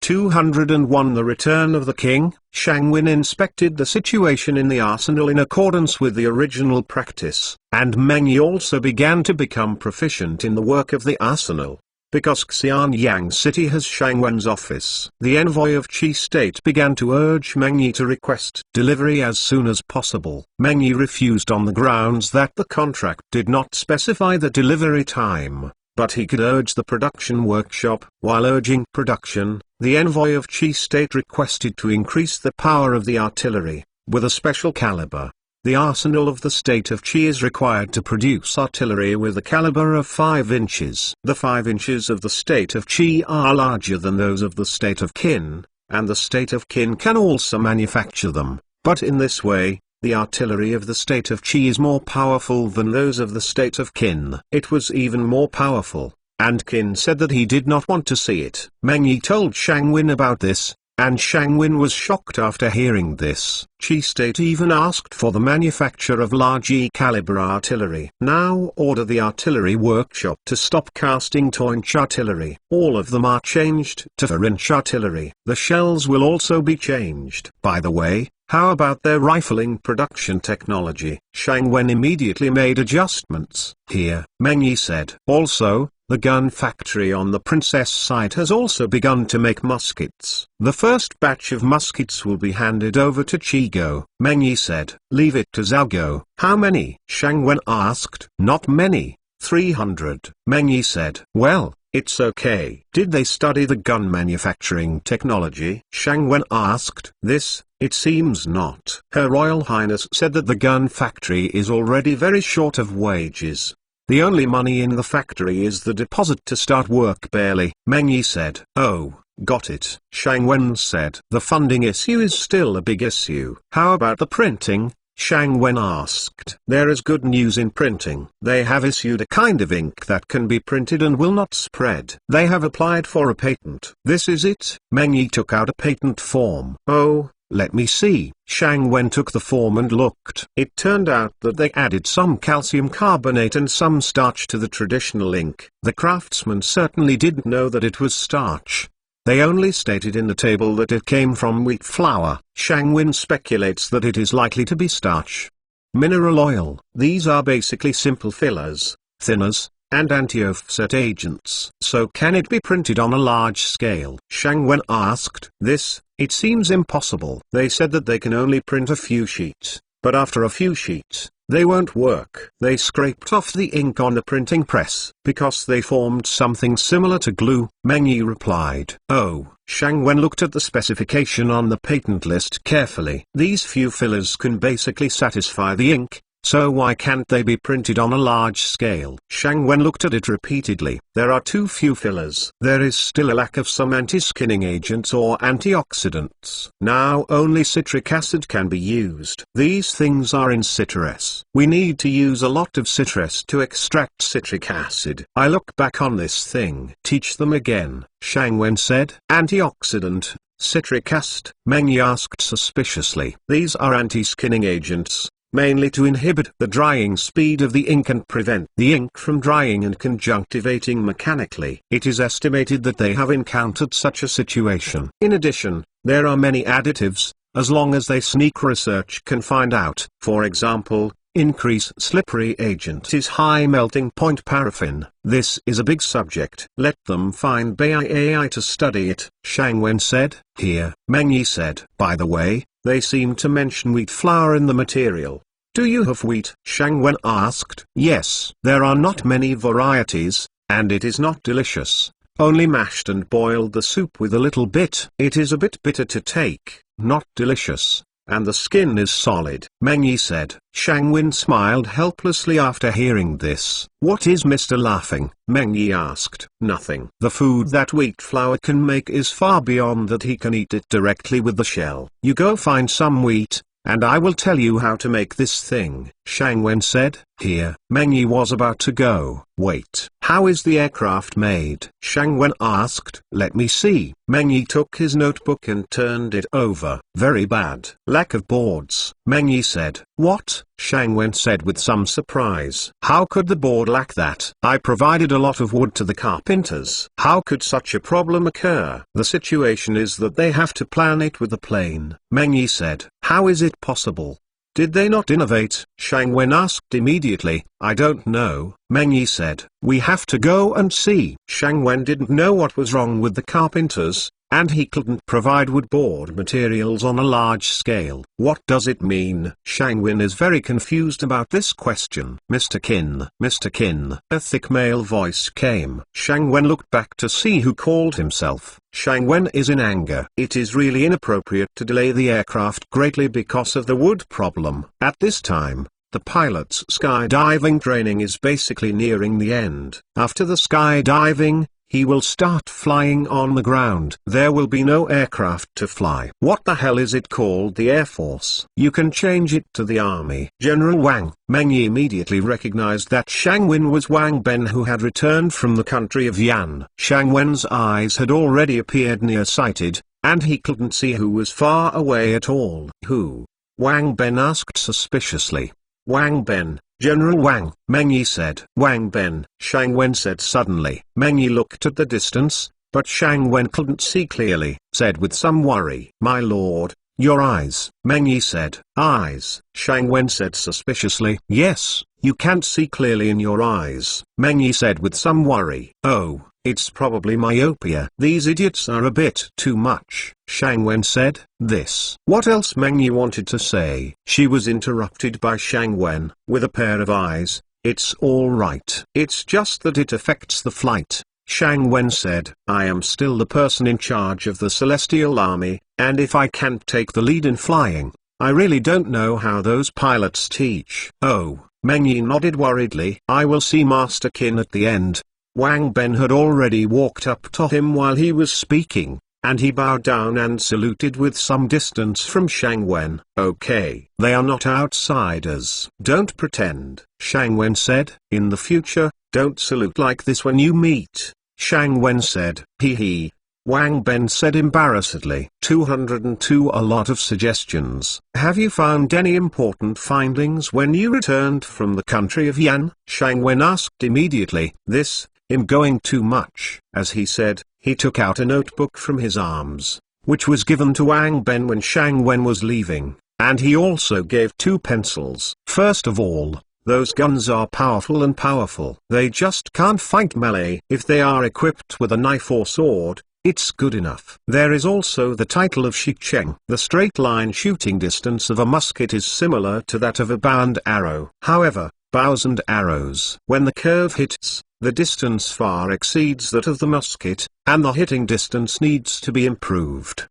201 The Return of the King. Shang Wen inspected the situation in the arsenal in accordance with the original practice, and Meng Yi also began to become proficient in the work of the arsenal. Because Xianyang City has Shang Wen's office, the envoy of Qi State began to urge Meng Yi to request delivery as soon as possible. Meng Yi refused on the grounds that the contract did not specify the delivery time, but he could urge the production workshop. While urging production, the envoy of Qi State requested to increase the power of the artillery, with a special caliber. The arsenal of the state of Qi is required to produce artillery with a caliber of 5 inches. The 5 inches of the state of Qi are larger than those of the state of Qin, and the state of Qin can also manufacture them, but in this way, the artillery of the state of Qi is more powerful than those of the state of Qin. It was even more powerful, and Qin said that he did not want to see it. Meng Yi told Shang Wen about this, and Shang Wen was shocked after hearing this. Qi State even asked for the manufacture of large E-caliber artillery. Now order the artillery workshop to stop casting 2-inch artillery. All of them are changed to 4-inch artillery. The shells will also be changed. By the way, how about their rifling production technology? Shang Wen immediately made adjustments. Here, Meng Yi said. Also, the gun factory on the princess side has also begun to make muskets. The first batch of muskets will be handed over to Chigo. Meng Yi said. Leave it to Zhao Go. How many? Shang Wen asked. Not many. 300. Meng Yi said. Well, it's okay. Did they study the gun manufacturing technology? Shang Wen asked. This, it seems not. Her Royal Highness said that the gun factory is already very short of wages. The only money in the factory is the deposit to start work barely. Meng Yi said. Oh, got it. Shang Wen said. The funding issue is still a big issue. How about the printing? Shang Wen asked. There is good news in printing. They have issued a kind of ink that can be printed and will not spread. They have applied for a patent. This is it. Meng Yi took out a patent form. Oh, let me see. Shang Wen took the form and looked. It turned out that they added some calcium carbonate and some starch to the traditional ink. The craftsman certainly didn't know that it was starch. They only stated in the table that it came from wheat flour. Shang Wen speculates that it is likely to be starch. Mineral oil. These are basically simple fillers, thinners, and anti-offset agents. So can it be printed on a large scale? Shang Wen asked. This, it seems impossible. They said that they can only print a few sheets, but after a few sheets, they won't work. They scraped off the ink on the printing press, because they formed something similar to glue. Meng Yi replied. Oh. Shang Wen looked at the specification on the patent list carefully. These few fillers can basically satisfy the ink. So why can't they be printed on a large scale? Shang Wen looked at it repeatedly. There are too few fillers. There is still a lack of some anti-skinning agents or antioxidants. Now only citric acid can be used. These things are in citrus. We need to use a lot of citrus to extract citric acid. I look back on this thing. Teach them again, Shang Wen said. Antioxidant, citric acid? Meng Yi asked suspiciously. These are anti-skinning agents, mainly to inhibit the drying speed of the ink and prevent the ink from drying and conjunctivating mechanically. It is estimated that they have encountered such a situation. In addition, there are many additives, as long as they sneak research can find out. For example, increase slippery agent is high melting point paraffin. This is a big subject. Let them find BIAI to study it, Shang Wen said. Here, Meng Yi said. By the way, they seem to mention wheat flour in the material. Do you have wheat? Shang Wen asked. Yes. There are not many varieties, and it is not delicious. Only mashed and boiled the soup with a little bit. It is a bit bitter to take, not delicious, and the skin is solid. Meng Yi said. Shang Wen smiled helplessly after hearing this. What is Mr. Laughing? Meng Yi asked. Nothing. The food that wheat flour can make is far beyond that. He can eat it directly with the shell. You go find some wheat, and I will tell you how to make this thing, Shang Wen said. Here, Meng Yi was about to go. Wait, How is the aircraft made? Shang Wen asked. Let me see. Meng Yi took his notebook and turned it over. Very bad. Lack of boards. Meng Yi said. What? Shang Wen said with some surprise. How could the board lack that? I provided a lot of wood to the carpenters. How could such a problem occur? The situation is that they have to plan it with the plane. Meng Yi said. How is it possible? Did they not innovate? Shang Wen asked immediately. I don't know, Meng Yi said. We have to go and see. Shang Wen didn't know what was wrong with the carpenters, and he couldn't provide wood board materials on a large scale. What does it mean? Shang Wen is very confused about this question. Mr. Qin, a thick male voice came. Shang Wen looked back to see who called himself. Shang Wen is in anger. It is really inappropriate to delay the aircraft greatly because of the wood problem. At this time, the pilot's skydiving training is basically nearing the end. After the skydiving, he will start flying on the ground. There will be no aircraft to fly. What the hell is it called? The Air Force. You can change it to the Army. General Wang. Meng Yi immediately recognized that Shang Wen was Wang Ben, who had returned from the country of Yan. Shang Wen's eyes had already appeared nearsighted, and he couldn't see who was far away at all. Who? Wang Ben asked suspiciously. Wang Ben. General Wang, Meng Yi said. Wang Ben, Shang Wen said suddenly. Meng Yi looked at the distance, but Shang Wen couldn't see clearly, said with some worry. My lord, your eyes. Meng Yi said. Eyes, Shang Wen said suspiciously. Yes, you can't see clearly in your eyes, Meng Yi said with some worry. Oh, it's probably myopia. These idiots are a bit too much, Shang Wen said. This. What else Meng Yi wanted to say? She was interrupted by Shang Wen, with a pair of eyes. It's all right. It's just that it affects the flight. Shang Wen said. I am still the person in charge of the Celestial Army, and if I can't take the lead in flying, I really don't know how those pilots teach. Oh, Meng Yi nodded worriedly. I will see Master Qin at the end. Wang Ben had already walked up to him while he was speaking, and he bowed down and saluted with some distance from Shang Wen. Okay, they are not outsiders. Don't pretend, Shang Wen said. In the future, don't salute like this when you meet, Shang Wen said. Hee. Wang Ben said embarrassedly. 202. A lot of suggestions. Have you found any important findings when you returned from the country of Yan? Shang Wen asked immediately. This, him going too much. As he said, he took out a notebook from his arms, which was given to Wang Ben when Shang Wen was leaving, and he also gave 2 pencils. First of all, those guns are powerful. They just can't fight melee. If they are equipped with a knife or sword, it's good enough. There is also the title of Shicheng. The straight line shooting distance of a musket is similar to that of a bow and arrow. However, bows and arrows, when the curve hits, the distance far exceeds that of the musket, and the hitting distance needs to be improved.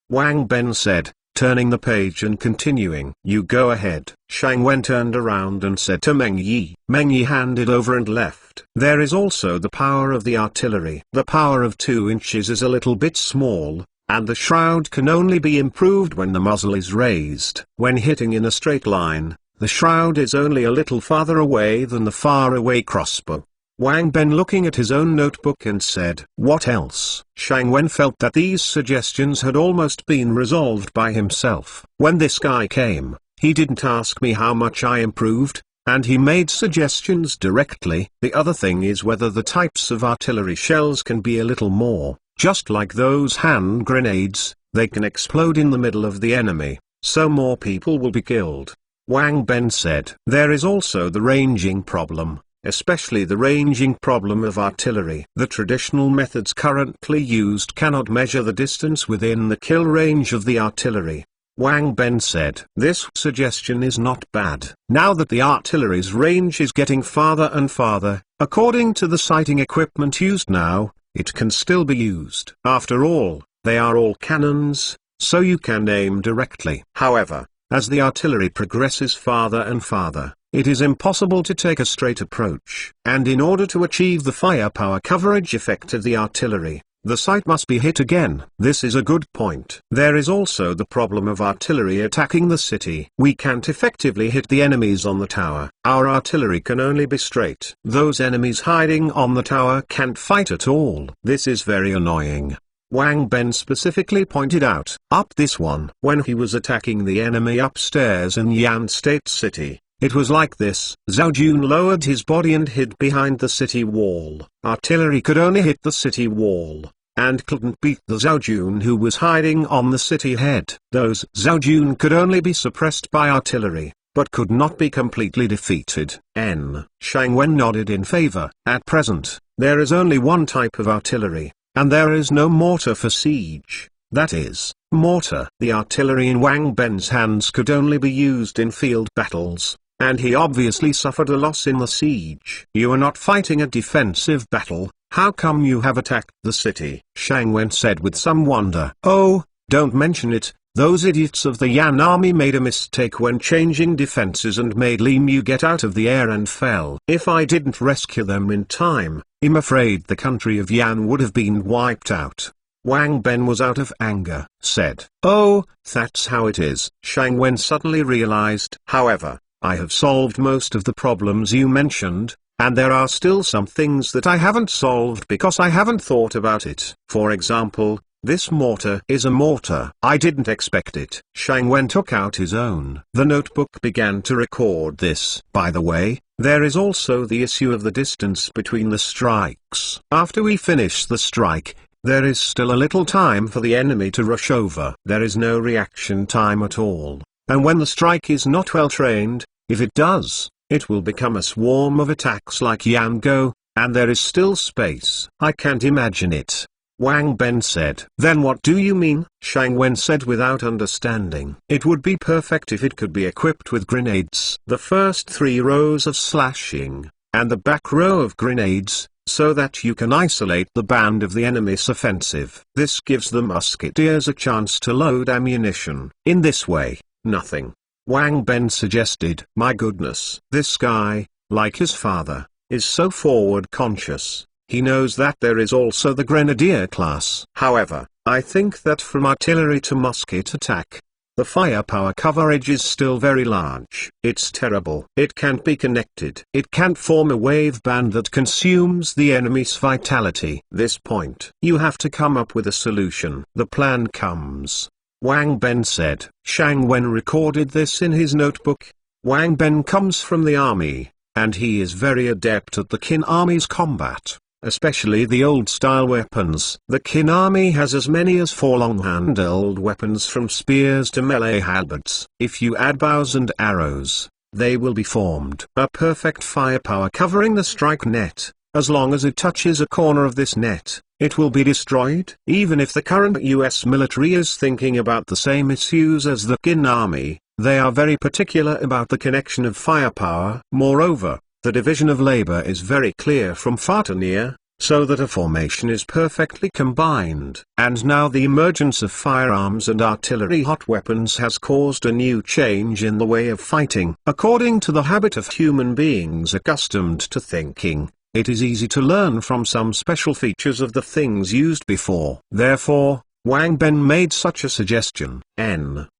Wang Ben said, turning the page and continuing. You go ahead. Shang Wen turned around and said to Meng Yi. Meng Yi handed over and left. There is also the power of the artillery. The power of 2 inches is a little bit small, and the shroud can only be improved when the muzzle is raised. When hitting in a straight line, the shroud is only a little farther away than the far-away crossbow. Wang Ben looking at his own notebook and said, what else? Shang Wen felt that these suggestions had almost been resolved by himself. When this guy came, he didn't ask me how much I improved, and he made suggestions directly. The other thing is whether the types of artillery shells can be a little more, just like those hand grenades, they can explode in the middle of the enemy, so more people will be killed. Wang Ben said, there is also the ranging problem. Especially the ranging problem of artillery. The traditional methods currently used cannot measure the distance within the kill range of the artillery. Wang Ben said, this suggestion is not bad. Now that the artillery's range is getting farther and farther, according to the sighting equipment used now, it can still be used. After all, they are all cannons, so you can aim directly. However, as the artillery progresses farther and farther, it is impossible to take a straight approach, and in order to achieve the firepower coverage effect of the artillery, The site must be hit again. This is a good point. There is also the problem of artillery attacking the city. We can't effectively hit the enemies on the tower. Our artillery can only be straight. Those enemies hiding on the tower can't fight at all. This is very annoying. Wang Ben specifically pointed out, up this one. When he was attacking the enemy upstairs in Yan State City, it was like this. Zhao Jun lowered his body and hid behind the city wall. Artillery could only hit the city wall, and couldn't beat the Zhao Jun who was hiding on the city head. Those Zhao Jun could only be suppressed by artillery, but could not be completely defeated. Shang Wen nodded in favor. At present, there is only one type of artillery, and there is no mortar for siege. That is, mortar. The artillery in Wang Ben's hands could only be used in field battles, and he obviously suffered a loss in the siege. You are not fighting a defensive battle. How come you have attacked the city? Shang Wen said with some wonder. Oh, don't mention it. Those idiots of the Yan army made a mistake when changing defenses and made Li Mu get out of the air and fell. If I didn't rescue them in time, I'm afraid the country of Yan would have been wiped out. Wang Ben was out of anger, said. Oh, that's how it is. Shang Wen suddenly realized. However, I have solved most of the problems you mentioned, and there are still some things that I haven't solved because I haven't thought about it. For example, this mortar is a mortar. I didn't expect it. Shang Wen took out his own. The notebook began to record this. By the way, there is also the issue of the distance between the strikes. After we finish the strike, there is still a little time for the enemy to rush over. There is no reaction time at all. And when the strike is not well trained, if it does, it will become a swarm of attacks like Yango, and there is still space. I can't imagine it. Wang Ben said. Then what do you mean? Shang Wen said without understanding. It would be perfect if it could be equipped with grenades. The first 3 rows of slashing, and the back row of grenades, so that you can isolate the band of the enemy's offensive. This gives the musketeers a chance to load ammunition. In this way, nothing. Wang Ben suggested. My goodness. This guy, like his father, is so forward conscious. He knows that there is also the grenadier class. However, I think that from artillery to musket attack, the firepower coverage is still very large. It's terrible. It can't be connected. It can't form a wave band that consumes the enemy's vitality. This point, you have to come up with a solution. The plan comes. Wang Ben said. Shang Wen recorded this in his notebook. Wang Ben comes from the army, and he is very adept at the Qin army's combat, especially the old-style weapons. The Qin army has as many as 4 long-handled weapons from spears to melee halberds. If you add bows and arrows, they will be formed a perfect firepower covering the strike net. As long as it touches a corner of this net, it will be destroyed. Even if the current US military is thinking about the same issues as the Qin army, they are very particular about the connection of firepower. Moreover, the division of labor is very clear from far to near, so that a formation is perfectly combined. And now the emergence of firearms and artillery hot weapons has caused a new change in the way of fighting. According to the habit of human beings accustomed to thinking, it is easy to learn from some special features of the things used before. Therefore, Wang Ben made such a suggestion.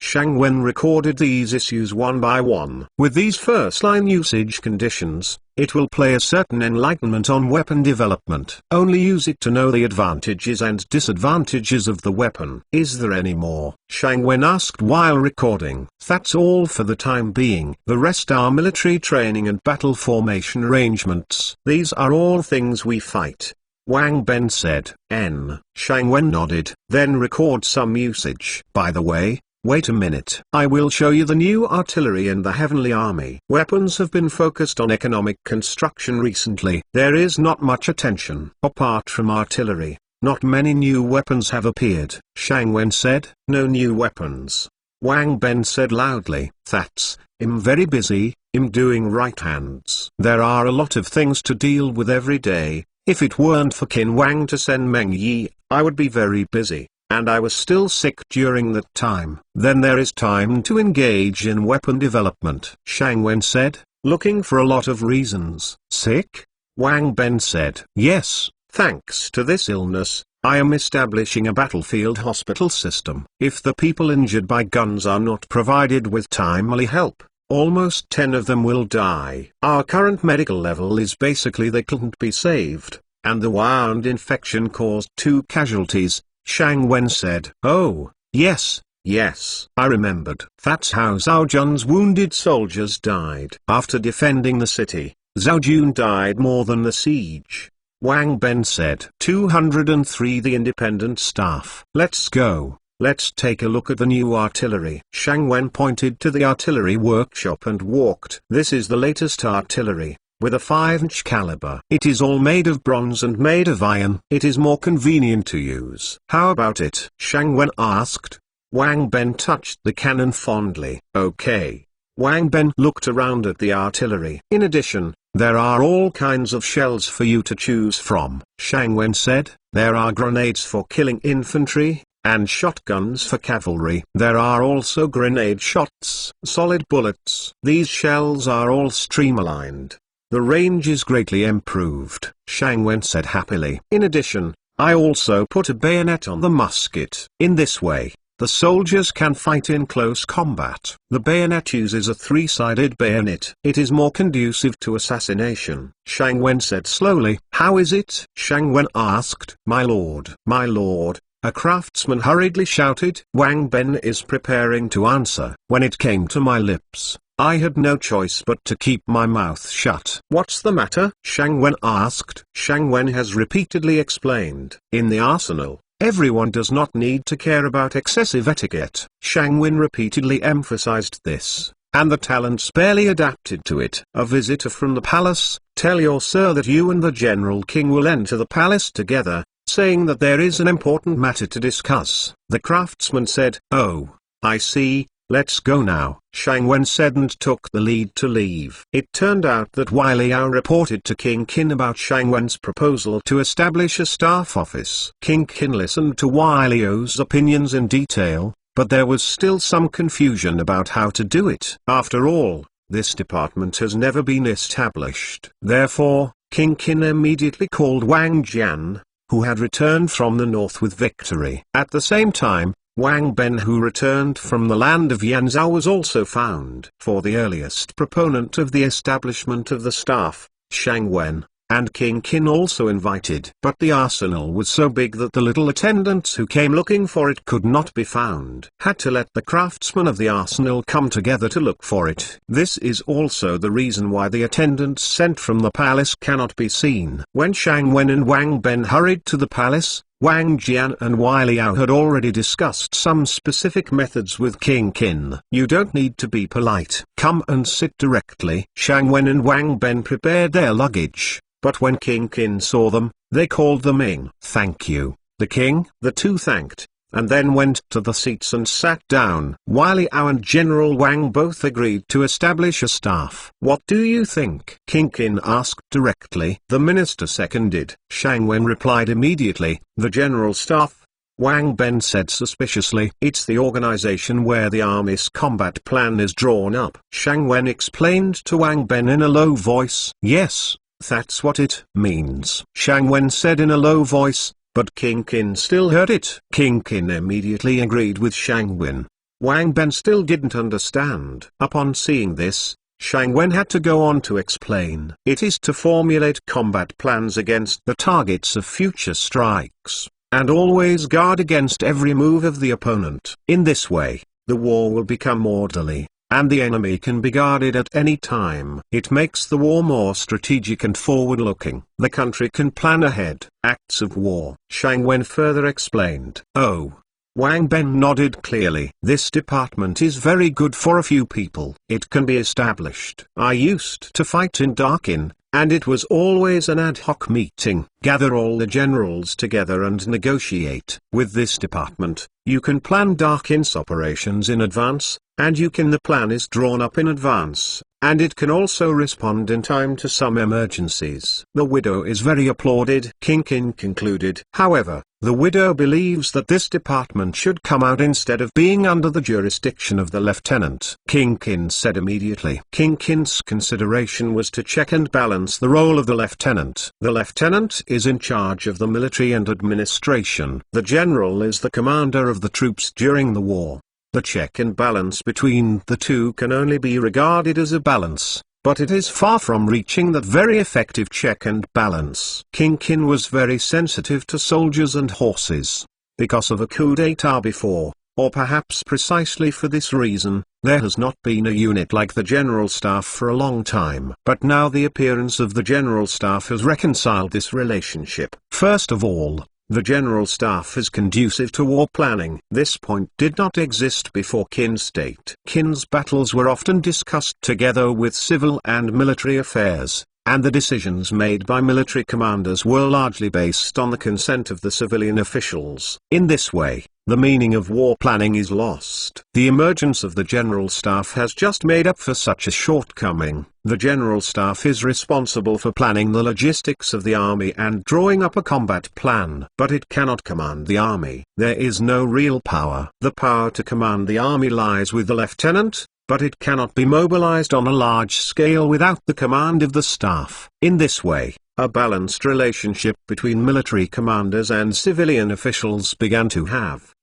Shang Wen recorded these issues one by one. With these first-line usage conditions, it will play a certain enlightenment on weapon development. Only use it to know the advantages and disadvantages of the weapon. Is there any more? Shang Wen asked while recording. That's all for the time being. The rest are military training and battle formation arrangements. These are all things we fight. Wang Ben said. Shang Wen nodded. Then record some usage. By the way, wait a minute. I will show you the new artillery in the Heavenly Army. Weapons have been focused on economic construction recently. There is not much attention. Apart from artillery, not many new weapons have appeared. Shang Wen said. No new weapons. Wang Ben said loudly. I'm very busy, I'm doing right hands. There are a lot of things to deal with every day. If it weren't for Qin Wang to send Meng Yi, I would be very busy, and I was still sick during that time. Then there is time to engage in weapon development. Shang Wen said, looking for a lot of reasons. Sick? Wang Ben said. Yes, thanks to this illness, I am establishing a battlefield hospital system. If the people injured by guns are not provided with timely help, almost 10 of them will die. Our current medical level is basically they couldn't be saved, and the wound infection caused 2 casualties, Shang Wen said. Oh, yes, I remembered. That's how Zhao Jun's wounded soldiers died. After defending the city, Zhao Jun died more than the siege, Wang Ben said. 203 The independent staff. Let's go. Let's take a look at the new artillery. Shang Wen pointed to the artillery workshop and walked. This is the latest artillery, with a 5-inch caliber. It is all made of bronze and made of iron. It is more convenient to use. How about it? Shang Wen asked. Wang Ben touched the cannon fondly. Okay. Wang Ben looked around at the artillery. In addition, there are all kinds of shells for you to choose from. Shang Wen said, there are grenades for killing infantry, and shotguns for cavalry. There are also grenade shots, solid bullets. These shells are all streamlined. The range is greatly improved, Shang Wen said happily. In addition, I also put a bayonet on the musket. In this way, the soldiers can fight in close combat. The bayonet uses a 3-sided bayonet. It is more conducive to assassination, Shang Wen said slowly. How is it? Shang Wen asked. My lord, a craftsman hurriedly shouted. Wang Ben is preparing to answer. When it came to my lips, I had no choice but to keep my mouth shut. What's the matter? Shang Wen asked. Shang Wen has repeatedly explained. In the arsenal, everyone does not need to care about excessive etiquette. Shang Wen repeatedly emphasized this, and the talents barely adapted to it. A visitor from the palace, tell your sir that you and the General King will enter the palace together, saying that there is an important matter to discuss. The craftsman said, oh, I see. Let's go now, Shang Wen said and took the lead to leave. It turned out that Wei Liao reported to King Qin about Shang Wen's proposal to establish a staff office. King Qin listened to Wei Liao's opinions in detail, but there was still some confusion about how to do it. After all, this department has never been established. Therefore, King Qin immediately called Wang Jian, who had returned from the north with victory. At the same time, Wang Ben, who returned from the land of Yanzhou, was also found. For the earliest proponent of the establishment of the staff, Shang Wen, and King Qin also invited. But the arsenal was so big that the little attendants who came looking for it could not be found. Had to let the craftsmen of the arsenal come together to look for it. This is also the reason why the attendants sent from the palace cannot be seen. When Shang Wen and Wang Ben hurried to the palace, Wang Jian and Wei Liao had already discussed some specific methods with King Qin. You don't need to be polite. Come and sit directly. Shang Wen and Wang Ben prepared their luggage, but when King Qin saw them, they called them in. Thank you, the king. The two thanked, and then went to the seats and sat down. Wei Liao and General Wang both agreed to establish a staff. What do you think? King Qin asked directly. The minister seconded. Shang Wen replied immediately, the general staff. Wang Ben said suspiciously, it's the organization where the army's combat plan is drawn up. Shang Wen explained to Wang Ben in a low voice. Yes, that's what it means, Shang Wen said in a low voice. But King Qin still heard it. King Qin immediately agreed with Shang Wen. Wang Ben still didn't understand. Upon seeing this, Shang Wen had to go on to explain. It is to formulate combat plans against the targets of future strikes, and always guard against every move of the opponent. In this way, the war will become orderly, and the enemy can be guarded at any time. It makes the war more strategic and forward-looking. The country can plan ahead. Acts of war. Shang Wen further explained. Oh. Wang Ben nodded clearly. This department is very good for a few people. It can be established. I used to fight in Darkin, and it was always an ad hoc meeting. Gather all the generals together and negotiate. With this department, you can plan Darkin's operations in advance, and the plan is drawn up in advance, and it can also respond in time to some emergencies. The widow is very applauded, King concluded. However, the widow believes that this department should come out instead of being under the jurisdiction of the lieutenant. King said immediately. King's consideration was to check and balance the role of the lieutenant. The lieutenant is in charge of the military and administration. The general is the commander of the troops during the war. The check and balance between the two can only be regarded as a balance, but it is far from reaching that very effective check and balance. King was very sensitive to soldiers and horses. Because of a coup d'état before, or perhaps precisely for this reason, there has not been a unit like the General Staff for a long time. But now the appearance of the General Staff has reconciled this relationship. First of all, the General Staff is conducive to war planning. This point did not exist before Qin's date. Qin's battles were often discussed together with civil and military affairs, and the decisions made by military commanders were largely based on the consent of the civilian officials. In this way, the meaning of war planning is lost. The emergence of the General Staff has just made up for such a shortcoming. The General Staff is responsible for planning the logistics of the army and drawing up a combat plan. But it cannot command the army. There is no real power. The power to command the army lies with the lieutenant, but it cannot be mobilized on a large scale without the command of the staff. In this way, a balanced relationship between military commanders and civilian officials began to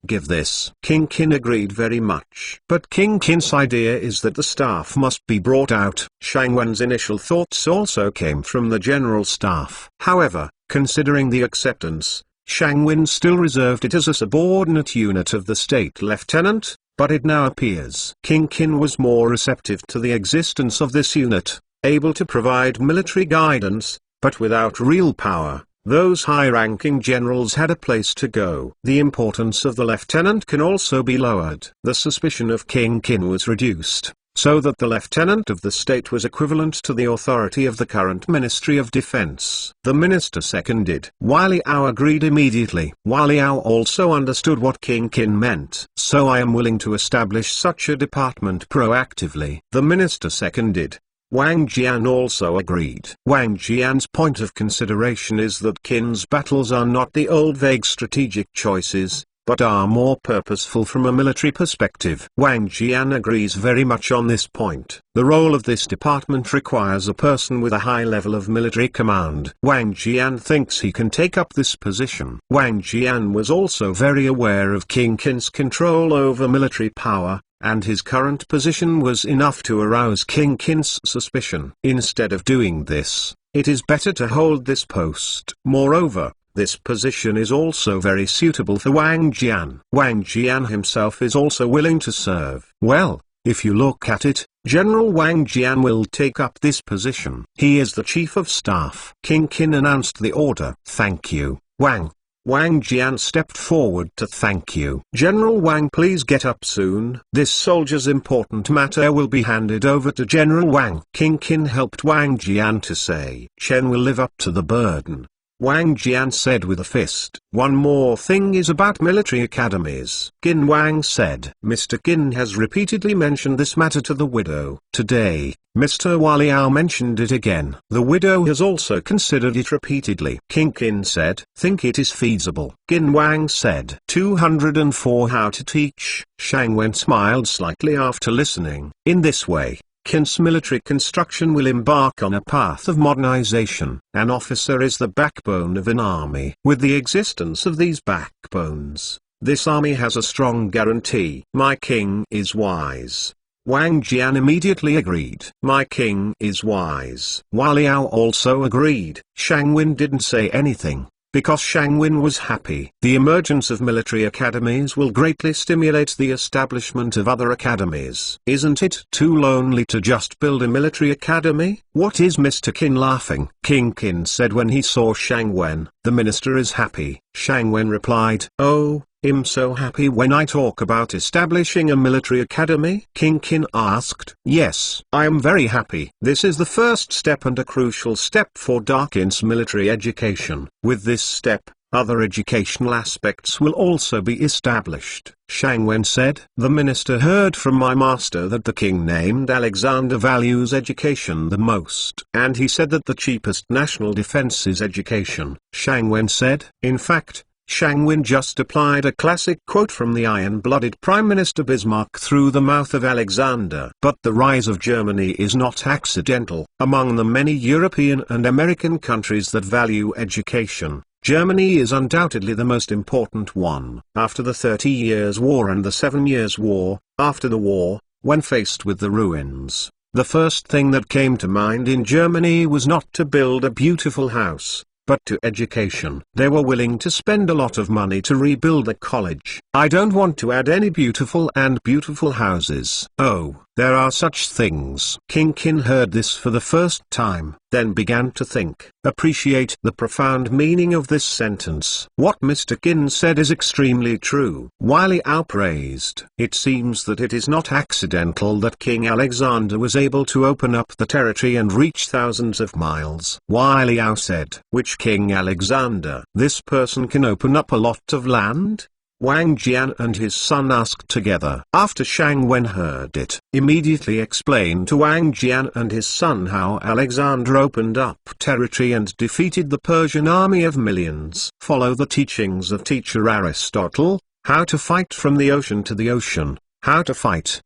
give this. King agreed very much. But King's idea is that the staff must be brought out. Shang Wen's initial thoughts also came from the General Staff. However, considering the acceptance, Shang Wen still reserved it as a subordinate unit of the state lieutenant, but it now appears King was more receptive to the existence of this unit, able to provide military guidance, but without real power. Those high-ranking generals had a place to go. The importance of the lieutenant can also be lowered. The suspicion of King was reduced, so that the lieutenant of the state was equivalent to the authority of the current Ministry of Defense. The minister seconded. Wang Liao agreed immediately. Wang Liao also understood what King meant. So I am willing to establish such a department proactively. The minister seconded. Wang Jian also agreed. Wang Jian's point of consideration is that Qin's battles are not the old vague strategic choices, but are more purposeful from a military perspective. Wang Jian agrees very much on this point. The role of this department requires a person with a high level of military command. Wang Jian thinks he can take up this position. Wang Jian was also very aware of King's control over military power, and his current position was enough to arouse King's suspicion. Instead of doing this, it is better to hold this post. Moreover, this position is also very suitable for Wang Jian. Wang Jian himself is also willing to serve. Well, if you look at it, General Wang Jian will take up this position. He is the chief of staff. King announced the order. Thank you, Wang. Wang Jian stepped forward to thank you. General Wang, please get up soon. This soldier's important matter will be handed over to General Wang. King helped Wang Jian to say, Chen will live up to the burden. Wang Jian said with a fist. One more thing is about military academies. Wang said. Mr. Qin has repeatedly mentioned this matter to the widow. Today, Mr. Wang Liao mentioned it again. The widow has also considered it repeatedly. King said. Think it is feasible. Wang said. 204 How to teach. Shang Wen smiled slightly after listening. In this way, Qin's military construction will embark on a path of modernization. An officer is the backbone of an army. With the existence of these backbones, this army has a strong guarantee. My king is wise. Wang Jian immediately agreed. My king is wise. Wang Liao also agreed. Shang Wen didn't say anything, because Shang Wen was happy. The emergence of military academies will greatly stimulate the establishment of other academies. Isn't it too lonely to just build a military academy? What is Mr. Qin laughing? King said when he saw Shang Wen. The minister is happy. Shang Wen replied, Oh, I'm so happy when I talk about establishing a military academy? King asked. Yes, I am very happy. This is the first step and a crucial step for Darkin's military education. With this step, other educational aspects will also be established. Shang Wen said. The minister heard from my master that the king named Alexander values education the most. And he said that the cheapest national defense is education. Shang Wen said. In fact, Shang Wen just applied a classic quote from the iron-blooded Prime Minister Bismarck through the mouth of Alexander. But the rise of Germany is not accidental. Among the many European and American countries that value education, Germany is undoubtedly the most important one. After the 30 Years' War and the 7 Years' War, after the war, when faced with the ruins, the first thing that came to mind in Germany was not to build a beautiful house, but to education. They were willing to spend a lot of money to rebuild a college. I don't want to add any beautiful houses. Oh, there are such things. King Qin heard this for the first time, then began to think, appreciate the profound meaning of this sentence. What Mr. Qin said is extremely true. Wang Liao praised. It seems that it is not accidental that King Alexander was able to open up the territory and reach thousands of miles. Wang Liao said. Which King Alexander? This person can open up a lot of land? Wang Jian and his son asked together. After Shang Wen heard it, immediately explained to Wang Jian and his son how Alexander opened up territory and defeated the Persian army of millions. Follow the teachings of teacher Aristotle, how to fight from the ocean to the ocean, how to fight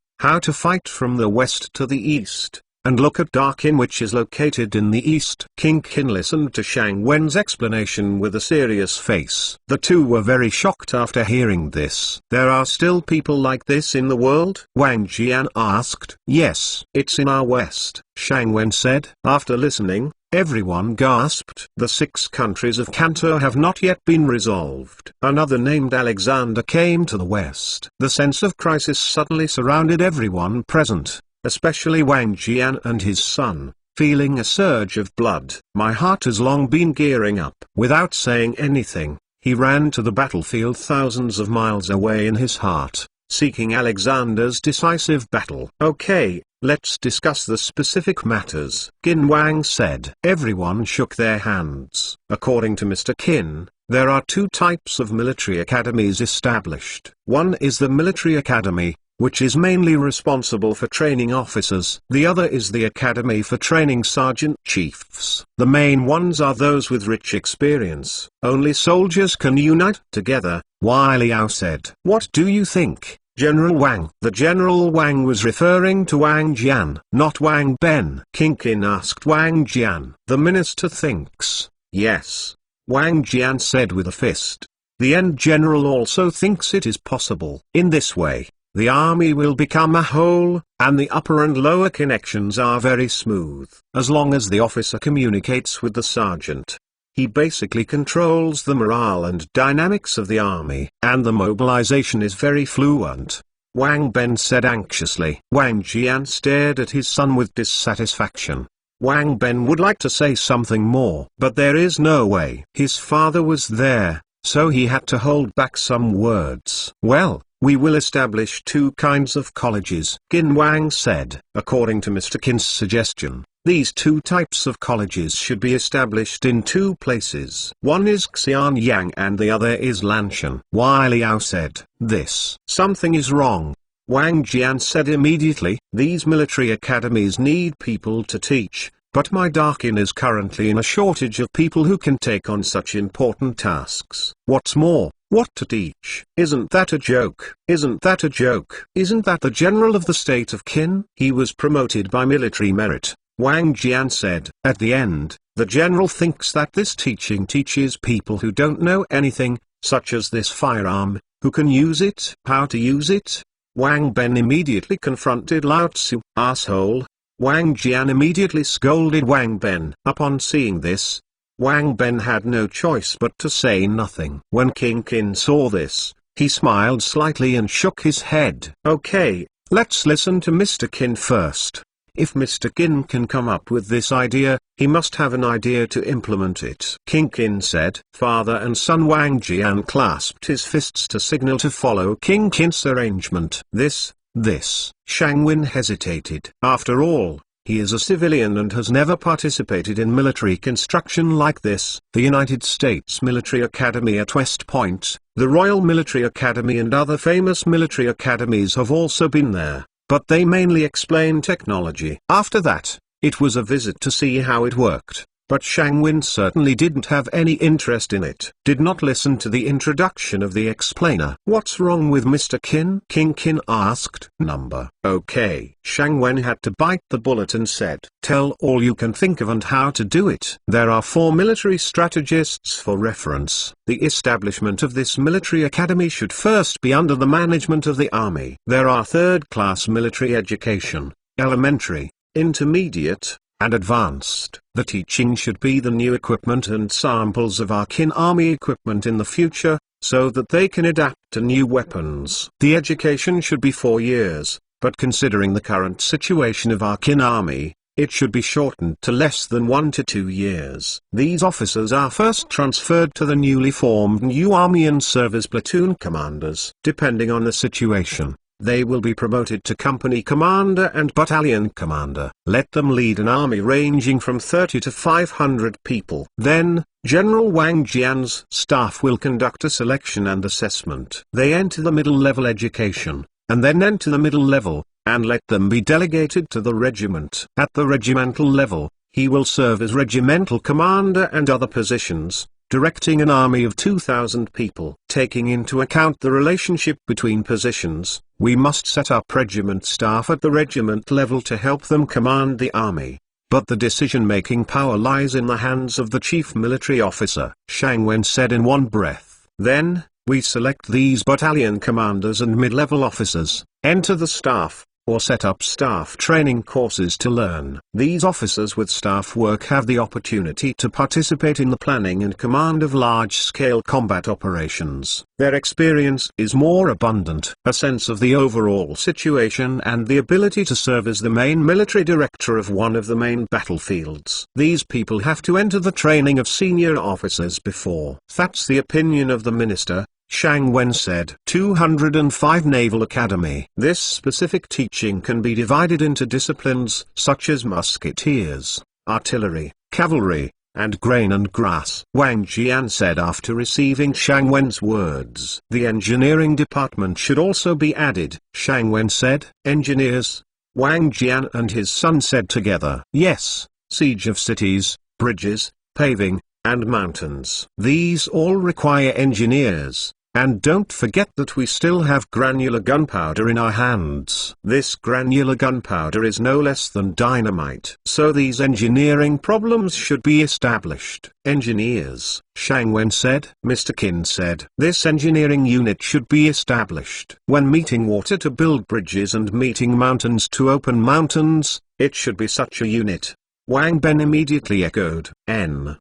from the west to the east, and look at Darkin, which is located in the east. King Qin listened to Shang Wen's explanation with a serious face. The two were very shocked after hearing this. There are still people like this in the world? Wang Jian asked. Yes, it's in our west, Shang Wen said. After listening, everyone gasped. The 6 countries of Kanto have not yet been resolved. Another named Alexander came to the west. The sense of crisis suddenly surrounded everyone present, especially Wang Jian and his son, feeling a surge of blood. My heart has long been gearing up. Without saying anything, he ran to the battlefield thousands of miles away in his heart, seeking Alexander's decisive battle. Okay, let's discuss the specific matters, Qin Wang said. Everyone shook their hands. According to Mr. Qin, there are 2 types of military academies established. One is the military academy, which is mainly responsible for training officers. The other is the academy for training sergeant-chiefs. The main ones are those with rich experience. Only soldiers can unite together, Wang Liao said. What do you think, General Wang? The General Wang was referring to Wang Jian, not Wang Ben. King Qin asked Wang Jian. The minister thinks. Yes, Wang Jian said with a fist. The end general also thinks it is possible. In this way, the army will become a whole, and the upper and lower connections are very smooth. As long as the officer communicates with the sergeant, he basically controls the morale and dynamics of the army, and the mobilization is very fluent. Wang Ben said anxiously. Wang Jian stared at his son with dissatisfaction. Wang Ben would like to say something more, but there is no way. His father was there, so he had to hold back some words. Well, we will establish 2 kinds of colleges, Qin Wang said. According to Mr. Qin's suggestion, these 2 types of colleges should be established in 2 places. One is Xianyang and the other is Lanshan. Wang Liao said. This. Something is wrong. Wang Jian said immediately. These military academies need people to teach, but my Darkin is currently in a shortage of people who can take on such important tasks. What's more, what to teach? Isn't that a joke? Isn't that a joke? Isn't that the general of the state of Qin? He was promoted by military merit, Wang Jian said. At the end, the general thinks that this teaching teaches people who don't know anything, such as this firearm, who can use it. How to use it? Wang Ben immediately confronted Lao Tzu. Asshole. Wang Jian immediately scolded Wang Ben. Upon seeing this, Wang Ben had no choice but to say nothing. When King Qin saw this, he smiled slightly and shook his head. Okay, let's listen to Mr. Qin first. If Mr. Qin can come up with this idea, he must have an idea to implement it. King Qin said. Father and son Wang Jian clasped his fists to signal to follow King Qin's arrangement. This, Shang Wen hesitated. After all, He is a civilian and has never participated in military construction like this. The United States Military Academy at West Point, the Royal Military Academy and other famous military academies have also been there, but they mainly explain technology. After that, it was a visit to see how it worked. But Shang Wen certainly didn't have any interest in it. Did not listen to the introduction of the explainer. What's wrong with Mr. Qin? King Qin asked. Number. Okay. Shang Wen had to bite the bullet and said, tell all you can think of and how to do it. There are 4 military strategists for reference. The establishment of this military academy should first be under the management of the army. There are third-class military education, elementary, intermediate, and advanced. The teaching should be the new equipment and samples of our Qin army equipment in the future, so that they can adapt to new weapons. The education should be 4 years, but considering the current situation of our Qin army, it should be shortened to less than 1 to 2 years. These officers are first transferred to the newly formed new army and serve as platoon commanders. Depending on the situation, they will be promoted to company commander and battalion commander. Let them lead an army ranging from 30 to 500 people. Then, General Wang Jian's staff will conduct a selection and assessment. They enter the middle level education, and then enter the middle level, and let them be delegated to the regiment. At the regimental level, he will serve as regimental commander and other positions, directing an army of 2,000 people. Taking into account the relationship between positions, we must set up regiment staff at the regiment level to help them command the army. But the decision-making power lies in the hands of the chief military officer, Shang Wen said in one breath. Then, we select these battalion commanders and mid-level officers, enter the staff, or set up staff training courses to learn. These officers with staff work have the opportunity to participate in the planning and command of large-scale combat operations. Their experience is more abundant, a sense of the overall situation and the ability to serve as the main military director of one of the main battlefields. These people have to enter the training of senior officers before. That's the opinion of the minister, Shang Wen said. 205 Naval Academy. This specific teaching can be divided into disciplines such as musketeers, artillery, cavalry, and grain and grass. Wang Jian said after receiving Shang Wen's words. The engineering department should also be added, Shang Wen said. Engineers? Wang Jian and his son said together. Yes, siege of cities, bridges, paving, and mountains. These all require engineers. And don't forget that we still have granular gunpowder in our hands. This granular gunpowder is no less than dynamite. So these engineering problems should be established. Engineers, Shang Wen said. Mr. Qin said. This engineering unit should be established. When meeting water to build bridges and meeting mountains to open mountains, it should be such a unit. Wang Ben immediately echoed.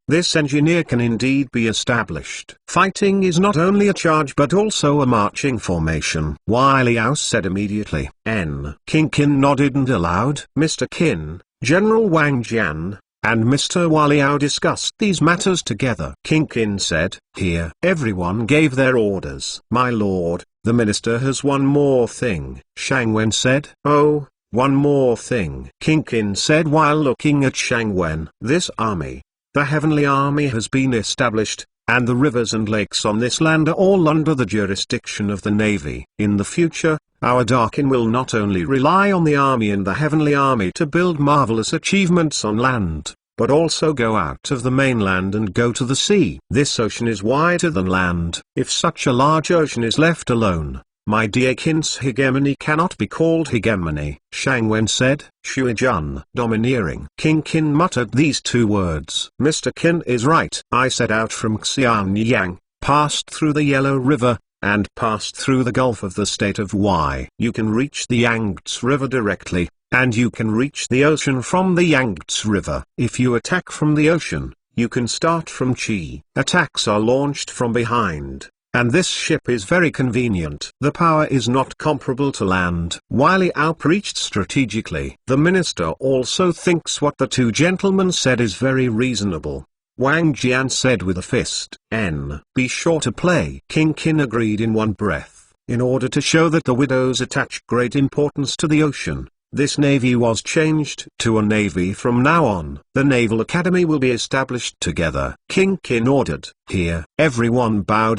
This engineer can indeed be established. Fighting is not only a charge but also a marching formation. Liao said immediately. King Qin nodded and allowed. Mr. Qin, General Wang Jian, and Mr. Liao discussed these matters together. King Qin said, here. Everyone gave their orders. My lord, the minister has one more thing. Shang Wen said. Oh. One more thing, King Qin said while looking at Shang Wen. This army, the Heavenly Army, has been established, and the rivers and lakes on this land are all under the jurisdiction of the Navy. In the future, our Darkin will not only rely on the Army and the Heavenly Army to build marvelous achievements on land, but also go out of the mainland and go to the sea. This ocean is wider than land. If such a large ocean is left alone, my dear Qin's hegemony cannot be called hegemony, Shang Wen said. Shuijun, domineering. King Qin muttered these 2 words. Mr. Qin is right. I set out from Xianyang, passed through the Yellow River, and passed through the Gulf of the state of Y. You can reach the Yangtze River directly, and you can reach the ocean from the Yangtze River. If you attack from the ocean, you can start from Qi. Attacks are launched from behind. And this ship is very convenient. The power is not comparable to land. Liao preached strategically. The minister also thinks what the 2 gentlemen said is very reasonable. Wang Jian said with a fist. Be sure to play. King Qin agreed in one breath. In order to show that the widows attach great importance to the ocean, This navy was changed to a navy from now on. The Naval Academy will be established together. King Qin ordered. Here, everyone bowed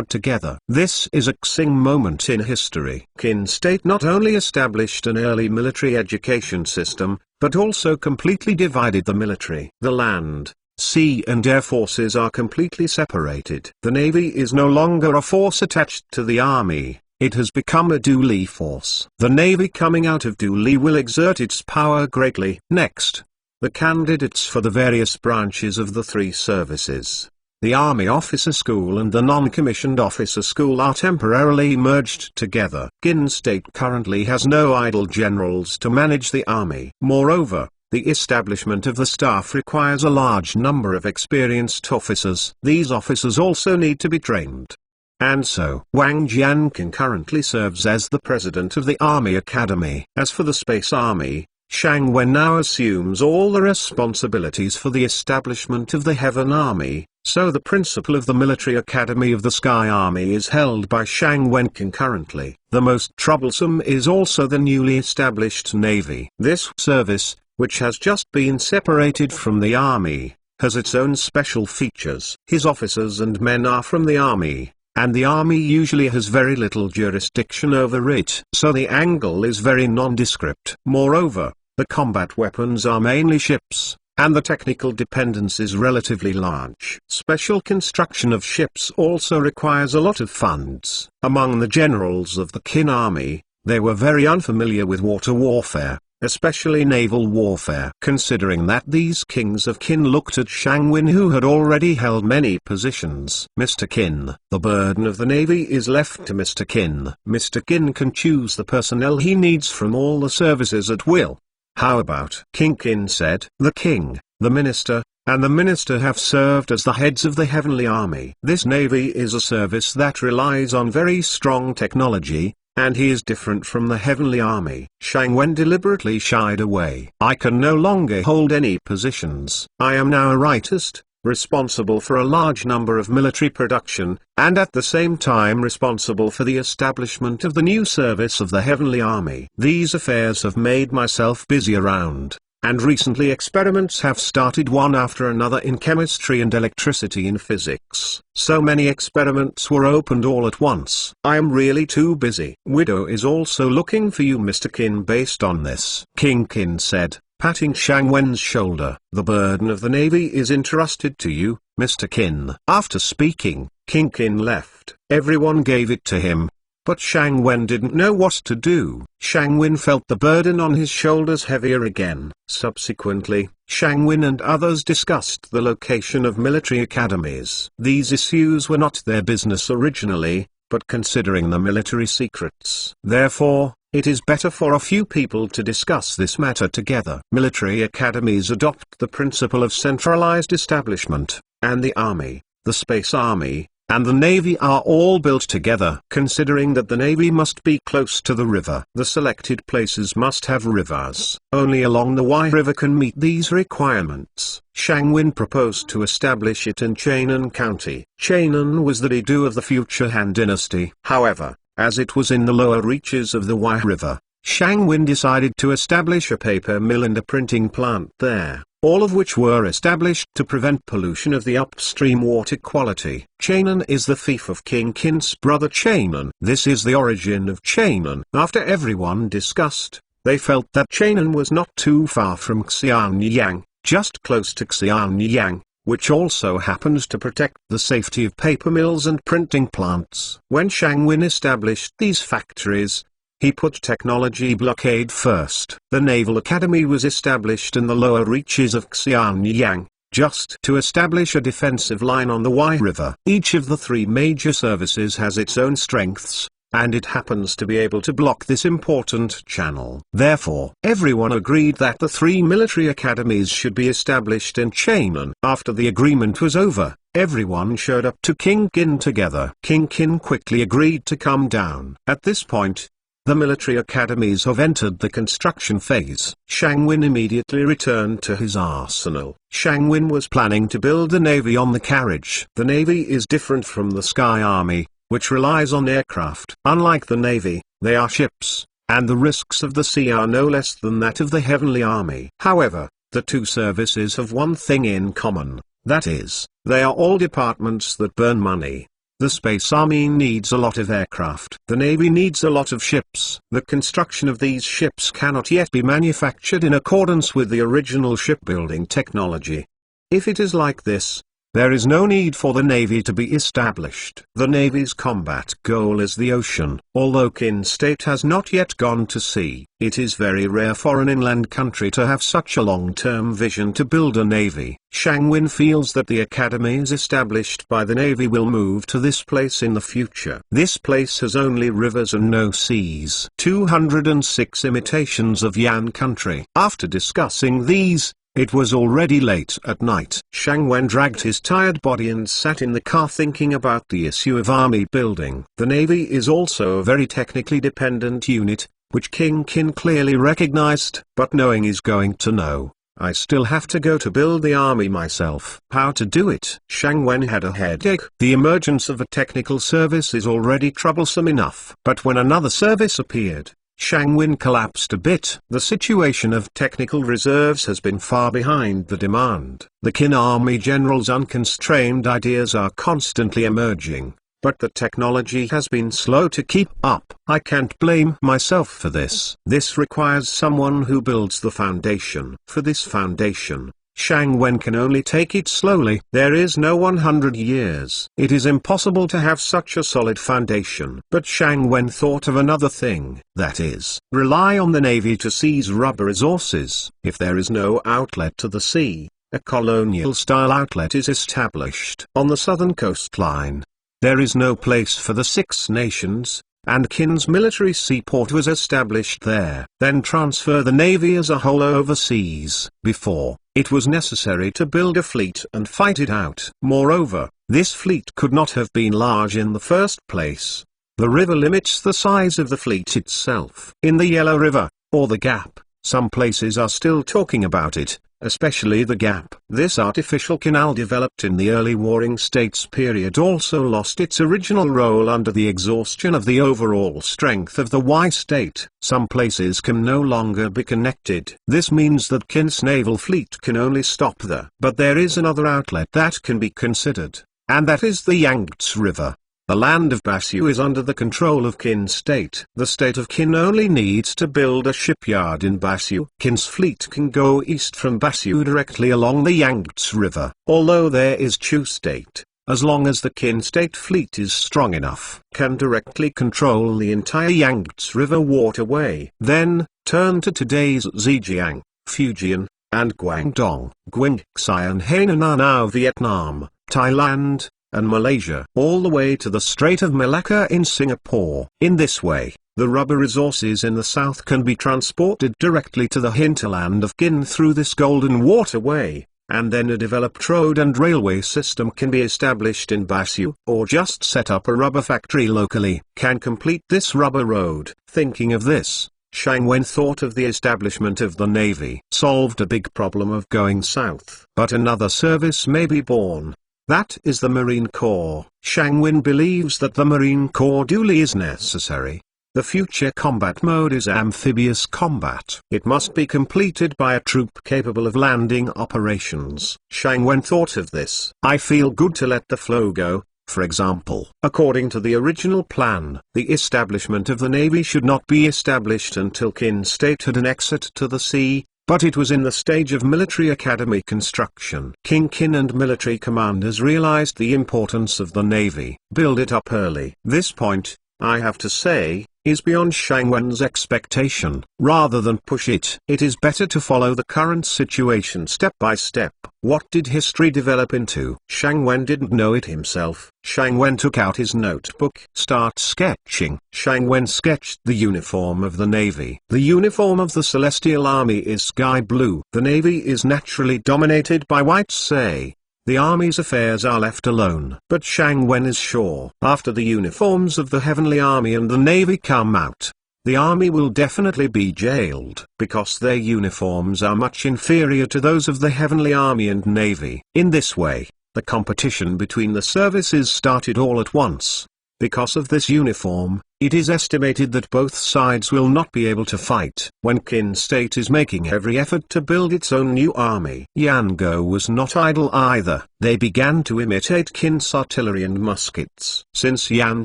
together. This is a Xing moment in history. Qin state not only established an early military education system, but also completely divided the military. The land, sea and air forces are completely separated. The navy is no longer a force attached to the army. It has become a duly force. The navy coming out of duly will exert its power greatly. Next, the candidates for the various branches of the three services. The Army Officer School and the Non-Commissioned Officer School are temporarily merged together. Qin State currently has no idle generals to manage the army. Moreover, the establishment of the staff requires a large number of experienced officers. These officers also need to be trained. And so, Wang Jianqing currently serves as the president of the Army Academy. As for the Space Army, Shang Wen now assumes all the responsibilities for the establishment of the Heaven Army, so the principal of the Military Academy of the Sky Army is held by Shang Wen concurrently. The most troublesome is also the newly established Navy. This service, which has just been separated from the Army, has its own special features. His officers and men are from the Army, and the Army usually has very little jurisdiction over it, so the angle is very nondescript. Moreover, the combat weapons are mainly ships, and the technical dependence is relatively large. Special construction of ships also requires a lot of funds. Among the generals of the Qin army, they were very unfamiliar with water warfare, especially naval warfare. Considering that these kings of Qin looked at Shang Wen, who had already held many positions. Mr. Qin, the burden of the navy is left to Mr. Qin. Mr. Qin can choose the personnel he needs from all the services at will. How about? King Qin said. The king, the minister, and the minister have served as the heads of the heavenly army. This navy is a service that relies on very strong technology, and he is different from the heavenly army. Shang Wen deliberately shied away. I can no longer hold any positions. I am now a rightist, responsible for a large number of military production, and at the same time responsible for the establishment of the new service of the heavenly army. These affairs have made myself busy around. And recently experiments have started one after another in chemistry and electricity and physics. So many experiments were opened all at once. I am really too busy. Widow is also looking for you, Mr. Qin. Based on this, King Qin said, patting Shang Wen's shoulder. The burden of the navy is entrusted to you, Mr. Qin. After speaking, King Qin left. Everyone gave it to him. But Shang Wen didn't know what to do. Shang Wen felt the burden on his shoulders heavier again. Subsequently, Shang Wen and others discussed the location of military academies. These issues were not their business originally, but considering the military secrets. Therefore, it is better for a few people to discuss this matter together. Military academies adopt the principle of centralized establishment, and the army, the space army, and the navy are all built together. Considering that the navy must be close to the river, the selected places must have rivers. Only along the Wai River can meet these requirements. Shang Wen proposed to establish it in Chainan County. Chainan was the redo of the future Han Dynasty. However, as it was in the lower reaches of the Wai River, Shang Wen decided to establish a paper mill and a printing plant there, all of which were established to prevent pollution of the upstream water quality. Chainan is the fief of King Qin's brother Chainan. This is the origin of Chainan. After everyone discussed, they felt that Chainan was not too far from Xianyang, just close to Xianyang, which also happens to protect the safety of paper mills and printing plants. When Shang Wen established these factories, he put technology blockade first. The Naval Academy was established in the lower reaches of Xianyang, just to establish a defensive line on the Wai River. Each of the three major services has its own strengths, and it happens to be able to block this important channel. Therefore, everyone agreed that the three military academies should be established in Chainan. After the agreement was over, everyone showed up to King Qin together. King Qin quickly agreed to come down. At this point, the military academies have entered the construction phase. Shang Wen immediately returned to his arsenal. Shang Wen was planning to build the navy on the carriage. The navy is different from the sky army, which relies on aircraft. Unlike the navy, they are ships, and the risks of the sea are no less than that of the heavenly army. However, the two services have one thing in common, that is, they are all departments that burn money. The Space Army needs a lot of aircraft. The Navy needs a lot of ships. The construction of these ships cannot yet be manufactured in accordance with the original shipbuilding technology. If it is like this, there is no need for the Navy to be established. The Navy's combat goal is the ocean. Although Kin State has not yet gone to sea, it is very rare for an inland country to have such a long-term vision to build a navy. Shangwin feels that the academies established by the Navy will move to this place in the future. This place has only rivers and no seas. 206 imitations of Yan country. After discussing these, it was already late at night. Shangwen dragged his tired body and sat in the car thinking about the issue of army building. The Navy is also a very technically dependent unit, which King Qin clearly recognized. But knowing he's going to know, I still have to go to build the army myself. How to do it? Shangwen had a headache. The emergence of a technical service is already troublesome enough. But when another service appeared, Shangwin collapsed a bit. The situation of technical reserves has been far behind the demand. The Qin army general's unconstrained ideas are constantly emerging, but the technology has been slow to keep up. I can't blame myself for this. This requires someone who builds the foundation. For this foundation, Shangwen can only take it slowly. There is no 100 years. It is impossible to have such a solid foundation. But Shangwen thought of another thing, that is, rely on the Navy to seize rubber resources. If there is no outlet to the sea, a colonial-style outlet is established on the southern coastline. There is no place for the Six Nations, and Qin's military seaport was established there. Then transfer the Navy as a whole overseas. Before, it was necessary to build a fleet and fight it out. Moreover, this fleet could not have been large in the first place. The river limits the size of the fleet itself. In the Yellow River, or the Gap, some places are still talking about it, especially the Gap. This artificial canal developed in the early Warring States period also lost its original role under the exhaustion of the overall strength of the Y state. Some places can no longer be connected. This means that Qin's naval fleet can only stop there. But there is another outlet that can be considered, and that is the Yangtze River. The land of Basu is under the control of Qin State. The state of Qin only needs to build a shipyard in Basu. Qin's fleet can go east from Basu directly along the Yangtze River. Although there is Chu State, as long as the Qin State fleet is strong enough, can directly control the entire Yangtze River waterway. Then, turn to today's Zhejiang, Fujian, and Guangdong. Guangxi and Hainan are now Vietnam, Thailand, and Malaysia, all the way to the Strait of Malacca in Singapore. In this way, the rubber resources in the south can be transported directly to the hinterland of Qin through this golden waterway, and then a developed road and railway system can be established in Basu, or just set up a rubber factory locally. Can complete this rubber road. Thinking of this, Shangwen thought of the establishment of the Navy. Solved a big problem of going south. But another service may be born. That is the Marine Corps. Shangwin believes that the Marine Corps duly is necessary. The future combat mode is amphibious combat. It must be completed by a troop capable of landing operations. Shangwen thought of this. I feel good to let the flow go. For example, according to the original plan, the establishment of the Navy should not be established until Qin State had an exit to the sea. But it was in the stage of military academy construction. King Qin and military commanders realized the importance of the Navy. Build it up early. This point, I have to say, is beyond Shangwen's expectation. Rather than push it, it is better to follow the current situation step by step. What did history develop into? Shangwen didn't know it himself. Shangwen took out his notebook. Start sketching. Shangwen sketched the uniform of the Navy. The uniform of the Celestial Army is sky blue. The Navy is naturally dominated by whites, say. The Army's affairs are left alone. But Shangwen is sure, after the uniforms of the Heavenly Army and the Navy come out, the Army will definitely be jailed, because their uniforms are much inferior to those of the Heavenly Army and Navy. In this way, the competition between the services started all at once. Because of this uniform, it is estimated that both sides will not be able to fight. When Qin state is making every effort to build its own new army, Yango was not idle either. They began to imitate Qin's artillery and muskets. Since Yan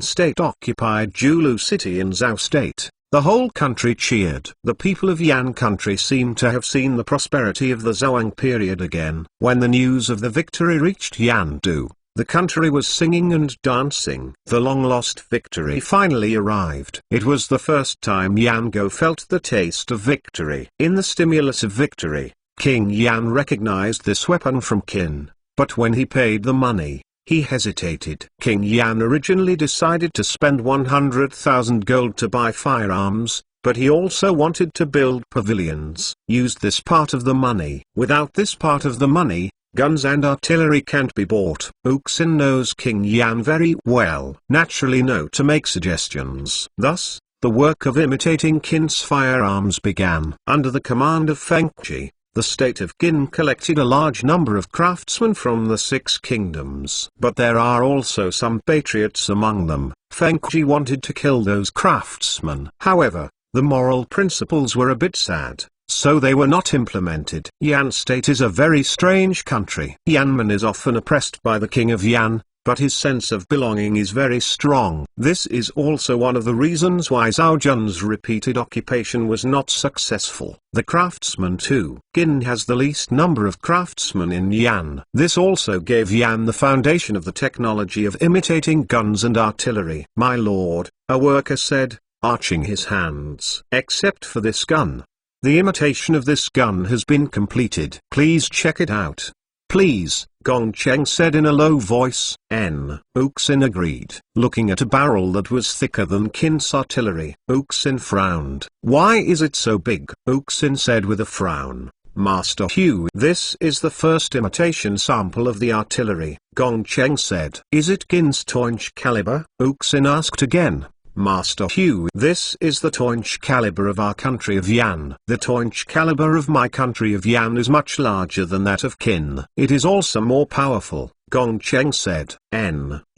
state occupied Julu city in Zhao state, the whole country cheered. The people of Yan country seemed to have seen the prosperity of the Zhuang period again. When the news of the victory reached Yandu, the country was singing and dancing. The long-lost victory finally arrived. It was the first time Yango felt the taste of victory. In the stimulus of victory, King Yan recognized this weapon from Qin, but when he paid the money, he hesitated. King Yan originally decided to spend 100,000 gold to buy firearms, but he also wanted to build pavilions. Used this part of the money. Without this part of the money, guns and artillery can't be bought. Uxin knows King Yan very well. Naturally know to make suggestions. Thus, the work of imitating Qin's firearms began. Under the command of Fengji, the state of Qin collected a large number of craftsmen from the 6 kingdoms. But there are also some patriots among them. Fengji wanted to kill those craftsmen. However, the moral principles were a bit sad, so they were not implemented. Yan state is a very strange country. Yanman is often oppressed by the king of Yan, but his sense of belonging is very strong. This is also one of the reasons why Zhao Jun's repeated occupation was not successful. The craftsmen too. Qin has the least number of craftsmen in Yan. This also gave Yan the foundation of the technology of imitating guns and artillery. My lord, a worker said, arching his hands. Except for this gun. The imitation of this gun has been completed. Please check it out. Please, Gongcheng said in a low voice. Uxin agreed, looking at a barrel that was thicker than Qin's artillery. Uxin frowned. Why is it so big? Uxin said with a frown. Master Hu, this is the first imitation sample of the artillery. Gongcheng said. Is it Qin's Toinch caliber? Uxin asked again. Master Hu, this is the Toinch caliber of our country of Yan. The Toinch caliber of my country of Yan is much larger than that of Qin. It is also more powerful, Gongcheng said.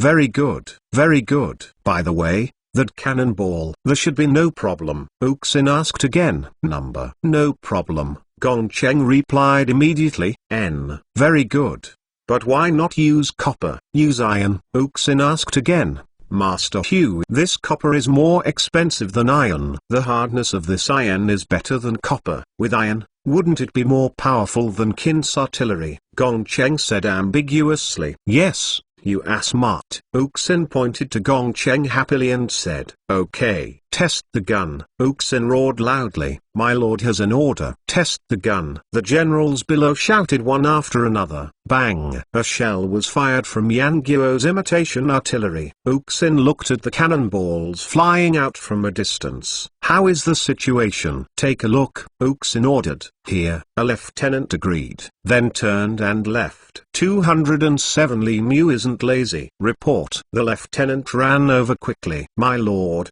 Very good, very good. By the way, that cannonball. There should be no problem. Uxin asked again. Number. No problem, Gongcheng replied immediately. Very good. But why not use copper? Use iron? Uxin asked again. Master Hu, this copper is more expensive than iron. The hardness of this iron is better than copper. With iron, wouldn't it be more powerful than Qin's artillery? Gongcheng said ambiguously. Yes, you are smart. Uxin pointed to Gongcheng happily and said, okay, test the gun. Uxin roared loudly, my lord has an order. Test the gun. The generals below shouted one after another. Bang! A shell was fired from Yan Guo's imitation artillery. Uxin looked at the cannonballs flying out from a distance. How is the situation? Take a look, Uxin ordered. Here, a lieutenant agreed, then turned and left. 207 Li Mu isn't lazy. Report. The lieutenant ran over quickly. My lord,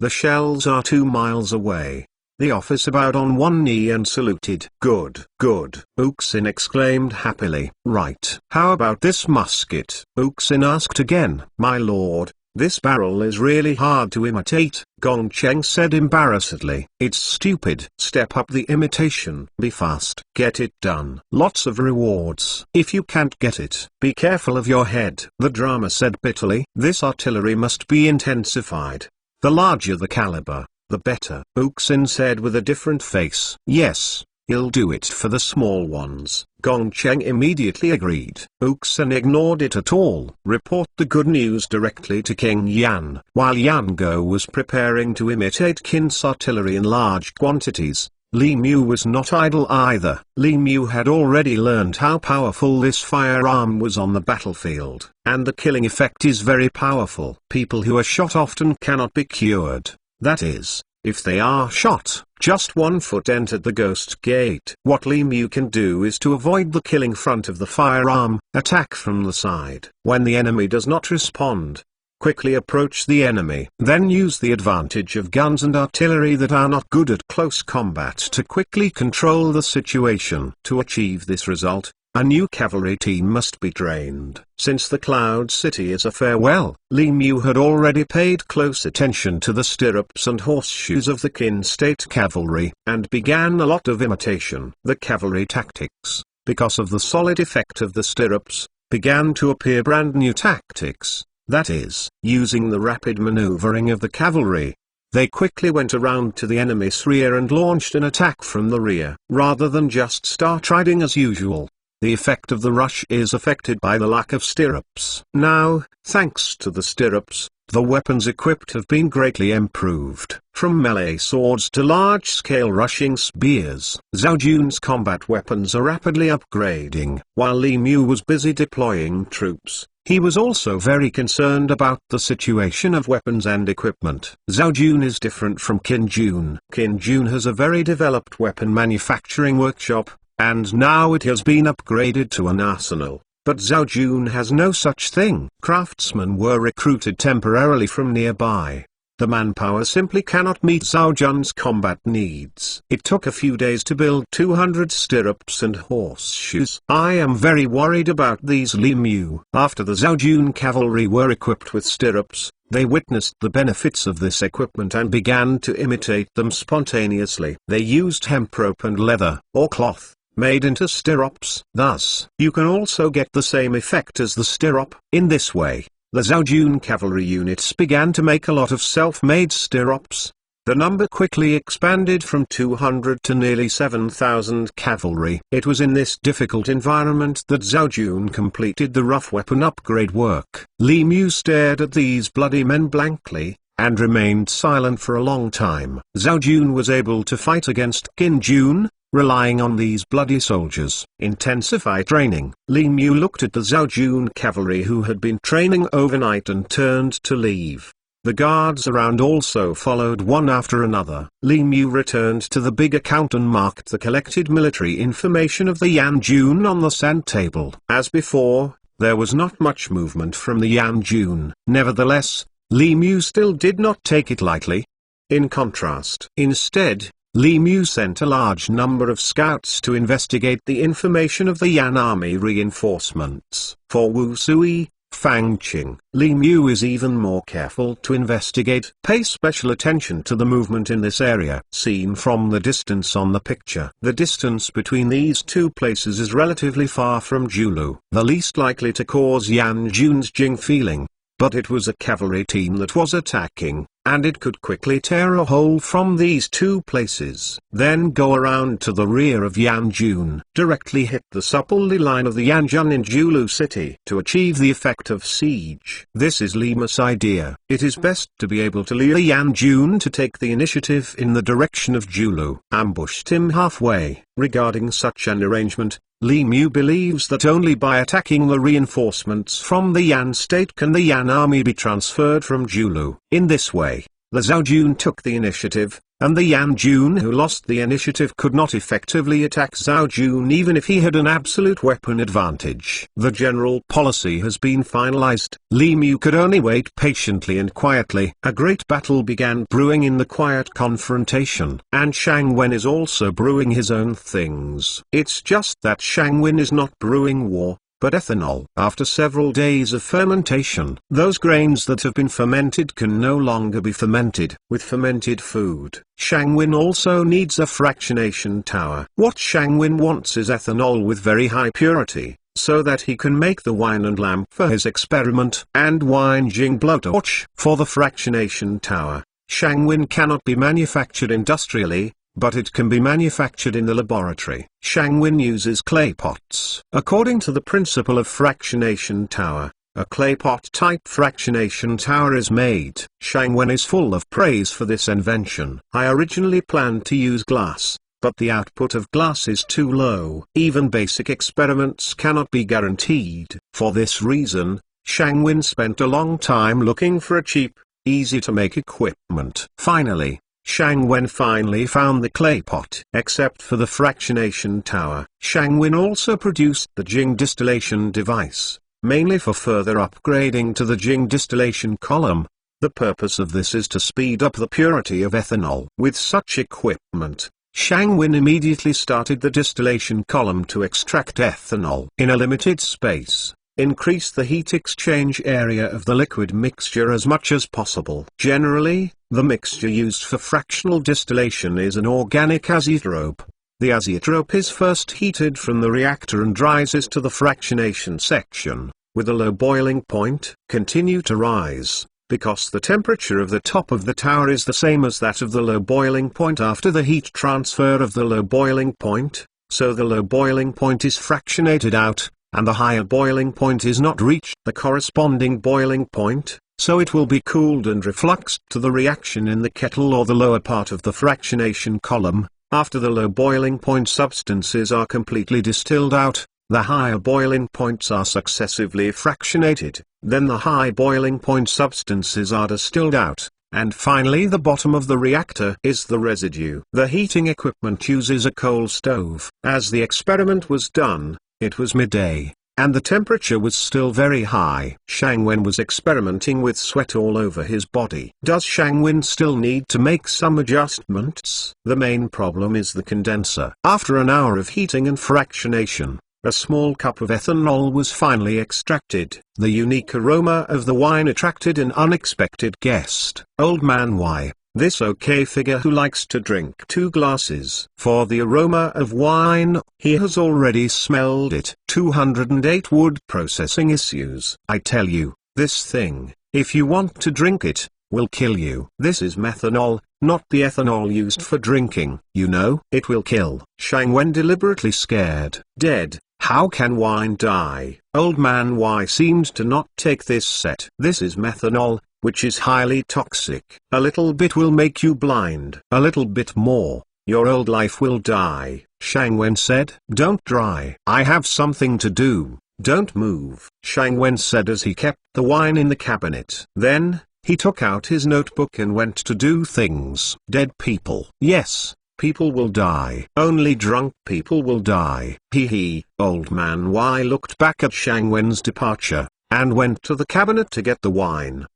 the shells are 2 miles away. The officer bowed on one knee and saluted. Good, good, Uxin exclaimed happily. Right. How about this musket? Uxin asked again. My lord, this barrel is really hard to imitate, Gongcheng said embarrassedly. It's stupid. Step up the imitation. Be fast. Get it done. Lots of rewards. If you can't get it, be careful of your head. The drama said bitterly. This artillery must be intensified. The larger the caliber, the better. Uxin said with a different face. Yes, he'll do it for the small ones. Gongcheng immediately agreed. Uxin ignored it at all. Report the good news directly to King Yan. While Yango was preparing to imitate Qin's artillery in large quantities, Li Mu was not idle either. Li Mu had already learned how powerful this firearm was on the battlefield, and the killing effect is very powerful. People who are shot often cannot be cured. That is, if they are shot, just 1 foot entered the ghost gate. What Li Mu can do is to avoid the killing front of the firearm, attack from the side. When the enemy does not respond, quickly approach the enemy. Then use the advantage of guns and artillery that are not good at close combat to quickly control the situation. To achieve this result, A new cavalry team must be trained. Since the Cloud City is a farewell, Li Mu had already paid close attention to the stirrups and horseshoes of the Qin state cavalry, and began a lot of imitation. The cavalry tactics, because of the solid effect of the stirrups, began to appear brand new tactics, that is, using the rapid maneuvering of the cavalry. They quickly went around to the enemy's rear and launched an attack from the rear. Rather than just start riding as usual, the effect of the rush is affected by the lack of stirrups. Now, thanks to the stirrups, the weapons equipped have been greatly improved. From melee swords to large-scale rushing spears, Zhao Jun's combat weapons are rapidly upgrading. While Li Mu was busy deploying troops, he was also very concerned about the situation of weapons and equipment. Zhao Jun is different from Qin Jun. Qin Jun has a very developed weapon manufacturing workshop, and now it has been upgraded to an arsenal. But Zhao Jun has no such thing. Craftsmen were recruited temporarily from nearby. The manpower simply cannot meet Zhao Jun's combat needs. It took a few days to build 200 stirrups and horseshoes. I am very worried about these Li Mu. After the Zhao Jun cavalry were equipped with stirrups, they witnessed the benefits of this equipment and began to imitate them spontaneously. They used hemp rope and leather, or cloth, made into stirrups. Thus, you can also get the same effect as the stirrup. In this way, the Zhao Jun cavalry units began to make a lot of self-made stirrups. The number quickly expanded from 200 to nearly 7,000 cavalry. It was in this difficult environment that Zhao Jun completed the rough weapon upgrade work. Li Mu stared at these bloody men blankly, and remained silent for a long time. Zhao Jun was able to fight against Qin Jun, relying on these bloody soldiers. Intensify training. Li Mu looked at the Zhao Jun cavalry who had been training overnight and turned to leave. The guards around also followed one after another. Li Mu returned to the big account and marked the collected military information of the Yan Jun on the sand table. As before, there was not much movement from the Yan Jun. Nevertheless, Li Mu still did not take it lightly. In contrast, instead, Li Mu sent a large number of scouts to investigate the information of the Yan army reinforcements. For Wu Sui, Fang Qing, Li Mu is even more careful to investigate. Pay special attention to the movement in this area. Seen from the distance on the picture, the distance between these two places is relatively far from Julu, the least likely to cause Yan Jun's Jing feeling. But it was a cavalry team that was attacking, and it could quickly tear a hole from these two places. Then go around to the rear of Yan Jun. Directly hit the supple line of the Yan Jun in Julu city to achieve the effect of siege. This is Lima's idea. It is best to be able to lure Yan Jun to take the initiative in the direction of Julu. Ambushed him halfway. Regarding such an arrangement, Li Mu believes that only by attacking the reinforcements from the Yan state can the Yan army be transferred from Julu. In this way, the Zhao Jun took the initiative, and the Yan Jun who lost the initiative could not effectively attack Zhao Jun even if he had an absolute weapon advantage. The general policy has been finalized. Li Mu could only wait patiently and quietly. A great battle began brewing in the quiet confrontation, and Shang Wen is also brewing his own things. It's just that Shang Wen is not brewing war, but ethanol. After several days of fermentation, those grains that have been fermented can no longer be fermented. With fermented food, Shangwin also needs a fractionation tower. What Shangwin wants is ethanol with very high purity, so that he can make the wine and lamp for his experiment, and wine Jing blowtorch. For the fractionation tower, Shangwin cannot be manufactured industrially, but it can be manufactured in the laboratory. Shangwin uses clay pots. According to the principle of fractionation tower, a clay pot type fractionation tower is made. Shangwin is full of praise for this invention. I originally planned to use glass, but the output of glass is too low. Even basic experiments cannot be guaranteed. For this reason, Shangwin spent a long time looking for a cheap, easy to make equipment. Finally, Shangwen finally found the clay pot. Except for the fractionation tower, Shangwen also produced the Jing distillation device, mainly for further upgrading to the Jing distillation column. The purpose of this is to speed up the purity of ethanol. With such equipment, Shang Wen immediately started the distillation column to extract ethanol. In a limited space, increase the heat exchange area of the liquid mixture as much as possible. Generally, the mixture used for fractional distillation is an organic azeotrope. The azeotrope is first heated from the reactor and rises to the fractionation section, with a low boiling point. Continue to rise, because the temperature of the top of the tower is the same as that of the low boiling point after the heat transfer of the low boiling point, so the low boiling point is fractionated out, and the higher boiling point is not reached the corresponding boiling point, so it will be cooled and refluxed to the reaction in the kettle or the lower part of the fractionation column. After the low boiling point substances are completely distilled out, the higher boiling points are successively fractionated, then the high boiling point substances are distilled out, and finally the bottom of the reactor is the residue. The heating equipment uses a coal stove. As the experiment was done, it was midday, and the temperature was still very high. Shang Wen was experimenting with sweat all over his body. Does Shang Wen still need to make some adjustments? The main problem is the condenser. After an hour of heating and fractionation, a small cup of ethanol was finally extracted. The unique aroma of the wine attracted an unexpected guest. Old Man Y, this okay figure who likes to drink 2 glasses. For the aroma of wine, he has already smelled it. 208 wood processing issues. I tell you, this thing, if you want to drink it, will kill you. This is methanol, not the ethanol used for drinking. You know, it will kill. Shang Wen deliberately scared. Dead. How can wine die? Old Man Y seemed to not take this set. This is methanol, which is highly toxic. A little bit will make you blind. A little bit more, your old life will die. Shang Wen said. Don't try. I have something to do. Don't move. Shang Wen said as he kept the wine in the cabinet. Then, he took out his notebook and went to do things. Dead people. Yes, people will die. Only drunk people will die. Hee. Old Man Y looked back at Shang Wen's departure, and went to the cabinet to get the wine.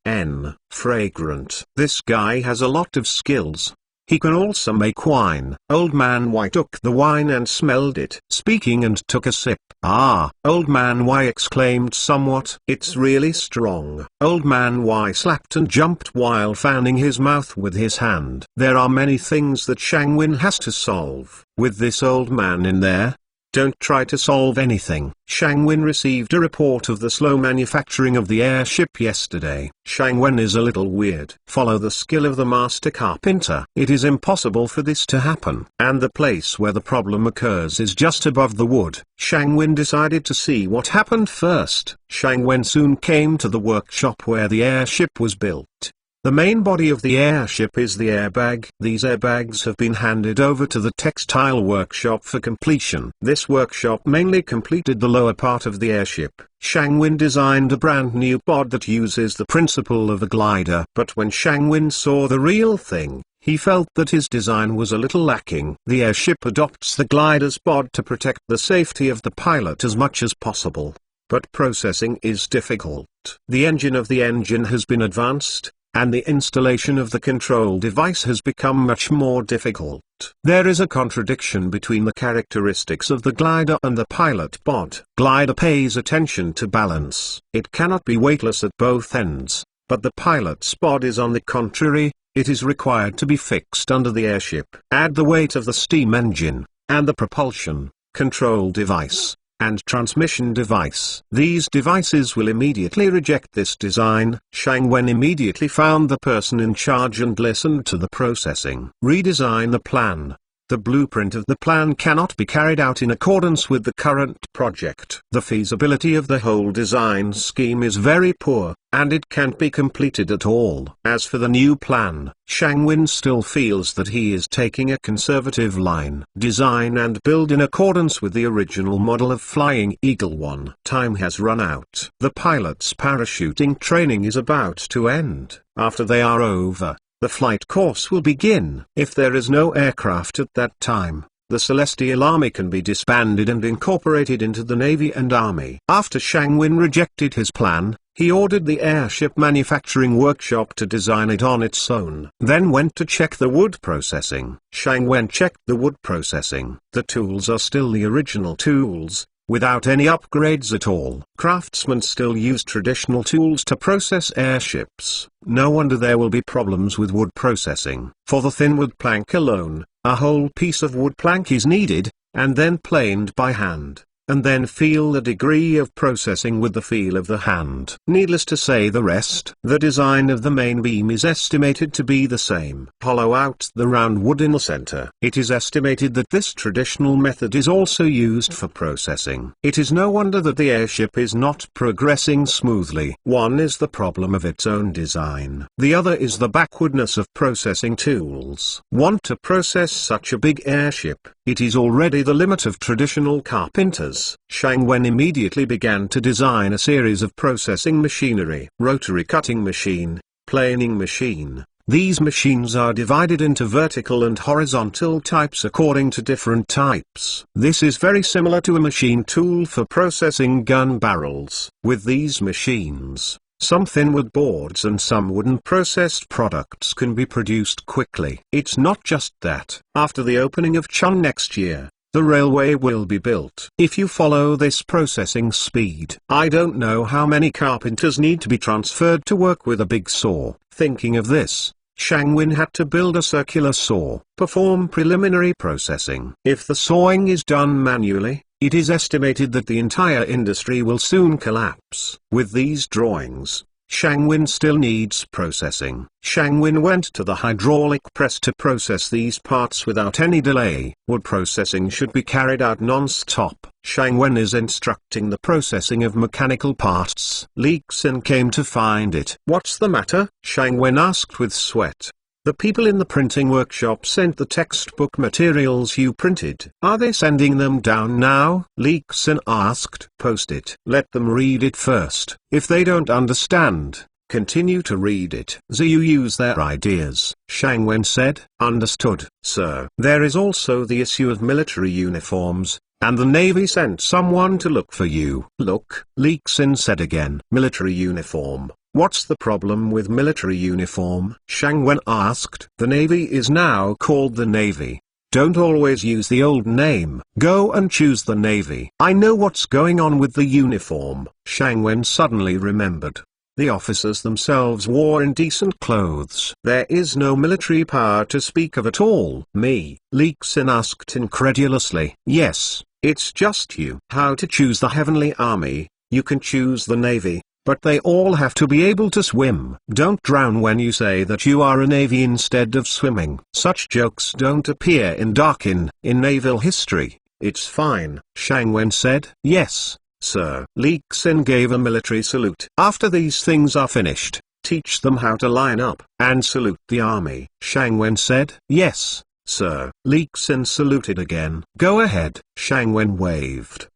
Fragrant. This guy has a lot of skills. He can also make wine. Old Man Y took the wine and smelled it. Speaking and took a sip. Ah! Old Man Y exclaimed somewhat. It's really strong. Old Man Y slapped and jumped while fanning his mouth with his hand. There are many things that Shang Wen has to solve. With this old man in there, don't try to solve anything. Shang Wen received a report of the slow manufacturing of the airship yesterday. Shang Wen is a little weird. Follow the skill of the master carpenter. It is impossible for this to happen. And the place where the problem occurs is just above the wood. Shang Wen decided to see what happened first. Shang Wen soon came to the workshop where the airship was built. The main body of the airship is the airbag. These airbags have been handed over to the textile workshop for completion. This workshop mainly completed the lower part of the airship. Shang Wen designed a brand new pod that uses the principle of a glider. But when Shang Wen saw the real thing, he felt that his design was a little lacking. The airship adopts the glider's pod to protect the safety of the pilot as much as possible. But processing is difficult. The engine of the engine has been advanced, and the installation of the control device has become much more difficult. There is a contradiction between the characteristics of the glider and the pilot pod. Glider pays attention to balance. It cannot be weightless at both ends, but the pilot's pod is on the contrary, it is required to be fixed under the airship. Add the weight of the steam engine, and the propulsion, control device, and transmission device. These devices will immediately reject this design. Shang Wen immediately found the person in charge and listened to the processing. Redesign the plan. The blueprint of the plan cannot be carried out in accordance with the current project. The feasibility of the whole design scheme is very poor, and it can't be completed at all. As for the new plan, Shang Wen still feels that he is taking a conservative line. Design and build in accordance with the original model of Flying Eagle 1. Time has run out. The pilot's parachuting training is about to end. After they are over, the flight course will begin. If there is no aircraft at that time, the Celestial Army can be disbanded and incorporated into the Navy and Army. After Shang Wen rejected his plan, He ordered the airship manufacturing workshop to design it on its own. Then went to check the wood processing. Shang Wen checked the wood processing. The tools are still the original tools, without any upgrades at all. Craftsmen still use traditional tools to process airships. No wonder there will be problems with wood processing. For the thin wood plank alone, a whole piece of wood plank is needed, and then planed by hand, and then feel the degree of processing with the feel of the hand. Needless to say the rest. The design of the main beam is estimated to be the same. Hollow out the round wood in the center. It is estimated that this traditional method is also used for processing. It is no wonder that the airship is not progressing smoothly. One is the problem of its own design. The other is the backwardness of processing tools. Want to process such a big airship? It is already the limit of traditional carpenters. Shang Wen immediately began to design a series of processing machinery. Rotary cutting machine, planing machine. These machines are divided into vertical and horizontal types according to different types. This is very similar to a machine tool for processing gun barrels. With these machines, some thin wood boards and some wooden processed products can be produced quickly. It's not just that. After the opening of Chun next year, the railway will be built. If you follow this processing speed, I don't know how many carpenters need to be transferred to work with a big saw. Thinking of this, Shang Wen had to build a circular saw, perform preliminary processing. If the sawing is done manually, it is estimated that the entire industry will soon collapse. With these drawings, Shang Wen still needs processing. Shang Wen went to the hydraulic press to process these parts without any delay. Wood processing should be carried out non-stop. Shang Wen is instructing the processing of mechanical parts. Li Xin came to find it. "What's the matter?" Shang Wen asked with sweat. "The people in the printing workshop sent the textbook materials you printed. Are they sending them down now?" Li Xin asked. "Post it. Let them read it first. If they don't understand, continue to read it. So you use their ideas," Shang Wen said. "Understood, sir." There is also the issue of military uniforms, and the Navy sent someone to look for you. "Look," Li Xin said again. "Military uniform. What's the problem with military uniform?" Shang Wen asked. "The Navy is now called the Navy. Don't always use the old name. Go and choose the Navy." "I know what's going on with the uniform," Shang Wen suddenly remembered. The officers themselves wore indecent clothes. There is no military power to speak of at all. "Me?" Li Xin asked incredulously. "Yes, it's just you." "How to choose the heavenly army? You can choose the Navy, but they all have to be able to swim. Don't drown when you say that you are a Navy instead of swimming." Such jokes don't appear in naval history. "It's fine," Shang Wen said. "Yes, sir." Li Xin gave a military salute. "After these things are finished, teach them how to line up and salute the army," Shang Wen said. "Yes, sir." Li Xin saluted again. "Go ahead." Shang Wen waved.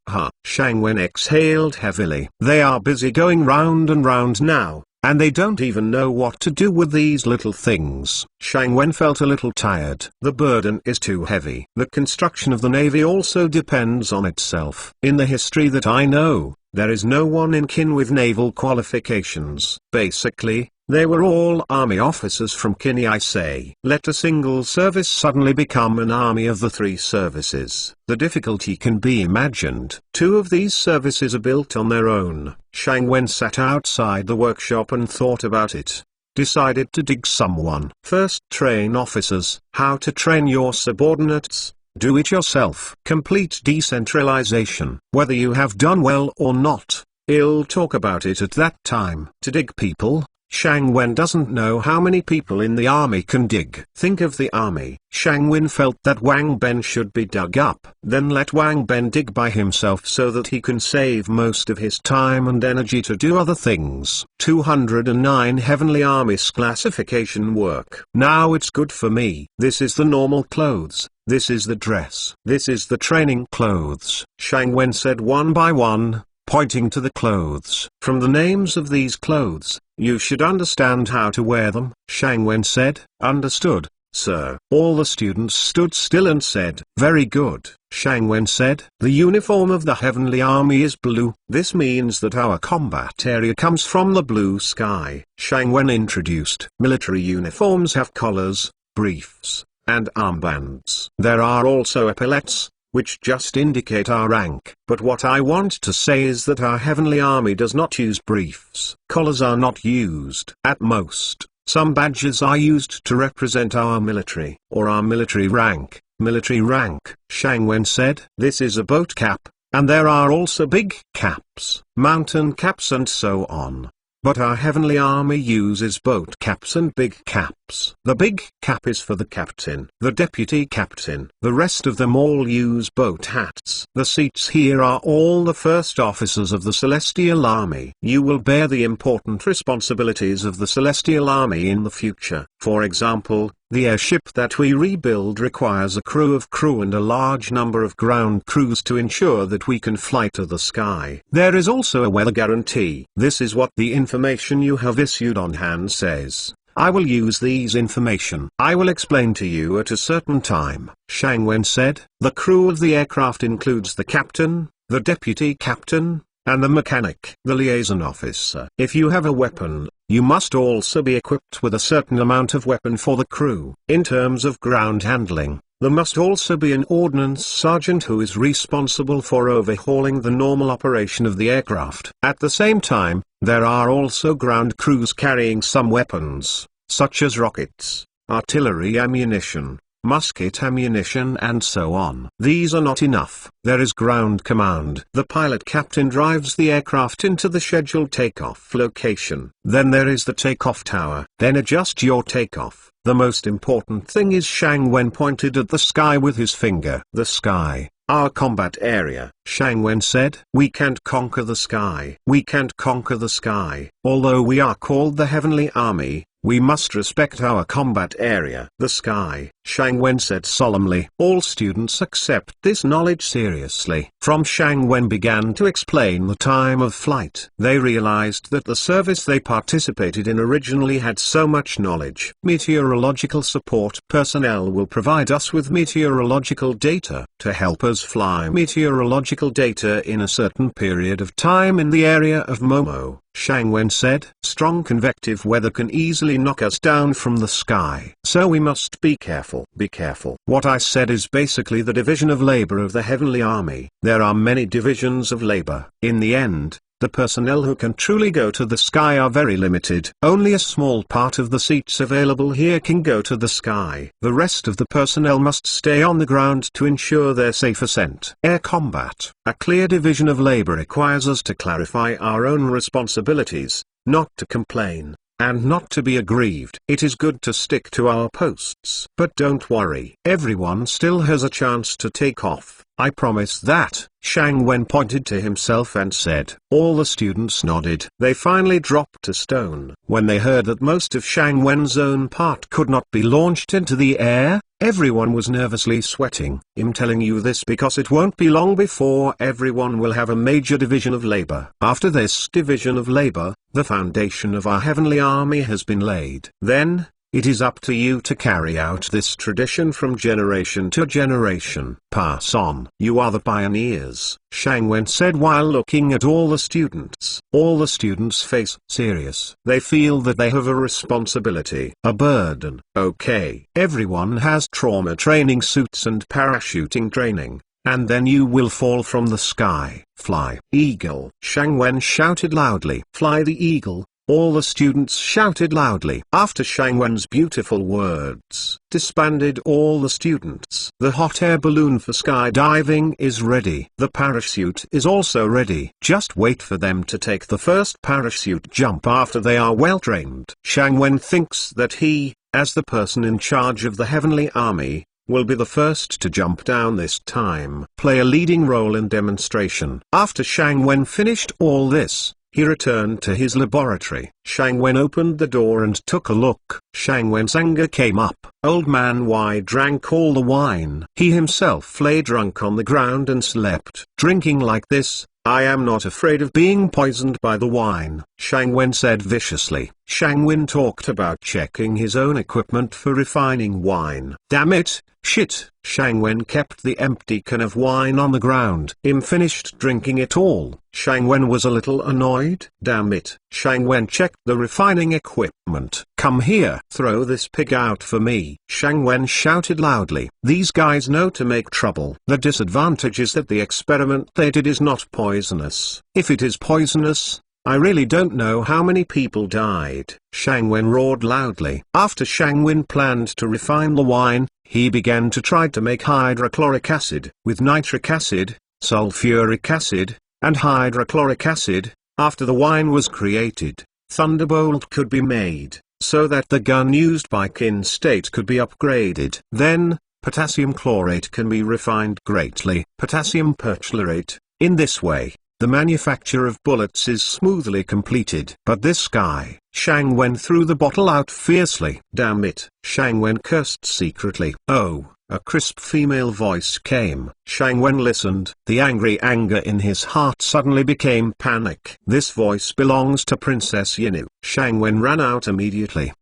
Shang Wen exhaled heavily. They are busy going round and round now, and they don't even know what to do with these little things. Shang Wen felt a little tired. The burden is too heavy. The construction of the Navy also depends on itself. In the history that I know, there is no one in kin with naval qualifications. Basically, they were all army officers from kin. I say, let a single service suddenly become an army of the three services. The difficulty can be imagined. Two of these services are built on their own. Shang Wen sat outside the workshop and thought about it. Decided to dig someone. First train officers. How to train your subordinates. Do it yourself. Complete decentralization. Whether you have done well or not, I'll talk about it at that time. To dig people. Shang Wen doesn't know how many people in the army can dig. Think of the army. Shang Wen felt that Wang Ben should be dug up. Then let Wang Ben dig by himself so that he can save most of his time and energy to do other things. 209 Heavenly Army's classification work. Now it's good for me. This is the normal clothes. This is the dress. This is the training clothes. Shang Wen said one by one, pointing to the clothes. From the names of these clothes, you should understand how to wear them. Shang Wen said. Understood, sir." All the students stood still and said, "Very good." Shang Wen said, "The uniform of the heavenly army is blue. This means that our combat area comes from the blue sky." Shang Wen introduced, "Military uniforms have collars, briefs, and armbands. There are also epaulets, which just indicate our rank. But what I want to say is that our heavenly army does not use briefs. Collars are not used. At most, some badges are used to represent our military, or our military rank." "Military rank," Shang Wen said. "This is a boat cap, and there are also big caps, mountain caps and so on. But our heavenly army uses boat caps and big caps. The big cap is for the captain, the deputy captain. The rest of them all use boat hats. The seats here are all the first officers of the Celestial Army. You will bear the important responsibilities of the Celestial Army in the future. For example, the airship that we rebuild requires a crew and a large number of ground crews to ensure that we can fly to the sky. There is also a weather guarantee. This is what the information you have issued on hand says. I will use these information. I will explain to you at a certain time." Shang Wen said, "The crew of the aircraft includes the captain, the deputy captain, and the mechanic, the liaison officer. If you have a weapon, you must also be equipped with a certain amount of weapon for the crew. In terms of ground handling, there must also be an ordnance sergeant who is responsible for overhauling the normal operation of the aircraft. At the same time, there are also ground crews carrying some weapons, such as rockets, artillery ammunition, musket ammunition and so on. These are not enough. There is ground command. The pilot captain drives the aircraft into the scheduled takeoff location. Then there is the takeoff tower. Then adjust your takeoff. The most important thing is," Shang Wen pointed at the sky with his finger. "The sky, our combat area." Shang Wen said, "We can't conquer the sky. We can't conquer the sky. Although we are called the Heavenly Army, we must respect our combat area." "The sky," Shang Wen said solemnly. All students accept this knowledge seriously. From Shang Wen began to explain the time of flight. They realized that the service they participated in originally had so much knowledge. Meteorological support personnel will provide us with meteorological data to help us fly meteorological data in a certain period of time in the area of Momo. Shang Wen said, "Strong convective weather can easily knock us down from the sky. So we must be careful." Be careful. What I said is basically the division of labor of the Heavenly Army. There are many divisions of labor. In the end, the personnel who can truly go to the sky are very limited. Only a small part of the seats available here can go to the sky. The rest of the personnel must stay on the ground to ensure their safe ascent. Air combat. A clear division of labor requires us to clarify our own responsibilities, not to complain, and not to be aggrieved. It is good to stick to our posts. But don't worry. Everyone still has a chance to take off. I promise that." Shang Wen pointed to himself and said. All the students nodded. They finally dropped to stone. When they heard that most of Shang Wen's own part could not be launched into the air, everyone was nervously sweating. I'm telling you this because it won't be long before everyone will have a major division of labor. After this division of labor, the foundation of our heavenly army has been laid. Then, it is up to you to carry out this tradition from generation to generation. Pass on. You are the pioneers, Shang Wen said while looking at all the students. All the students face serious. They feel that they have a responsibility, a burden. Okay. Everyone has trauma training suits and parachuting training. And then you will fall from the sky. Fly, eagle. Shang Wen shouted loudly. Fly the eagle. All the students shouted loudly. After Shang Wen's beautiful words, disbanded all the students. The hot air balloon for skydiving is ready. The parachute is also ready. Just wait for them to take the first parachute jump after they are well trained. Shang Wen thinks that he, as the person in charge of the heavenly army, will be the first to jump down this time. Play a leading role in demonstration. After Shang Wen finished all this, he returned to his laboratory. Shang Wen opened the door and took a look. Shang Wen's anger came up. Old man, why drank all the wine? He himself lay drunk on the ground and slept. Drinking like this, I am not afraid of being poisoned by the wine, Shang Wen said viciously. Shang Wen talked about checking his own equipment for refining wine. Damn it, shit. Shang Wen kept the empty can of wine on the ground. Finished drinking it all. Shang Wen was a little annoyed. Damn it. Shang Wen checked the refining equipment. Come here. Throw this pig out for me. Shang Wen shouted loudly. These guys know to make trouble. The disadvantage is that the experiment they did is not poisonous. If it is poisonous, I really don't know how many people died. Shang Wen roared loudly. After Shang Wen planned to refine the wine, he began to try to make hydrochloric acid. With nitric acid, sulfuric acid, and hydrochloric acid, after the wine was created, Thunderbolt could be made, so that the gun used by Qin State could be upgraded. Then, potassium chlorate can be refined greatly. Potassium perchlorate. In this way, the manufacture of bullets is smoothly completed. But this guy, Shang Wen threw the bottle out fiercely. Damn it, Shang Wen cursed secretly. Oh, a crisp female voice came. Shang Wen listened. The angry anger in his heart suddenly became panic. This voice belongs to Princess Yinu. Shang Wen ran out immediately.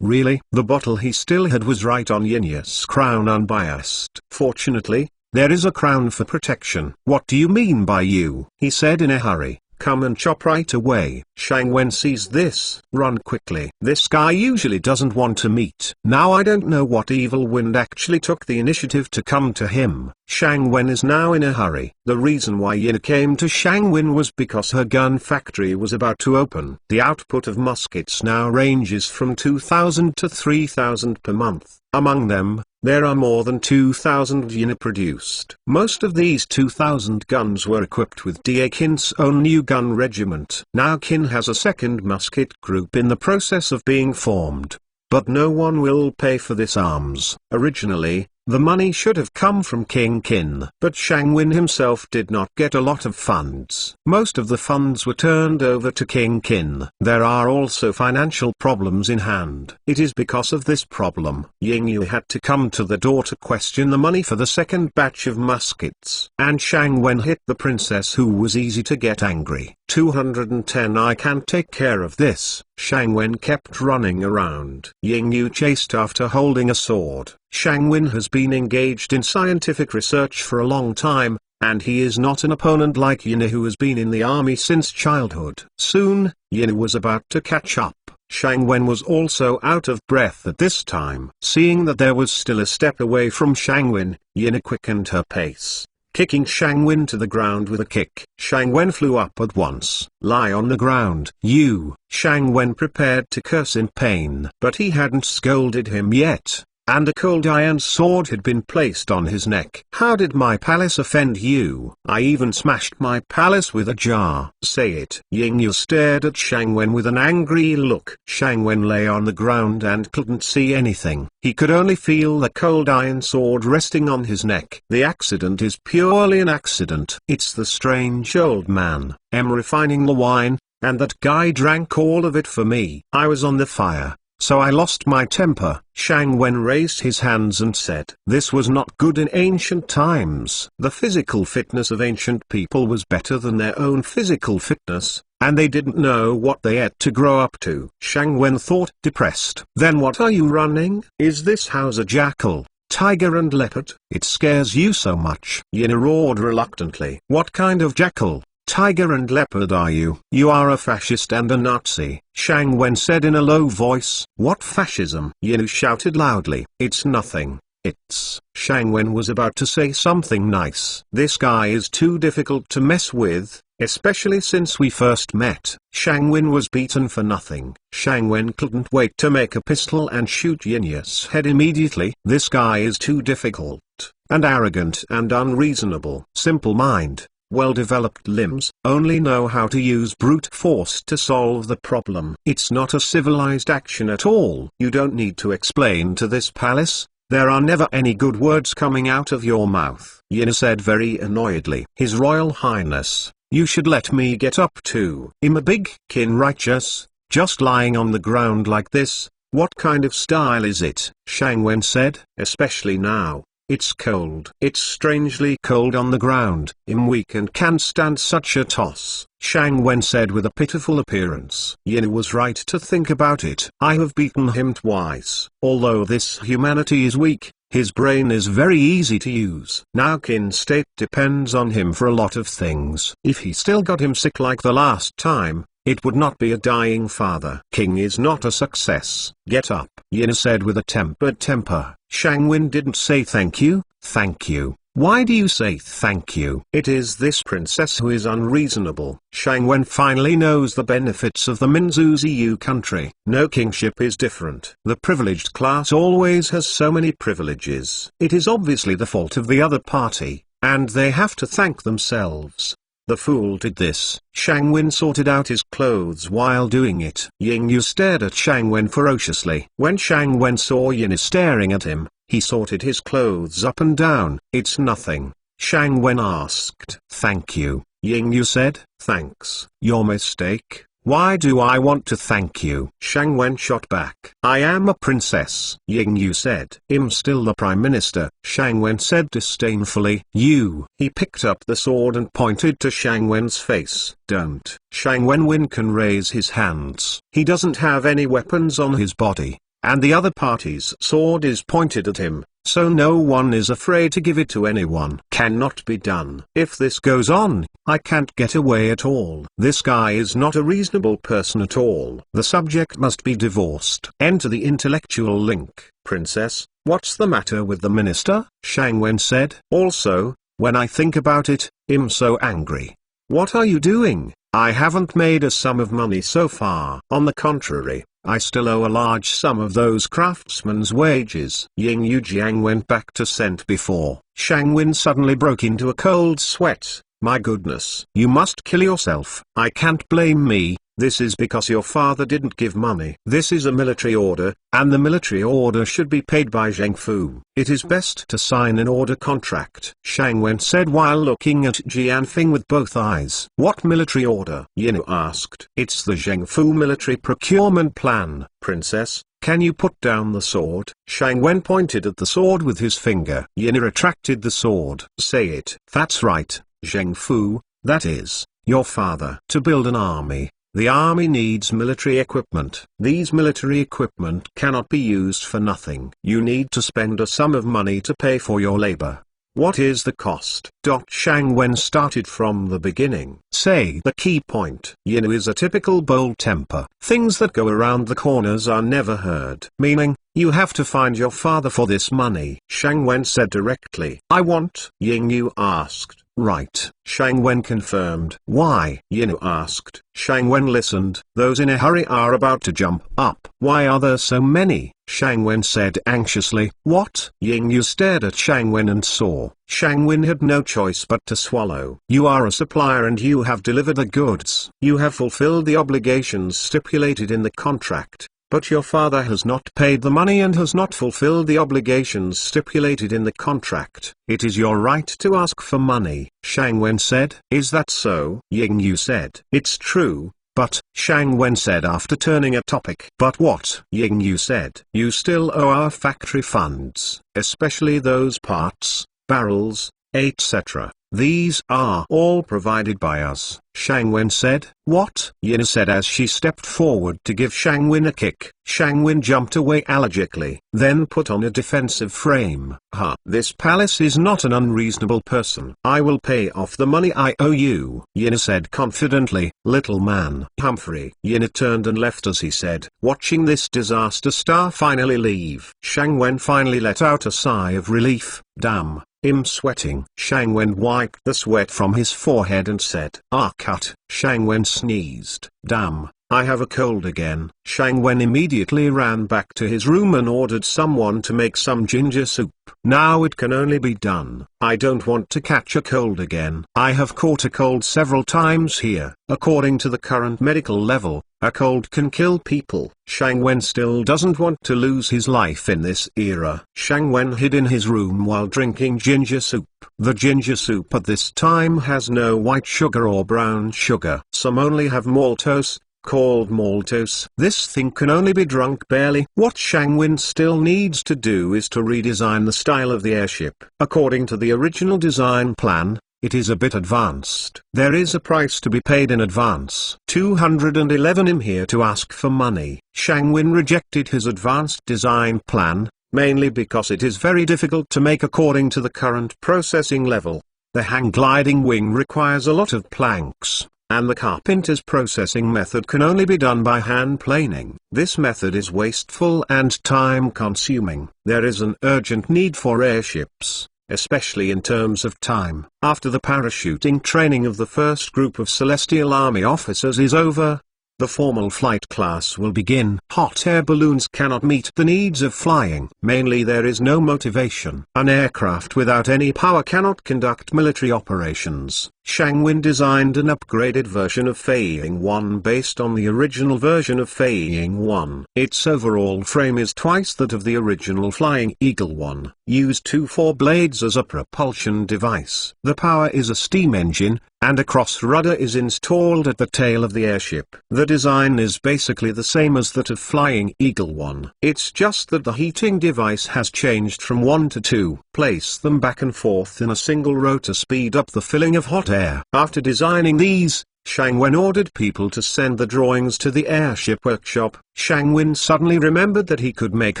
Really? The bottle he still had was right on Yinu's crown, unbiased. Fortunately, there is a crown for protection. What do you mean by you? He said in a hurry. Come and chop right away. Shang Wen sees this. Run quickly. This guy usually doesn't want to meet. Now I don't know what evil wind actually took the initiative to come to him. Shang Wen is now in a hurry. The reason why Yin came to Shang Wen was because her gun factory was about to open. The output of muskets now ranges from 2,000 to 3,000 per month. Among them, there are more than 2,000 Yin produced. Most of these 2,000 guns were equipped with Da Qin's own new gun regiment. Now Qin has a second musket group in the process of being formed. But no one will pay for this arms. Originally, the money should have come from King Qin. But Shang Wen himself did not get a lot of funds. Most of the funds were turned over to King Qin. There are also financial problems in hand. It is because of this problem, Ying Yu had to come to the door to question the money for the second batch of muskets. And Shang Wen hit the princess, who was easy to get angry. 210. I can't take care of this. Shang Wen kept running around. Ying Yu chased after, holding a sword. Shang Wen has been engaged in scientific research for a long time, and he is not an opponent like Yin, who has been in the army since childhood. Soon, Yin was about to catch up. Shang Wen was also out of breath at this time. Seeing that there was still a step away from Shang Wen, Yin quickened her pace, kicking Shang Wen to the ground with a kick. Shang Wen flew up at once. Lie on the ground. You! Shang Wen prepared to curse in pain. But he hadn't scolded him yet, and a cold iron sword had been placed on his neck. How did my palace offend you? I even smashed my palace with a jar. Say it. Ying Yu stared at Shang Wen with an angry look. Shang Wen lay on the ground and couldn't see anything. He could only feel the cold iron sword resting on his neck. The accident is purely an accident. It's the strange old man. Refining the wine, and that guy drank all of it for me. I was on the fire, so I lost my temper. Shang Wen raised his hands and said, this was not good in ancient times. The physical fitness of ancient people was better than their own physical fitness, and they didn't know what they had to grow up to. Shang Wen thought, depressed. Then what are you running? Is this house a jackal, tiger and leopard? It scares you so much. Yin roared reluctantly. What kind of jackal, tiger and leopard are you? You are a fascist and a Nazi, Shang Wen said in a low voice. What fascism? Yin shouted loudly. It's nothing. It's... Shang Wen was about to say something nice. This guy is too difficult to mess with, especially since we first met. Shang Wen was beaten for nothing. Shang Wen couldn't wait to make a pistol and shoot Yinu's head immediately. This guy is too difficult, and arrogant and unreasonable. Simple mind, well-developed limbs, only know how to use brute force to solve the problem. It's not a civilized action at all. You don't need to explain to this palace. There are never any good words coming out of your mouth, Yin said very annoyedly. His Royal Highness, you should let me get up too. I'm a big Qin righteous, just lying on the ground like this. What kind of style is it? Shang Wen said. Especially now, It's cold. It's strangely cold on the ground. I'm weak and can't stand such a toss, Shang Wen said with a pitiful appearance. Yin was right to think about it. I have beaten him twice. Although this humanity is weak, his brain is very easy to use. Now Qin's state depends on him for a lot of things. If he still got him sick like the last time, it would not be a dying father. King is not a success. Get up, Yin said with a tempered temper. Shang Wen didn't say thank you. Thank you. Why do you say thank you? It is this princess who is unreasonable. Shang Wen finally knows the benefits of the Minzuziyu country. No kingship is different. The privileged class always has so many privileges. It is obviously the fault of the other party, and they have to thank themselves. The fool did this. Shang Wen sorted out his clothes while doing it. Ying Yu stared at Shang Wen ferociously. When Shang Wen saw Yin staring at him, he sorted his clothes up and down. It's nothing, Shang Wen asked. Thank you, Ying Yu said. Thanks. Your mistake. Why do I want to thank you? Shang Wen shot back. I am a princess, Ying Yu said. I'm still the prime minister, Shang Wen said disdainfully. You. He picked up the sword and pointed to Shang Wen's face. Don't. Shang Wen can raise his hands. He doesn't have any weapons on his body, and the other party's sword is pointed at him, so no one is afraid to give it to anyone. Cannot be done. If this goes on, I can't get away at all. This guy is not a reasonable person at all. The subject must be divorced. Enter the intellectual link. Princess, what's the matter with the minister? Shang Wen said. Also, when I think about it, I'm so angry. What are you doing? I haven't made a sum of money so far. On the contrary, I still owe a large sum of those craftsmen's wages. Ying Yu Jiang went back to scent before. Shang Wen suddenly broke into a cold sweat. My goodness. You must kill yourself. I can't blame me. This is because your father didn't give money. This is a military order, and the military order should be paid by Zheng Fu. It is best to sign an order contract, Shang Wen said while looking at Jian Fing with both eyes. What military order? Yin asked. It's the Zheng Fu military procurement plan. Princess, can you put down the sword? Shang Wen pointed at the sword with his finger. Yin retracted the sword. Say it. That's right, Zheng Fu, that is, your father. To build an army, the army needs military equipment. These military equipment cannot be used for nothing. You need to spend a sum of money to pay for your labor. What is the cost? Shang Wen started from the beginning. Say the key point. Yin is a typical bold temper. Things that go around the corners are never heard. Meaning, you have to find your father for this money. Shang Wen said directly. I want. Ying Yu asked. Right. Shang Wen confirmed. Why? Yin asked. Shang Wen listened. Those in a hurry are about to jump up. Why are there so many? Shang Wen said anxiously. What? Ying Yu stared at Shang Wen and saw. Shang Wen had no choice but to swallow. You are a supplier and you have delivered the goods. You have fulfilled the obligations stipulated in the contract. But your father has not paid the money and has not fulfilled the obligations stipulated in the contract. It is your right to ask for money, Shang Wen said. Is that so? Ying Yu said. It's true, but, Shang Wen said after turning a topic. But what? Ying Yu said. You still owe our factory funds, especially those parts, barrels, etc. These are all provided by us, Shang Wen said. What? Yin said as she stepped forward to give Shang Wen a kick. Shang Wen jumped away allergically, then put on a defensive frame. This palace is not an unreasonable person. I will pay off the money I owe you, Yin said confidently. Little man. Humphrey. Yin turned and left as he said. Watching this disaster star finally leave. Shang Wen finally let out a sigh of relief. Damn. I'm sweating. Shang Wen wiped the sweat from his forehead and said. Cut. Shang Wen sneezed. Damn, I have a cold again. Shang Wen immediately ran back to his room and ordered someone to make some ginger soup. Now it can only be done. I don't want to catch a cold again. I have caught a cold several times here. According to the current medical level, a cold can kill people. Shang Wen still doesn't want to lose his life in this era. Shang Wen hid in his room while drinking ginger soup. The ginger soup at this time has no white sugar or brown sugar. Some only have maltose, called maltose. This thing can only be drunk barely. What Shangwin still needs to do is to redesign the style of the airship. According to the original design plan, it is a bit advanced. There is a price to be paid in advance. 211 I'm here to ask for money. Shangwin rejected his advanced design plan, mainly because it is very difficult to make according to the current processing level. The hang gliding wing requires a lot of planks, and the carpenter's processing method can only be done by hand planing. This method is wasteful and time-consuming. There is an urgent need for airships, especially in terms of time. After the parachuting training of the first group of Celestial Army officers is over, the formal flight class will begin. Hot air balloons cannot meet the needs of flying. Mainly there is no motivation. An aircraft without any power cannot conduct military operations. Shangwin designed an upgraded version of Feiying 1 based on the original version of Feiying 1. Its overall frame is twice that of the original Flying Eagle 1. Used 4 blades as a propulsion device. The power is a steam engine, and a cross rudder is installed at the tail of the airship. The design is basically the same as that of Flying Eagle 1. It's just that the heating device has changed from 1 to 2. Place them back and forth in a single row to speed up the filling of hot air. After designing these, Shangwin ordered people to send the drawings to the airship workshop. Shangwin suddenly remembered that he could make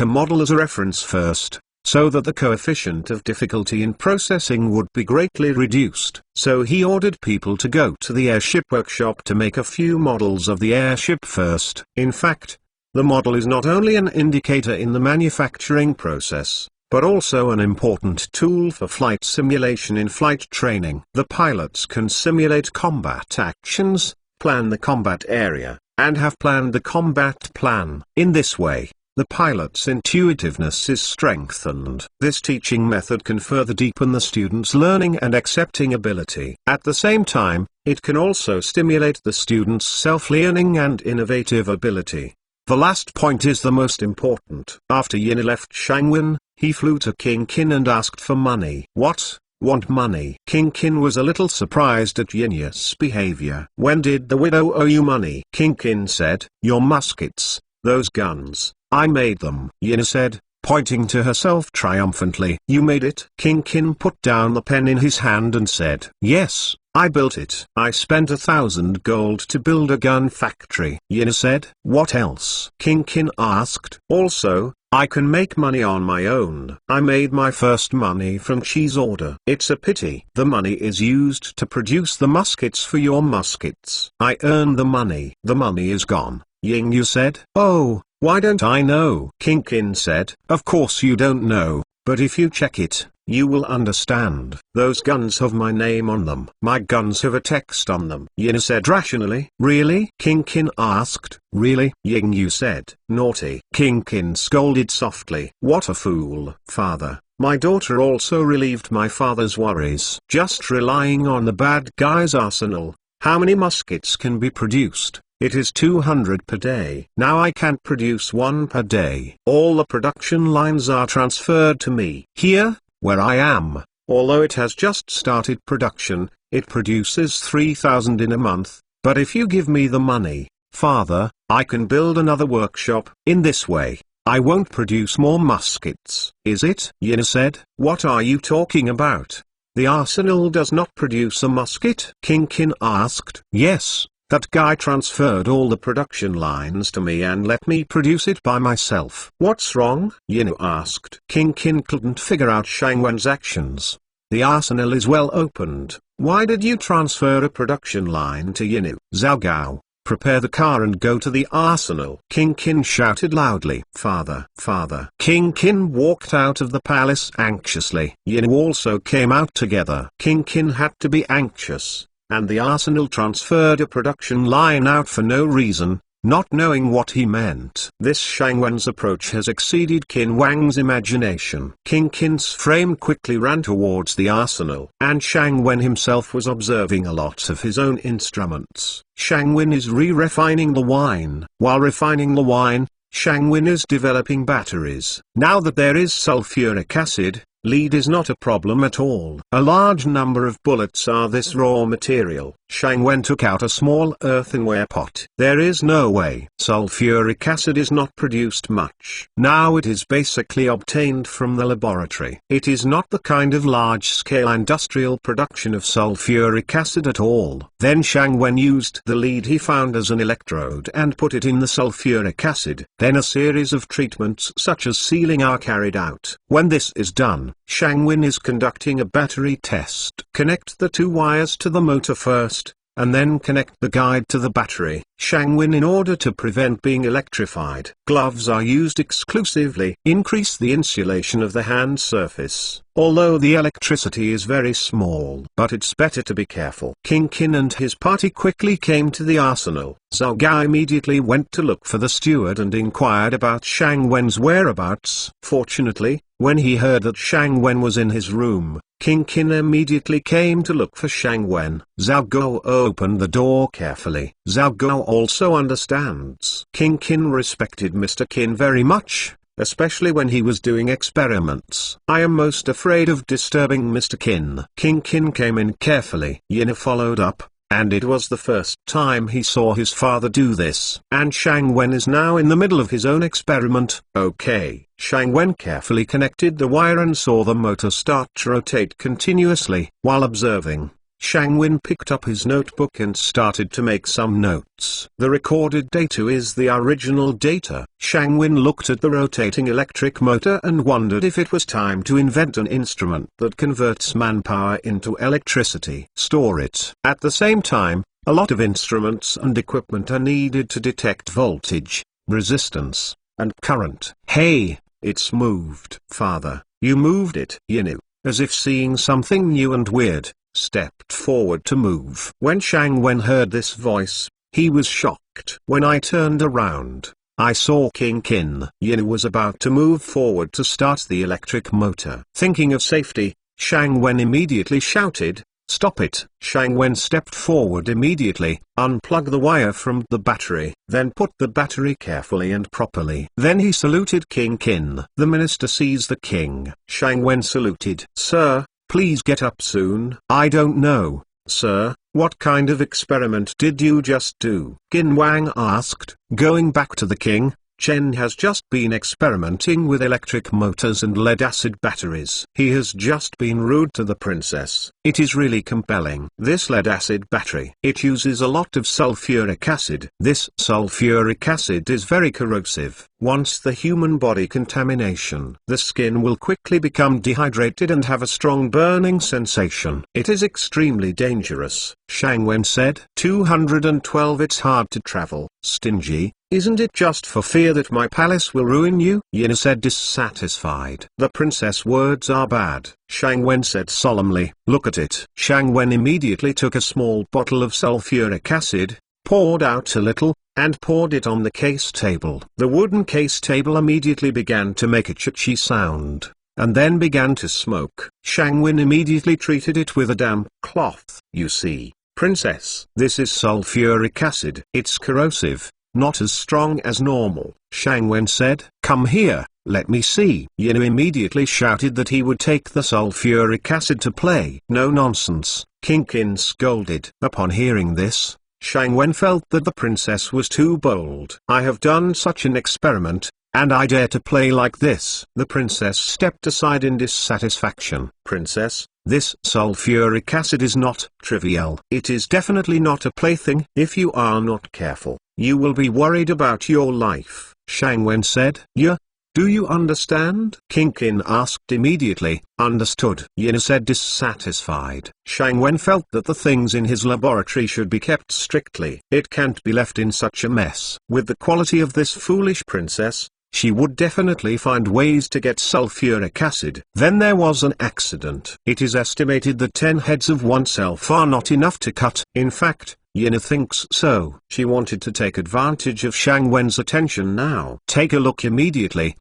a model as a reference first, so that the coefficient of difficulty in processing would be greatly reduced. So he ordered people to go to the airship workshop to make a few models of the airship first. In fact, the model is not only an indicator in the manufacturing process, but also an important tool for flight simulation in flight training. The pilots can simulate combat actions, plan the combat area, and have planned the combat plan. In this way, the pilot's intuitiveness is strengthened. This teaching method can further deepen the student's learning and accepting ability. At the same time, it can also stimulate the student's self-learning and innovative ability. The last point is the most important. After Yin left Shangwin, he flew to King Qin and asked for money. What? Want money? King Qin was a little surprised at Yin's behavior. When did the widow owe you money? King Qin said, your muskets, those guns, I made them. Yin said, pointing to herself triumphantly. You made it? King Qin put down the pen in his hand and said, yes, I built it. I spent 1,000 gold to build a gun factory. Yin said, what else? King Qin asked. Also, I can make money on my own. I made my first money from cheese order. It's a pity. The money is used to produce the muskets for your muskets. I earned the money. The money is gone. Yin said. Oh, why don't I know? King Qin said. Of course you don't know, but if you check it, you will understand. Those guns have my name on them. My guns have a text on them. Yin said rationally. Really? King Qin asked. Really? Yin said. Naughty. King Qin scolded softly. What a fool. Father, my daughter also relieved my father's worries. Just relying on the bad guy's arsenal, how many muskets can be produced? It is 200 per day. Now I can't produce 1 per day. All the production lines are transferred to me. Here, where I am, although it has just started production, it produces 3,000 in a month, but if you give me the money, father, I can build another workshop. In this way, I won't produce more muskets. Is it? Yin said. What are you talking about? The arsenal does not produce a musket? King Qin asked. Yes. That guy transferred all the production lines to me and let me produce it by myself. What's wrong? Yin asked. King Qin couldn't figure out Shangwen's actions. The arsenal is well opened. Why did you transfer a production line to Yin? Zhao Gao, prepare the car and go to the arsenal. King Qin shouted loudly. Father, father. King Qin walked out of the palace anxiously. Yin also came out together. King Qin had to be anxious, and the arsenal transferred a production line out for no reason, not knowing what he meant. This Shangwen's approach has exceeded Qin Wang's imagination. King Qin's frame quickly ran towards the arsenal, and Shangwen himself was observing a lot of his own instruments. Shangwen is re-refining the wine. While refining the wine, Shangwen is developing batteries. Now that there is sulfuric acid, lead is not a problem at all. A large number of bullets are this raw material. Shang Wen took out a small earthenware pot. There is no way sulfuric acid is not produced much. Now it is basically obtained from the laboratory. It is not the kind of large-scale industrial production of sulfuric acid at all. Then Shang Wen used the lead he found as an electrode and put it in the sulfuric acid. Then a series of treatments such as sealing are carried out. When this is done, Shang Wen is conducting a battery test. Connect the two wires to the motor first, and then connect the guide to the battery. Shang Wen in order to prevent being electrified. Gloves are used exclusively. Increase the insulation of the hand surface. Although the electricity is very small, but it's better to be careful. King Qin and his party quickly came to the arsenal. Zhao Gao immediately went to look for the steward and inquired about Shang Wen's whereabouts. Fortunately, when he heard that Shang Wen was in his room, King Qin immediately came to look for Shang Wen. Zhao Gao opened the door carefully. Zhao Gao also understands. King Qin respected Mr. Qin very much, especially when he was doing experiments. I am most afraid of disturbing Mr. Qin. King Qin came in carefully. Yin followed up, and it was the first time he saw his father do this. And Shang Wen is now in the middle of his own experiment. Okay. Shang Wen carefully connected the wire and saw the motor start to rotate continuously. While observing, Shang Wen picked up his notebook and started to make some notes. The recorded data is the original data. Shang Wen looked at the rotating electric motor and wondered if it was time to invent an instrument that converts manpower into electricity. Store it. At the same time, a lot of instruments and equipment are needed to detect voltage, resistance, and current. Hey, it's moved. Father, you moved it. Yinu, as if seeing something new and weird, stepped forward to move. When Shang Wen heard this voice, he was shocked. When I turned around, I saw King Qin. Yin was about to move forward to start the electric motor. Thinking of safety, Shang Wen immediately shouted, "Stop it!" Shang Wen stepped forward immediately, unplugged the wire from the battery, then put the battery carefully and properly. Then he saluted King Qin. The minister sees the king. Shang Wen saluted. "Sir, please get up soon." "I don't know, sir, what kind of experiment did you just do?" Qin Wang asked. Going back to the king, Chen has just been experimenting with electric motors and lead-acid batteries. He has just been rude to the princess. It is really compelling. This lead-acid battery, it uses a lot of sulfuric acid. This sulfuric acid is very corrosive. Once the human body contamination, the skin will quickly become dehydrated and have a strong burning sensation. It is extremely dangerous, Shang Wen said. 212 It's hard to travel. Stingy, isn't it just for fear that my palace will ruin you? Yin said dissatisfied. The princess words are bad, Shang Wen said solemnly. Look at it. Shang Wen immediately took a small bottle of sulfuric acid, poured out a little, and poured it on the case table. The wooden case table immediately began to make a chitchy sound, and then began to smoke. Shang Wen immediately treated it with a damp cloth. You see, princess, this is sulfuric acid. It's corrosive, not as strong as normal, Shang Wen said. Come here, let me see. Yin immediately shouted that he would take the sulfuric acid to play. No nonsense, King Qin scolded. Upon hearing this, Shang Wen felt that the princess was too bold. I have done such an experiment, and I dare to play like this. The princess stepped aside in dissatisfaction. Princess, this sulfuric acid is not trivial. It is definitely not a plaything. If you are not careful, you will be worried about your life, Shang Wen said. Yeah? Do you understand? King Qin asked immediately. Understood, Yin said dissatisfied. Shang Wen felt that the things in his laboratory should be kept strictly. It can't be left in such a mess. With the quality of this foolish princess, she would definitely find ways to get sulfuric acid. Then there was an accident. It is estimated that 10 heads of oneself are not enough to cut. In fact, Yina thinks so. She wanted to take advantage of Shang Wen's attention now. Take a look immediately.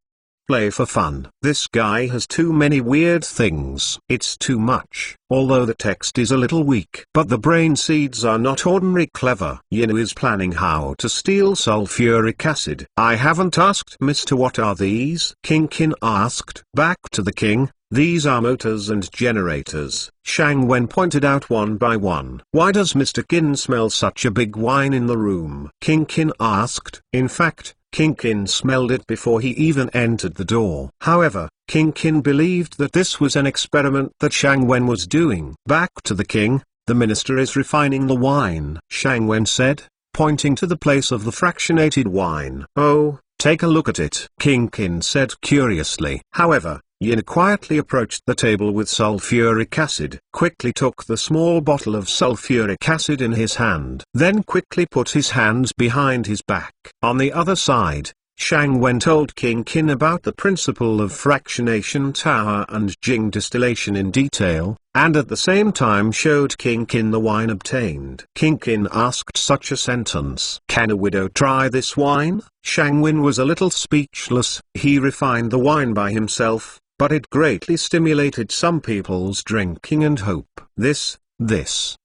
Play for fun. This guy has too many weird things. It's too much. Although the text is a little weak. But the brain seeds are not ordinary clever. Yinu is planning how to steal sulfuric acid. I haven't asked Mr. What are these? King Qin asked. Back to the king, These are motors and generators, Shang Wen pointed out one by one. Why does Mr. Qin smell such a big wine in the room? King Qin asked. In fact, King Qin smelled it before he even entered the door. However, King Qin believed that this was an experiment that Shang Wen was doing. Back to the king, the minister is refining the wine, Shang Wen said, pointing to the place of the fractionated wine. Oh, take a look at it, King Qin said curiously. However, Yin quietly approached the table with sulfuric acid, quickly took the small bottle of sulfuric acid in his hand, then quickly put his hands behind his back. On the other side, Shang Wen told King Qin about the principle of fractionation tower and Jing distillation in detail, and at the same time showed King Qin the wine obtained. King Qin asked such a sentence. Can a widow try this wine? Shang Wen was a little speechless. He refined the wine by himself, but it greatly stimulated some people's drinking and hope. This,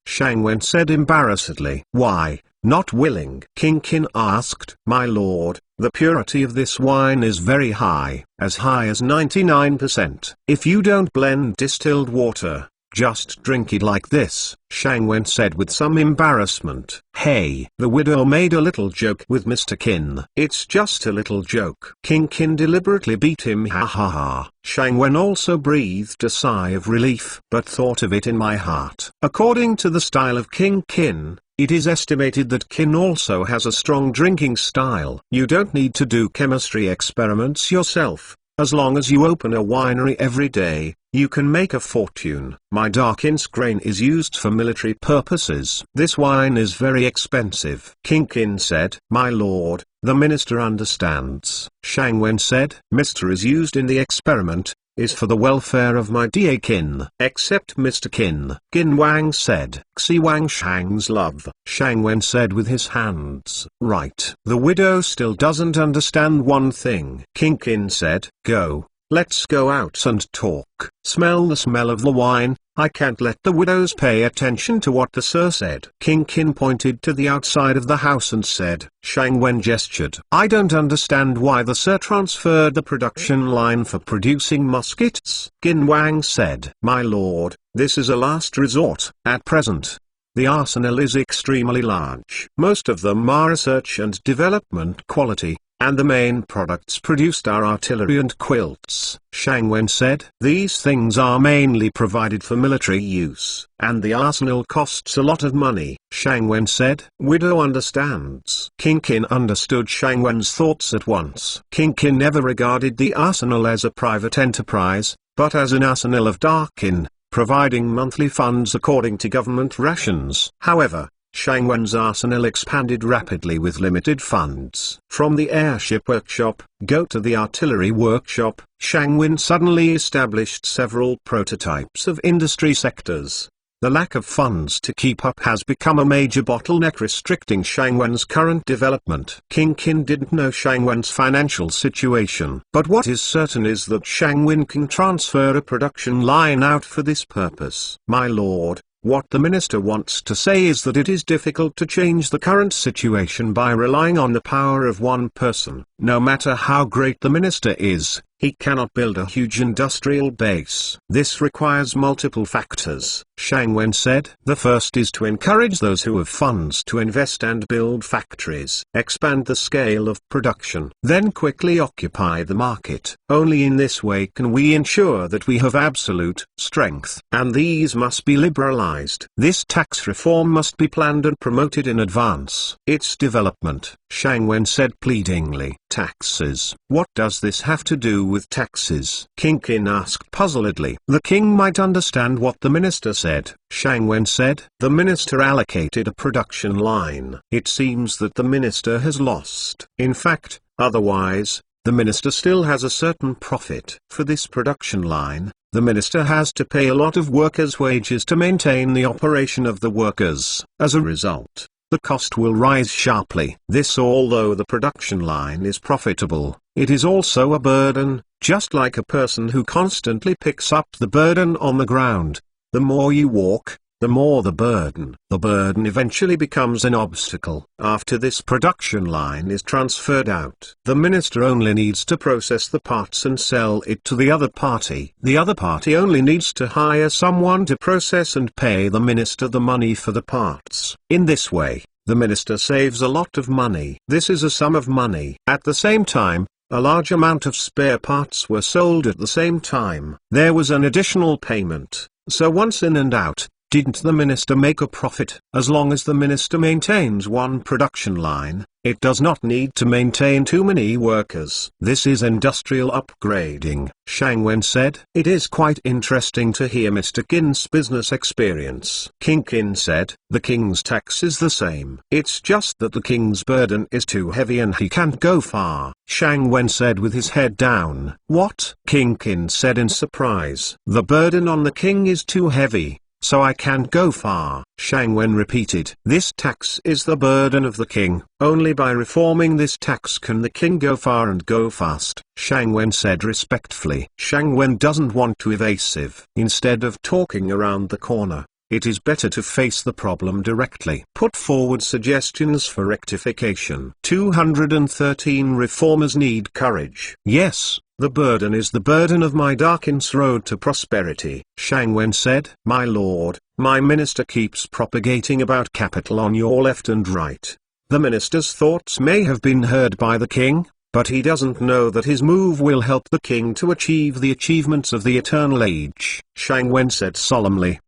Shang Wen said embarrassedly. Why, not willing? King Qin asked. My lord, the purity of this wine is very high as 99%. If you don't blend distilled water, just drink it like this, Shang Wen said with some embarrassment. Hey! The widow made a little joke with Mr. Qin. It's just a little joke. King Qin deliberately beat him. Ha ha ha. Shang Wen also breathed a sigh of relief, but thought of it in my heart. According to the style of King Qin, it is estimated that Qin also has a strong drinking style. You don't need to do chemistry experiments yourself. As long as you open a winery every day, you can make a fortune. My dark ince grain is used for military purposes. This wine is very expensive. King Qin said. My lord, the minister understands. Shang Wen said. Mr. is used in the experiment, is for the welfare of my dear Qin. Except Mr. Qin. Qin Wang said. Xi Wang Shang's love. Shang Wen said with his hands. Right. The widow still doesn't understand one thing. King Qin said. Go. Let's go out and talk. Smell the smell of the wine. I can't let the widows pay attention to what the sir said. King Qin pointed to the outside of the house and said. Shang Wen gestured. I don't understand why the sir transferred the production line for producing muskets. Qin Wang said. My lord, this is a last resort. At present, the arsenal is extremely large. Most of them are research and development quality, and the main products produced are artillery and quilts. Shang Wen said. These things are mainly provided for military use, and the arsenal costs a lot of money. Shang Wen said. Widow understands. King Qin understood Shang Wen's thoughts at once. King Qin never regarded the arsenal as a private enterprise, but as an arsenal of Darkin, providing monthly funds according to government rations. However, Shang Wen's arsenal expanded rapidly with limited funds. From the airship workshop, go to the artillery workshop, Shang Wen suddenly established several prototypes of industry sectors. The lack of funds to keep up has become a major bottleneck restricting Shang Wen's current development. King Qin didn't know Shang Wen's financial situation, but what is certain is that Shang Wen can transfer a production line out for this purpose. My lord, what the minister wants to say is that it is difficult to change the current situation by relying on the power of one person. No matter how great the minister is, he cannot build a huge industrial base. This requires multiple factors, Shang Wen said. The first is to encourage those who have funds to invest and build factories. Expand the scale of production. Then quickly occupy the market. Only in this way can we ensure that we have absolute strength. And these must be liberalized. This tax reform must be planned and promoted in advance. Its development, Shang Wen said pleadingly. Taxes. What does this have to do with taxes? King Qin asked puzzledly. The king might understand what the minister said. Shang Wen said. The minister allocated a production line. It seems that the minister has lost. In fact, otherwise, the minister still has a certain profit. For this production line, the minister has to pay a lot of workers' wages to maintain the operation of the workers. As a result, the cost will rise sharply. This, although the production line is profitable, it is also a burden, just like a person who constantly picks up the burden on the ground. The more you walk, the more the burden. The burden eventually becomes an obstacle. After this production line is transferred out, the minister only needs to process the parts and sell it to the other party. The other party only needs to hire someone to process and pay the minister the money for the parts. In this way, the minister saves a lot of money. This is a sum of money. At the same time, a large amount of spare parts were sold at the same time. There was an additional payment, so once in and out, didn't the minister make a profit? As long as the minister maintains one production line, it does not need to maintain too many workers. This is industrial upgrading, Shang Wen said. It is quite interesting to hear Mr. Qin's business experience. King Qin said, the king's tax is the same. It's just that the king's burden is too heavy and he can't go far. Shang Wen said with his head down. What? King Qin said in surprise. The burden on the king is too heavy, so I can't go far. Shang Wen repeated. This tax is the burden of the king. Only by reforming this tax can the king go far and go fast. Shang Wen said respectfully. Shang Wen doesn't want to evasive. Instead of talking around the corner, it is better to face the problem directly. Put forward suggestions for rectification. 213 Reformers need courage. Yes. The burden is the burden of my Darkin's road to prosperity. Shang Wen said, my lord, my minister keeps propagating about capital on your left and right. The minister's thoughts may have been heard by the king, but he doesn't know that his move will help the king to achieve the achievements of the eternal age. Shang Wen said solemnly.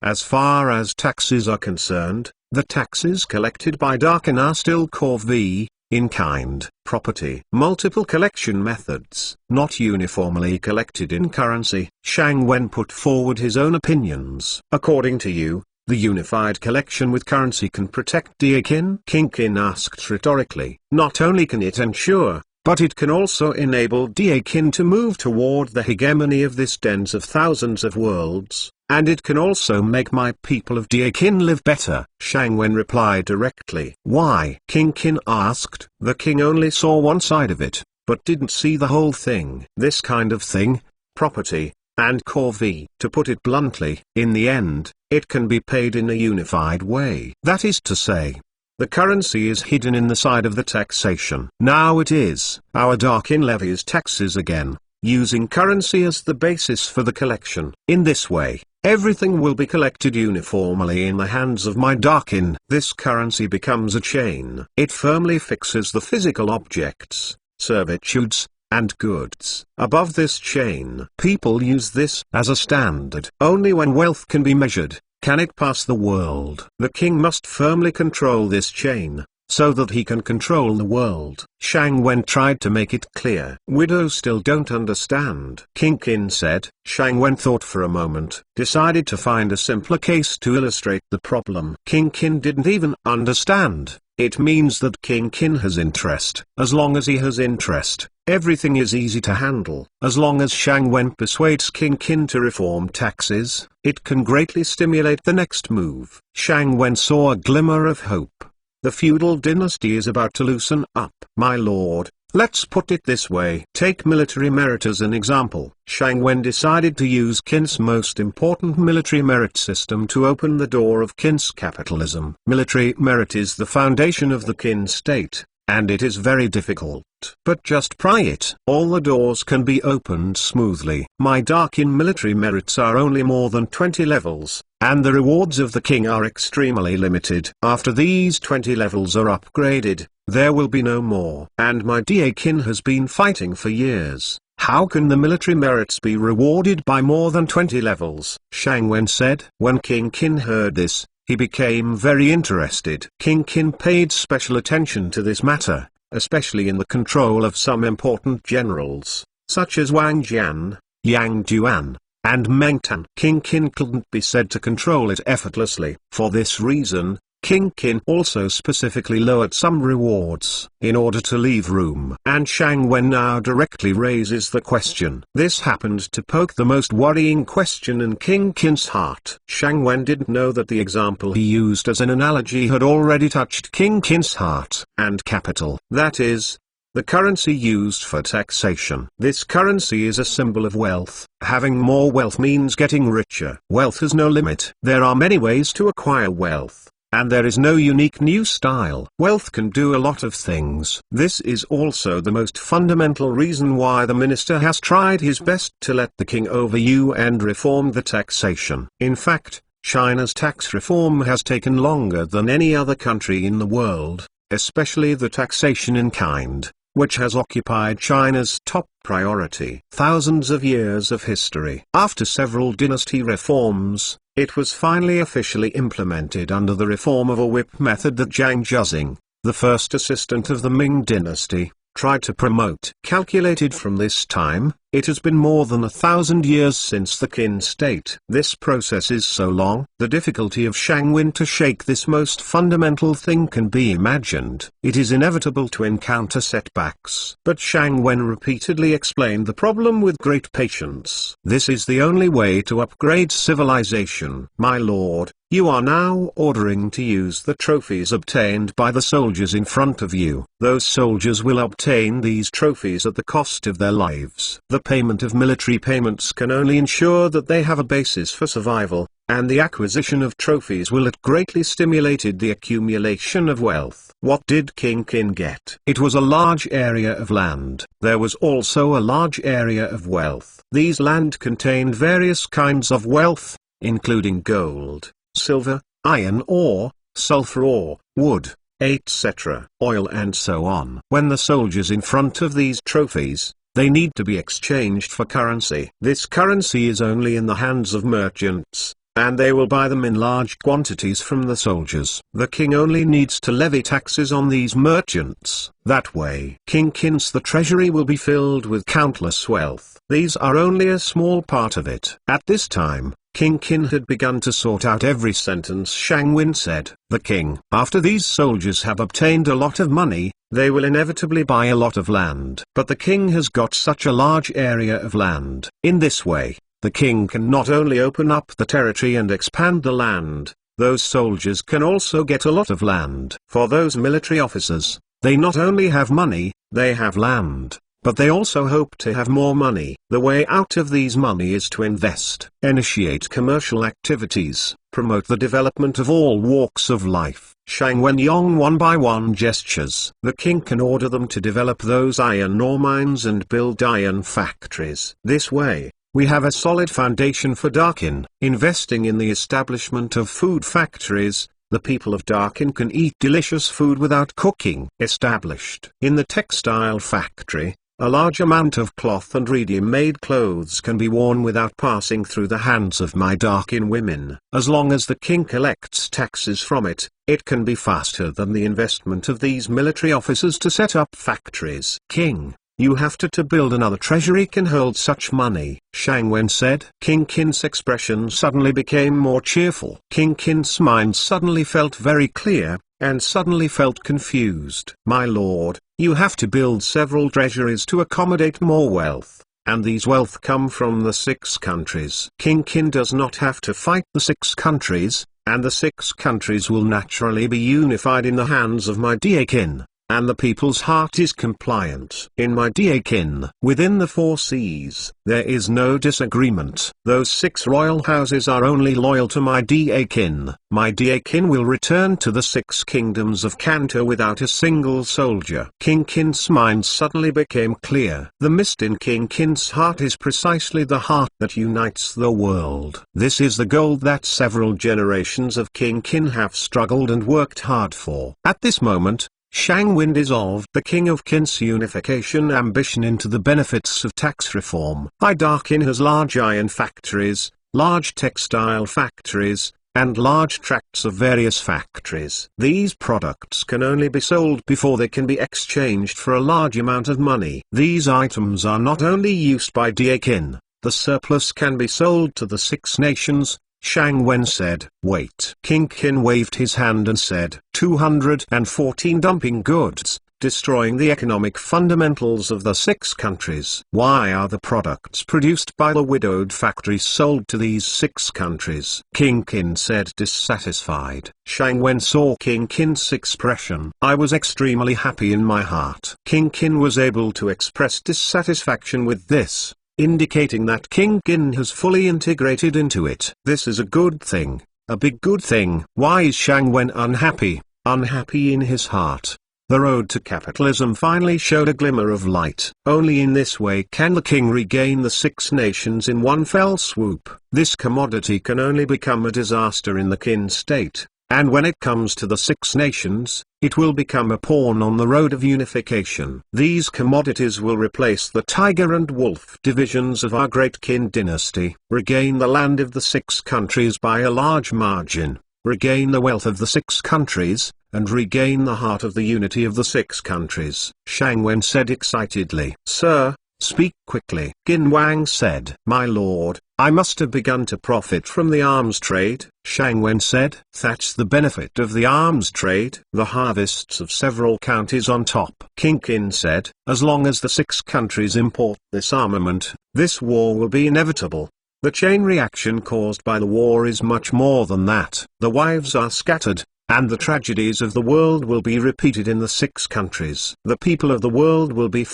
As far as taxes are concerned, the taxes collected by Darkin are still corvée, in kind, property. Multiple collection methods, not uniformly collected in currency. Shang Wen put forward his own opinions. According to you, the unified collection with currency can protect Diakin? King Qin asked rhetorically. Not only can it ensure, but it can also enable Diakin to move toward the hegemony of this tens of thousands of worlds. And it can also make my people of Diakin live better. Shang Wen replied directly. Why? King Qin asked. The king only saw one side of it, but didn't see the whole thing. This kind of thing, property, and corvée. To put it bluntly, in the end, it can be paid in a unified way. That is to say, the currency is hidden in the side of the taxation. Now it is. Our Darkin levies taxes again, using currency as the basis for the collection. In this way, everything will be collected uniformly in the hands of my Darkin. This currency becomes a chain. It firmly fixes the physical objects, servitudes, and goods. Above this chain, people use this as a standard. Only when wealth can be measured, can it pass the world. The king must firmly control this chain, so that he can control the world. Shang Wen tried to make it clear. Widows still don't understand. King Qin said. Shang Wen thought for a moment, decided to find a simpler case to illustrate the problem. King Qin didn't even understand. It means that King Qin has interest. As long as he has interest, everything is easy to handle. As long as Shang Wen persuades King Qin to reform taxes, it can greatly stimulate the next move. Shang Wen saw a glimmer of hope. The feudal dynasty is about to loosen up. My lord, let's put it this way. Take military merit as an example. Shang Wen decided to use Qin's most important military merit system to open the door of Qin's capitalism. Military merit is the foundation of the Qin state, and it is very difficult. But just pry it. All the doors can be opened smoothly. My Darkin military merits are only more than 20 levels, and the rewards of the king are extremely limited. After these 20 levels are upgraded, there will be no more. And my Diakin has been fighting for years. How can the military merits be rewarded by more than 20 levels? Shang Wen said. When King Qin heard this, he became very interested. King Qin paid special attention to this matter, especially in the control of some important generals, such as Wang Jian, Yang Duan, and Meng Tan. King Qin couldn't be said to control it effortlessly. For this reason, King Qin also specifically lowered some rewards, in order to leave room. And Shang Wen now directly raises the question. This happened to poke the most worrying question in King Qin's heart. Shang Wen didn't know that the example he used as an analogy had already touched King Qin's heart and capital. That is, the currency used for taxation. This currency is a symbol of wealth. Having more wealth means getting richer. Wealth has no limit. There are many ways to acquire wealth, and there is no unique new style. Wealth can do a lot of things. This is also the most fundamental reason why the minister has tried his best to let the king over you and reform the taxation. In fact, China's tax reform has taken longer than any other country in the world, especially the taxation in kind, which has occupied China's top priority. Thousands of years of history. After several dynasty reforms, it was finally officially implemented under the reform of a whip method that Zhang Zhuzing, the first assistant of the Ming dynasty, tried to promote. Calculated from this time, it has been more than 1,000 years since the Qin state. This process is so long, the difficulty of Shang Wen to shake this most fundamental thing can be imagined. It is inevitable to encounter setbacks. But Shang Wen repeatedly explained the problem with great patience. This is the only way to upgrade civilization. My lord, you are now ordering to use the trophies obtained by the soldiers in front of you. Those soldiers will obtain these trophies at the cost of their lives. The payment of military payments can only ensure that they have a basis for survival, and the acquisition of trophies will have greatly stimulated the accumulation of wealth. What did King Qin get? It was a large area of land. There was also a large area of wealth. These land contained various kinds of wealth, including gold, silver, iron ore, sulfur ore, wood, etc., oil and so on. When the soldiers in front of these trophies, they need to be exchanged for currency. This currency is only in the hands of merchants, and they will buy them in large quantities from the soldiers. The king only needs to levy taxes on these merchants. That way, King Qin's the treasury will be filled with countless wealth. These are only a small part of it. At this time, King Qin had begun to sort out every sentence Shang Wen said. The king, after these soldiers have obtained a lot of money, they will inevitably buy a lot of land. But the king has got such a large area of land. In this way, the king can not only open up the territory and expand the land, those soldiers can also get a lot of land. For those military officers, they not only have money, they have land, but they also hope to have more money. The way out of these money is to invest, initiate commercial activities, promote the development of all walks of life. Shang Wen Yong one by one gestures. The king can order them to develop those iron ore mines and build iron factories. This way, we have a solid foundation for Darkin. Investing in the establishment of food factories, the people of Darkin can eat delicious food without cooking. Established in the textile factory, a large amount of cloth and ready-made clothes can be worn without passing through the hands of my Darkin women. As long as the king collects taxes from it, it can be faster than the investment of these military officers to set up factories. King, you have to build another treasury can hold such money, Shang Wen said. King Qin's expression suddenly became more cheerful. King Qin's mind suddenly felt very clear, and suddenly felt confused. My lord, you have to build several treasuries to accommodate more wealth, and these wealth come from the 6 countries. King Qin does not have to fight the 6 countries, and the 6 countries will naturally be unified in the hands of my dear kin, and the people's heart is compliant. In my dear kin, within the 4 seas, there is no disagreement. Those 6 royal houses are only loyal to my dear kin. My dear kin will return to the 6 kingdoms of Kanto without a single soldier. King Qin's mind suddenly became clear. The mist in King Qin's heart is precisely the heart that unites the world. This is the goal that several generations of King Qin have struggled and worked hard for. At this moment, Shang Wen dissolved the King of Qin's unification ambition into the benefits of tax reform. Darkin has large iron factories, large textile factories, and large tracts of various factories. These products can only be sold before they can be exchanged for a large amount of money. These items are not only used by dear kin, the surplus can be sold to the 6 nations. Shang Wen said. Wait. King Qin waved his hand and said, 214 dumping goods, destroying the economic fundamentals of the 6 countries. Why are the products produced by the widowed factories sold to these 6 countries? King Qin said, dissatisfied. Shang Wen saw King Qin's expression. I was extremely happy in my heart. King Qin was able to express dissatisfaction with this, indicating that King Qin has fully integrated into it. This is a good thing, a big good thing. Why is Shang Wen unhappy? Unhappy in his heart. The road to capitalism finally showed a glimmer of light. Only in this way can the king regain the 6 nations in one fell swoop. This commodity can only become a disaster in the Qin state, and when it comes to the 6 nations, it will become a pawn on the road of unification. These commodities will replace the tiger and wolf divisions of our great Qin dynasty, regain the land of the 6 countries by a large margin, regain the wealth of the 6 countries, and regain the heart of the unity of the 6 countries. Shang Wen said excitedly. Sir, speak quickly. Qin Wang said. My lord, I must have begun to profit from the arms trade. Shang Wen said. That's the benefit of the arms trade. The harvests of several counties on top. King Qin said. As long as the 6 countries import this armament, this war will be inevitable. The chain reaction caused by the war is much more than that. The wives are scattered, and the tragedies of the world will be repeated in the 6 countries. The people of the world will be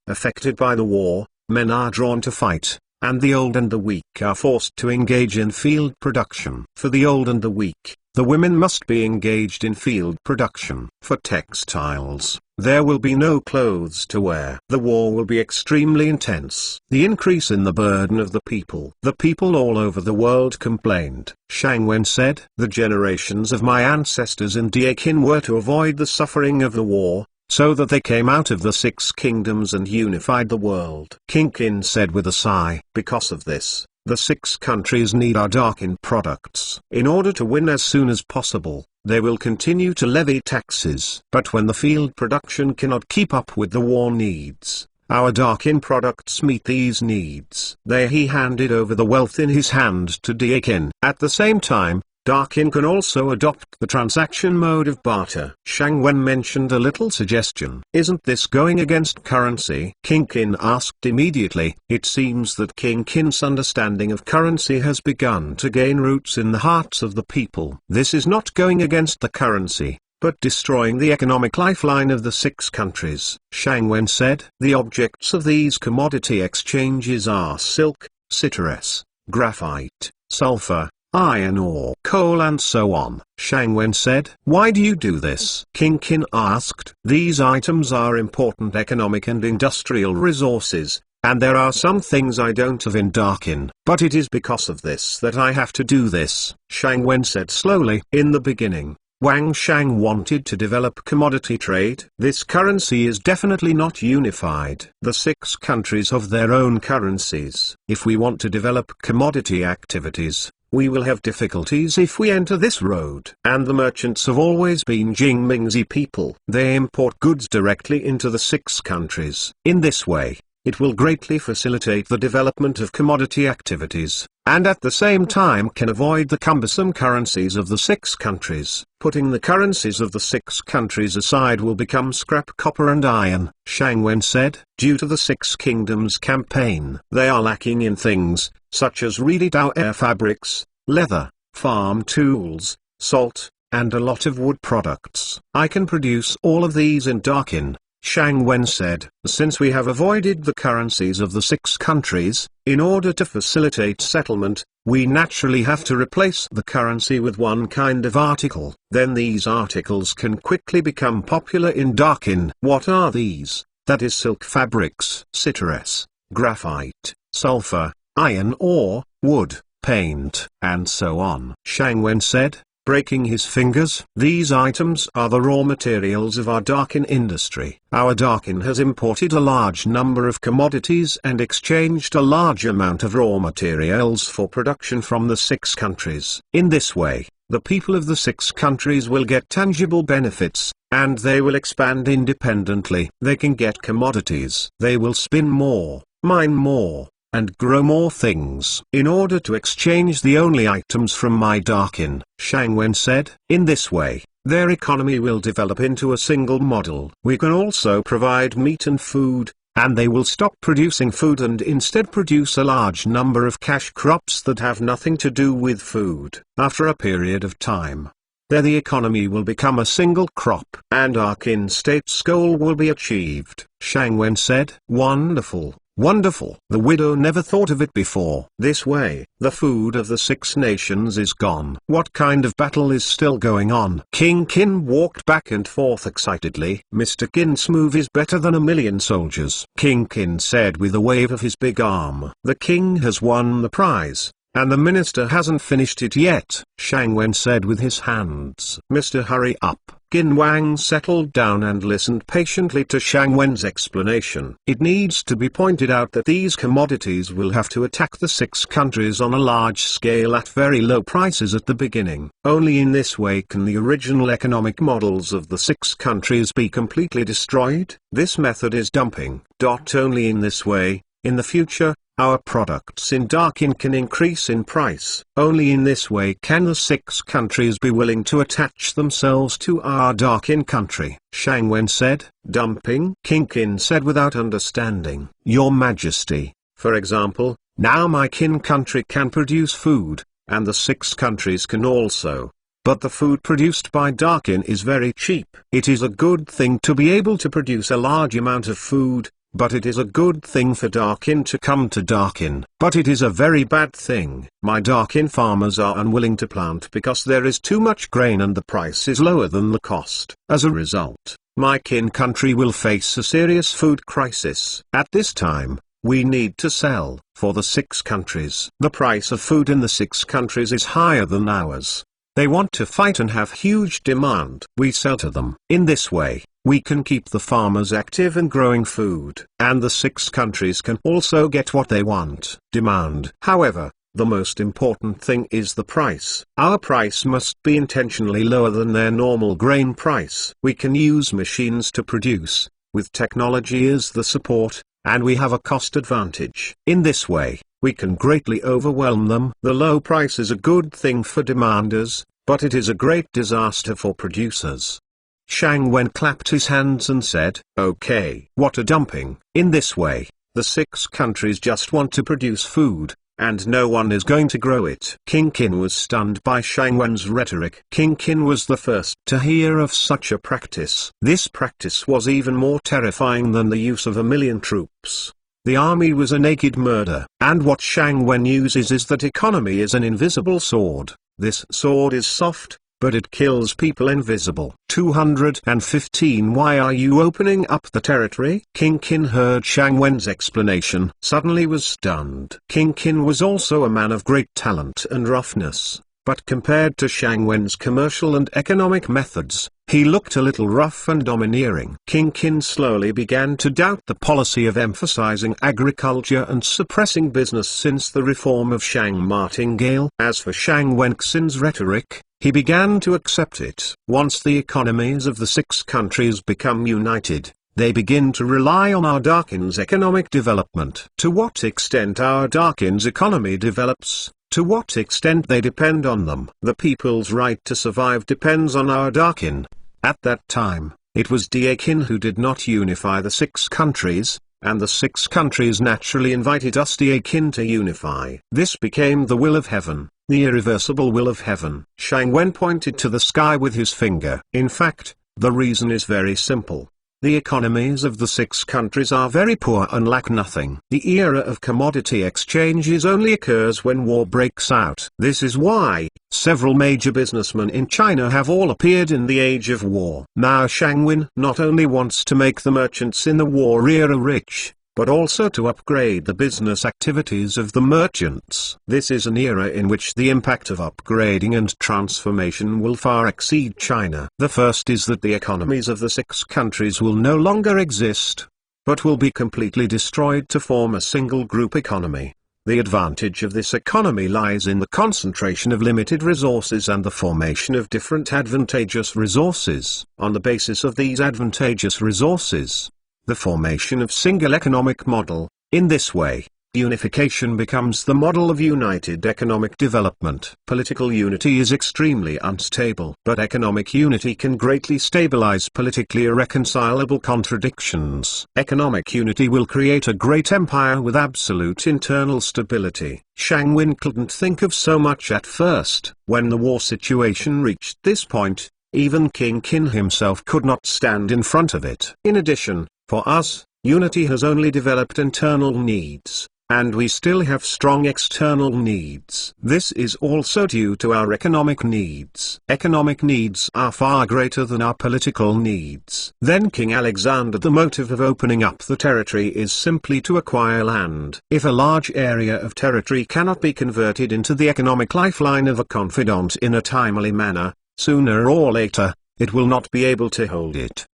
affected by the war, men are drawn to fight, and the old and the weak are forced to engage in field production. For the old and the weak, the women must be engaged in field production. For textiles, there will be no clothes to wear. The war will be extremely intense. The increase in the burden of the people. The people all over the world complained. Shang Wen said, the generations of my ancestors in Qin were to avoid the suffering of the war, so that they came out of the 6 kingdoms and unified the world. King Qin said with a sigh, because of this, the 6 countries need our Darkin products. In order to win as soon as possible, they will continue to levy taxes. But when the field production cannot keep up with the war needs, our Darkin products meet these needs. There he handed over the wealth in his hand to Qin. At the same time, Darkin can also adopt the transaction mode of barter. Shang Wen mentioned a little suggestion. Isn't this going against currency? King Qin asked immediately. It seems that King Qin's understanding of currency has begun to gain roots in the hearts of the people. This is not going against the currency, but destroying the economic lifeline of the 6 countries. Shang Wen said, the objects of these commodity exchanges are silk, citrus, graphite, sulfur, iron ore, coal and so on. Shang Wen said. Why do you do this? King Qin asked. These items are important economic and industrial resources, and there are some things I don't have in Darkin. But it is because of this that I have to do this. Shang Wen said slowly. In the beginning, Wang Shang wanted to develop commodity trade. This currency is definitely not unified. The 6 countries have their own currencies. If we want to develop commodity activities, we will have difficulties if we enter this road. And the merchants have always been Jingmingzi people. They import goods directly into the 6 countries. In this way, it will greatly facilitate the development of commodity activities, and at the same time can avoid the cumbersome currencies of the 6 countries. Putting the currencies of the 6 countries aside will become scrap copper and iron. Shang Wen said, due to the 6 kingdoms campaign, they are lacking in things, such as ready to air fabrics, leather, farm tools, salt, and a lot of wood products. I can produce all of these in Darkin. Shang Wen said, since we have avoided the currencies of the 6 countries, in order to facilitate settlement, we naturally have to replace the currency with one kind of article. Then these articles can quickly become popular in Darkin. What are these? That is silk fabrics, citrus, graphite, sulfur, iron ore, wood, paint, and so on. Shang Wen said, breaking his fingers. These items are the raw materials of our Darkin industry. Our Darkin has imported a large number of commodities and exchanged a large amount of raw materials for production from the 6 countries. In this way, the people of the 6 countries will get tangible benefits, and they will expand independently. They can get commodities. They will spin more, mine more, and grow more things. In order to exchange the only items from my Darkin, Shang Wen said, in this way, their economy will develop into a single model. We can also provide meat and food, and they will stop producing food and instead produce a large number of cash crops that have nothing to do with food. After a period of time, there the economy will become a single crop, and our kin state's goal will be achieved. Shang Wen said, "Wonderful, wonderful. The widow never thought of it before. This way, the food of the 6 nations is gone." What kind of battle is still going on? King Qin walked back and forth excitedly. Mr. Qin's move is better than 1,000,000 soldiers, King Qin said with a wave of his big arm. The king has won the prize, and the minister hasn't finished it yet, Shang Wen said with his hands. Mr. Hurry up. Qin Wang settled down and listened patiently to Shang Wen's explanation. It needs to be pointed out that these commodities will have to attack the 6 countries on a large scale at very low prices at the beginning. Only in this way can the original economic models of the 6 countries be completely destroyed. This method is dumping. Only in this way, in the future, our products in Darkin can increase in price. Only in this way can the 6 countries be willing to attach themselves to our Darkin country. Shang Wen said. Dumping? King Qin said without understanding. Your Majesty, for example, now my kin country can produce food, and the 6 countries can also. But the food produced by Darkin is very cheap. It is a good thing to be able to produce a large amount of food, but it is a good thing for Darkin to come to Darkin. But it is a very bad thing. My Darkin farmers are unwilling to plant because there is too much grain and the price is lower than the cost. As a result, my kin country will face a serious food crisis. At this time, we need to sell. For the 6 countries, the price of food in the 6 countries is higher than ours. They want to fight and have huge demand. We sell to them. In this way, we can keep the farmers active and growing food, and the 6 countries can also get what they want. Demand. However, the most important thing is the price. Our price must be intentionally lower than their normal grain price. We can use machines to produce, with technology as the support, and we have a cost advantage. In this way, we can greatly overwhelm them. The low price is a good thing for demanders, but it is a great disaster for producers. Shang Wen clapped his hands and said, "Okay, what a dumping." In this way, the 6 countries just want to produce food, and no one is going to grow it. King Qin was stunned by Shang Wen's rhetoric. King Qin was the first to hear of such a practice. This practice was even more terrifying than the use of 1,000,000 troops. The army was a naked murder. And what Shang Wen uses is that economy is an invisible sword. This sword is soft, but it kills people invisible. 215 Why are you opening up the territory? King Qin heard Shang Wen's explanation, suddenly was stunned. King Qin was also a man of great talent and roughness, but compared to Shang Wen's commercial and economic methods, he looked a little rough and domineering. King Qin slowly began to doubt the policy of emphasizing agriculture and suppressing business since the reform of Shang Martingale. As for Shang Wenxin's rhetoric, he began to accept it. Once the economies of the 6 countries become united, they begin to rely on our Darkin's economic development. To what extent our Darkin's economy develops, to what extent they depend on them. The people's right to survive depends on our Darkin. At that time, it was Dakin who did not unify the 6 countries, and the 6 countries naturally invited us Dakin to unify. This became the will of heaven, the irreversible will of heaven. Shang Wen pointed to the sky with his finger. In fact, the reason is very simple. The economies of the 6 countries are very poor and lack nothing. The era of commodity exchanges only occurs when war breaks out. This is why several major businessmen in China have all appeared in the age of war. Now Shang Wen not only wants to make the merchants in the war era rich, but also to upgrade the business activities of the merchants. This is an era in which the impact of upgrading and transformation will far exceed China. The first is that the economies of the 6 countries will no longer exist, but will be completely destroyed to form a single group economy. The advantage of this economy lies in the concentration of limited resources and the formation of different advantageous resources. On the basis of these advantageous resources, the formation of single economic model. In this way, Unification becomes the model of united economic development. Political unity is extremely unstable, but economic unity can greatly stabilize politically irreconcilable contradictions. Economic unity will create a great empire with absolute internal stability. Shang Wen couldn't think of so much at first. When the war situation reached this point, even King Qin himself could not stand in front of it. In addition, for us, unity has only developed internal needs, and we still have strong external needs. This is also due to our economic needs. Economic needs are far greater than our political needs. Then King Alexander, the motive of opening up the territory is simply to acquire land. If a large area of territory cannot be converted into the economic lifeline of a confidant in a timely manner, sooner or later, it will not be able to hold it.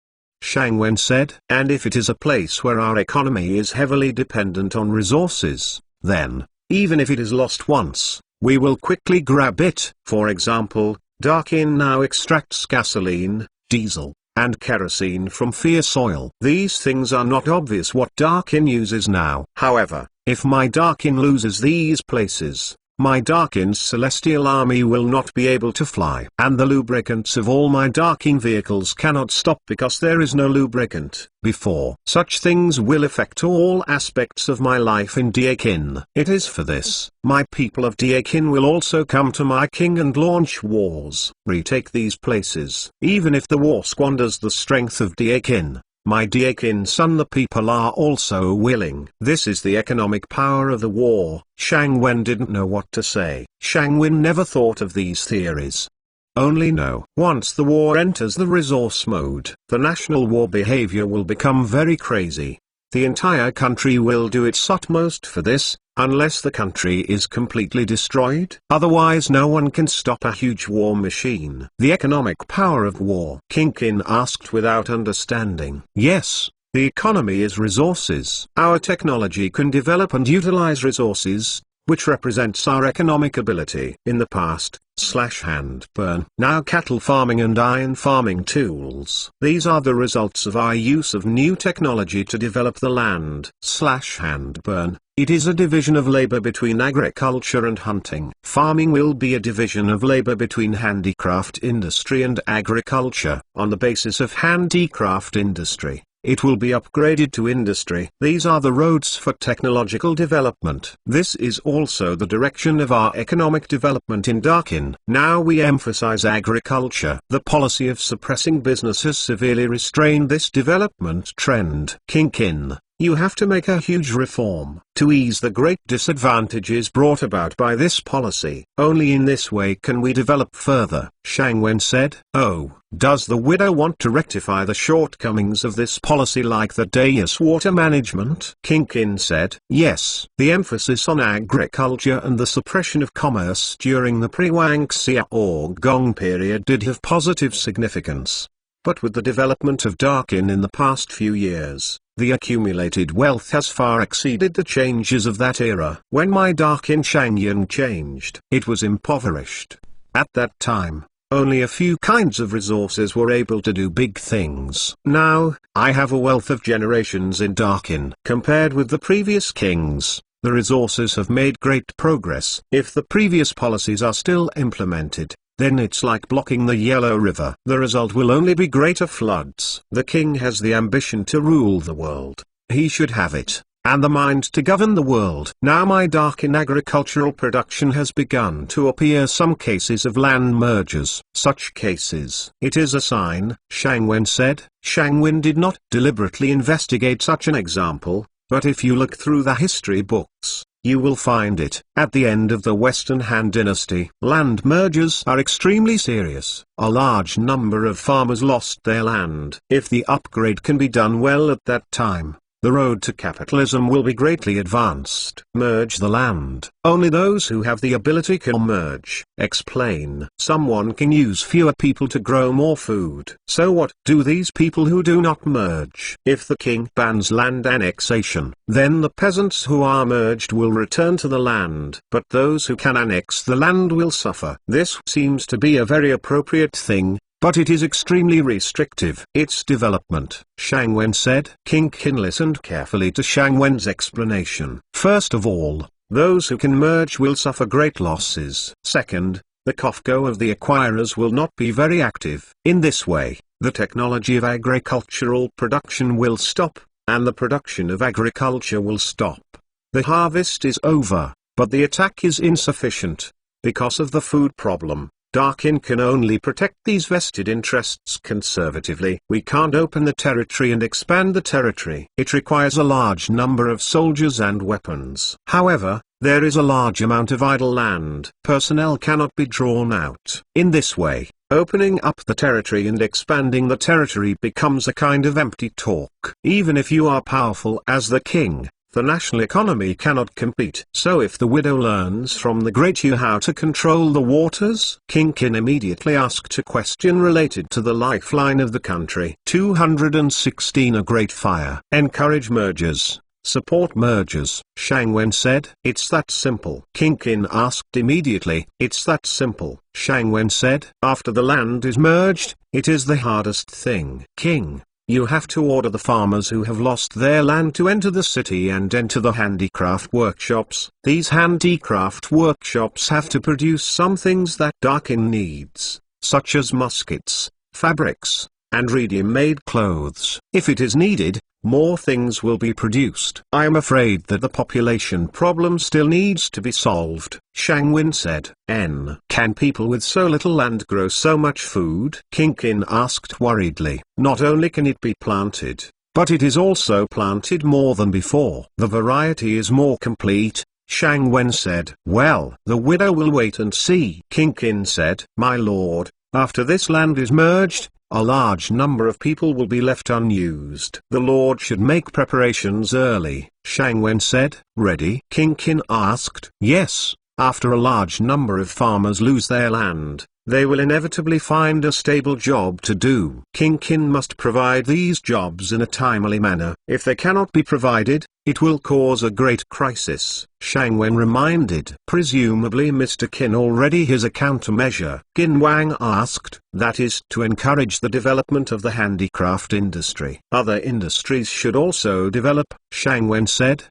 Shang Wen said, and if it is a place where our economy is heavily dependent on resources, then, even if it is lost once, we will quickly grab it. For example, Darkin now extracts gasoline, diesel, and kerosene from fierce oil. These things are not obvious what Darkin uses now. However, if my Darkin loses these places, my Darkin's celestial army will not be able to fly. And the lubricants of all my Darkin vehicles cannot stop because there is no lubricant. Before such things will affect all aspects of my life in Dakin. It is for this, my people of Dakin will also come to my king and launch wars. Retake these places. Even if the war squanders the strength of Dakin, my Dakin son, the people are also willing. This is the economic power of the war. Shang Wen didn't know what to say. Shang Wen never thought of these theories. Only know, once the war enters the resource mode, the national war behavior will become very crazy. The entire country will do its utmost for this, unless the country is completely destroyed. Otherwise no one can stop a huge war machine. The economic power of war. King Qin asked without understanding. Yes, the economy is resources. Our technology can develop and utilize resources, which represents our economic ability. In the past, hand burn. Now cattle farming and iron farming tools. These are the results of our use of new technology to develop the land. Hand burn. It is a division of labor between agriculture and hunting. Farming will be a division of labor between handicraft industry and agriculture. On the basis of handicraft industry, it will be upgraded to industry. These are the roads for technological development. This is also the direction of our economic development in Dakin. Now we emphasize agriculture. The policy of suppressing business has severely restrained this development trend. King Qin, you have to make a huge reform to ease the great disadvantages brought about by this policy. Only in this way can we develop further. Shang Wen said, oh, does the widow want to rectify the shortcomings of this policy like the Dayas water management? King Qin said, yes. The emphasis on agriculture and the suppression of commerce during the pre-Wang Xia or Gong period did have positive significance. But with the development of Dakin in the past few years, the accumulated wealth has far exceeded the changes of that era. When my Dakin Shangyan changed, it was impoverished. At that time, only a few kinds of resources were able to do big things. Now, I have a wealth of generations in Dakin. Compared with the previous kings, the resources have made great progress. If the previous policies are still implemented, then it's like blocking the Yellow River. The result will only be greater floods. The king has the ambition to rule the world. He should have it, and the mind to govern the world. Now my Dakin agricultural production has begun to appear some cases of land mergers. Such cases. It is a sign, Shang Wen said. Shang Wen did not deliberately investigate such an example, but if you look through the history books, you will find it. At the end of the Western Han Dynasty, land mergers are extremely serious. A large number of farmers lost their land. If the upgrade can be done well at that time, the road to capitalism will be greatly advanced. Merge the land. Only those who have the ability can merge. Explain. Someone can use fewer people to grow more food. So what do these people who do not merge? If the king bans land annexation, then the peasants who are merged will return to the land. But those who can annex the land will suffer. This seems to be a very appropriate thing, but it is extremely restrictive. Its development, Shang Wen said. King Qin listened carefully to Shang Wen's explanation. First of all, those who can merge will suffer great losses. Second, the COFCO of the acquirers will not be very active. In this way, the technology of agricultural production will stop, and the production of agriculture will stop. The harvest is over, but the attack is insufficient. Because of the food problem, Darkin can only protect these vested interests conservatively. We can't open the territory and expand the territory. It requires a large number of soldiers and weapons. However, there is a large amount of idle land. Personnel cannot be drawn out. In this way, opening up the territory and expanding the territory becomes a kind of empty talk. Even if you are powerful as the king, the national economy cannot compete. So if the widow learns from the great Yu how to control the waters, King Qin immediately asked a question related to the lifeline of the country. 216 A great fire. Encourage mergers. Support mergers. Shang Wen said. It's that simple. King Qin asked immediately. It's that simple. Shang Wen said. After the land is merged, it is the hardest thing. King, you have to order the farmers who have lost their land to enter the city and enter the handicraft workshops. These handicraft workshops have to produce some things that Darkin needs, such as muskets, fabrics, and ready-made clothes. If it is needed, more things will be produced. I am afraid that the population problem still needs to be solved, Shang Wen said. Can people with so little land grow so much food? King Qin asked worriedly. Not only can it be planted, but it is also planted more than before. The variety is more complete, Shang Wen said. Well, the widow will wait and see. King Qin said. My lord, after this land is merged, a large number of people will be left unused. The Lord should make preparations early, Shang Wen said. Ready? King Qin asked. Yes, after a large number of farmers lose their land, they will inevitably find a stable job to do. King Qin must provide these jobs in a timely manner. If they cannot be provided, it will cause a great crisis, Shang Wen reminded. Presumably Mr. Qin already has a countermeasure. Qin Wang asked. That is, to encourage the development of the handicraft industry. Other industries should also develop, Shang Wen said.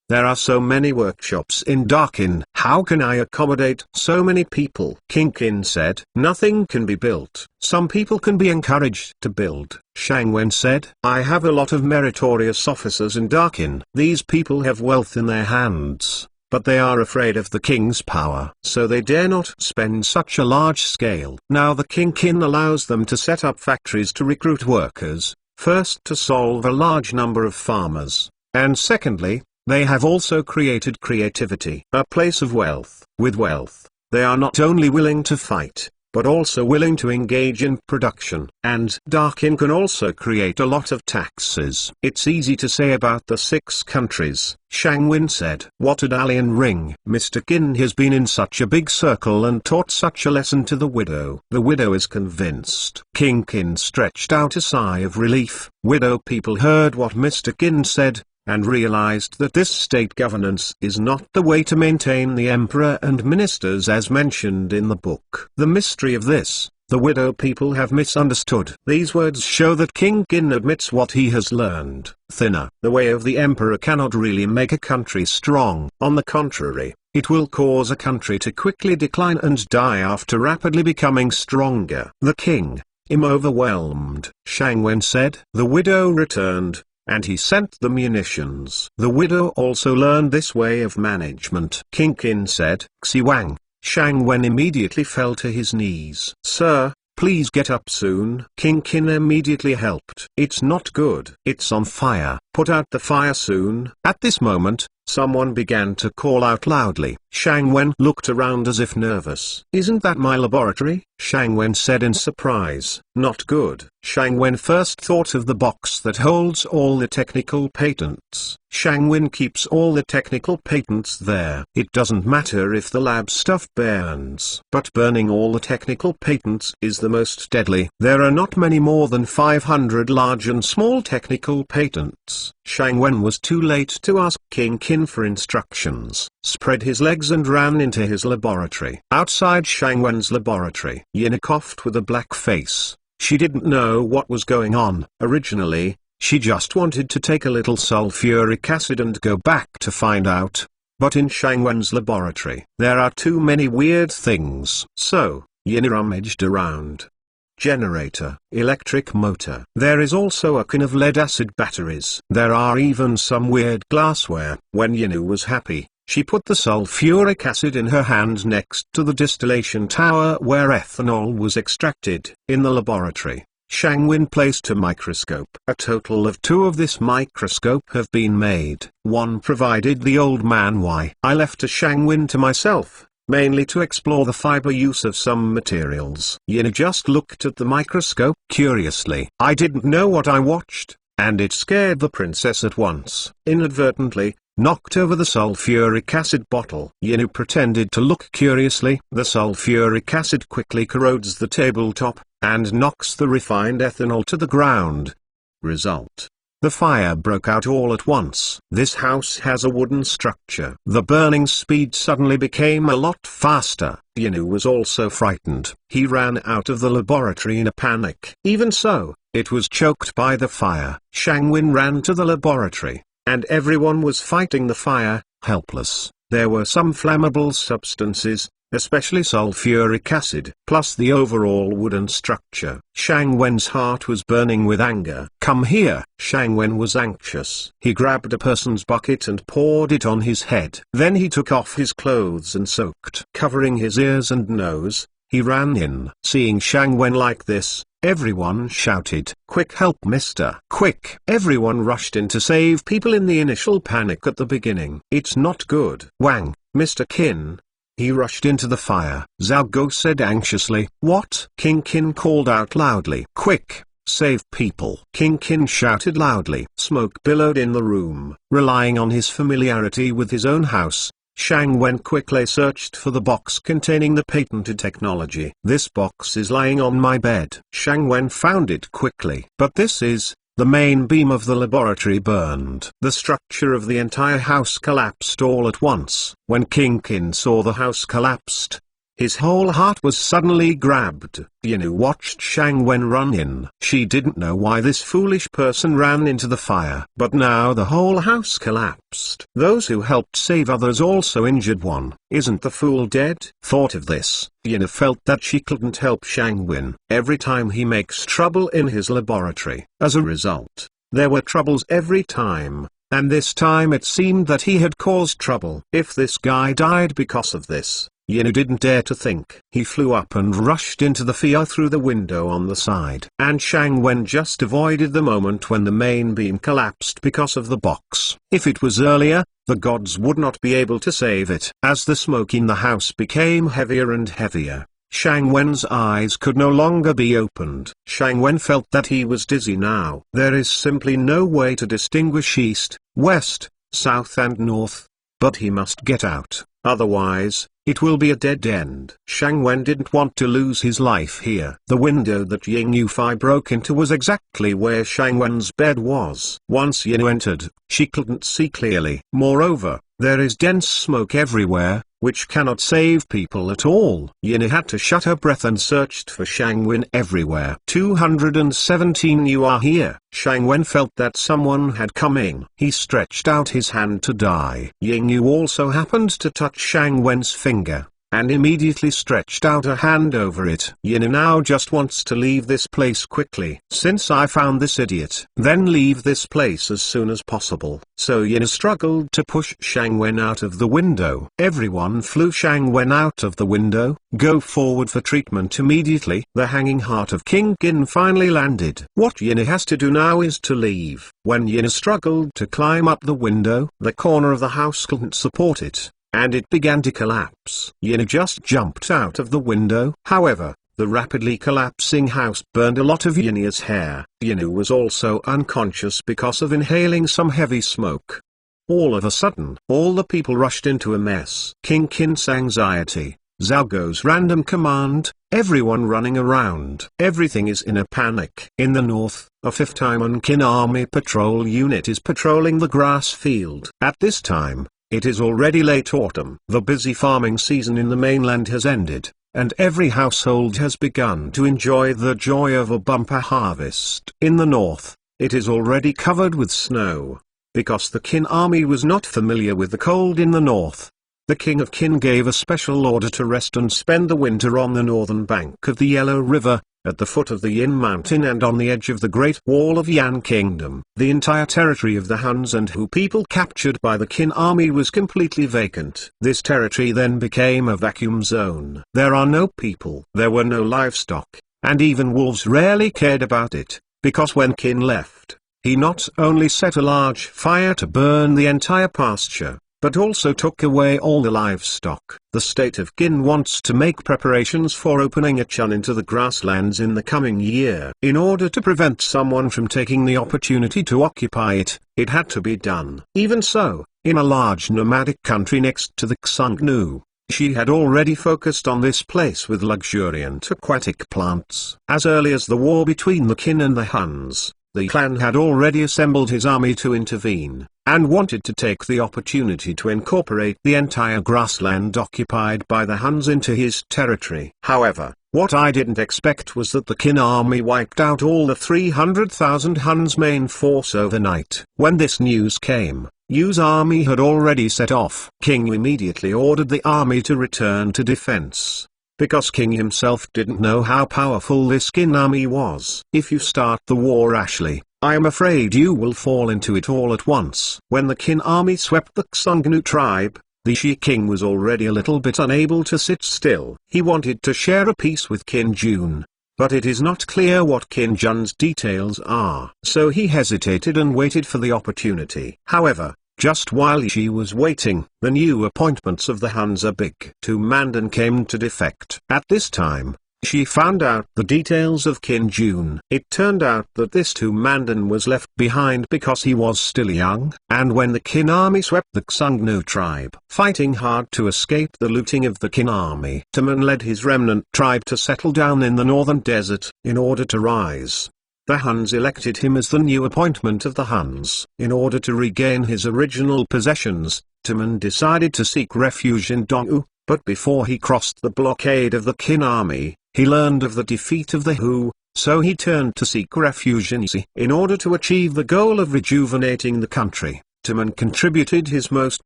There are so many workshops in Darkin. How can I accommodate so many people? King Qin said. Nothing can be built. Some people can be encouraged to build, Shang Wen said. I have a lot of meritorious officers in Darkin. These people have wealth in their hands, but they are afraid of the king's power. So they dare not spend such a large scale. Now the King Qin allows them to set up factories to recruit workers, first to solve a large number of farmers, and secondly, they have also created creativity, a place of wealth. With wealth, they are not only willing to fight, but also willing to engage in production. And Darkin can also create a lot of taxes. It's easy to say about the 6 countries, Shang Wen said. What a Dalian ring. Mr. Qin has been in such a big circle and taught such a lesson to the widow. The widow is convinced. King Qin stretched out a sigh of relief. Widow people heard what Mr. Qin said, and realized that this state governance is not the way to maintain the emperor and ministers as mentioned in the book. The mystery of this, the widow people have misunderstood. These words show that King Qin admits what he has learned. Thinner. The way of the emperor cannot really make a country strong. On the contrary, it will cause a country to quickly decline and die after rapidly becoming stronger. The king, overwhelmed, Shang Wen said. The widow returned, and he sent the munitions. The widow also learned this way of management. King Qin said. Xi Wang. Shang Wen immediately fell to his knees. Sir, please get up soon. King Qin immediately helped. It's not good. It's on fire. Put out the fire soon. At this moment, someone began to call out loudly. Shang Wen looked around as if nervous. Isn't that my laboratory? Shang Wen said in surprise. Not good. Shang Wen first thought of the box that holds all the technical patents. Shang Wen keeps all the technical patents there. It doesn't matter if the lab stuff burns. But burning all the technical patents is the most deadly. There are not many more than 500 large and small technical patents. Shang Wen was too late to ask King Qin for instructions, spread his legs and ran into his laboratory. Outside Shang Wen's laboratory, Yina coughed with a black face. She didn't know what was going on. Originally, she just wanted to take a little sulfuric acid and go back to find out. But in Shang Wen's laboratory, there are too many weird things. So, Yina rummaged around. Generator, electric motor. There is also a can of lead-acid batteries. There are even some weird glassware. When Yinu was happy, she put the sulfuric acid in her hand next to the distillation tower where ethanol was extracted. In the laboratory, Shang Wen placed a microscope. A total of 2 of this microscope have been made. One provided the old man. I left a Shang Wen to myself, mainly to explore the fiber use of some materials. Yina just looked at the microscope curiously. I didn't know what I watched, and it scared the princess at once. Inadvertently, knocked over the sulfuric acid bottle. Yinu pretended to look curiously. The sulfuric acid quickly corrodes the tabletop, and knocks the refined ethanol to the ground. Result: the fire broke out all at once. This house has a wooden structure. The burning speed suddenly became a lot faster. Yinu was also frightened. He ran out of the laboratory in a panic. Even so, it was choked by the fire. Shang Wen ran to the laboratory, and everyone was fighting the fire, helpless. There were some flammable substances, especially sulfuric acid, plus the overall wooden structure. Shang Wen's heart was burning with anger. Come here. Shang Wen was anxious. He grabbed a person's bucket and poured it on his head. Then he took off his clothes and soaked. Covering his ears and nose, he ran in. Seeing Shang Wen like this, everyone shouted, "Quick help, mister! Quick!" Everyone rushed in to save people in the initial panic at the beginning. It's not good. Wang, Mr. Qin. He rushed into the fire. Zhao Go said anxiously. What? King Qin called out loudly. Quick, save people. King Qin shouted loudly. Smoke billowed in the room. Relying on his familiarity with his own house, Shang Wen quickly searched for the box containing the patented technology. This box is lying on my bed. Shang Wen found it quickly. But this is... The main beam of the laboratory burned. The structure of the entire house collapsed all at once. When King Qin saw the house collapsed, his whole heart was suddenly grabbed. Yinu watched Shang Wen run in. She didn't know why this foolish person ran into the fire. But now the whole house collapsed. Those who helped save others also injured one. Isn't the fool dead? Thought of this, Yinu felt that she couldn't help Shang Wen. Every time he makes trouble in his laboratory. As a result, there were troubles every time. And this time it seemed that he had caused trouble. If this guy died because of this, Yinu didn't dare to think. He flew up and rushed into the fire through the window on the side. And Shang Wen just avoided the moment when the main beam collapsed because of the box. If it was earlier, the gods would not be able to save it. As the smoke in the house became heavier and heavier, Shang Wen's eyes could no longer be opened. Shang Wen felt that he was dizzy now. There is simply no way to distinguish east, west, south and north. But he must get out, otherwise, it will be a dead end. Shang Wen didn't want to lose his life here. The window that Ying Yufei broke into was exactly where Shang Wen's bed was. Once Yinu entered, she couldn't see clearly. Moreover, there is dense smoke everywhere, which cannot save people at all. Yinu had to shut her breath and searched for Shang Wen everywhere. 217 You are here. Shang Wen felt that someone had come in. He stretched out his hand to die. Ying Yu also happened to touch Shang Wen's finger, and immediately stretched out a hand over it. Yinu now just wants to leave this place quickly. Since I found this idiot, then leave this place as soon as possible. So Yinu struggled to push Shang Wen out of the window. Everyone flew Shang Wen out of the window. Go forward for treatment immediately. The hanging heart of King Qin finally landed. What Yinu has to do now is to leave. When Yinu struggled to climb up the window, the corner of the house couldn't support it, and it began to collapse. Yinu just jumped out of the window. However, the rapidly collapsing house burned a lot of Yinu's hair. Yinu was also unconscious because of inhaling some heavy smoke. All of a sudden, all the people rushed into a mess. King Qin's anxiety, Zhao Go's random command, everyone running around. Everything is in a panic. In the north, a 5th Tycoon Kin army patrol unit is patrolling the grass field. At this time, it is already late autumn. The busy farming season in the mainland has ended, and every household has begun to enjoy the joy of a bumper harvest. In the north, it is already covered with snow. Because the Kin army was not familiar with the cold in the north, the King of Kin gave a special order to rest and spend the winter on the northern bank of the Yellow River, at the foot of the Yin Mountain and on the edge of the Great Wall of Yan Kingdom. The entire territory of the Huns and Hu people captured by the Kin army was completely vacant. This territory then became a vacuum zone. There are no people. There were no livestock, and even wolves rarely cared about it, because when Kin left, he not only set a large fire to burn the entire pasture, but also took away all the livestock. The state of Kin wants to make preparations for opening a chun into the grasslands in the coming year. In order to prevent someone from taking the opportunity to occupy it, it had to be done. Even so, in a large nomadic country next to the Xiongnu, she had already focused on this place with luxuriant aquatic plants. As early as the war between the Kin and the Huns, the clan had already assembled his army to intervene, and wanted to take the opportunity to incorporate the entire grassland occupied by the Huns into his territory. However, what I didn't expect was that the Kin army wiped out all the 300,000 Huns' main force overnight. When this news came, Yu's army had already set off. King immediately ordered the army to return to defense, because King himself didn't know how powerful this Kin army was. If you start the war rashly, I am afraid you will fall into it all at once. When the Kin army swept the Xiongnu tribe, the Shi king was already a little bit unable to sit still. He wanted to share a peace with Qin Jun, but it is not clear what Qin Jun's details are. So he hesitated and waited for the opportunity. However, just while she was waiting, the new appointments of the Hansa Big Tu Mandan came to defect. At this time, she found out the details of Qin Jun. It turned out that this Tu Mandan was left behind because he was still young, and when the Qin army swept the Xiongnu tribe, fighting hard to escape the looting of the Qin army, Taman led his remnant tribe to settle down in the northern desert. In order to rise, the Huns elected him as the new appointment of the Huns. In order to regain his original possessions, Taman decided to seek refuge in Dongwu, but before he crossed the blockade of the Qin army, he learned of the defeat of the Hu, so he turned to seek refuge in Xi. In order to achieve the goal of rejuvenating the country, Taman contributed his most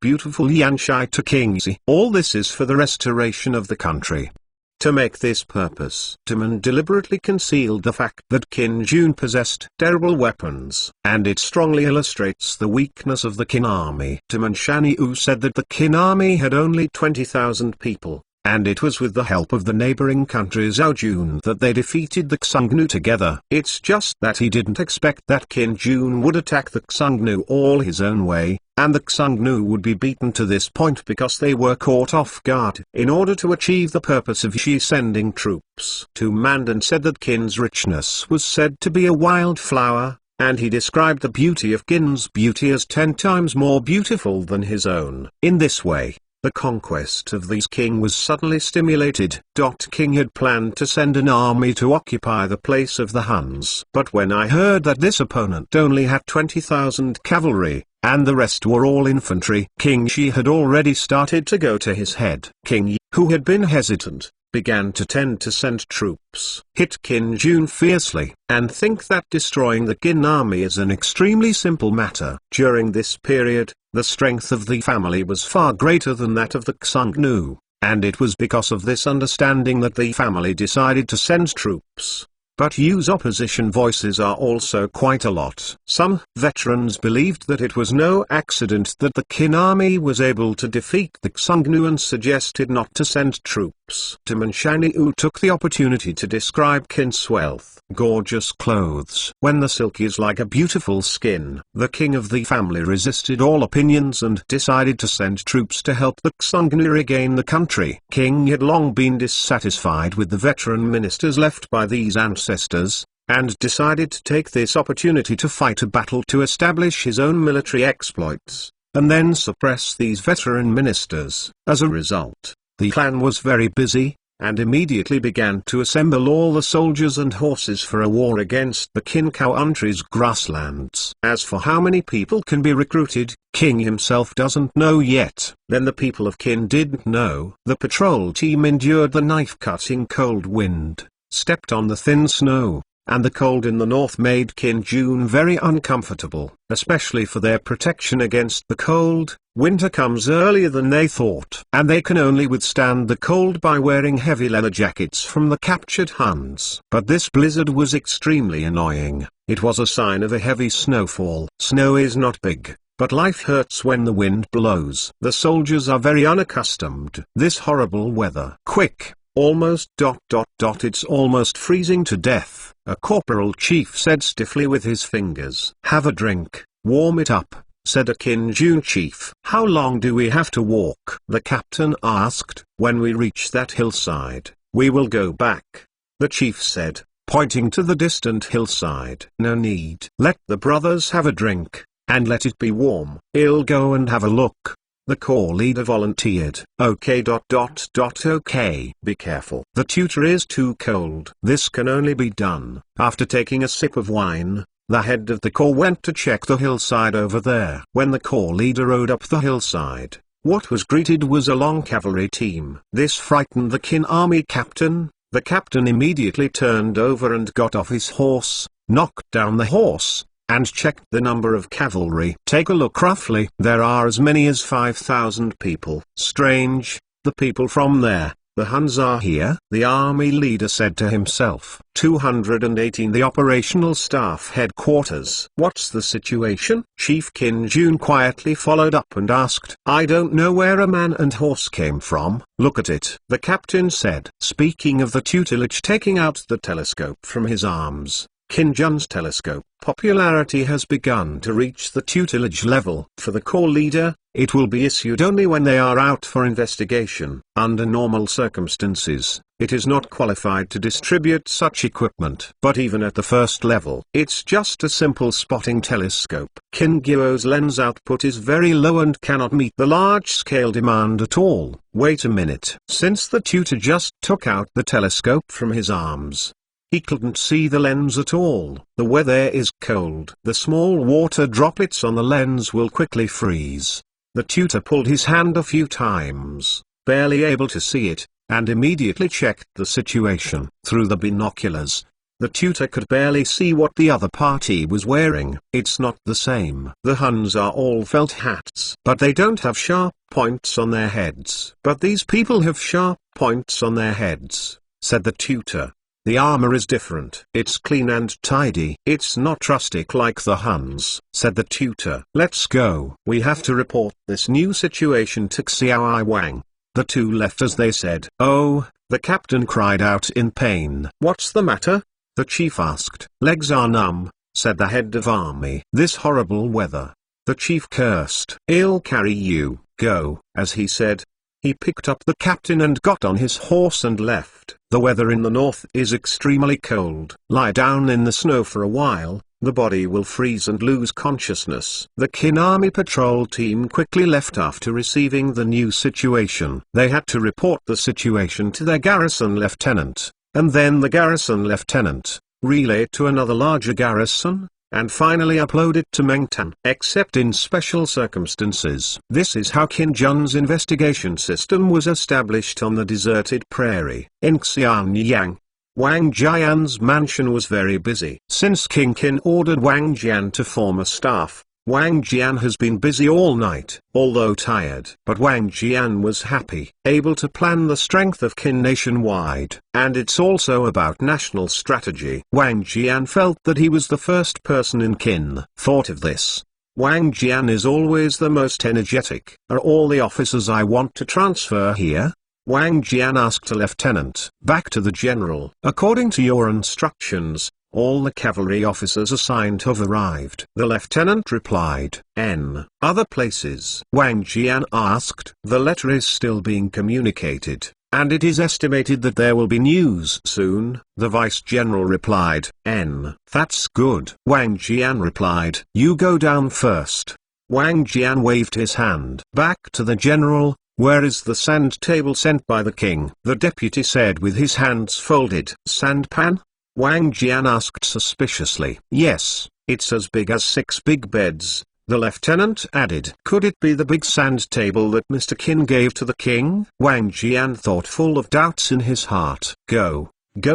beautiful Yanshai to King Xi. All this is for the restoration of the country. To make this purpose, Taman deliberately concealed the fact that Qin Jun possessed terrible weapons, and it strongly illustrates the weakness of the Qin army. Taman Shaniu said that the Qin army had only 20,000 people, and it was with the help of the neighboring country Zhaojun that they defeated the Xiongnu together. It's just that he didn't expect that Qin Jun would attack the Xiongnu all his own way, and the Xiongnu would be beaten to this point because they were caught off guard. In order to achieve the purpose of Xi sending troops to Mandan said that Qin's richness was said to be a wildflower, and he described the beauty of Qin's beauty as 10 times more beautiful than his own. In this way, the conquest of these king was suddenly stimulated. King had planned to send an army to occupy the place of the Huns. But when I heard that this opponent only had 20,000 cavalry, and the rest were all infantry, King Shi had already started to go to his head. King Yi, who had been hesitant, began to tend to send troops, hit Qin Jun fiercely, and think that destroying the Qin army is an extremely simple matter. During this period, the strength of the family was far greater than that of the Xiongnu, and it was because of this understanding that the family decided to send troops. But Yu's opposition voices are also quite a lot. Some veterans believed that it was no accident that the Qin army was able to defeat the Xiongnu and suggested not to send troops. Taman Shaniu took the opportunity to describe Qin's wealth, gorgeous clothes. When the silk is like a beautiful skin, the king of the family resisted all opinions and decided to send troops to help the Xiongnu regain the country. King had long been dissatisfied with the veteran ministers left by these ancestors, and decided to take this opportunity to fight a battle to establish his own military exploits, and then suppress these veteran ministers. As a result, the clan was very busy, and immediately began to assemble all the soldiers and horses for a war against the Qin country's grasslands. As for how many people can be recruited, King himself doesn't know yet. Then the people of Qin didn't know. The patrol team endured the knife-cutting cold wind, stepped on the thin snow, and the cold in the north made Qin Jun very uncomfortable, especially for their protection against the cold. Winter comes earlier than they thought, and they can only withstand the cold by wearing heavy leather jackets from the captured Huns. But this blizzard was extremely annoying. It was a sign of a heavy snowfall. Snow is not big, but life hurts when the wind blows. The soldiers are very unaccustomed. This horrible weather. Quick! Almost ... It's almost freezing to death, a corporal chief said stiffly with his fingers. Have a drink, warm it up, said a Qin Jun chief. How long do we have to walk? The captain asked. When we reach that hillside, we will go back, the chief said, pointing to the distant hillside. No need. Let the brothers have a drink, and let it be warm. I'll go and have a look. The corps leader volunteered. Okay. Okay. Be careful. The tutor is too cold. This can only be done. After taking a sip of wine, the head of the corps went to check the hillside over there. When the corps leader rode up the hillside, what was greeted was a long cavalry team. This frightened the Qin army captain. The captain immediately turned over and got off his horse, knocked down the horse, and checked the number of cavalry. Take a look roughly. There are as many as 5,000 people. Strange, the people from there, the Huns are here, the army leader said to himself. 218 The operational staff headquarters. What's the situation? Chief Qin Jun quietly followed up and asked. I don't know where a man and horse came from. Look at it, the captain said. Speaking of the tutelage, taking out the telescope from his arms, Qin Jun's telescope popularity has begun to reach the tutelage level. For the corps leader, it will be issued only when they are out for investigation. Under normal circumstances, it is not qualified to distribute such equipment. But even at the first level, it's just a simple spotting telescope. Qin Guo's lens output is very low and cannot meet the large-scale demand at all. Wait a minute. Since the tutor just took out the telescope from his arms, he couldn't see the lens at all. The weather is cold. The small water droplets on the lens will quickly freeze. The tutor pulled his hand a few times, barely able to see it, and immediately checked the situation. Through the binoculars, the tutor could barely see what the other party was wearing. It's not the same. The Huns are all felt hats, but they don't have sharp points on their heads. But these people have sharp points on their heads, said the tutor. The armor is different. It's clean and tidy. It's not rustic like the Huns, said the tutor. Let's go. We have to report this new situation to Xiao Wang. The two left as they said. Oh, the captain cried out in pain. What's the matter? The chief asked. Legs are numb, said the head of army. This horrible weather. The chief cursed. I'll carry you. Go, as he said. He picked up the captain and got on his horse and left. The weather in the north is extremely cold. Lie down in the snow for a while, the body will freeze and lose consciousness. The Qin army patrol team quickly left after receiving the new situation. They had to report the situation to their garrison lieutenant, and then the garrison lieutenant relayed to another larger garrison, and finally upload it to Mengtan. Except in special circumstances. This is how Qin Jun's investigation system was established on the deserted prairie. In Xianyang, Wang Jian's mansion was very busy. Since King Qin ordered Wang Jian to form a staff, Wang Jian has been busy all night, although tired. But Wang Jian was happy, able to plan the strength of Qin nationwide, and it's also about national strategy. Wang Jian felt that he was the first person in Qin thought of this. Wang Jian is always the most energetic. Are all the officers I want to transfer here? Wang Jian asked a lieutenant. Back to the general. According to your instructions, all the cavalry officers assigned have arrived. The lieutenant replied. Other places? Wang Jian asked. The letter is still being communicated, and it is estimated that there will be news soon. The vice general replied. That's good. Wang Jian replied. You go down first. Wang Jian waved his hand. Back to the general. Where is the sand table sent by the king? The deputy said with his hands folded. Sandpan? Wang Jian asked suspiciously. Yes, it's as big as 6 big beds, the lieutenant added. Could it be the big sand table that Mr. Qin gave to the king? Wang Jian thought, full of doubts in his heart. Go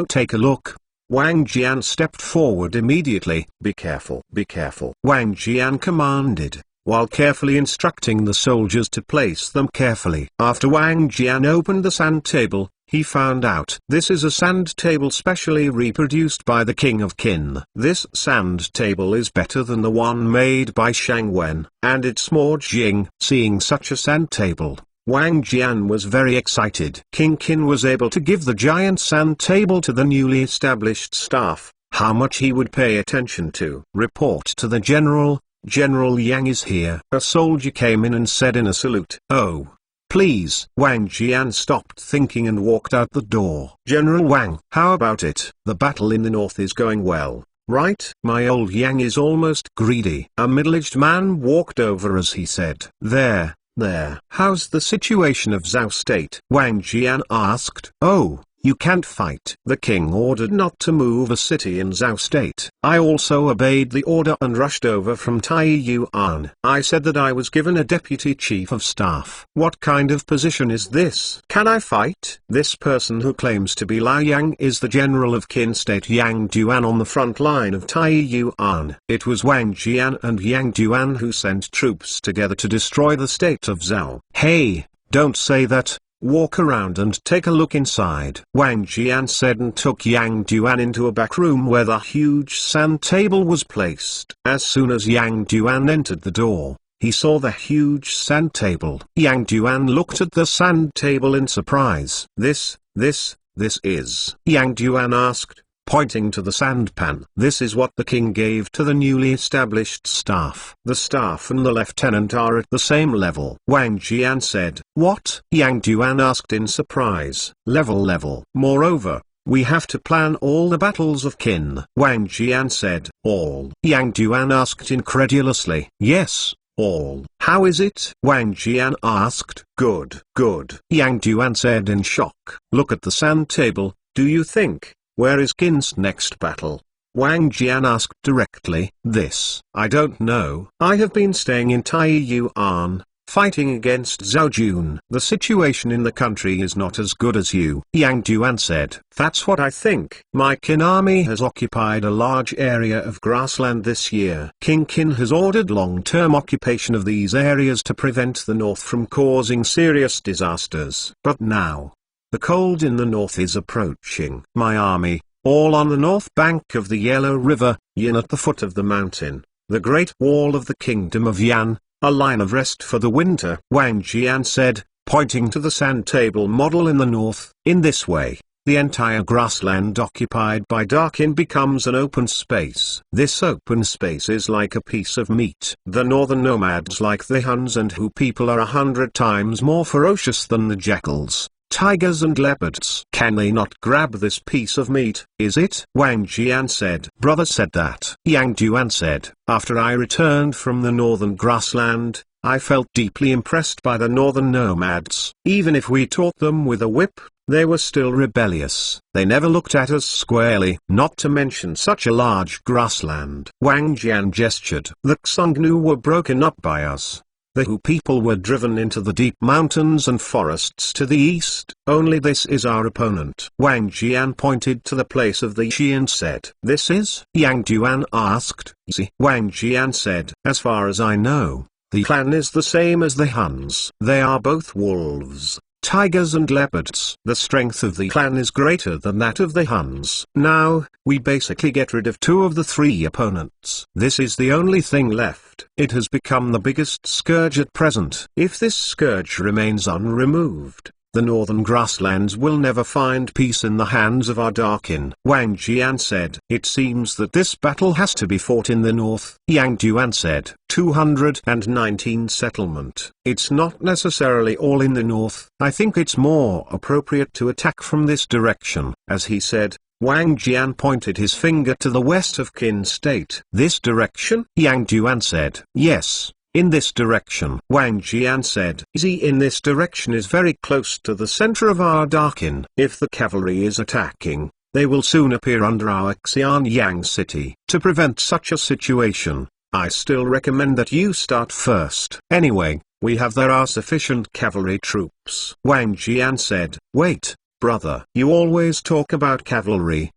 take a look. Wang Jian stepped forward immediately. Be careful, be careful, Wang Jian commanded, while carefully instructing the soldiers to place them carefully. After Wang Jian opened the sand table, he found out this is a sand table specially reproduced by the king of Qin. This sand table is better than the one made by Shang Wen, and it's more Jing. Seeing such a sand table, Wang Jian was very excited. King Qin was able to give the giant sand table to the newly established staff. How much he would pay attention to. Report to the general. General Yang is here. A soldier came in and said in a salute. Oh, please. Wang Jian stopped thinking and walked out the door. General Wang, how about it? The battle in the north is going well, right? My old Yang is almost greedy. A middle-aged man walked over as he said. There. How's the situation of Zhao State? Wang Jian asked. Oh, you can't fight. The king ordered not to move a city in Zhao State. I also obeyed the order and rushed over from Taiyuan. I said that I was given a deputy chief of staff. What kind of position is this? Can I fight? This person who claims to be Lao Yang is the general of Qin State Yang Duan on the front line of Taiyuan. It was Wang Jian and Yang Duan who sent troops together to destroy the state of Zhao. Hey, don't say that. Walk around and take a look inside. Wang Jian said and took Yang Duan into a back room where the huge sand table was placed. As soon as Yang Duan entered the door, he saw the huge sand table. Yang Duan looked at the sand table in surprise. This is? Yang Duan asked, pointing to the sandpan. This is what the king gave to the newly established staff. The staff and the lieutenant are at the same level. Wang Jian said. What? Yang Duan asked in surprise. Level. Moreover, we have to plan all the battles of Qin. Wang Jian said. All? Yang Duan asked incredulously. Yes, all. How is it? Wang Jian asked. Good. Yang Duan said in shock. Look at the sand table. Do you think? Where is Qin's next battle? Wang Jian asked directly. This, I don't know. I have been staying in Taiyuan, fighting against Zhao Jun. The situation in the country is not as good as you. Yang Duan said. That's what I think. My Qin army has occupied a large area of grassland this year. King Qin has ordered long-term occupation of these areas to prevent the north from causing serious disasters. But now, the cold in the north is approaching. My army, all on the north bank of the Yellow River, Yin at the foot of the mountain, the Great Wall of the Kingdom of Yan, a line of rest for the winter. Wang Jian said, pointing to the sand table model in the north. In this way, the entire grassland occupied by Darkin becomes an open space. This open space is like a piece of meat. The northern nomads like the Huns and Hu people are 100 times more ferocious than the jackals, tigers and leopards. Can they not grab this piece of meat? Is it? Wang Jian said. Brother said that. Yang Duan said. After I returned from the northern grassland, I felt deeply impressed by the northern nomads. Even if we taught them with a whip, they were still rebellious. They never looked at us squarely. Not to mention such a large grassland. Wang Jian gestured. The Xiongnu were broken up by us. The Hu people were driven into the deep mountains and forests to the east. Only this is our opponent. Wang Jian pointed to the place of the Xi and said. This is? Yang Duan asked. See? Wang Jian said. As far as I know, the clan is the same as the Huns. They are both wolves, tigers and leopards. The strength of the clan is greater than that of the Huns. Now, we basically get rid of 2 of the 3 opponents. This is the only thing left. It has become the biggest scourge at present. If this scourge remains unremoved, the northern grasslands will never find peace in the hands of our Darkin. Wang Jian said. It seems that this battle has to be fought in the north. Yang Duan said. 219 settlement. It's not necessarily all in the north. I think it's more appropriate to attack from this direction. As he said, Wang Jian pointed his finger to the west of Qin State. This direction? Yang Duan said. Yes. in this direction. Wang Jian said. Easy in this direction is very close to the center of our Darkin. If the cavalry is attacking, they will soon appear under our Xianyang city. To prevent such a situation, I still recommend that you start first. Anyway, there are sufficient cavalry troops. Wang Jian said. Wait, brother. You always talk about cavalry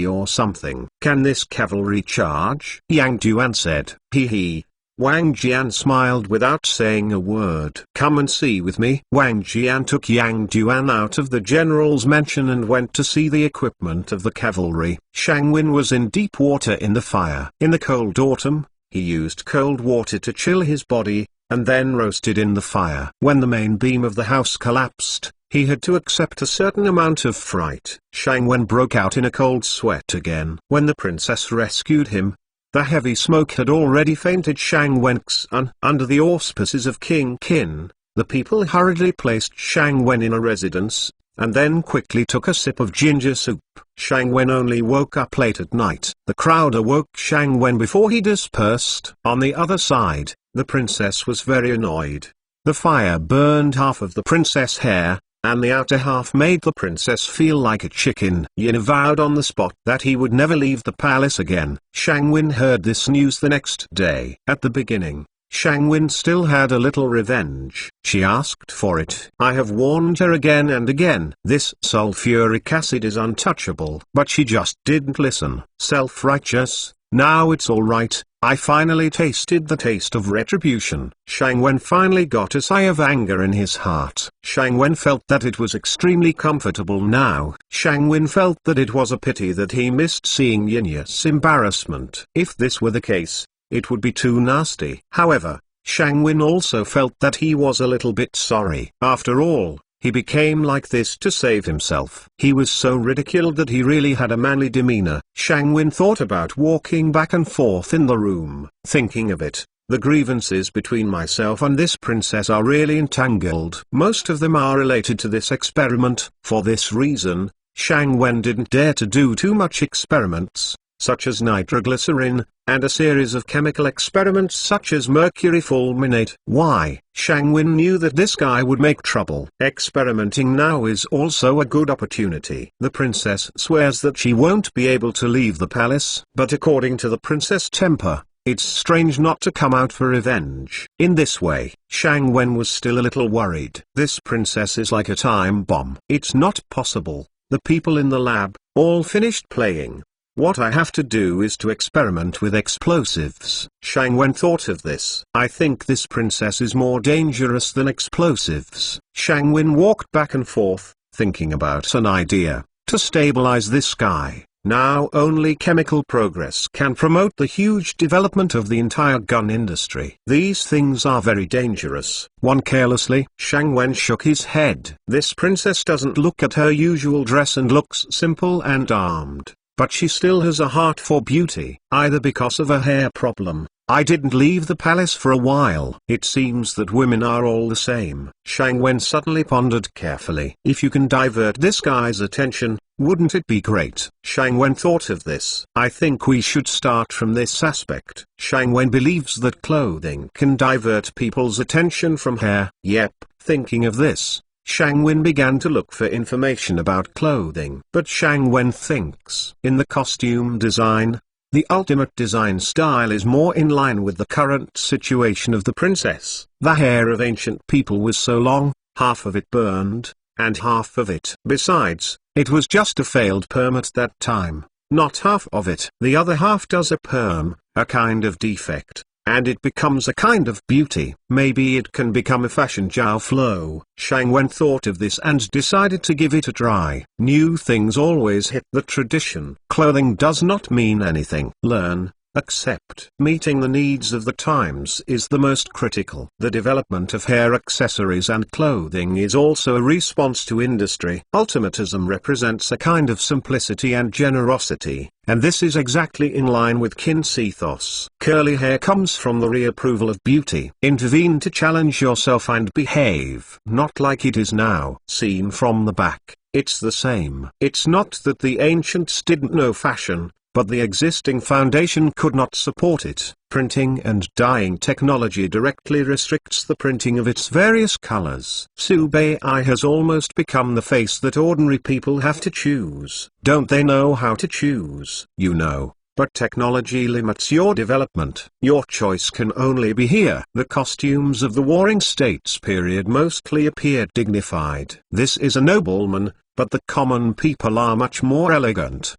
or something. Can this cavalry charge? Yang Duan said. Hee. Wang Jian smiled without saying a word. Come and see with me. Wang Jian took Yang Duan out of the general's mansion and went to see the equipment of the cavalry. Shang Wen was in deep water in the fire. In the cold autumn, he used cold water to chill his body, and then roasted in the fire. When the main beam of the house collapsed, he had to accept a certain amount of fright. Shang Wen broke out in a cold sweat again. When the princess rescued him, the heavy smoke had already fainted Shang Wen's under the auspices of King Qin. The people hurriedly placed Shang Wen in a residence, and then quickly took a sip of ginger soup. Shang Wen only woke up late at night. The crowd awoke Shang Wen before he dispersed. On the other side, the princess was very annoyed. The fire burned half of the princess' hair, and the outer half made the princess feel like a chicken. Yin vowed on the spot that he would never leave the palace again. Shang Wen heard this news the next day. At the beginning, Shang Wen still had a little revenge. She asked for it. I have warned her again and again. This sulfuric acid is untouchable. But she just didn't listen. Self-righteous. Now it's all right. I finally tasted the taste of retribution. Shang Wen finally got a sigh of anger in his heart. Shang Wen felt that it was extremely comfortable now. Shang Wen felt that it was a pity that he missed seeing Yinya's embarrassment. If this were the case, it would be too nasty. However, Shang Wen also felt that he was a little bit sorry. After all, he became like this to save himself. He was so ridiculed that he really had a manly demeanor. Shang Wen thought about walking back and forth in the room. Thinking of it, the grievances between myself and this princess are really entangled. Most of them are related to this experiment. For this reason, Shang Wen didn't dare to do too much experiments, such as nitroglycerin, and a series of chemical experiments such as mercury fulminate. Why? Shang Wen knew that this guy would make trouble. Experimenting now is also a good opportunity. The princess swears that she won't be able to leave the palace, but according to the princess temper, it's strange not to come out for revenge. In this way, Shang Wen was still a little worried. This princess is like a time bomb. It's not possible. The people in the lab, all finished playing. What I have to do is to experiment with explosives. Shang Wen thought of this. I think this princess is more dangerous than explosives. Shang Wen walked back and forth, thinking about an idea to stabilize this guy. Now only chemical progress can promote the huge development of the entire gun industry. These things are very dangerous. One carelessly. Shang Wen shook his head. This princess doesn't look at her usual dress and looks simple and armed. But she still has a heart for beauty. Either because of a hair problem, I didn't leave the palace for a while. It seems that women are all the same. Shang Wen suddenly pondered carefully. If you can divert this guy's attention, wouldn't it be great? Shang Wen thought of this. I think we should start from this aspect. Shang Wen believes that clothing can divert people's attention from hair. Yep, thinking of this, Shang Wen began to look for information about clothing. But Shang Wen thinks, in the costume design, the ultimate design style is more in line with the current situation of the princess. The hair of ancient people was so long, half of it burned, and half of it. Besides, it was just a failed perm at that time, not half of it. The other half does a perm, a kind of defect, and it becomes a kind of beauty. Maybe it can become a fashion Jiao flow. Shang Wen thought of this and decided to give it a try. New things always hit the tradition. Clothing does not mean anything. Learn, accept. Meeting the needs of the times is the most critical. The development of hair accessories and clothing is also a response to industry. Ultimatism represents a kind of simplicity and generosity, and this is exactly in line with Qin's ethos. Curly hair comes from the reapproval of beauty. Intervene to challenge yourself and behave. Not like it is now. Seen from the back, it's the same. It's not that the ancients didn't know fashion, but the existing foundation could not support it. Printing and dyeing technology directly restricts the printing of its various colors. Subei has almost become the face that ordinary people have to choose. Don't they know how to choose? You know. But technology limits your development. Your choice can only be here. The costumes of the Warring States period mostly appeared dignified. This is a nobleman, but the common people are much more elegant.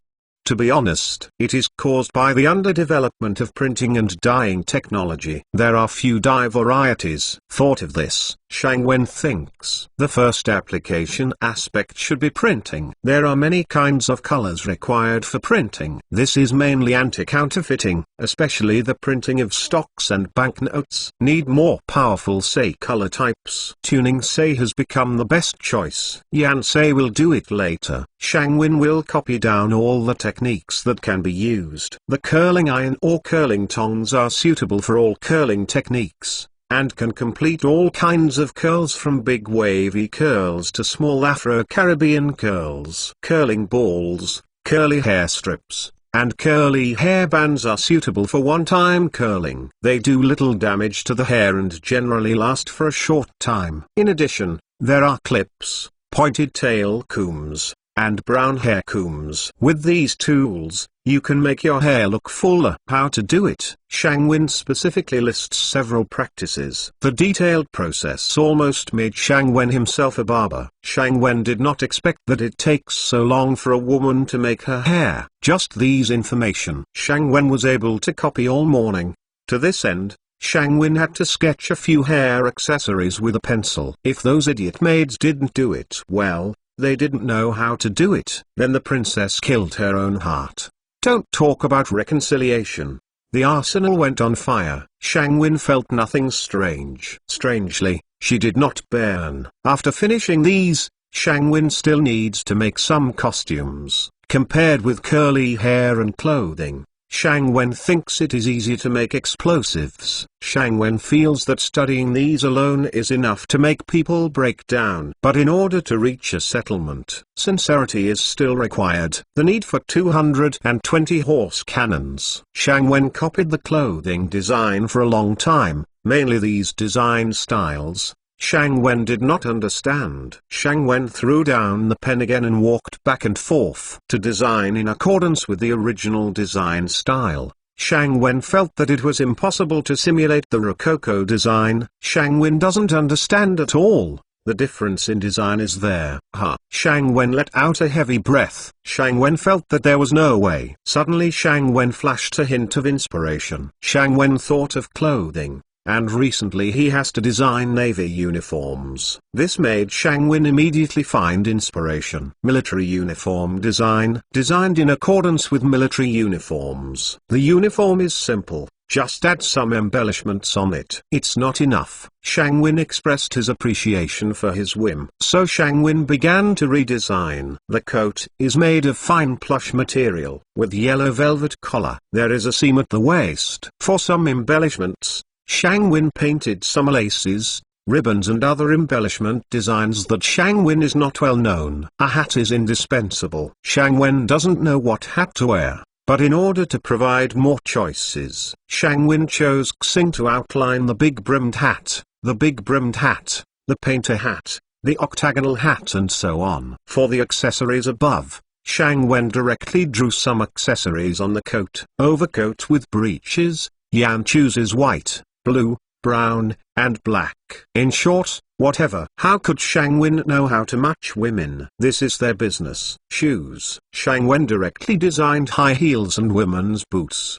To be honest, it is caused by the underdevelopment of printing and dyeing technology. There are few dye varieties. Thought of this, Shang Wen thinks. The first application aspect should be printing. There are many kinds of colors required for printing. This is mainly anti-counterfeiting, especially the printing of stocks and banknotes. Need more powerful say color types. Tuning say has become the best choice. Yan say will do it later. Shang Wen will copy down all the techniques that can be used. The curling iron or curling tongs are suitable for all curling techniques, and can complete all kinds of curls from big wavy curls to small Afro-Caribbean curls. Curling balls, curly hair strips, and curly hair bands are suitable for one-time curling. They do little damage to the hair and generally last for a short time. In addition, there are clips, pointed tail combs, and brown hair combs. With these tools, you can make your hair look fuller. How to do it? Shang Wen specifically lists several practices. The detailed process almost made Shang Wen himself a barber. Shang Wen did not expect that it takes so long for a woman to make her hair. Just these information Shang Wen was able to copy all morning. To this end, Shang Wen had to sketch a few hair accessories with a pencil. If those idiot maids didn't do it well, they didn't know how to do it. Then the princess killed her own heart. Don't talk about reconciliation. The arsenal went on fire. Shang Wen felt nothing strange. Strangely, she did not burn. After finishing these, Shang Wen still needs to make some costumes. Compared with curly hair and clothing, Shang Wen thinks it is easy to make explosives. Shang Wen feels that studying these alone is enough to make people break down. But in order to reach a settlement, sincerity is still required. The need for 220 horse cannons. Shang Wen copied the clothing design for a long time, mainly these design styles. Shang Wen did not understand. Shang Wen threw down the pen again and walked back and forth. To design in accordance with the original design style, Shang Wen felt that it was impossible to simulate the Rococo design. Shang Wen doesn't understand at all. The difference in design is there. Shang Wen let out a heavy breath. Shang Wen felt that there was no way. Suddenly Shang Wen flashed a hint of inspiration. Shang Wen thought of clothing. And recently he has to design navy uniforms. This made Shang Wen immediately find inspiration. Military uniform design. Designed in accordance with military uniforms. The uniform is simple, just add some embellishments on it. It's not enough. Shang Wen expressed his appreciation for his whim. So Shang Wen began to redesign. The coat is made of fine plush material, with yellow velvet collar. There is a seam at the waist. For some embellishments, Shang Wen painted some laces, ribbons and other embellishment designs that Shang Wen is not well known. A hat is indispensable. Shang Wen doesn't know what hat to wear, but in order to provide more choices, Shang Wen chose Xing to outline the big brimmed hat, the big brimmed hat, the painter hat, the octagonal hat and so on. For the accessories above, Shang Wen directly drew some accessories on the coat. Overcoat with breeches, Yan chooses white, blue, brown, and black. In short, whatever. How could Shang Wen know how to match women? This is their business. Shoes. Shang Wen directly designed high heels and women's boots.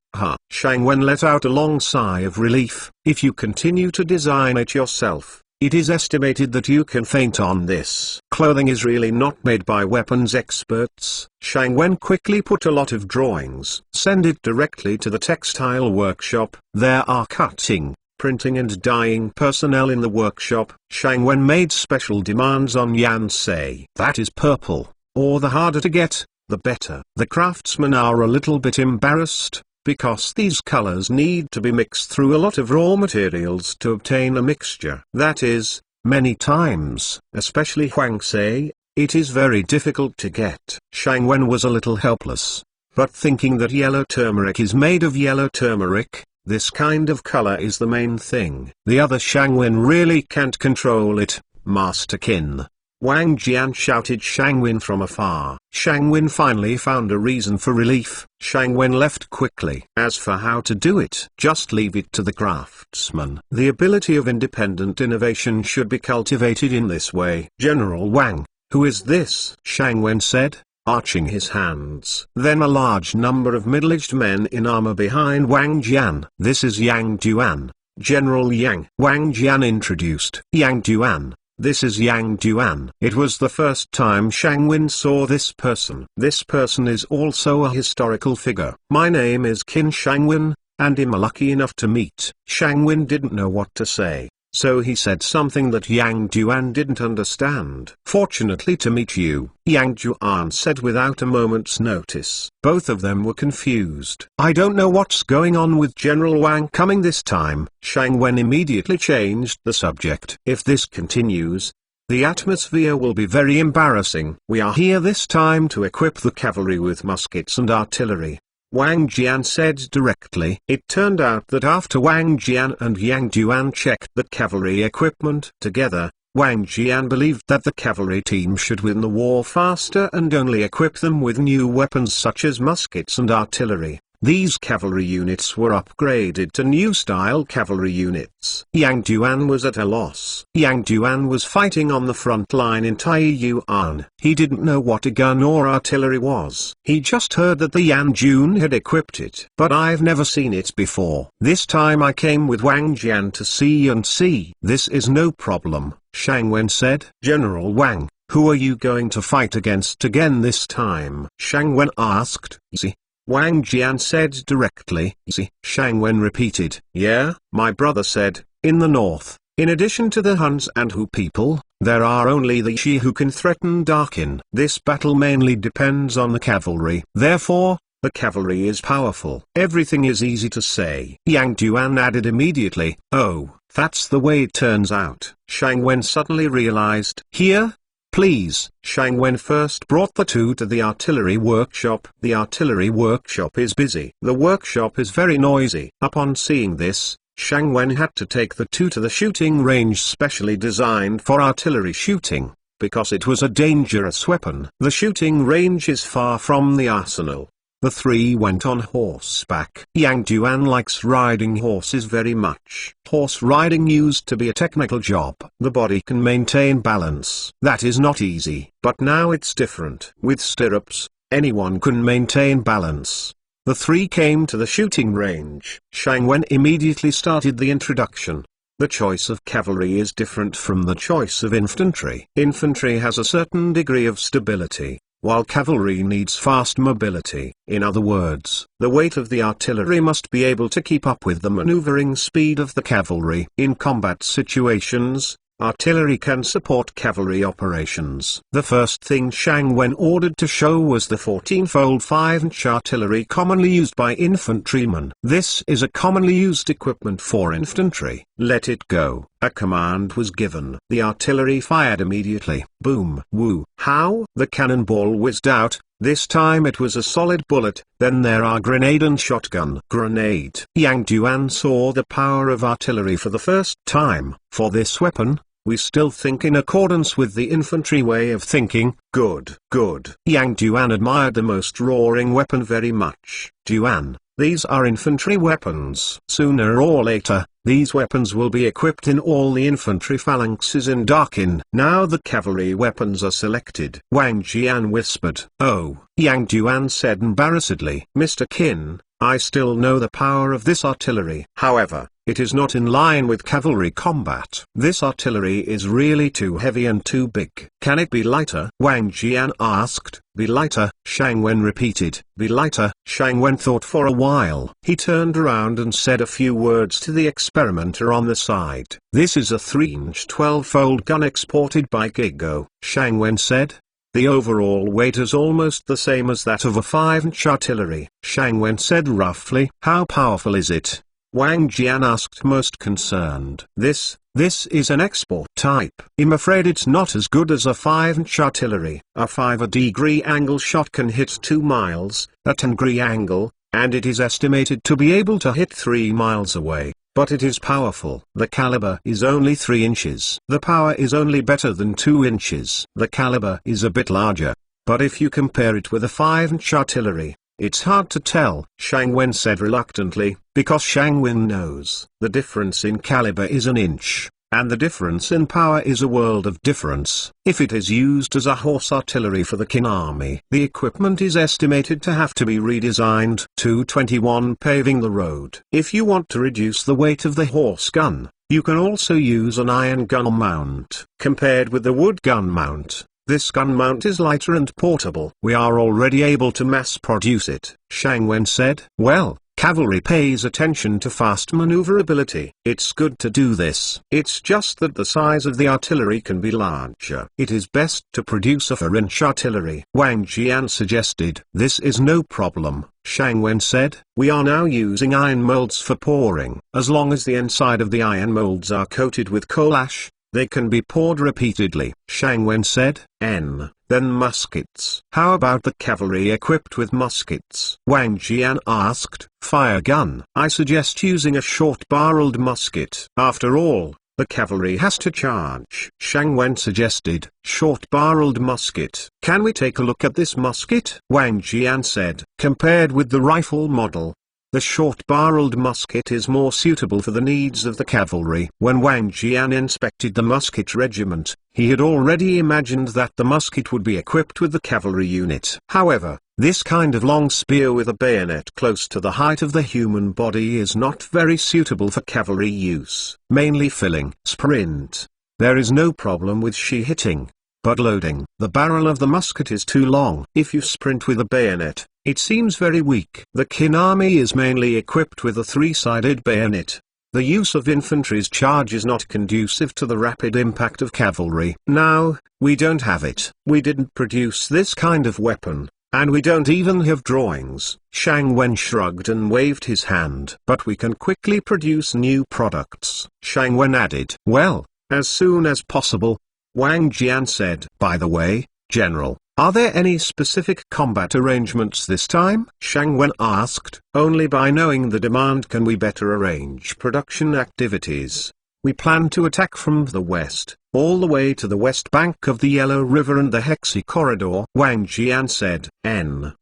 Shang Wen let out a long sigh of relief. If you continue to design it yourself, it is estimated that you can faint on this. Clothing is really not made by weapons experts. Shang Wen quickly put a lot of drawings. Send it directly to the textile workshop. There are cutting, printing and dyeing personnel in the workshop. Shang Wen made special demands on Yan Sei. That is purple, or the harder to get, the better. The craftsmen are a little bit embarrassed, because these colors need to be mixed through a lot of raw materials to obtain a mixture. That is, many times, especially Huang Sei, it is very difficult to get. Shang Wen was a little helpless. but thinking that yellow turmeric is made of yellow turmeric, this kind of color is the main thing. The other Shangwen really can't control it, Master Qin. Wang Jian shouted Shangwen from afar. Shangwen finally found a reason for relief. Shangwen left quickly. As for how to do it, just leave it to the craftsman. The ability of independent innovation should be cultivated in this way. General Wang, who is this? Shangwen said, arching his hands. Then a large number of middle-aged men in armor behind Wang Jian. This is Yang Duan, General Yang. Wang Jian introduced. Yang Duan. This is Yang Duan. It was the first time Shangwen saw this person. This person is also a historical figure. My name is Qin Shangwen, and I'm lucky enough to meet. Shangwen didn't know what to say, so he said something that Yang Duan didn't understand. Fortunately to meet you, Yang Duan said without a moment's notice. Both of them were confused. I don't know what's going on with General Wang coming this time. Shangwen immediately changed the subject. If this continues, the atmosphere will be very embarrassing. We are here this time to equip the cavalry with muskets and artillery, Wang Jian said directly. It turned out that after Wang Jian and Yang Duan checked the cavalry equipment together, Wang Jian believed that the cavalry team should win the war faster and only equip them with new weapons such as muskets and artillery. These cavalry units were upgraded to new-style cavalry units. Yang Duan was at a loss. Yang Duan was fighting on the front line in Taiyuan. He didn't know what a gun or artillery was. He just heard that the Yan Jun had equipped it. But I've never seen it before. This time I came with Wang Jian to see. This is no problem, Shangwen said. General Wang, who are you going to fight against again this time? Shangwen asked. See? Wang Jian said directly. See? Shangwen repeated. Yeah, my brother said, in the north, in addition to the Huns and Hu people, there are only the Shi who can threaten Darkin. This battle mainly depends on the cavalry. Therefore, the cavalry is powerful. Everything is easy to say. Yang Duan added immediately. Oh, that's the way it turns out. Shangwen suddenly realized. Here? Please. Shangwen first brought the two to the artillery workshop. The artillery workshop is busy. The workshop is very noisy. Upon seeing this, Shangwen had to take the two to the shooting range specially designed for artillery shooting, because it was a dangerous weapon. The shooting range is far from the arsenal. The three went on horseback. Yang Duan likes riding horses very much. Horse riding used to be a technical job. The body can maintain balance. That is not easy. But now it's different. With stirrups, anyone can maintain balance. The three came to the shooting range. Shangwen immediately started the introduction. The choice of cavalry is different from the choice of infantry. Infantry has a certain degree of stability, while cavalry needs fast mobility. In other words, the weight of the artillery must be able to keep up with the maneuvering speed of the cavalry. In combat situations, artillery can support cavalry operations. The first thing Shangwen ordered to show was the 14-fold 5-inch artillery commonly used by infantrymen. This is a commonly used equipment for infantry. Let it go. A command was given. The artillery fired immediately. Boom. Woo. How? The cannonball whizzed out. This time it was a solid bullet. Then there are grenade and shotgun. Grenade. Yang Duan saw the power of artillery for the first time. For this weapon, we still think in accordance with the infantry way of thinking. Good. Good. Yang Duan admired the most roaring weapon very much. Duan, these are infantry weapons. Sooner or later, these weapons will be equipped in all the infantry phalanxes in Darkin. Now the cavalry weapons are selected. Wang Jian whispered. Oh, Yang Duan said embarrassedly. Mr. Qin, I still know the power of this artillery. However, it is not in line with cavalry combat. This artillery is really too heavy and too big. Can it be lighter? Wang Jian asked. Be lighter, Shangwen repeated. Be lighter. Shangwen thought for a while. He turned around and said a few words to the experimenter on the side. This is a 3-inch 12-fold gun exported by Gigo, Shangwen said. The overall weight is almost the same as that of a 5-inch artillery. Shangwen said roughly. How powerful is it? Wang Jian asked most concerned. This This is an export type. I'm afraid it's not as good as a 5-inch artillery. A 5-degree angle shot can hit 2 miles, a 10-degree angle, and it is estimated to be able to hit 3 miles away. But it is powerful. The caliber is only 3 inches. The power is only better than 2 inches. The caliber is a bit larger. But if you compare it with a 5-inch artillery, it's hard to tell, Shang Wen said reluctantly, because Shang Wen knows the difference in caliber is an inch, and the difference in power is a world of difference. If it is used as a horse artillery for the Qin army, the equipment is estimated to have to be redesigned. 221 Paving the road. If you want to reduce the weight of the horse gun, you can also use an iron gun mount. Compared with the wood gun mount, this gun mount is lighter and portable. We are already able to mass produce it, Shang Wen said. Well, cavalry pays attention to fast maneuverability. It's good to do this. It's just that the size of the artillery can be larger. It is best to produce a 4-inch artillery, Wang Jian suggested. This is no problem, Shang Wen said. We are now using iron molds for pouring. As long as the inside of the iron molds are coated with coal ash, they can be poured repeatedly, Shang Wen said. Then muskets. How about the cavalry equipped with muskets? Wang Jian asked. Fire gun. I suggest using a short-barreled musket. After all, the cavalry has to charge. Shang Wen suggested. Short-barreled musket. Can we take a look at this musket? Wang Jian said. Compared with the rifle model, the short-barreled musket is more suitable for the needs of the cavalry. When Wang Jian inspected the musket regiment, he had already imagined that the musket would be equipped with the cavalry unit. However, this kind of long spear with a bayonet close to the height of the human body is not very suitable for cavalry use. Mainly filling. Sprint. There is no problem with hitting, but loading. The barrel of the musket is too long. If you sprint with a bayonet, it seems very weak. The Qin army is mainly equipped with a 3-sided bayonet. The use of infantry's charge is not conducive to the rapid impact of cavalry. Now, we don't have it. We didn't produce this kind of weapon, and we don't even have drawings. Shang Wen shrugged and waved his hand. But we can quickly produce new products, Shang Wen added. Well, as soon as possible, Wang Jian said. By the way, General, are there any specific combat arrangements this time? Shang Wen asked. Only by knowing the demand can we better arrange production activities. We plan to attack from the west, all the way to the west bank of the Yellow River and the Hexi Corridor, Wang Jian said.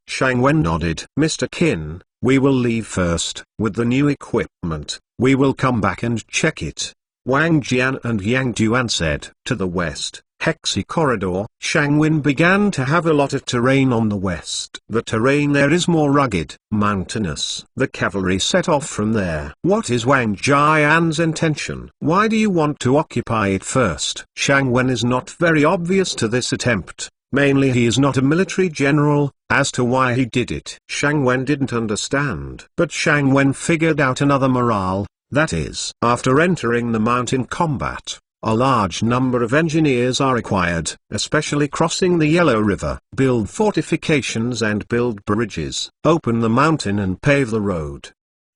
Shang Wen nodded. Mr. Qin, we will leave first. With the new equipment, we will come back and check it, Wang Jian and Yang Duan said. To the west, Hexi Corridor. Shang Wen began to have a lot of terrain on the west. The terrain there is more rugged, mountainous. The cavalry set off from there. What is Wang Jian's intention? Why do you want to occupy it first? Shang Wen is not very obvious to this attempt. Mainly he is not a military general, as to why he did it. Shang Wen didn't understand. But Shang Wen figured out another morale, that is, after entering the mountain combat, a large number of engineers are required, especially crossing the Yellow River, build fortifications and build bridges, open the mountain and pave the road,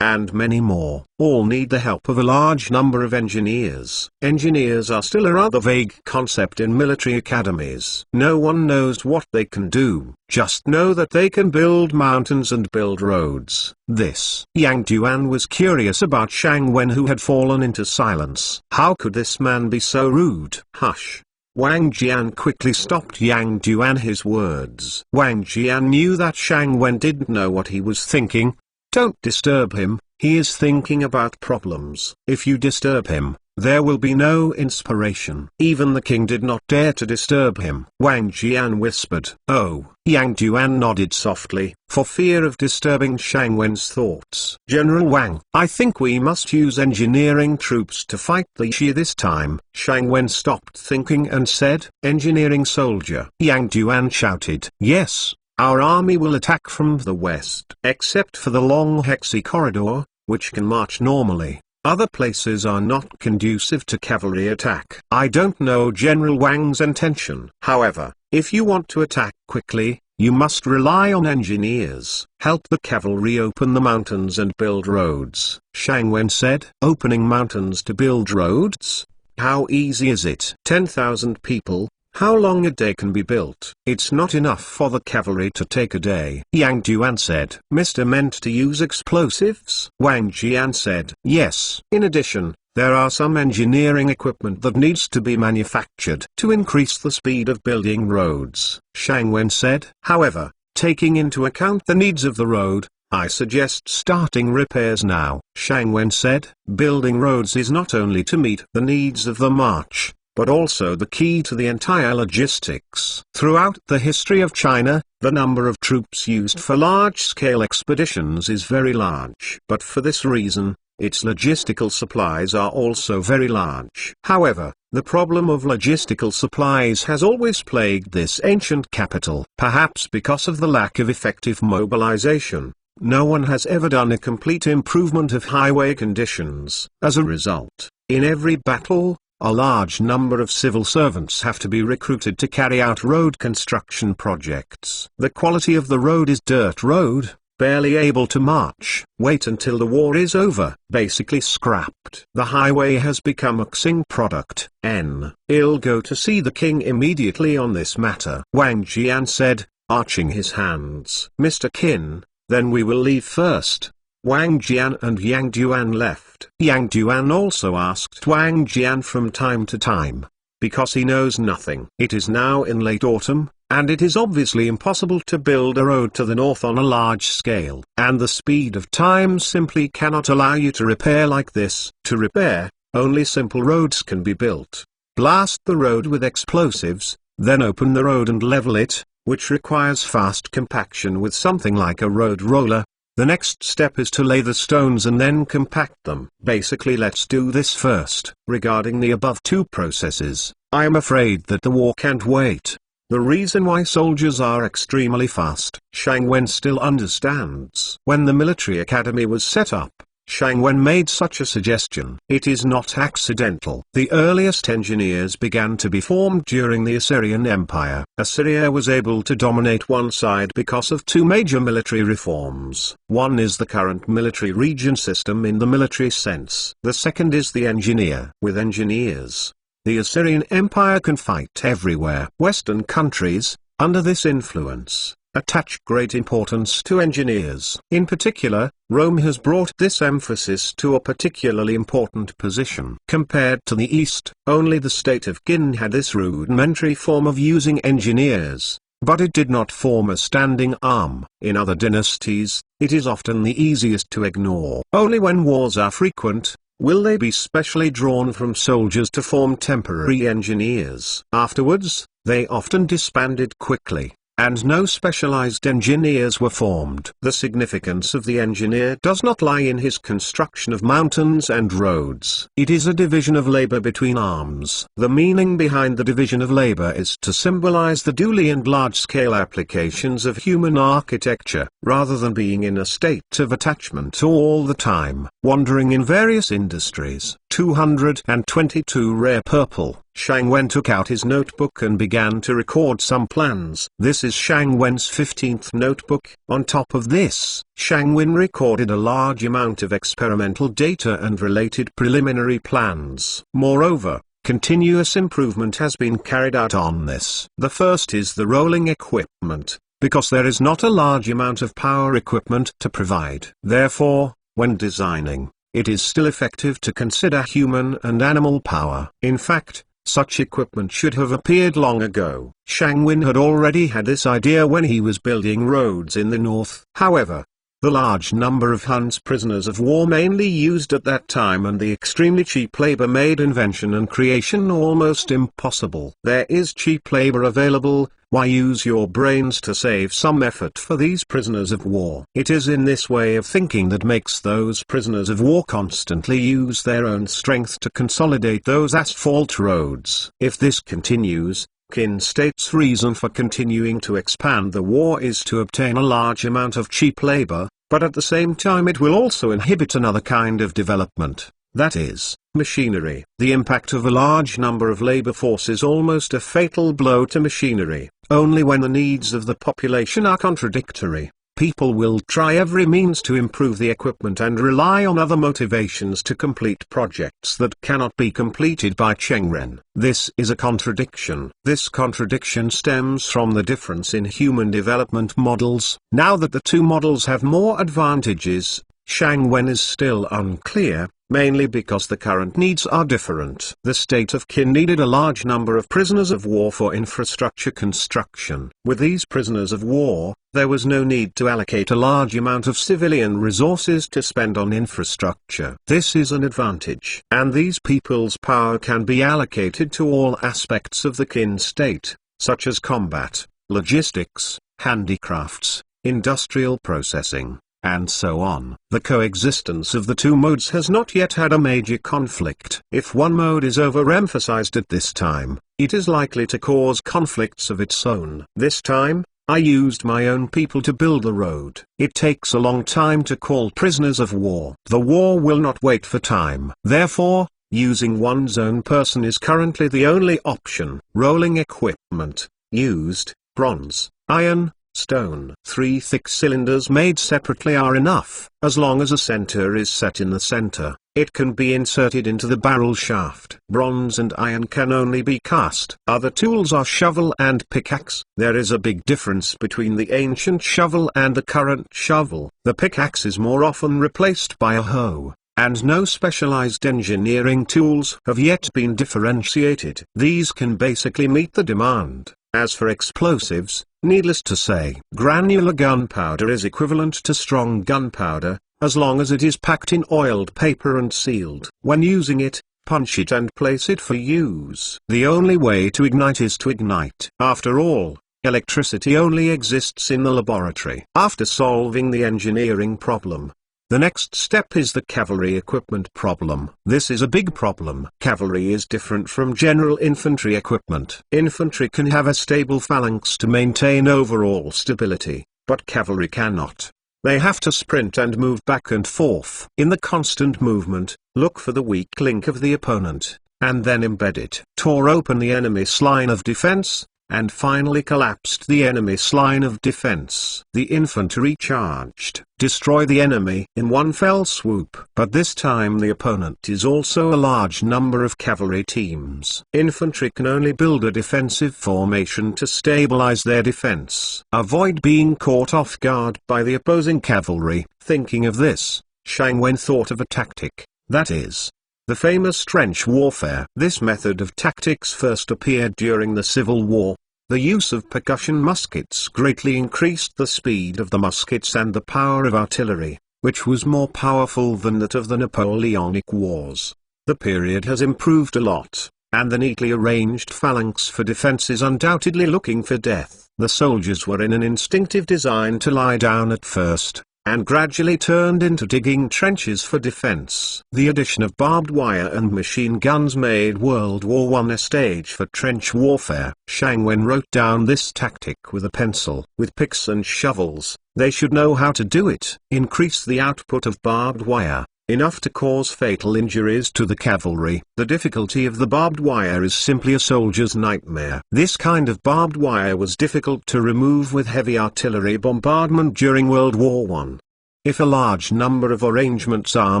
and many more. All need the help of a large number of engineers. Engineers are still a rather vague concept in military academies. No one knows what they can do, just know that they can build mountains and build roads. This. Yang Duan was curious about Shang Wen, who had fallen into silence. How could this man be so rude? Hush. Wang Jian quickly stopped Yang Duan his words. Wang Jian knew that Shang Wen didn't know what he was thinking. Don't disturb him, he is thinking about problems. If you disturb him, there will be no inspiration. Even the king did not dare to disturb him. Wang Jian whispered. Oh, Yang Duan nodded softly, for fear of disturbing Shang Wen's thoughts. General Wang, I think we must use engineering troops to fight the Xi this time. Shang Wen stopped thinking and said, engineering soldier. Yang Duan shouted. Yes. Our army will attack from the west. Except for the long Hexi Corridor, which can march normally, other places are not conducive to cavalry attack. I don't know General Wang's intention. However, if you want to attack quickly, you must rely on engineers. Help the cavalry open the mountains and build roads. Shang Wen said. Opening mountains to build roads? How easy is it? 10,000 people. How long a day can be built? It's not enough for the cavalry to take a day. Yang Duan said. Mr. meant to use explosives? Wang Jian said. Yes. In addition, there are some engineering equipment that needs to be manufactured to increase the speed of building roads, Shang Wen said. However, taking into account the needs of the road, I suggest starting repairs now, Shang Wen said. Building roads is not only to meet the needs of the march, but also the key to the entire logistics. Throughout the history of China, the number of troops used for large-scale expeditions is very large. But for this reason, its logistical supplies are also very large. However, the problem of logistical supplies has always plagued this ancient capital. Perhaps because of the lack of effective mobilization, no one has ever done a complete improvement of highway conditions. As a result, in every battle, a large number of civil servants have to be recruited to carry out road construction projects. The quality of the road is dirt road, barely able to march. Wait until the war is over. Basically scrapped. The highway has become a Xing product. I'll go to see the king immediately on this matter, Wang Jian said, arching his hands. Mr. Qin, then we will leave first. Wang Jian and Yang Duan left. Yang Duan also asked Wang Jian from time to time, because he knows nothing. It is now in late autumn, and it is obviously impossible to build a road to the north on a large scale. And the speed of time simply cannot allow you to repair like this. To repair, only simple roads can be built. Blast the road with explosives, then open the road and level it, which requires fast compaction with something like a road roller. The next step is to lay the stones and then compact them. Basically, let's do this first. Regarding the above two processes, I am afraid that the war can't wait. The reason why soldiers are extremely fast. Shang Wen still understands. When the military academy was set up, Shang Wen made such a suggestion. It is not accidental. The earliest engineers began to be formed during the Assyrian Empire. Assyria was able to dominate one side because of two major military reforms. One is the current military region system in the military sense. The second is the engineer. With engineers, the Assyrian Empire can fight everywhere. Western countries, under this influence, attach great importance to engineers. In particular, Rome has brought this emphasis to a particularly important position. Compared to the East, only the state of Qin had this rudimentary form of using engineers, but it did not form a standing arm. In other dynasties, it is often the easiest to ignore. Only when wars are frequent, will they be specially drawn from soldiers to form temporary engineers. Afterwards, they often disbanded quickly, and no specialized engineers were formed. The significance of the engineer does not lie in his construction of mountains and roads. It is a division of labor between arms. The meaning behind the division of labor is to symbolize the duly and large-scale applications of human architecture, rather than being in a state of attachment all the time, wandering in various industries. 222 Rare Purple. Shang Wen took out his notebook and began to record some plans. This is Shang Wen's 15th notebook. On top of this, Shang Wen recorded a large amount of experimental data and related preliminary plans. Moreover, continuous improvement has been carried out on this. The first is the rolling equipment, because there is not a large amount of power equipment to provide. Therefore, when designing, it is still effective to consider human and animal power. In fact, such equipment should have appeared long ago. Shang Wen had already had this idea when he was building roads in the north. However, the large number of Hun's prisoners of war mainly used at that time and the extremely cheap labor made invention and creation almost impossible. There is cheap labor available. Why use your brains to save some effort for these prisoners of war? It is in this way of thinking that makes those prisoners of war constantly use their own strength to consolidate those asphalt roads. If this continues, Qin state's reason for continuing to expand the war is to obtain a large amount of cheap labor, but at the same time it will also inhibit another kind of development. That is, machinery. The impact of a large number of labor force is almost a fatal blow to machinery. Only when the needs of the population are contradictory, people will try every means to improve the equipment and rely on other motivations to complete projects that cannot be completed by Chengren. This is a contradiction. This contradiction stems from the difference in human development models. Now that the two models have more advantages, Shangwen is still unclear, mainly because the current needs are different. The state of Qin needed a large number of prisoners of war for infrastructure construction. With these prisoners of war, there was no need to allocate a large amount of civilian resources to spend on infrastructure. This is an advantage. And these people's power can be allocated to all aspects of the Qin state, such as combat, logistics, handicrafts, industrial processing, and so on. The coexistence of the two modes has not yet had a major conflict. If one mode is overemphasized at this time, it is likely to cause conflicts of its own. This time, I used my own people to build the road. It takes a long time to call prisoners of war. The war will not wait for time. Therefore, using one's own person is currently the only option. Rolling equipment, used, bronze, iron, stone. 3 thick cylinders made separately are enough. As long as a center is set in the center, it can be inserted into the barrel shaft. Bronze and iron can only be cast. Other tools are shovel and pickaxe. There is a big difference between the ancient shovel and the current shovel. The pickaxe is more often replaced by a hoe, and no specialized engineering tools have yet been differentiated. These can basically meet the demand. As for explosives, needless to say, granular gunpowder is equivalent to strong gunpowder, as long as it is packed in oiled paper and sealed. When using it, punch it and place it for use. The only way to ignite is to ignite. After all, electricity only exists in the laboratory. After solving the engineering problem, the next step is the cavalry equipment problem. This is a big problem. Cavalry is different from general infantry equipment. Infantry can have a stable phalanx to maintain overall stability, but cavalry cannot. They have to sprint and move back and forth. In the constant movement, look for the weak link of the opponent, and then embed it. Tore open the enemy's line of defense, and finally collapsed the enemy's line of defense. The infantry charged, destroy the enemy in one fell swoop. But this time the opponent is also a large number of cavalry teams. Infantry can only build a defensive formation to stabilize their defense. Avoid being caught off guard by the opposing cavalry. Thinking of this, Shangwen thought of a tactic, that is, the famous trench warfare. This method of tactics first appeared during the Civil War. The use of percussion muskets greatly increased the speed of the muskets and the power of artillery, which was more powerful than that of the Napoleonic Wars. The period has improved a lot, and the neatly arranged phalanx for defense is undoubtedly looking for death. The soldiers were in an instinctive design to lie down at first, and gradually turned into digging trenches for defense. The addition of barbed wire and machine guns made World War I a stage for trench warfare. Shangwen wrote down this tactic with a pencil. With picks and shovels, they should know how to do it. Increase the output of barbed wire, enough to cause fatal injuries to the cavalry. The difficulty of the barbed wire is simply a soldier's nightmare. This kind of barbed wire was difficult to remove with heavy artillery bombardment during World War I. If a large number of arrangements are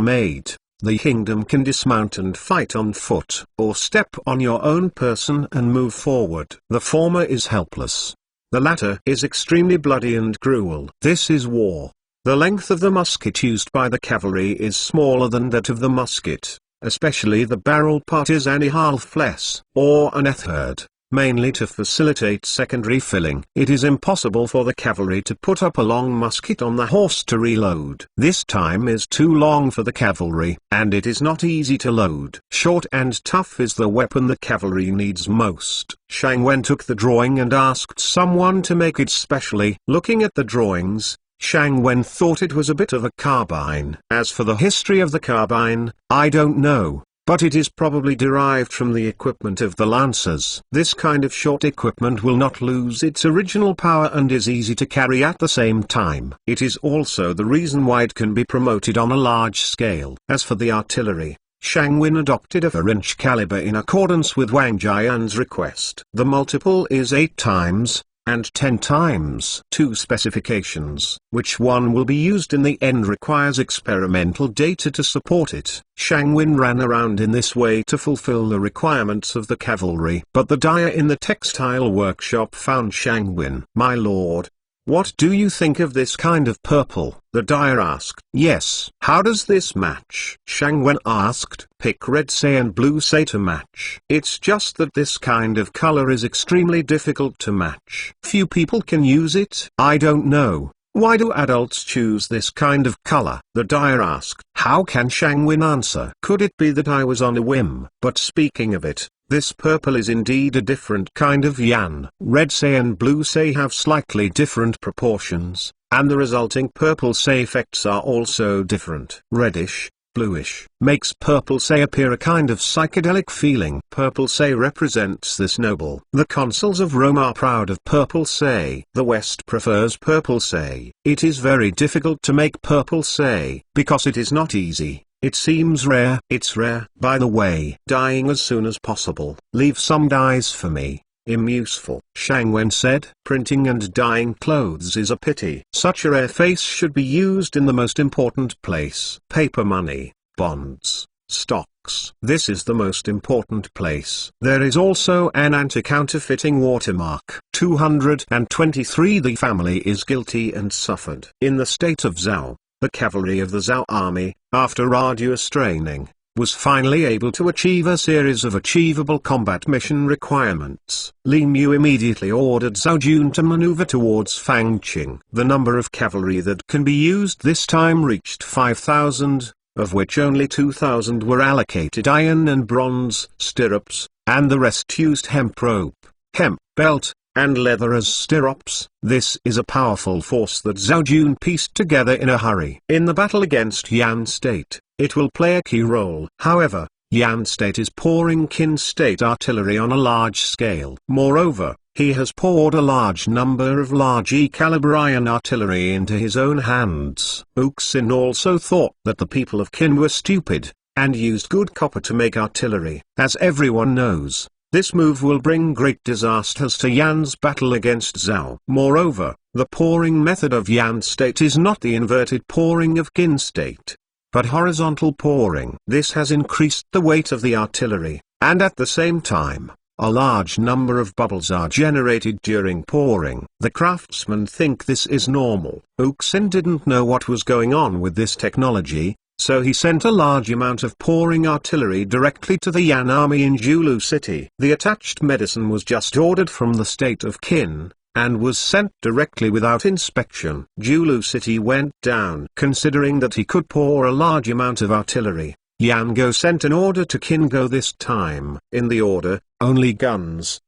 made, the kingdom can dismount and fight on foot, or step on your own person and move forward. The former is helpless. The latter is extremely bloody and cruel. This is war. The length of the musket used by the cavalry is smaller than that of the musket, especially the barrel part is any half less, or an third, mainly to facilitate secondary filling. It is impossible for the cavalry to put up a long musket on the horse to reload. This time is too long for the cavalry, and it is not easy to load. Short and tough is the weapon the cavalry needs most. Shangwen took the drawing and asked someone to make it specially. Looking at the drawings, Shangwen thought it was a bit of a carbine. As for the history of the carbine, I don't know, but it is probably derived from the equipment of the lancers. This kind of short equipment will not lose its original power and is easy to carry at the same time. It is also the reason why it can be promoted on a large scale. As for the artillery, Shangwen adopted a 4-inch caliber in accordance with Wang Jian's request. The multiple is 8 times, and 10 times 2 specifications. Which one will be used in the end requires experimental data to support it. Shangwin ran around in this way to fulfill the requirements of the cavalry. But the dyer in the textile workshop found Shangwin. "My lord, what do you think of this kind of purple?" the dyer asked. "Yes. How does this match?" Shangwen asked. "Pick red say and blue say to match." "It's just that this kind of color is extremely difficult to match. Few people can use it." "I don't know. Why do adults choose this kind of color?" the dyer asked. How can Shangwin answer? Could it be that I was on a whim? But speaking of it, this purple is indeed a different kind of yan. Red say and blue say have slightly different proportions, and the resulting purple say effects are also different. Reddish, bluish, makes purple say appear a kind of psychedelic feeling. Purple say represents this noble. The consuls of Rome are proud of purple say. The West prefers purple say. It is very difficult to make purple say, because it is not easy. It seems rare. It's rare. By the way, dyeing as soon as possible. Leave some dyes for me. Useful. Shangwen said. Printing and dyeing clothes is a pity. Such a rare face should be used in the most important place. Paper money, bonds, stocks. This is the most important place. There is also an anti-counterfeiting watermark. 223. The family is guilty and suffered. In the state of Zhao, the cavalry of the Zhao army, after arduous training, was finally able to achieve a series of achievable combat mission requirements. Li Mu immediately ordered Zhao Jun to maneuver towards Fangqing. The number of cavalry that can be used this time reached 5,000, of which only 2,000 were allocated iron and bronze stirrups, and the rest used hemp rope, hemp belt, and leather as stirrups. This is a powerful force that Zhao Jun pieced together in a hurry. In the battle against Yan State, it will play a key role. However, Yan State is pouring Qin State artillery on a large scale. Moreover, he has poured a large number of large E-caliber iron artillery into his own hands. Uxin also thought that the people of Qin were stupid, and used good copper to make artillery. As everyone knows, this move will bring great disasters to Yan's battle against Zhao. Moreover, the pouring method of Yan State is not the inverted pouring of Qin State, but horizontal pouring. This has increased the weight of the artillery, and at the same time, a large number of bubbles are generated during pouring. The craftsmen think this is normal. Uxin didn't know what was going on with this technology, so he sent a large amount of pouring artillery directly to the Yan army in Julu City. The attached medicine was just ordered from the state of Qin, and was sent directly without inspection. Julu City went down. Considering that he could pour a large amount of artillery, Yan Go sent an order to Qin Go this time. In the order, only guns,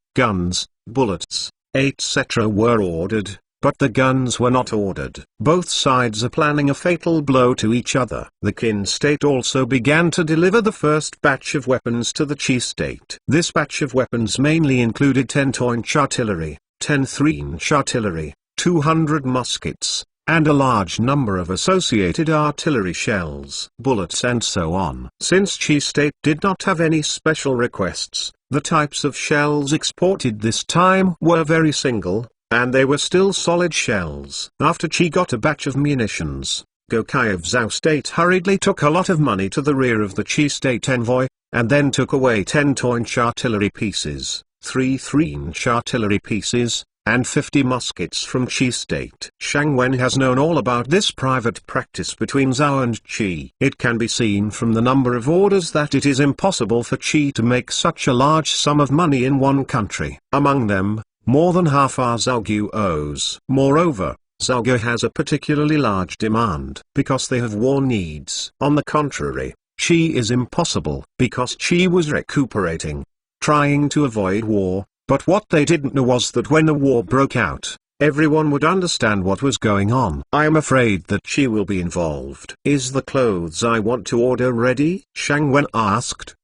bullets, etc. were ordered, but the guns were not ordered. Both sides are planning a fatal blow to each other. The Qin State also began to deliver the first batch of weapons to the Qi State. This batch of weapons mainly included 10 2-inch artillery, 10 3-inch artillery, 200 muskets, and a large number of associated artillery shells, bullets and so on. Since Qi State did not have any special requests, the types of shells exported this time were very single, and they were still solid shells. After Qi got a batch of munitions, Gokai of Zhao State hurriedly took a lot of money to the rear of the Qi State envoy, and then took away 10 2-inch artillery pieces, 3 3-inch artillery pieces, and 50 muskets from Qi State. Shangwen has known all about this private practice between Zhao and Qi. It can be seen from the number of orders that it is impossible for Qi to make such a large sum of money in one country. Among them, more than half are Zhaoguos. Moreover, Zhaoguo has a particularly large demand, because they have war needs. On the contrary, Qi is impossible, because Qi was recuperating, trying to avoid war, but what they didn't know was that when the war broke out, everyone would understand what was going on. I am afraid that Qi will be involved. Is the clothes I want to order ready? Shangwen asked.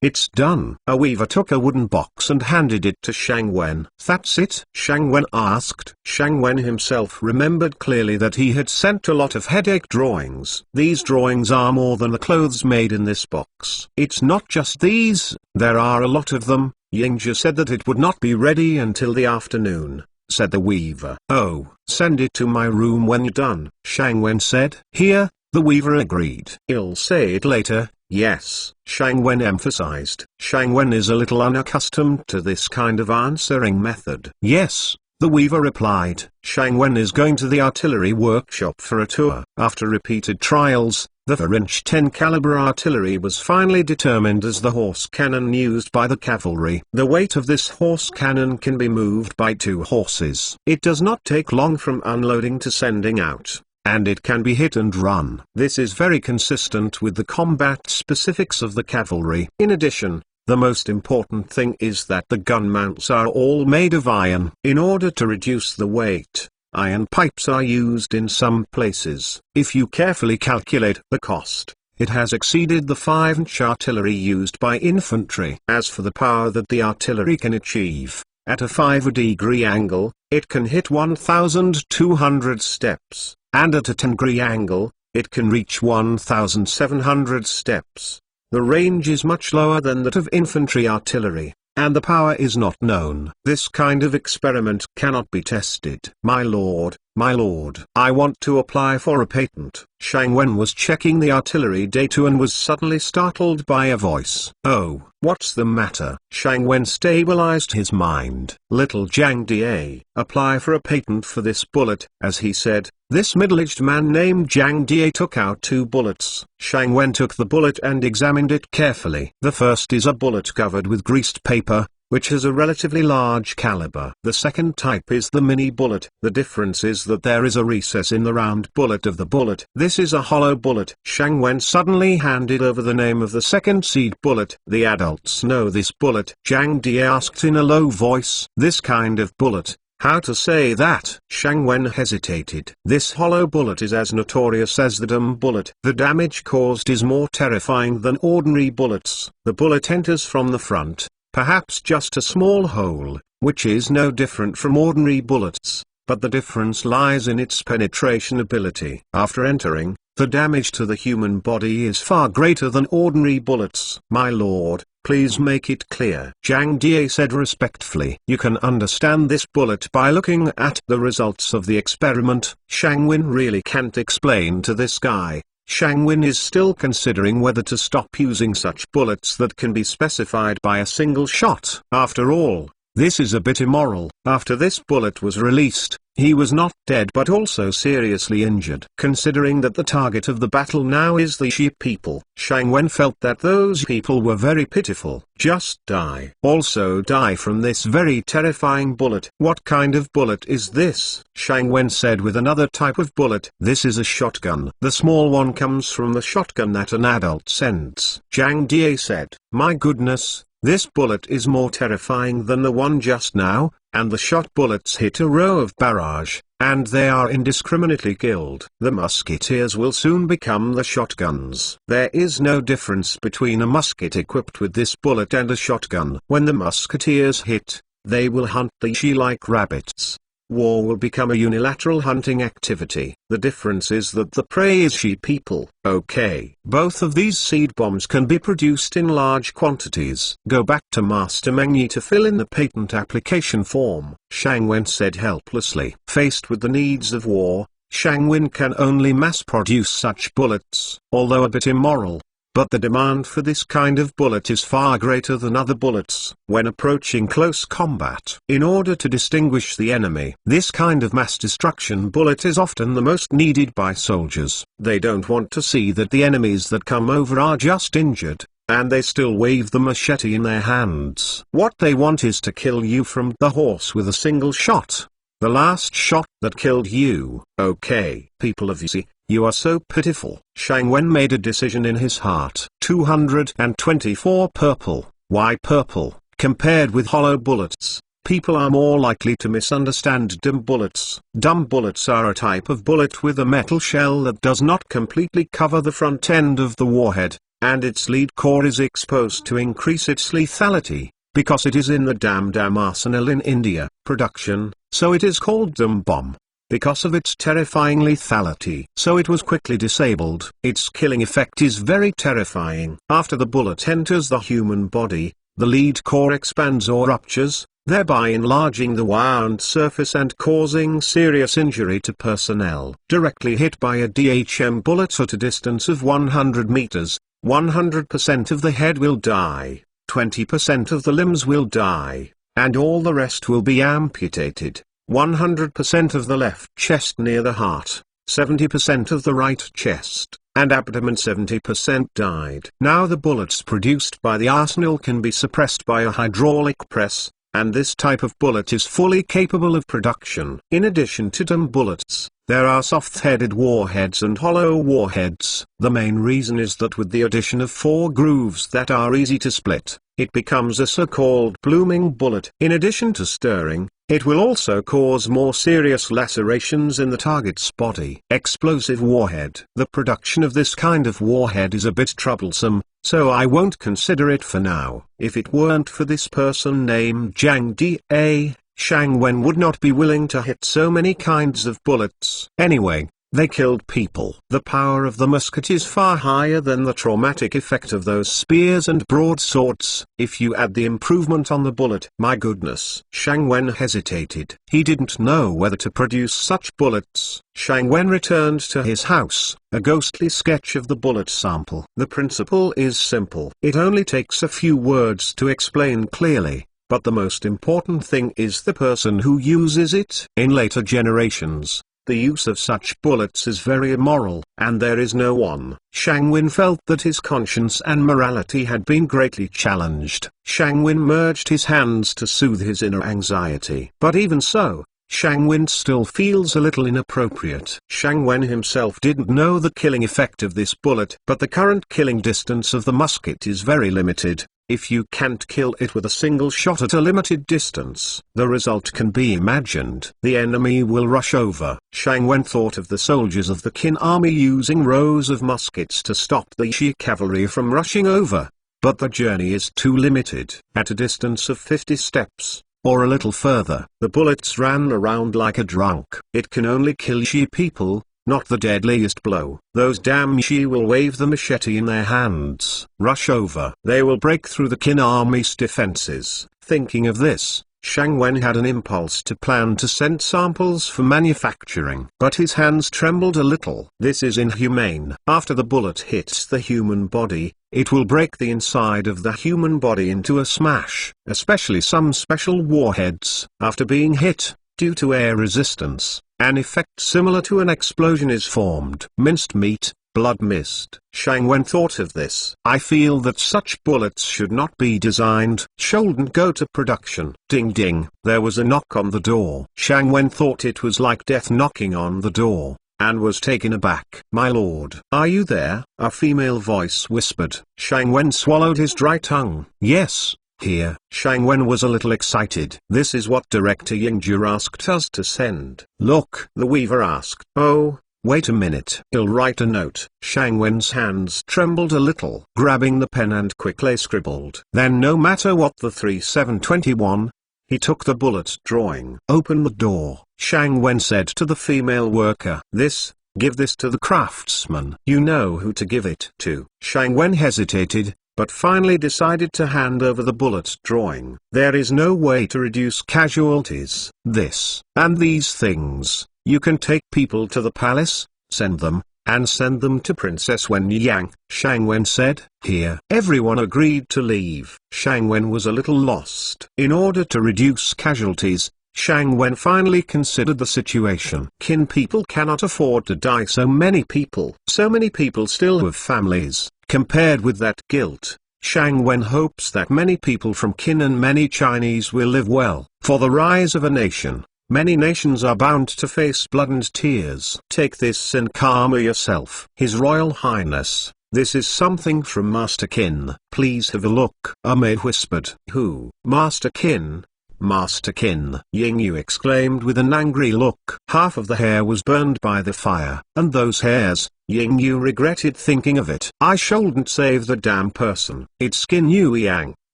It's done. A weaver took a wooden box and handed it to Shangwen. That's it? Shangwen asked. Shangwen himself remembered clearly that he had sent a lot of headache drawings. These drawings are more than the clothes made in this box. It's not just these, there are a lot of them. Yingzhi said that it would not be ready until the afternoon, said the weaver. "Oh, send it to my room when you're done," Shang Wen said. "Here," the weaver agreed. "I'll say it later." "Yes," Shang Wen emphasized. Shang Wen is a little unaccustomed to this kind of answering method. "Yes," the weaver replied. Shang Wen is going to the artillery workshop for a tour. After repeated trials, the 4-inch 10 caliber artillery was finally determined as the horse cannon used by the cavalry. The weight of this horse cannon can be moved by 2 horses. It does not take long from unloading to sending out, and it can be hit and run. This is very consistent with the combat specifics of the cavalry. In addition, the most important thing is that the gun mounts are all made of iron. In order to reduce the weight, iron pipes are used in some places. If you carefully calculate the cost, it has exceeded the 5-inch artillery used by infantry. As for the power that the artillery can achieve, at a 5-degree angle, it can hit 1,200 steps, and at a 10-degree angle, it can reach 1,700 steps. The range is much lower than that of infantry artillery, and the power is not known. This kind of experiment cannot be tested. My lord, I want to apply for a patent." Shang Wen was checking the artillery data and was suddenly startled by a voice. "Oh, what's the matter?" Shang Wen stabilized his mind. "Little Zhang Die, apply for a patent for this bullet," as he said. This middle-aged man named Zhang Die took out 2 bullets. Shang Wen took the bullet and examined it carefully. The first is a bullet covered with greased paper, which has a relatively large caliber. The second type is the mini bullet. The difference is that there is a recess in the round bullet of the bullet. This is a hollow bullet. Shang Wen suddenly handed over the name of the second seed bullet. "The adults know this bullet?" Zhang Die asked in a low voice. "This kind of bullet? How to say that?" Shang Wen hesitated. "This hollow bullet is as notorious as the dumb bullet. The damage caused is more terrifying than ordinary bullets. The bullet enters from the front, perhaps just a small hole, which is no different from ordinary bullets, but the difference lies in its penetration ability. After entering, the damage to the human body is far greater than ordinary bullets." "My lord, please make it clear," Zhang Die said respectfully. "You can understand this bullet by looking at the results of the experiment." Shang Wen really can't explain to this guy. Shang Wen is still considering whether to stop using such bullets that can be specified by a single shot. After all, this is a bit immoral. After this bullet was released, he was not dead but also seriously injured. Considering that the target of the battle now is the Shi people, Shang Wen felt that those people were very pitiful. "Just die. Also die from this very terrifying bullet." "What kind of bullet is this?" Shang Wen said with another type of bullet. "This is a shotgun. The small one comes from the shotgun that an adult sends." Zhang Die said. "My goodness, this bullet is more terrifying than the one just now, and the shot bullets hit a row of barrage, and they are indiscriminately killed. The musketeers will soon become the shotguns. There is no difference between a musket equipped with this bullet and a shotgun. When the musketeers hit, they will hunt the Shi like rabbits. War will become a unilateral hunting activity. The difference is that the prey is Shi people." "Okay. Both of these seed bombs can be produced in large quantities. Go back to Master Meng Yi to fill in the patent application form," Shang Wen said helplessly. Faced with the needs of war, Shang Wen can only mass-produce such bullets, although a bit immoral. But the demand for this kind of bullet is far greater than other bullets. When approaching close combat, in order to distinguish the enemy, this kind of mass destruction bullet is often the most needed by soldiers. They don't want to see that the enemies that come over are just injured, and they still wave the machete in their hands. What they want is to kill you from the horse with a single shot. The last shot that killed you. "Okay, people of Yi, you are so pitiful." Shang Wen made a decision in his heart. 224 purple. Why purple? Compared with hollow bullets, people are more likely to misunderstand dumb bullets. Dumb bullets are a type of bullet with a metal shell that does not completely cover the front end of the warhead, and its lead core is exposed to increase its lethality, because it is in the Dam arsenal in India, production, so it is called dumb bomb. Because of its terrifying lethality, so it was quickly disabled. Its killing effect is very terrifying. After the bullet enters the human body, the lead core expands or ruptures, thereby enlarging the wound surface and causing serious injury to personnel. Directly hit by a DHM bullet at a distance of 100 meters, 100% of the head will die, 20% of the limbs will die, and all the rest will be amputated. 100% of the left chest near the heart, 70% of the right chest, and abdomen 70% died. Now the bullets produced by the arsenal can be suppressed by a hydraulic press, and this type of bullet is fully capable of production. In addition to TAM bullets, there are soft-headed warheads and hollow warheads. The main reason is that with the addition of 4 grooves that are easy to split, it becomes a so-called blooming bullet. In addition to stirring, it will also cause more serious lacerations in the target's body. Explosive warhead. The production of this kind of warhead is a bit troublesome, so I won't consider it for now. If it weren't for this person named Zhang Da, Shang Wen would not be willing to hit so many kinds of bullets. Anyway, they killed people. The power of the musket is far higher than the traumatic effect of those spears and broadswords. If you add the improvement on the bullet, my goodness. Shang Wen hesitated. He didn't know whether to produce such bullets. Shang Wen returned to his house, a ghostly sketch of the bullet sample. The principle is simple. It only takes a few words to explain clearly. But the most important thing is the person who uses it. In later generations, the use of such bullets is very immoral, and there is no one. Shang Wen felt that his conscience and morality had been greatly challenged. Shang Wen merged his hands to soothe his inner anxiety. But even so, Shang Wen still feels a little inappropriate. Shang Wen himself didn't know the killing effect of this bullet, but the current killing distance of the musket is very limited. If you can't kill it with a single shot at a limited distance, the result can be imagined. The enemy will rush over. Shang Wen thought of the soldiers of the Qin army using rows of muskets to stop the Xi cavalry from rushing over. But the journey is too limited. At a distance of 50 steps, or a little further, the bullets ran around like a drunk. It can only kill Xi people, not the deadliest blow. Those damn Xi will wave the machete in their hands, rush over. They will break through the Qin army's defenses. Thinking of this, Shang Wen had an impulse to plan to send samples for manufacturing. But his hands trembled a little. This is inhumane. After the bullet hits the human body, it will break the inside of the human body into a smash. Especially some special warheads. After being hit, due to air resistance, an effect similar to an explosion is formed. Minced meat, blood mist. Shang Wen thought of this. I feel that such bullets should not be designed, shouldn't go to production. Ding ding. There was a knock on the door. Shang Wen thought it was like death knocking on the door, and was taken aback. My lord, are you there? A female voice whispered. Shang Wen swallowed his dry tongue. Yes. Here. Shang Wen was a little excited. This is what Director Yingzhu asked us to send. Look, the weaver asked. Oh, wait a minute. He'll write a note. Shang Wen's hands trembled a little. Grabbing the pen and quickly scribbled. Then no matter what the 3721, he took the bullet drawing. Open the door, Shang Wen said to the female worker. Give this to the craftsman. You know who to give it to. Shang Wen hesitated, but finally decided to hand over the bullet drawing. There is no way to reduce casualties. This, and these things, you can take people to the palace, send them to Princess Wen Yang, Shang Wen said. Here. Everyone agreed to leave. Shang Wen was a little lost. In order to reduce casualties, Shang Wen finally considered the situation. Qin people cannot afford to die so many people. So many people still have families. Compared with that guilt, Shang Wen hopes that many people from Qin and many Chinese will live well. For the rise of a nation, many nations are bound to face blood and tears. Take this and calm yourself. His Royal Highness, this is something from Master Qin. Please have a look. A maid whispered. Who? Master Qin? Master Qin, Ying Yu exclaimed with an angry look. Half of the hair was burned by the fire, and those hairs, Ying Yu regretted thinking of it. I shouldn't save the damn person. It's Qin Yu Yang,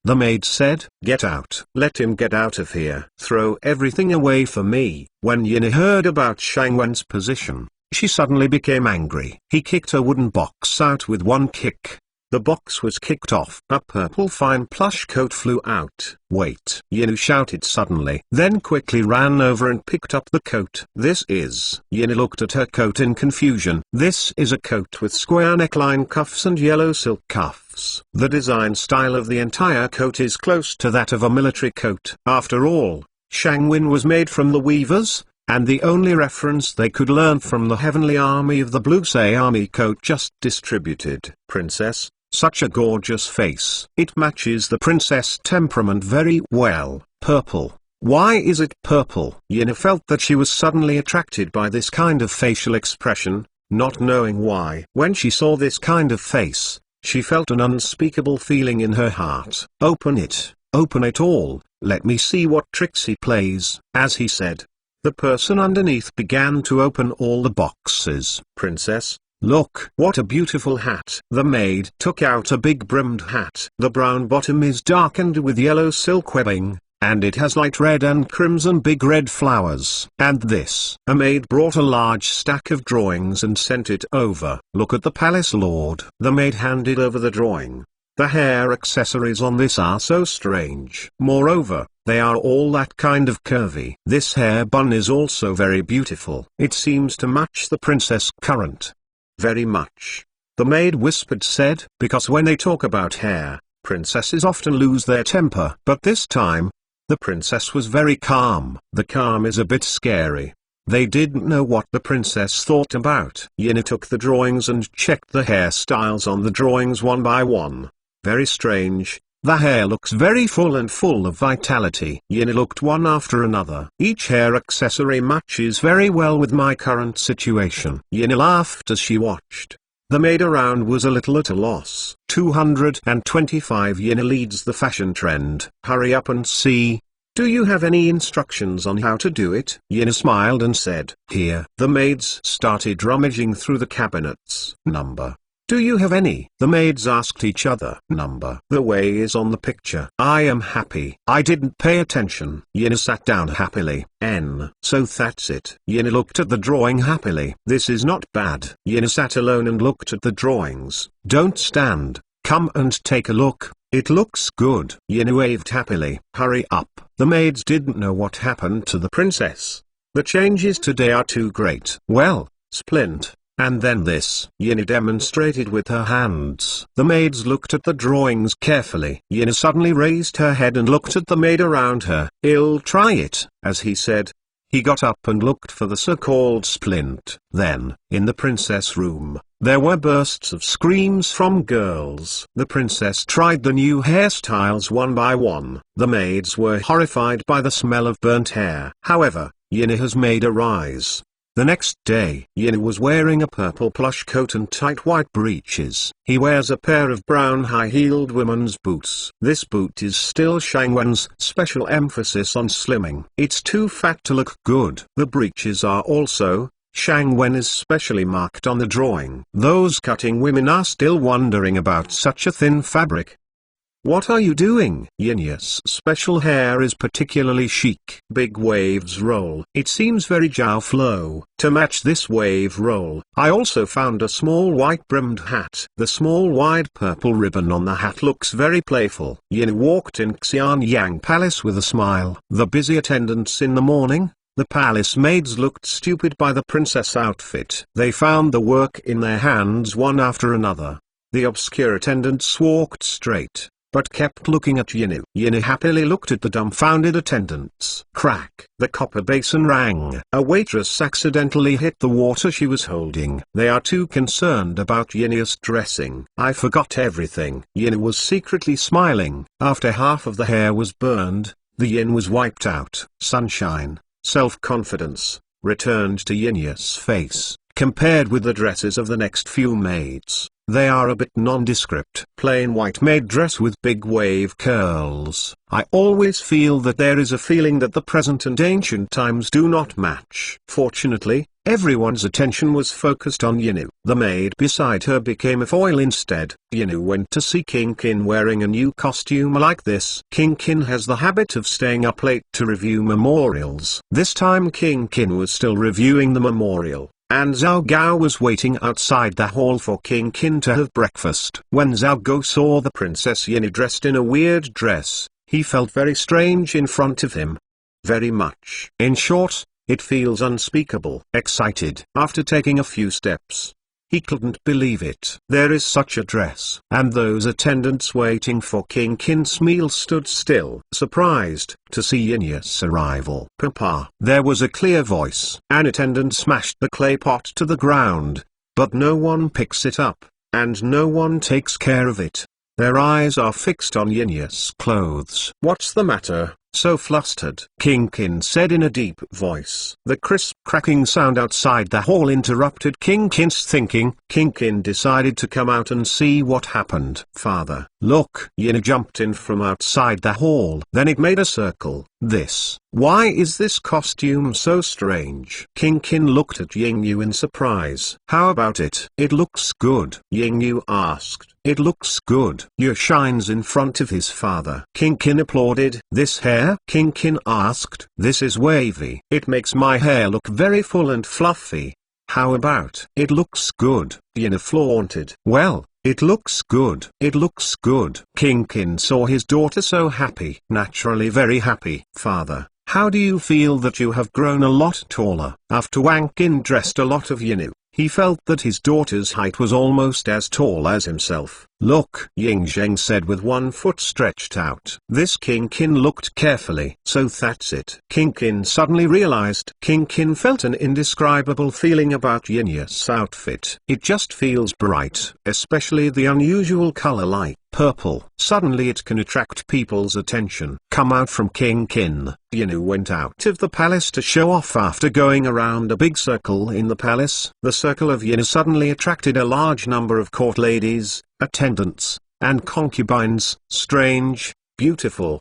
the maid said. Get out. Let him get out of here. Throw everything away for me. When Yin heard about Shang Wen's position, she suddenly became angry. He kicked a wooden box out with one kick. The box was kicked off. A purple fine plush coat flew out. "Wait!" Yinu shouted suddenly, then quickly ran over and picked up the coat. "This is..." Yinu looked at her coat in confusion. "This is a coat with square neckline cuffs and yellow silk cuffs. The design style of the entire coat is close to that of a military coat." After all, Shangwin was made from the weavers, and the only reference they could learn from the heavenly army of the Blue Say army coat just distributed. "Princess, such a gorgeous face. It matches the princess temperament very well." "Purple. Why is it purple?" Yina felt that she was suddenly attracted by this kind of facial expression, not knowing why. When she saw this kind of face, she felt an unspeakable feeling in her heart. Open it all, let me see what tricks he plays." As he said, the person underneath began to open all the boxes. "Princess, look, what a beautiful hat." The maid took out a big brimmed hat. The brown bottom is darkened with yellow silk webbing, and it has light red and crimson big red flowers. "And this?" A maid brought a large stack of drawings and sent it over. "Look at the palace lord." The maid handed over the drawing. "The hair accessories on this are so strange. Moreover, they are all that kind of curvy. This hair bun is also very beautiful. It seems to match the princess current." "Very much," the maid whispered said. "Because when they talk about hair, princesses often lose their temper." But this time, the princess was very calm. The calm is a bit scary. They didn't know what the princess thought about. Yina took the drawings and checked the hairstyles on the drawings one by one. Very strange. The hair looks very full and full of vitality. Yina looked one after another. Each hair accessory matches very well with my current situation. Yina laughed as she watched. The maid around was a little at a loss. 225 Yina leads the fashion trend. Hurry up and see. Do you have any instructions on how to do it? Yina smiled and said, "Here." The maids started rummaging through the cabinets. "Number. Do you have any?" The maids asked each other. "Number. The way is on the picture." "I am happy." "I didn't pay attention." Yina sat down happily. "N. So that's it." Yina looked at the drawing happily. "This is not bad." Yina sat alone and looked at the drawings. "Don't stand. Come and take a look. It looks good." Yina waved happily. "Hurry up." The maids didn't know what happened to the princess. The changes today are too great. "Well, Splint. And then this." Yina demonstrated with her hands. The maids looked at the drawings carefully. Yina suddenly raised her head and looked at the maid around her. "I'll try it," as he said. He got up and looked for the so-called splint. Then, in the princess room, there were bursts of screams from girls. The princess tried the new hairstyles one by one. The maids were horrified by the smell of burnt hair. However, Yina has made a rise. The next day, Yina was wearing a purple plush coat and tight white breeches. He wears a pair of brown high-heeled women's boots. This boot is still Shangwen's special emphasis on slimming. It's too fat to look good. The breeches are also, Shangwen is specially marked on the drawing. Those cutting women are still wondering about such a thin fabric. "What are you doing?" Yinya's special hair is particularly chic. Big waves roll. It seems very Jiao flow. To match this wave roll, I also found a small white brimmed hat. The small wide purple ribbon on the hat looks very playful. Yin walked in Xianyang Palace with a smile. The busy attendants in the morning, the palace maids looked stupid by the princess outfit. They found the work in their hands one after another. The obscure attendants walked straight, but kept looking at Yinu. Yinu happily looked at the dumbfounded attendants. Crack! The copper basin rang. A waitress accidentally hit the water she was holding. They are too concerned about Yinu's dressing. "I forgot everything." Yinu was secretly smiling. After half of the hair was burned, the yin was wiped out. Sunshine, self-confidence, returned to Yinu's face. Compared with the dresses of the next few maids, they are a bit nondescript. Plain white maid dress with big wave curls. I always feel that there is a feeling that the present and ancient times do not match. Fortunately, everyone's attention was focused on Yinu. The maid beside her became a foil instead. Yinu went to see King Kin wearing a new costume like this. King Kin has the habit of staying up late to review memorials. This time King Kin was still reviewing the memorial. and Zhao Gao was waiting outside the hall for King Qin to have breakfast. When Zhao Gao saw the Princess Yin dressed in a weird dress, he felt very strange in front of him. Very much. In short, it feels unspeakable. Excited. After taking a few steps, he couldn't believe it. There is such a dress. And those attendants waiting for King Qin's meal stood still, surprised to see Yinya's arrival. Papa. There was a clear voice. An attendant smashed the clay pot to the ground, but no one picks it up, and no one takes care of it. Their eyes are fixed on Yinya's clothes. What's the matter? So flustered? King Qin said in a deep voice. The crisp cracking sound outside the hall interrupted King Qin's thinking. King Qin decided to come out and see what happened. Father, look! Yin jumped in from outside the hall. Then it made a circle. Why is this costume so strange? King Qin looked at Yingyu in surprise. How about it? It looks good. Yingyu asked. It looks good. Yu shines in front of his father. King Qin applauded. This hair? King Qin asked. This is wavy. It makes my hair look very full and fluffy. How about? It looks good. Yin flaunted. Well, it looks good. It looks good. King Qin saw his daughter so happy. Naturally very happy. Father, how do you feel that you have grown a lot taller? After Wang Qin dressed a lot of Yinu, he felt that his daughter's height was almost as tall as himself. Look, Ying Zheng said with one foot stretched out. This King Qin looked carefully. So that's it. King Qin suddenly realized. King Qin felt an indescribable feeling about Yinya's outfit. It just feels bright, especially the unusual color like purple. Suddenly it can attract people's attention. Come out from King Qin. Yinu went out of the palace to show off. After going around a big circle in the palace, the circle of Yinu suddenly attracted a large number of court ladies, attendants, and concubines. Strange, beautiful,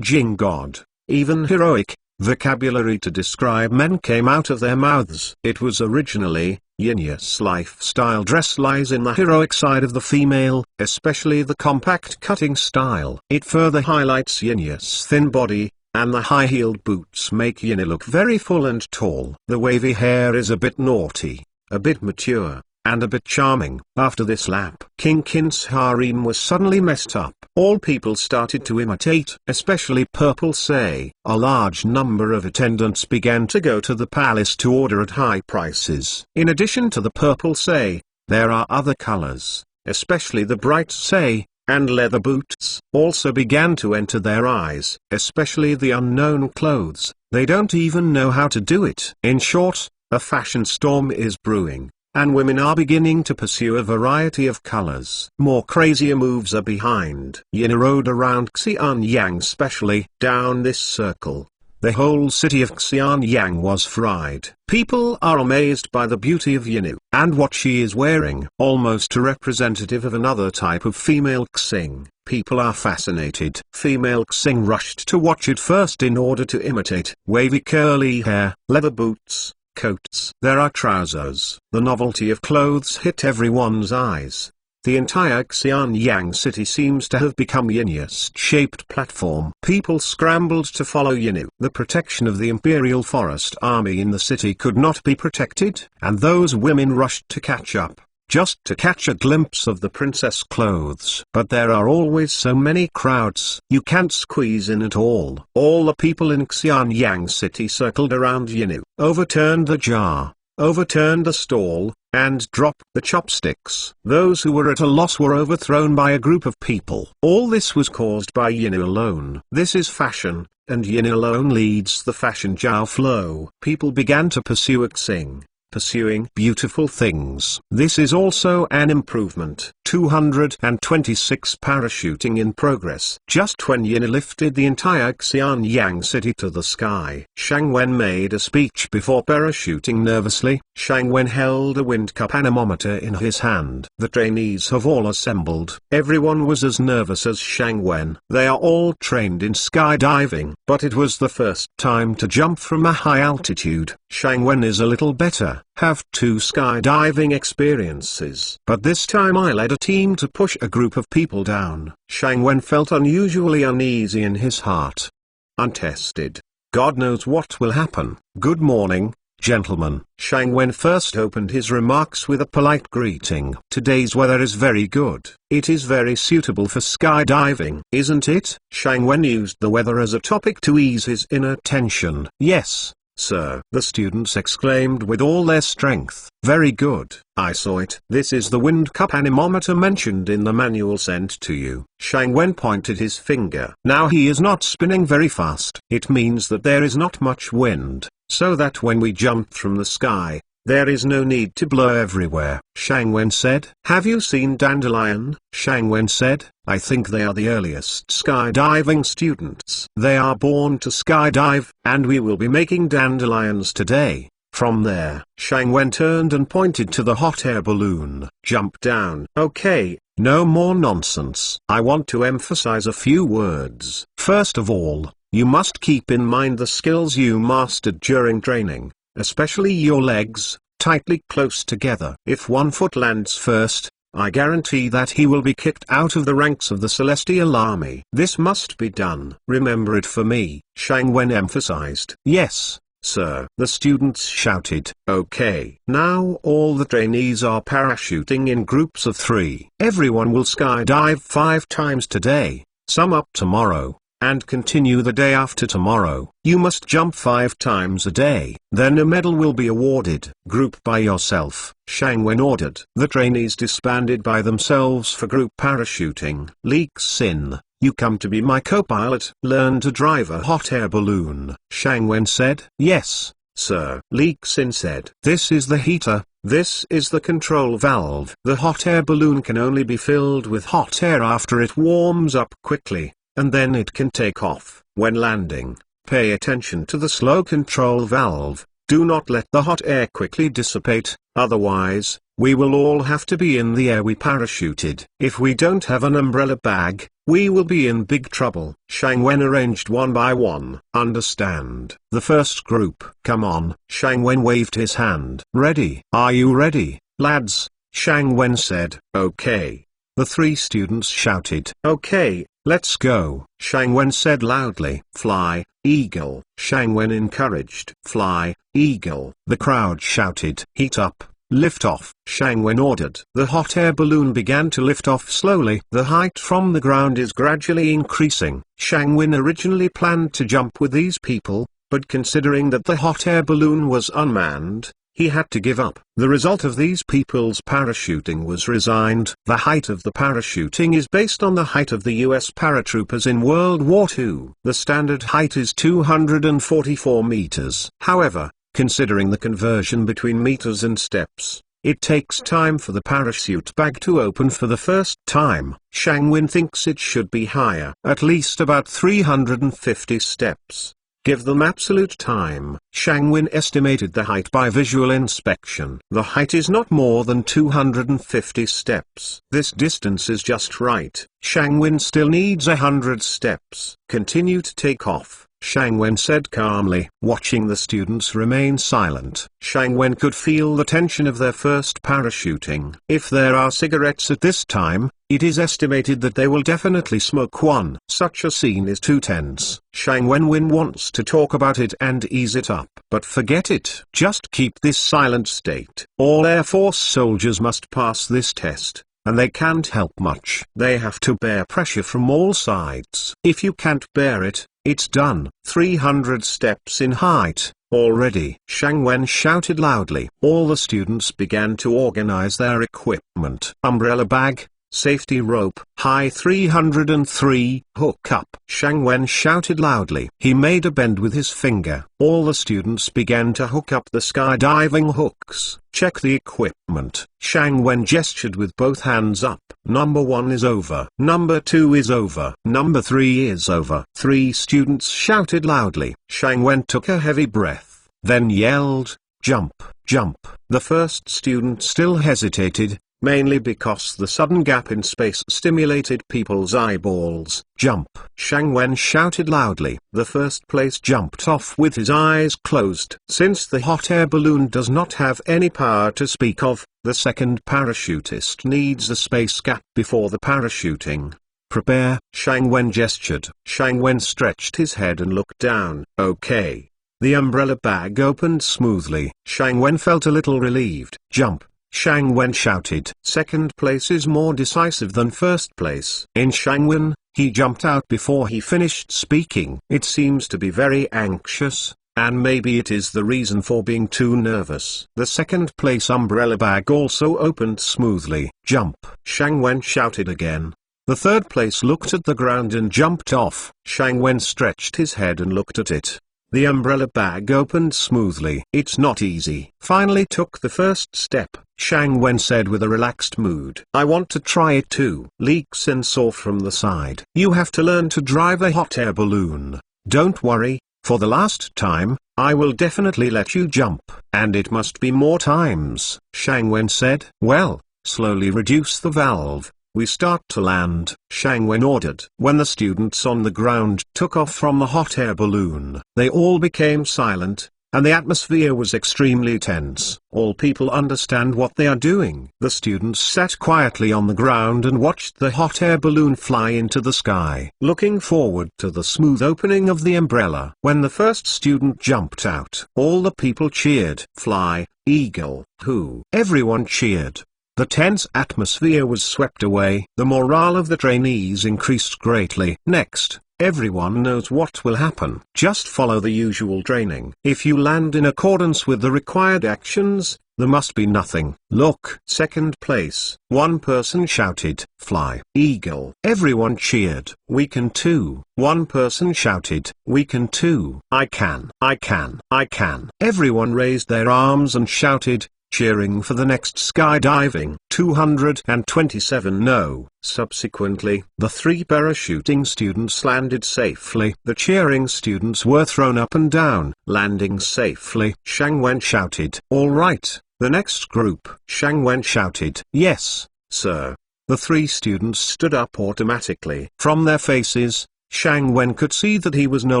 Jing God, even heroic. Vocabulary to describe men came out of their mouths. It was originally, Yinya's lifestyle dress lies in the heroic side of the female, especially the compact cutting style. It further highlights Yinya's thin body, and the high-heeled boots make Yinya look very full and tall. The wavy hair is a bit naughty, a bit mature, and a bit charming. After this lap, King Qin's harem was suddenly messed up. All people started to imitate, especially Purple Say. A large number of attendants began to go to the palace to order at high prices. In addition to the Purple Say, there are other colors, especially the bright Say, and leather boots also began to enter their eyes, especially the unknown clothes. They don't even know how to do it. In short, a fashion storm is brewing, and women are beginning to pursue a variety of colors. More crazier moves are behind. Yin rode around Xianyang, specially down this circle. The whole city of Xianyang was fried. People are amazed by the beauty of Yinu, and what she is wearing. Almost a representative of another type of female Xing. People are fascinated. Female Xing rushed to watch it first in order to imitate. Wavy curly hair, leather boots, coats. There are trousers. The novelty of clothes hit everyone's eyes. The entire Xianyang city seems to have become Yinya's shaped platform. People scrambled to follow Yinu. The protection of the Imperial Forest Army in the city could not be protected, and those women rushed to catch up, just to catch a glimpse of the princess clothes. But there are always so many crowds, you can't squeeze in at all. All the people in Xianyang city circled around Yinu, overturned the jar, overturned the stall, and dropped the chopsticks. Those who were at a loss were overthrown by a group of people. All this was caused by Yinu alone. This is fashion, and Yinu alone leads the fashion Jiao flow. People began to pursue Xing, pursuing beautiful things. This is also an improvement. 226 parachuting in progress. Just when Yin lifted the entire Xianyang city to the sky, Shang Wen made a speech before parachuting nervously. Shang Wen held a wind cup anemometer in his hand. The trainees have all assembled. Everyone was as nervous as Shang Wen. They are all trained in skydiving, but it was the first time to jump from a high altitude. Shang Wen is a little better, have 2 skydiving experiences. But this time I led a team to push a group of people down. Shang Wen felt unusually uneasy in his heart. Untested. God knows what will happen. Good morning, gentlemen. Shang Wen first opened his remarks with a polite greeting. Today's weather is very good. It is very suitable for skydiving, isn't it? Shang Wen used the weather as a topic to ease his inner tension. Yes, sir, the students exclaimed with all their strength. Very good. I saw it. This is the wind cup anemometer mentioned in the manual sent to you. Shang Wen pointed his finger. Now he is not spinning very fast. It means that there is not much wind, so that when we jump from the sky, there is no need to blow everywhere. Shang Wen said. Have you seen Dandelion? Shang Wen said. I think they are the earliest skydiving students. They are born to skydive, and we will be making dandelions today. From there, Shang Wen turned and pointed to the hot air balloon. Jump down. Okay, no more nonsense. I want to emphasize a few words. First of all, you must keep in mind the skills you mastered during training, especially your legs, tightly close together. If one foot lands first, I guarantee that he will be kicked out of the ranks of the Celestial Army. This must be done. Remember it for me, Shang Wen emphasized. Yes, sir, the students shouted. Okay. Now all the trainees are parachuting in groups of 3. Everyone will skydive 5 times today, sum up tomorrow, and continue the day after tomorrow. You must jump 5 times a day. Then a medal will be awarded. Group by yourself, Shang Wen ordered. The trainees disbanded by themselves for group parachuting. Li Xin, you come to be my co-pilot. Learn to drive a hot air balloon, Shang Wen said. Yes, sir, Li Xin said. This is the heater, this is the control valve. The hot air balloon can only be filled with hot air after it warms up quickly, and then it can take off. When landing, pay attention to the slow control valve. Do not let the hot air quickly dissipate, otherwise, we will all have to be in the air we parachuted. If we don't have an umbrella bag, we will be in big trouble. Shang Wen arranged one by one. Understand? The first group. Come on. Shang Wen waved his hand. Ready? Are you ready, lads? Shang Wen said. Okay. The 3 students shouted. Okay, let's go. Shang Wen said loudly. Fly, eagle. Shang Wen encouraged. Fly, eagle. The crowd shouted. Heat up. Lift off, Shang Wen ordered. The hot air balloon began to lift off slowly. The height from the ground is gradually increasing. Shang Wen originally planned to jump with these people, but considering that the hot air balloon was unmanned, he had to give up. The result of these people's parachuting was resigned. The height of the parachuting is based on the height of the US paratroopers in World War II. The standard height is 244 meters. However, considering the conversion between meters and steps, it takes time for the parachute bag to open for the first time. Shang Wen thinks it should be higher, at least about 350 steps. Give them absolute time. Shang Wen estimated the height by visual inspection. The height is not more than 250 steps. This distance is just right. Shang Wen still needs 100 steps. Continue to take off, Shang Wen said calmly. Watching the students remain silent, Shang Wen could feel the tension of their first parachuting. If there are cigarettes at this time, it is estimated that they will definitely smoke one. Such a scene is too tense. Shang Wen wants to talk about it and ease it up. But forget it. Just keep this silent state. All Air Force soldiers must pass this test, and they can't help much. They have to bear pressure from all sides. If you can't bear it, it's done. 300 steps in height, already. Shang Wen shouted loudly. All the students began to organize their equipment. Umbrella bag, safety rope, high 303, hook up. Shang Wen shouted loudly. He made a bend with his finger. All the students began to hook up the skydiving hooks. Check the equipment. Shang Wen gestured with both hands up. Number 1 is over. Number 2 is over. Number 3 is over. 3 students shouted loudly. Shang Wen took a heavy breath, then yelled, jump, jump. The first student still hesitated, mainly because the sudden gap in space stimulated people's eyeballs. Jump! Shang Wen shouted loudly. The first place jumped off with his eyes closed. Since the hot air balloon does not have any power to speak of, the second parachutist needs a space gap before the parachuting. Prepare, Shang Wen gestured. Shang Wen stretched his head and looked down. Okay. The umbrella bag opened smoothly. Shang Wen felt a little relieved. Jump! Shang Wen shouted. Second place is more decisive than first place. In Shang Wen, he jumped out before he finished speaking. It seems to be very anxious, and maybe it is the reason for being too nervous. The second place umbrella bag also opened smoothly. Jump! Shang Wen shouted again. The third place looked at the ground and jumped off. Shang Wen stretched his head and looked at it. The umbrella bag opened smoothly. It's not easy. Finally took the first step, Shang Wen said with a relaxed mood. I want to try it too. Li Xin saw from the side. You have to learn to drive a hot air balloon. Don't worry, for the last time, I will definitely let you jump. And it must be more times, Shang Wen said. Well, slowly reduce the valve. We start to land, Shang Wen ordered. When the students on the ground took off from the hot air balloon, they all became silent, and the atmosphere was extremely tense. All people understand what they are doing. The students sat quietly on the ground and watched the hot air balloon fly into the sky, looking forward to the smooth opening of the umbrella. When the first student jumped out, all the people cheered. Fly, eagle, who? Everyone cheered. The tense atmosphere was swept away. The morale of the trainees increased greatly. Next, everyone knows what will happen. Just follow the usual training. If you land in accordance with the required actions, there must be nothing. Look. Second place. One person shouted, Fly, eagle. Everyone cheered. We can too. One person shouted, We can too. I can. I can. I can. Everyone raised their arms and shouted, cheering for the next skydiving. 227 no. Subsequently, the 3 parachuting students landed safely. The cheering students were thrown up and down, landing safely. Shang Wen shouted, All right, the next group. Shang Wen shouted, Yes, sir. The 3 students stood up automatically. From their faces, Shang Wen could see that he was no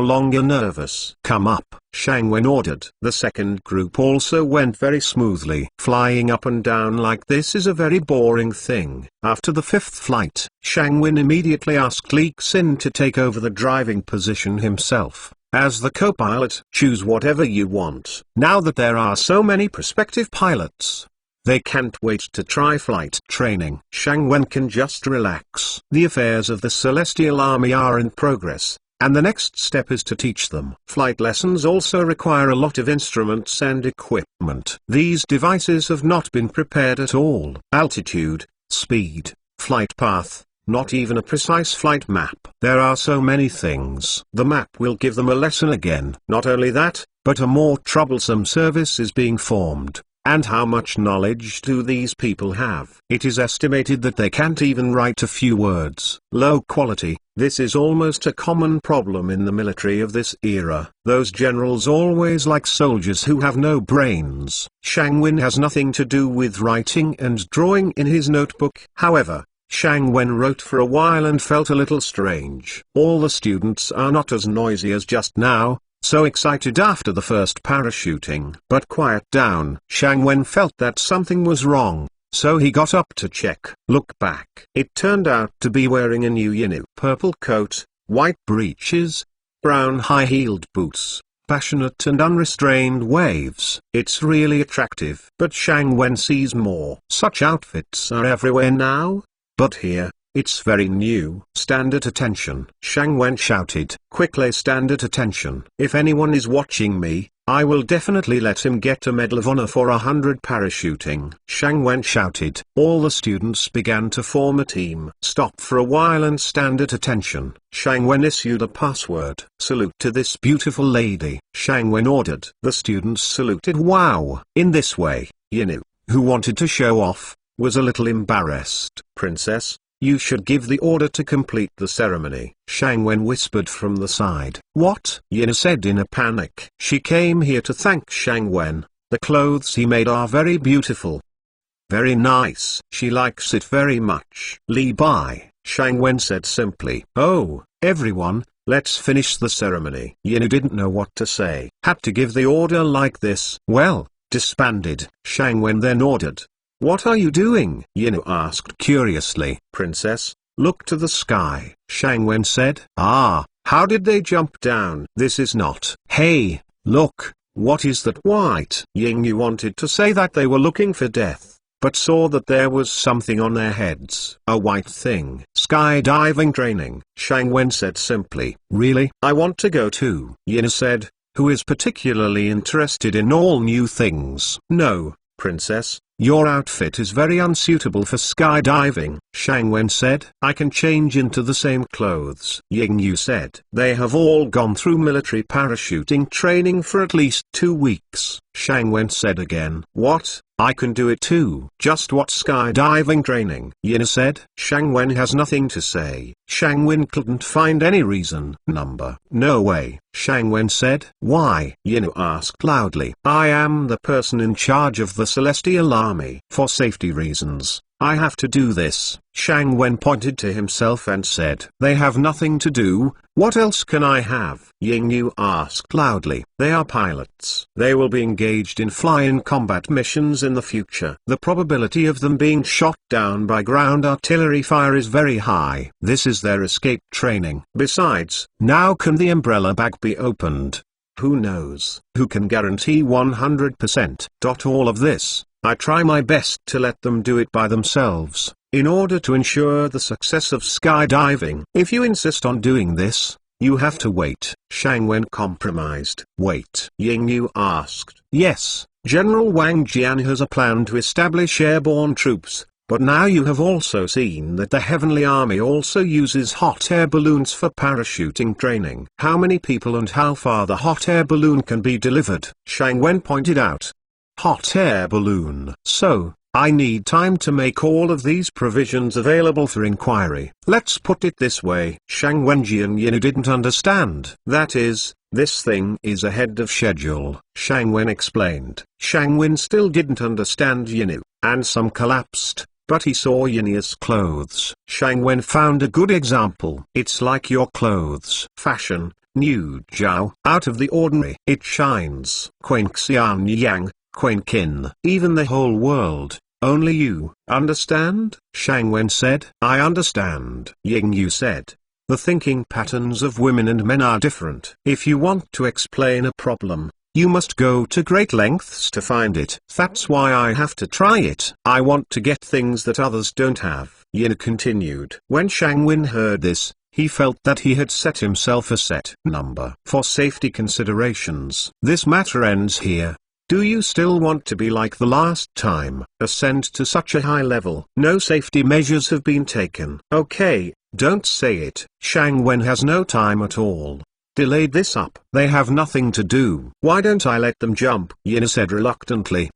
longer nervous. Come up, Shang Wen ordered. The second group also went very smoothly. Flying up and down like this is a very boring thing. After the 5th flight, Shang Wen immediately asked Li Xin to take over the driving position himself. As the co-pilot, choose whatever you want. Now that there are so many prospective pilots, they can't wait to try flight training. Shang Wen can just relax. The affairs of the Celestial Army are in progress, and the next step is to teach them. Flight lessons also require a lot of instruments and equipment. These devices have not been prepared at all. Altitude, speed, flight path, not even a precise flight map. There are so many things. The map will give them a lesson again. Not only that, but a more troublesome service is being formed. And how much knowledge do these people have? It is estimated that they can't even write a few words. Low quality. This is almost a common problem in the military of this era. Those generals always like soldiers who have no brains. Shang Wen has nothing to do with writing and drawing in his notebook. However, Shang Wen wrote for a while and felt a little strange. All the students are not as noisy as just now. So excited after the first parachuting. But quiet down. Shang Wen felt that something was wrong, so he got up to check. Look back. It turned out to be wearing a new Yinu. Purple coat, white breeches, brown high-heeled boots, passionate and unrestrained waves. It's really attractive. But Shang Wen sees more. Such outfits are everywhere now. But here, it's very new. Stand at attention. Shang Wen shouted. Quickly stand at attention. If anyone is watching me, I will definitely let him get a Medal of Honor for 100 parachuting. Shang Wen shouted. All the students began to form a team. Stop for a while and stand at attention. Shang Wen issued a password. Salute to this beautiful lady. Shang Wen ordered. The students saluted. Wow. In this way, Yinu, who wanted to show off, was a little embarrassed. Princess, you should give the order to complete the ceremony. Shang Wen whispered from the side. What? Yinu said in a panic. She came here to thank Shang Wen. The clothes he made are very beautiful. Very nice. She likes it very much. Li Bai, Shang Wen said simply. Oh, everyone, let's finish the ceremony. Yinu didn't know what to say. Had to give the order like this. Well, disbanded. Shang Wen then ordered. What are you doing? Yinu asked curiously. Princess, look to the sky. Shang Wen said. Ah, how did they jump down? This is not. Hey, Look, what is that white? Yingyu wanted to say that they were looking for death, but saw that there was something on their heads. A white thing. Skydiving training, Shang Wen said simply. Really? I want to go too, Yin said, who is particularly interested in all new things. No, princess, your outfit is very unsuitable for skydiving, Shang Wen said. I can change into the same clothes, Ying Yu said. They have all gone through military parachuting training for at least 2 weeks, Shang Wen said again. What? I can do it too. Just what skydiving training? Yin said. Shang Wen has nothing to say. Shang Wen couldn't find any reason. No way, Shang Wen said. Why? Yin asked loudly. I am the person in charge of the Celestial Army. For safety reasons, I have to do this. Shang Wen pointed to himself and said. They have nothing to do. What else can I have? Ying Yu asked loudly. They are pilots. They will be engaged in fly-in combat missions in the future. The probability of them being shot down by ground artillery fire is very high. This is their escape training. Besides, now can the umbrella bag be opened? Who knows? Who can guarantee 100%? All of this, I try my best to let them do it by themselves, in order to ensure the success of skydiving. If you insist on doing this, you have to wait. Shang Wen compromised. Wait? Ying Yu asked. Yes, General Wang Jian has a plan to establish airborne troops, but now you have also seen that the Heavenly Army also uses hot air balloons for parachuting training. How many people and how far the hot air balloon can be delivered? Shang Wen pointed out. Hot air balloon. So, I need time to make all of these provisions available for inquiry. Let's put it this way. Shang Wenji and Yin didn't understand. That is, this thing is ahead of schedule, Shang Wen explained. Shang Wen still didn't understand Yinu, and some collapsed, but he saw Yin's clothes. Shang Wen found a good example. It's like your clothes. Fashion, new jiao, out of the ordinary. It shines. Queen Xian Yang. Queen Qin. Even the whole world, only you, understand? Shang Wen said. I understand, Ying Yu said. The thinking patterns of women and men are different. If you want to explain a problem, you must go to great lengths to find it. That's why I have to try it. I want to get things that others don't have, Yin continued. When Shang Wen heard this, he felt that he had set himself a set number. For safety considerations, this matter ends here. Do you still want to be like the last time, ascend to such a high level? No safety measures have been taken. Okay, don't say it. Shang Wen has no time at all. Delayed this up. They have nothing to do. Why don't I let them jump? Yin said reluctantly.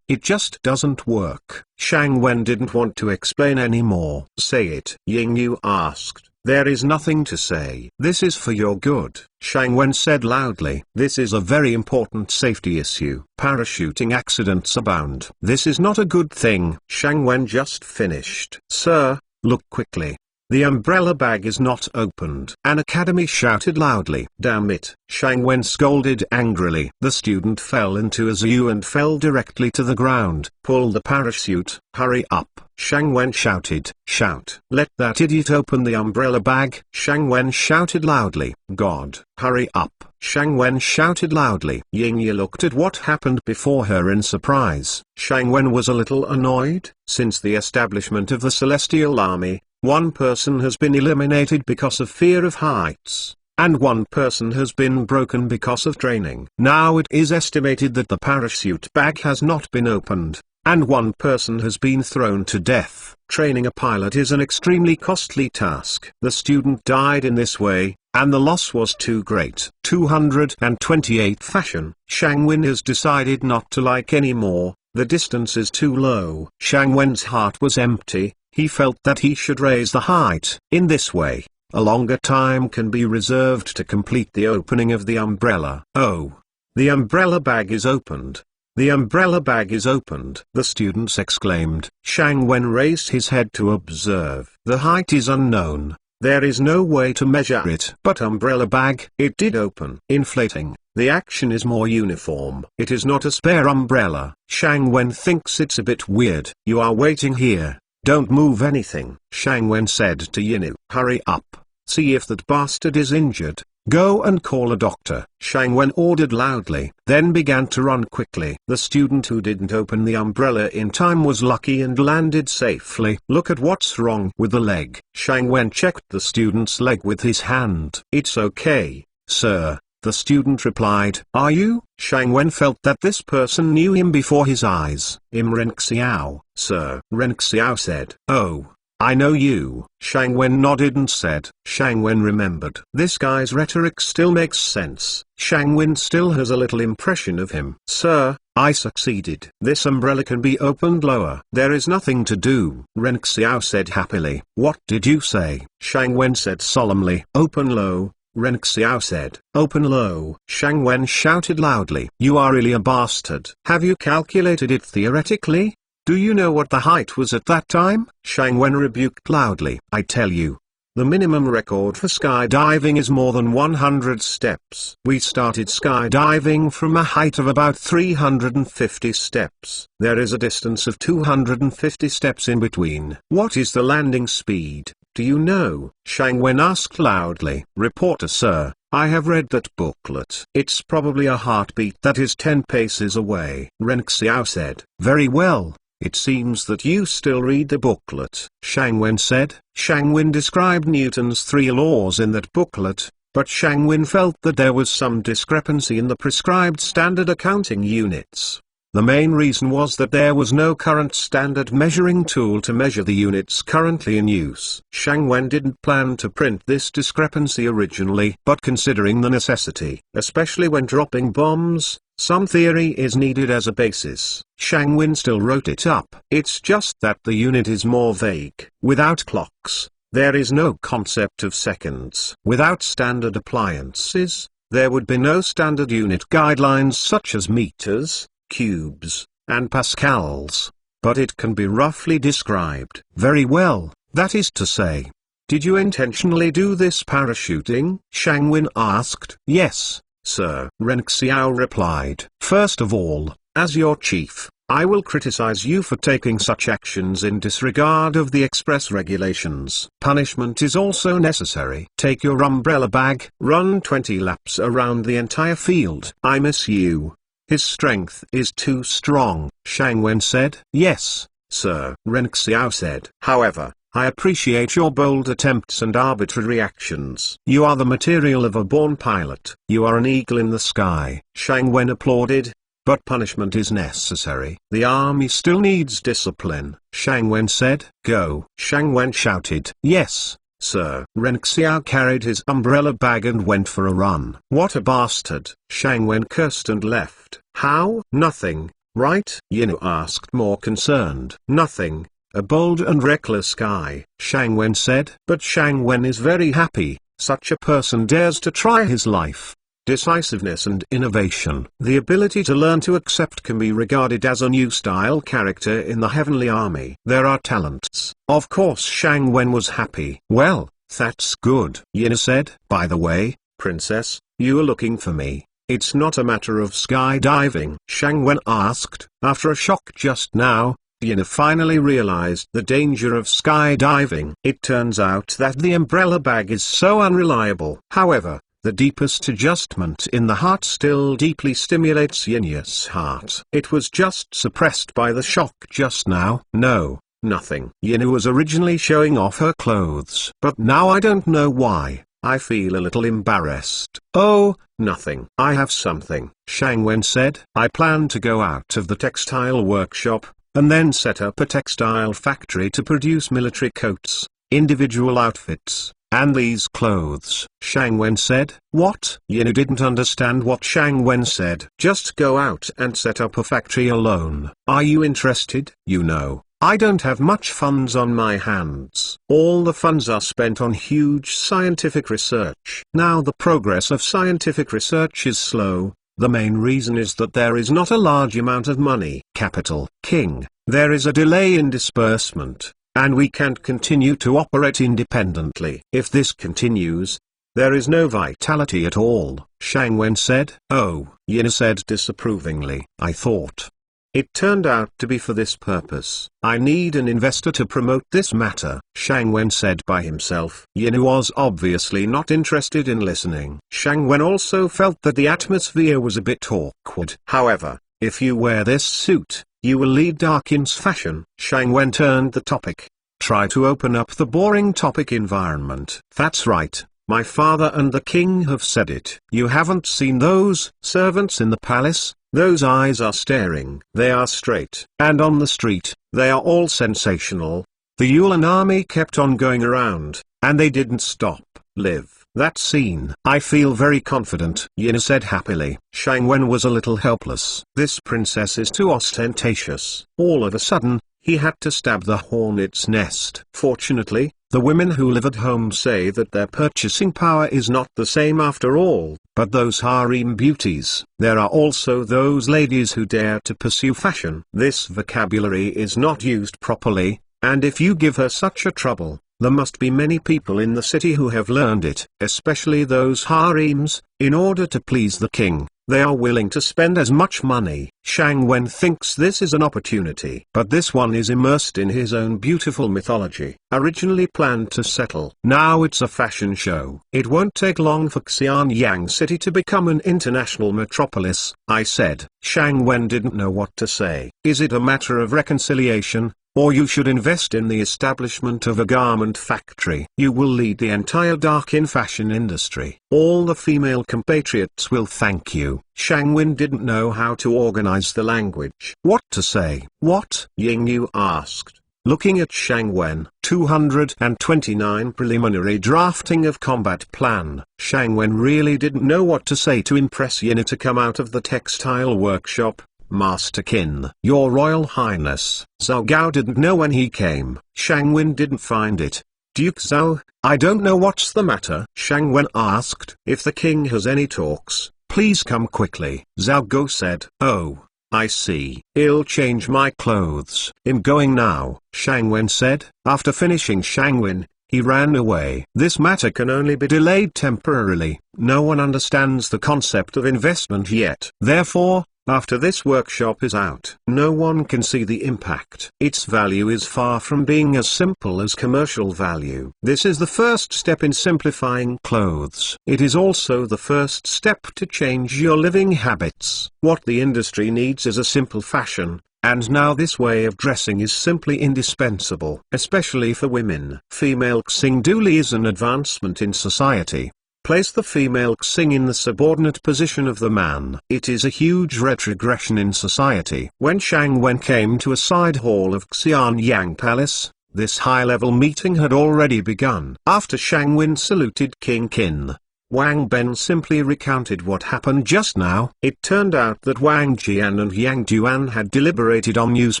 It just doesn't work. Shang Wen didn't want to explain anymore. Say it, Ying Yu asked. There is nothing to say. This is for your good, Shang Wen said loudly. This is a very important safety issue. Parachuting accidents abound. This is not a good thing. Shang Wen just finished. Sir, look quickly. The umbrella bag is not opened. An academy shouted loudly. Damn it, Shang Wen scolded angrily. The student fell into a zoo and fell directly to the ground. Pull the parachute, hurry up, Shang Wen shouted. Shout. Let that idiot open the umbrella bag. Shang Wen shouted loudly. God, hurry up, Shang Wen shouted loudly. Ying Yi looked at what happened before her in surprise. Shang Wen was a little annoyed. Since the establishment of the Celestial Army, one person has been eliminated because of fear of heights, and one person has been broken because of training. Now it is estimated that the parachute bag has not been opened, and one person has been thrown to death. Training a pilot is an extremely costly task. The student died in this way, and the loss was too great. 228 Fashion. Shang Wen has decided not to like anymore. The distance is too low. Shang Wen's heart was empty. He felt that he should raise the height. In this way, a longer time can be reserved to complete the opening of the umbrella. Oh! The umbrella bag is opened. The umbrella bag is opened. The students exclaimed. Shang Wen raised his head to observe. The height is unknown. There is no way to measure it. But umbrella bag, it did open. Inflating. The action is more uniform. It is not a spare umbrella. Shang Wen thinks it's a bit weird. You are waiting here. Don't move anything, Shang Wen said to Yinu. Hurry up, see if that bastard is injured. Go and call a doctor, Shang Wen ordered loudly, then began to run quickly. The student who didn't open the umbrella in time was lucky and landed safely. Look at what's wrong with the leg. Shang Wen checked the student's leg with his hand. It's okay, sir, the student replied. Are you? Shang Wen felt that this person knew him before his eyes. Ren Xiao, sir. Ren Xiao said. Oh, I know you. Shang Wen nodded and said. Shang Wen remembered. This guy's rhetoric still makes sense. Shang Wen still has a little impression of him. Sir, I succeeded. This umbrella can be opened lower. There is nothing to do. Ren Xiao said happily. What did you say? Shang Wen said solemnly. Open low. Ren Xiao said. Open low. Shang Wen shouted loudly. You are really a bastard. Have you calculated it theoretically? Do you know what the height was at that time? Shang Wen rebuked loudly. I tell you. The minimum record for skydiving is more than 100 steps. We started skydiving from a height of about 350 steps. There is a distance of 250 steps in between. What is the landing speed? Do you know? Shang Wen asked loudly. Reporter sir, I have read that booklet. It's probably a heartbeat that is 10 paces away. Ren Xiao said. Very well. It seems that you still read the booklet, Shang Wen said. Shang Wen described Newton's 3 laws in that booklet, but Shang Wen felt that there was some discrepancy in the prescribed standard accounting units. The main reason was that there was no current standard measuring tool to measure the units currently in use. Shang Wen didn't plan to print this discrepancy originally, but considering the necessity, especially when dropping bombs, some theory is needed as a basis. Shang Wen still wrote it up. It's just that the unit is more vague. Without clocks, there is no concept of seconds. Without standard appliances, there would be no standard unit guidelines such as meters, cubes, and pascals. But it can be roughly described. Very well, that is to say. Did you intentionally do this parachuting? Shang Wen asked. Yes, sir. Ren Xiao replied. First of all, as your chief, I will criticize you for taking such actions in disregard of the express regulations. Punishment is also necessary. Take your umbrella bag, run 20 laps around the entire field. I miss you. His strength is too strong, Shang Wen said. Yes, sir, Ren Xiao said. However, I appreciate your bold attempts and arbitrary actions. You are the material of a born pilot. You are an eagle in the sky. Shang Wen applauded. But punishment is necessary. The army still needs discipline, Shang Wen said. Go. Shang Wen shouted. Yes, sir. Ren Xiao carried his umbrella bag and went for a run. What a bastard. Shang Wen cursed and left. How? Nothing, right? Yinu asked more concerned. Nothing. A bold and reckless guy, Shang Wen said. But Shang Wen is very happy. Such a person dares to try his life. Decisiveness and innovation. The ability to learn to accept can be regarded as a new style character in the heavenly army. There are talents. Of course Shang Wen was happy. Well, that's good, Yin said. By the way, princess, you are looking for me. It's not a matter of skydiving. Shang Wen asked. After a shock just now, Yin finally realized the danger of skydiving. It turns out that the umbrella bag is so unreliable. However, the deepest adjustment in the heart still deeply stimulates Yin's heart. It was just suppressed by the shock just now. No, nothing. Yin was originally showing off her clothes. But now I don't know why. I feel a little embarrassed. Oh, nothing. I have something, Shang Wen said. I plan to go out of the textile workshop, and then set up a textile factory to produce military coats, individual outfits, and these clothes. Shang Wen said. What? Yinu didn't understand what Shang Wen said. Just go out and set up a factory alone. Are you interested? You know, I don't have much funds on my hands. All the funds are spent on huge scientific research. Now the progress of scientific research is slow. The main reason is that there is not a large amount of money. Capital. King, there is a delay in disbursement, and we can't continue to operate independently. If this continues, there is no vitality at all, Shang Wen said. Oh, Yin said disapprovingly. I thought It turned out to be for this purpose. I need an investor to promote this matter, Shang Wen said by himself. Yin was obviously not interested in listening. Shang Wen also felt that the atmosphere was a bit awkward. However, if you wear this suit, you will lead Darkin's fashion. Shang Wen turned the topic. Try to open up the boring topic environment. That's right. My father and the king have said it. You haven't seen those servants in the palace? Those eyes are staring. They are straight. And on the street, they are all sensational. The Yuan army kept on going around, and they didn't stop. Live. That scene. I feel very confident, Yin said happily. Shang Wen was a little helpless. This princess is too ostentatious. All of a sudden, he had to stab the hornet's nest. Fortunately, the women who live at home say that their purchasing power is not the same after all, but those harem beauties. There are also those ladies who dare to pursue fashion. This vocabulary is not used properly, and if you give her such a trouble, there must be many people in the city who have learned it, especially those harems. In order to please the king, they are willing to spend as much money. Shang Wen thinks this is an opportunity. But this one is immersed in his own beautiful mythology. Originally planned to settle. Now it's a fashion show. It won't take long for Xianyang City to become an international metropolis, I said. Shang Wen didn't know what to say. Is it a matter of reconciliation? Or you should invest in the establishment of a garment factory. You will lead the entire Darkin fashion industry. All the female compatriots will thank you. Shang Wen didn't know how to organize the language. What to say? What? Ying Yu asked. Looking at Shang Wen. 229 Preliminary drafting of combat plan. Shang Wen really didn't know what to say to impress Yin to come out of the textile workshop. Master Qin. Your Royal Highness. Zhao Gao didn't know when he came. Shang Wen didn't find it. Duke Zhao, I don't know what's the matter. Shang Wen asked. If the king has any talks, please come quickly. Zhao Gao said. Oh, I see. I'll change my clothes. I'm going now, Shang Wen said. After finishing Shang Wen, he ran away. This matter can only be delayed temporarily. No one understands the concept of investment yet. Therefore, after this workshop is out, no one can see the impact. Its value is far from being as simple as commercial value. This is the first step in simplifying clothes. It is also the first step to change your living habits. What the industry needs is a simple fashion, and now this way of dressing is simply indispensable, especially for women. Female Xing duly is an advancement in society. Place the female Xing in the subordinate position of the man. It is a huge retrogression in society. When Shang Wen came to a side hall of Xianyang Palace, this high-level meeting had already begun. After Shang Wen saluted King Qin, Wang Ben simply recounted what happened just now. It turned out that Wang Jian and Yang Duan had deliberated on Yu's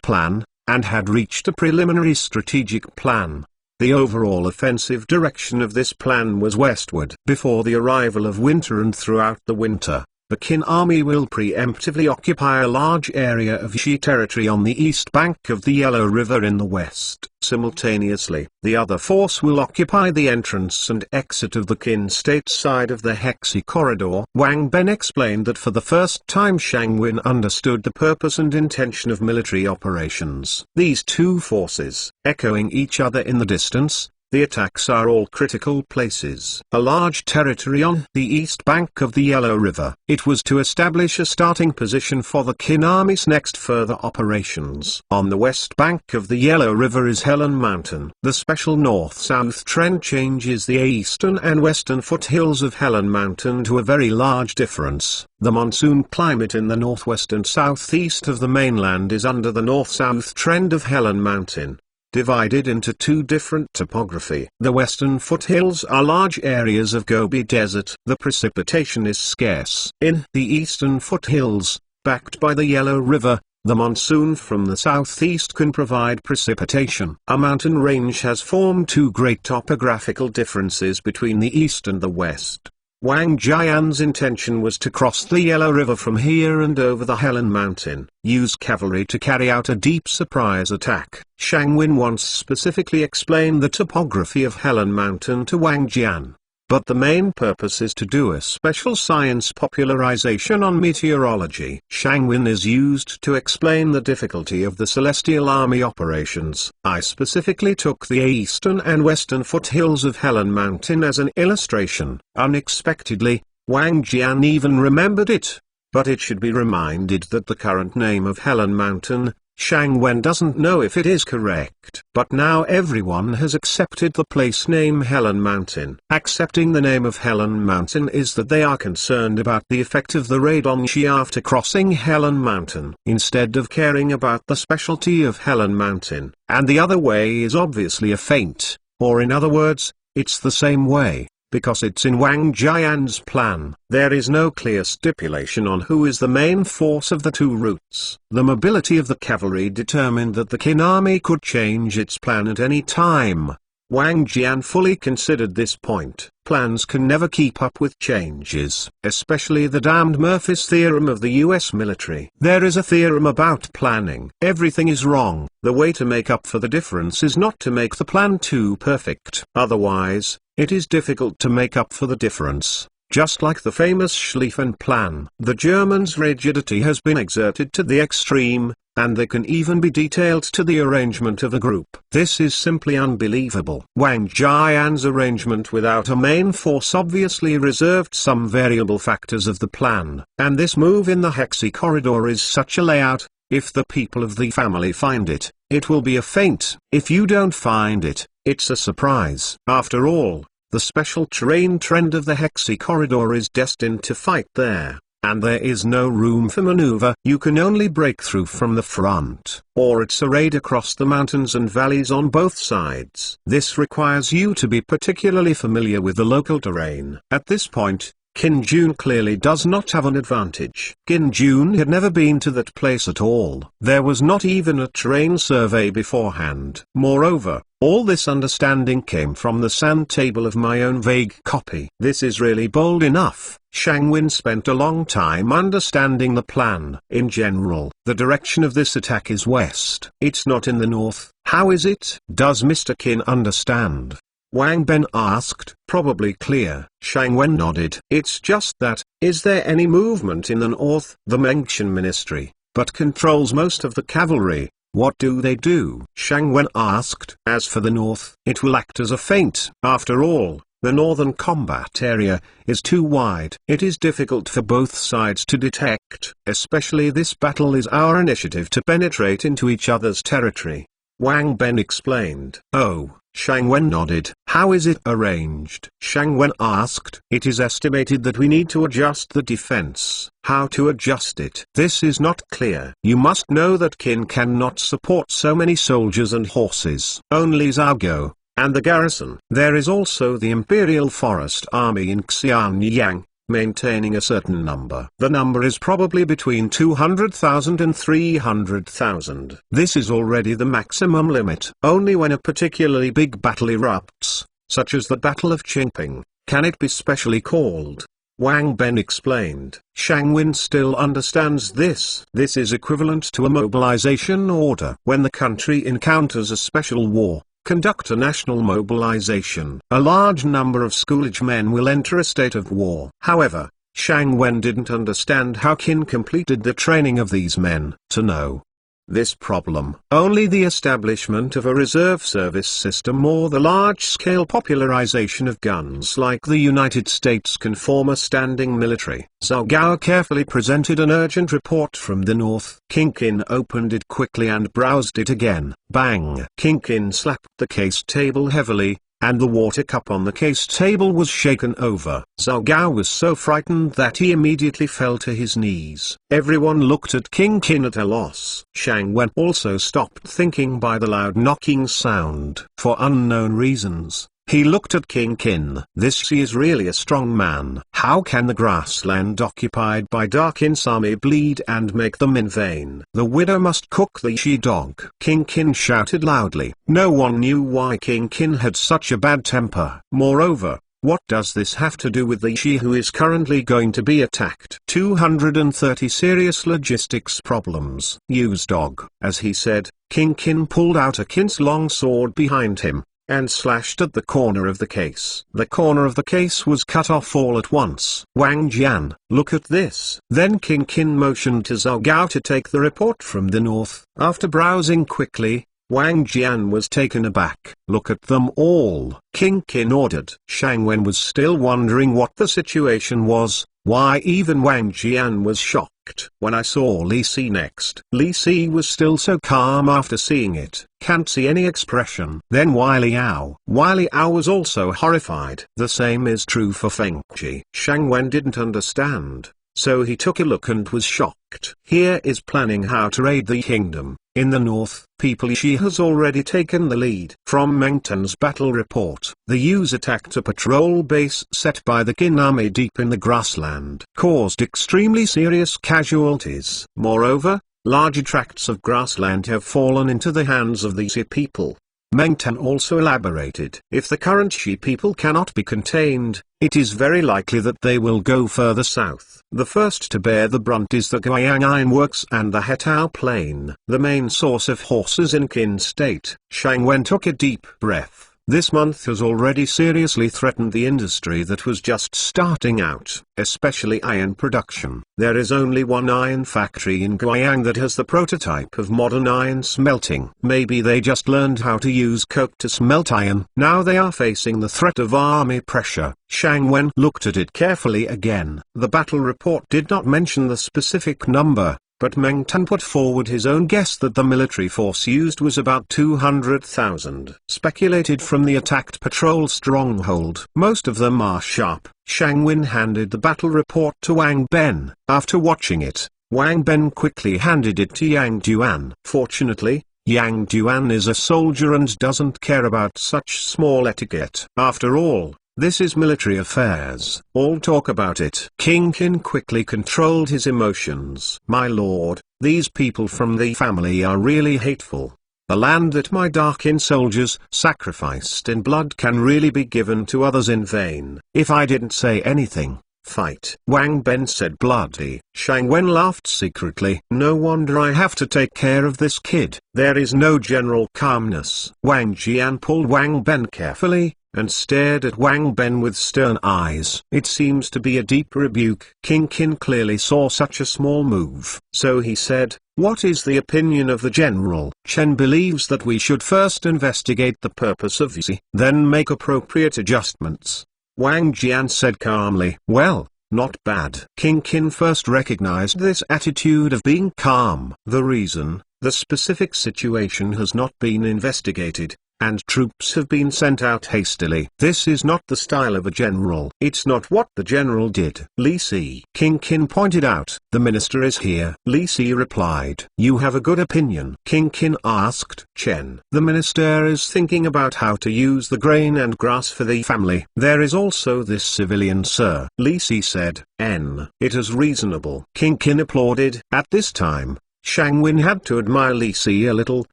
plan, and had reached a preliminary strategic plan. The overall offensive direction of this plan was westward. Before the arrival of winter and throughout the winter, the Qin army will preemptively occupy a large area of Xi territory on the east bank of the Yellow River in the west. Simultaneously, the other force will occupy the entrance and exit of the Qin state side of the Hexi corridor. Wang Ben explained that for the first time Shang Wen understood the purpose and intention of military operations. These two forces, echoing each other in the distance, the attacks are all critical places. A large territory on the east bank of the Yellow River. It was to establish a starting position for the Qin army's next further operations. On the west bank of the Yellow River is Helen Mountain. The special north-south trend changes the eastern and western foothills of Helen Mountain to a very large difference. The monsoon climate in the northwest and southeast of the mainland is under the north-south trend of Helen Mountain, divided into two different topography. The western foothills are large areas of Gobi Desert. The precipitation is scarce. In the eastern foothills, backed by the Yellow River, the monsoon from the southeast can provide precipitation. A mountain range has formed two great topographical differences between the east and the west. Wang Jian's intention was to cross the Yellow River from here and over the Helen Mountain, use cavalry to carry out a deep surprise attack. Shang Wen once specifically explained the topography of Helen Mountain to Wang Jian. but the main purpose is to do a special science popularization on meteorology. Shangwin is used to explain the difficulty of the Celestial Army operations. I specifically took the eastern and western foothills of Helen Mountain as an illustration. Unexpectedly, Wang Jian even remembered it. But it should be reminded that the current name of Helen Mountain, Shangwen, doesn't know if it is correct. But now everyone has accepted the place name Helen Mountain. Accepting the name of Helen Mountain is that they are concerned about the effect of the raid on Xi after crossing Helen Mountain, instead of caring about the specialty of Helen Mountain. And the other way is obviously a feint, or in other words, it's the same way. Because it's in Wang Jian's plan. There is no clear stipulation on who is the main force of the two routes. The mobility of the cavalry determined that the Qin army could change its plan at any time. Wang Jian fully considered this point. Plans can never keep up with changes, especially the damned Murphy's theorem of the US military. There is a theorem about planning. Everything is wrong. The way to make up for the difference is not to make the plan too perfect. Otherwise, it is difficult to make up for the difference. Just like the famous Schlieffen plan, the Germans' rigidity has been exerted to the extreme, and they can even be detailed to the arrangement of a group. This is simply unbelievable. Wang Jian's arrangement without a main force obviously reserved some variable factors of the plan, and this move in the Hexi corridor is such a layout. If the people of the family find it, it will be a feint. If you don't find it, it's a surprise. After all, the special terrain trend of the Hexi corridor is destined to fight there, and there is no room for maneuver. You can only break through from the front, or it's a raid across the mountains and valleys on both sides. This requires you to be particularly familiar with the local terrain. At this point, Qin Jun clearly does not have an advantage. Qin Jun had never been to that place at all. There was not even a terrain survey beforehand. Moreover, all this understanding came from the sand table of my own vague copy. This is really bold enough. Shangwin spent a long time understanding the plan. In general, the direction of this attack is west. It's not in the north. How is it? Does Mr. Qin understand? Wang Ben asked. Probably clear. Shangwen nodded. It's just that, is there any movement in the north? The Mengtian ministry, but controls most of the cavalry. What do they do? Shangwen asked. As for the north, it will act as a feint. After all, the northern combat area is too wide. It is difficult for both sides to detect. Especially this battle is our initiative to penetrate into each other's territory. Wang Ben explained. Oh. Shangwen nodded. How is it arranged? Shangwen asked. It is estimated that we need to adjust the defense. How to adjust it? This is not clear. You must know that Qin cannot support so many soldiers and horses. Only Zhaoguo, and the garrison. There is also the Imperial Forest Army in Xianyang, maintaining a certain number. The number is probably between 200,000 and 300,000. This is already the maximum limit. Only when a particularly big battle erupts, such as the Battle of Qingping, can it be specially called. Wang Ben explained. Shangwin still understands this. This is equivalent to a mobilization order. When the country encounters a special war, conduct a national mobilization. A large number of schoolage men will enter a state of war. However, Shangwen didn't understand how Qin completed the training of these men. To know this problem, only the establishment of a reserve service system or the large-scale popularization of guns like the United States can form a standing military. Zhaoguo carefully presented an urgent report from the north. Qin opened it quickly and browsed it again. Bang! Qin slapped the case table heavily, and the water cup on the case table was shaken over. Zhaoguo was so frightened that he immediately fell to his knees. Everyone looked at Qin at a loss. Shangwen also stopped thinking by the loud knocking sound. For unknown reasons, he looked at Qin. This Xi is really a strong man. How can the grassland occupied by Darkin's army bleed and make them in vain? The widow must cook the Xi dog. Qin shouted loudly. No one knew why Qin had such a bad temper. Moreover, what does this have to do with the Xi who is currently going to be attacked? 230 serious logistics problems. Use dog. As he said, Qin pulled out a Qin's long sword behind him. and slashed at the corner of the case. The corner of the case was cut off all at once. Wang Jian, look at this. Then King Qin motioned to Zhao Gao to take the report from the north. After browsing quickly, Wang Jian was taken aback. Look at them all, King Qin ordered. Shang Wen was still wondering what the situation was, why even Wang Jian was shocked. When I saw Li Si next, Li Si was still so calm after seeing it, can't see any expression. Then Wai Liao was also horrified. The same is true for Feng Qi. Shang Wen didn't understand, so he took a look and was shocked. Here is planning how to raid the kingdom. In the north, People Shi has already taken the lead. From Meng Tan's battle report, the Yus attacked a patrol base set by the Qin army deep in the grassland, caused extremely serious casualties. Moreover, large tracts of grassland have fallen into the hands of the Shi people. Meng Tan also elaborated, if the current Shi people cannot be contained, it is very likely that they will go further south. The first to bear the brunt is the Guiyang Iron Works and the Hetao Plain, the main source of horses in Qin State. Shang Wen took a deep breath. This month has already seriously threatened the industry that was just starting out, especially iron production. There is only one iron factory in Guiyang that has the prototype of modern iron smelting. Maybe they just learned how to use coke to smelt iron. Now they are facing the threat of army pressure. Shang Wen looked at it carefully again. The battle report did not mention the specific number, but Meng Tan put forward his own guess that the military force used was about 200,000. Speculated from the attacked patrol stronghold. Most of them are sharp. Shang Wen handed the battle report to Wang Ben. After watching it, Wang Ben quickly handed it to Yang Duan. Fortunately, Yang Duan is a soldier and doesn't care about such small etiquette. After all, this is military affairs. All talk about it. King Qin quickly controlled his emotions. My lord, these people from the family are really hateful. The land that my Darkin soldiers sacrificed in blood can really be given to others in vain. If I didn't say anything, fight. Wang Ben said bloody. Shang Wen laughed secretly. No wonder I have to take care of this kid. There is no general calmness. Wang Jian pulled Wang Ben carefully, and stared at Wang Ben with stern eyes. It seems to be a deep rebuke. King Qin clearly saw such a small move, so he said, what is the opinion of the general? Chen believes that we should first investigate the purpose of Yi, then make appropriate adjustments. Wang Jian said calmly, well, not bad. King Qin first recognized this attitude of being calm. The reason, the specific situation has not been investigated, and troops have been sent out hastily. This is not the style of a general. It's not what the general did. Li Si. King Qin pointed out. The minister is here. Li Si replied. You have a good opinion. King Qin asked. Chen. The minister is thinking about how to use the grain and grass for the family. There is also this civilian sir. Li Si said. It is reasonable. King Qin applauded. At this time, Shang Wen had to admire Li Si a little,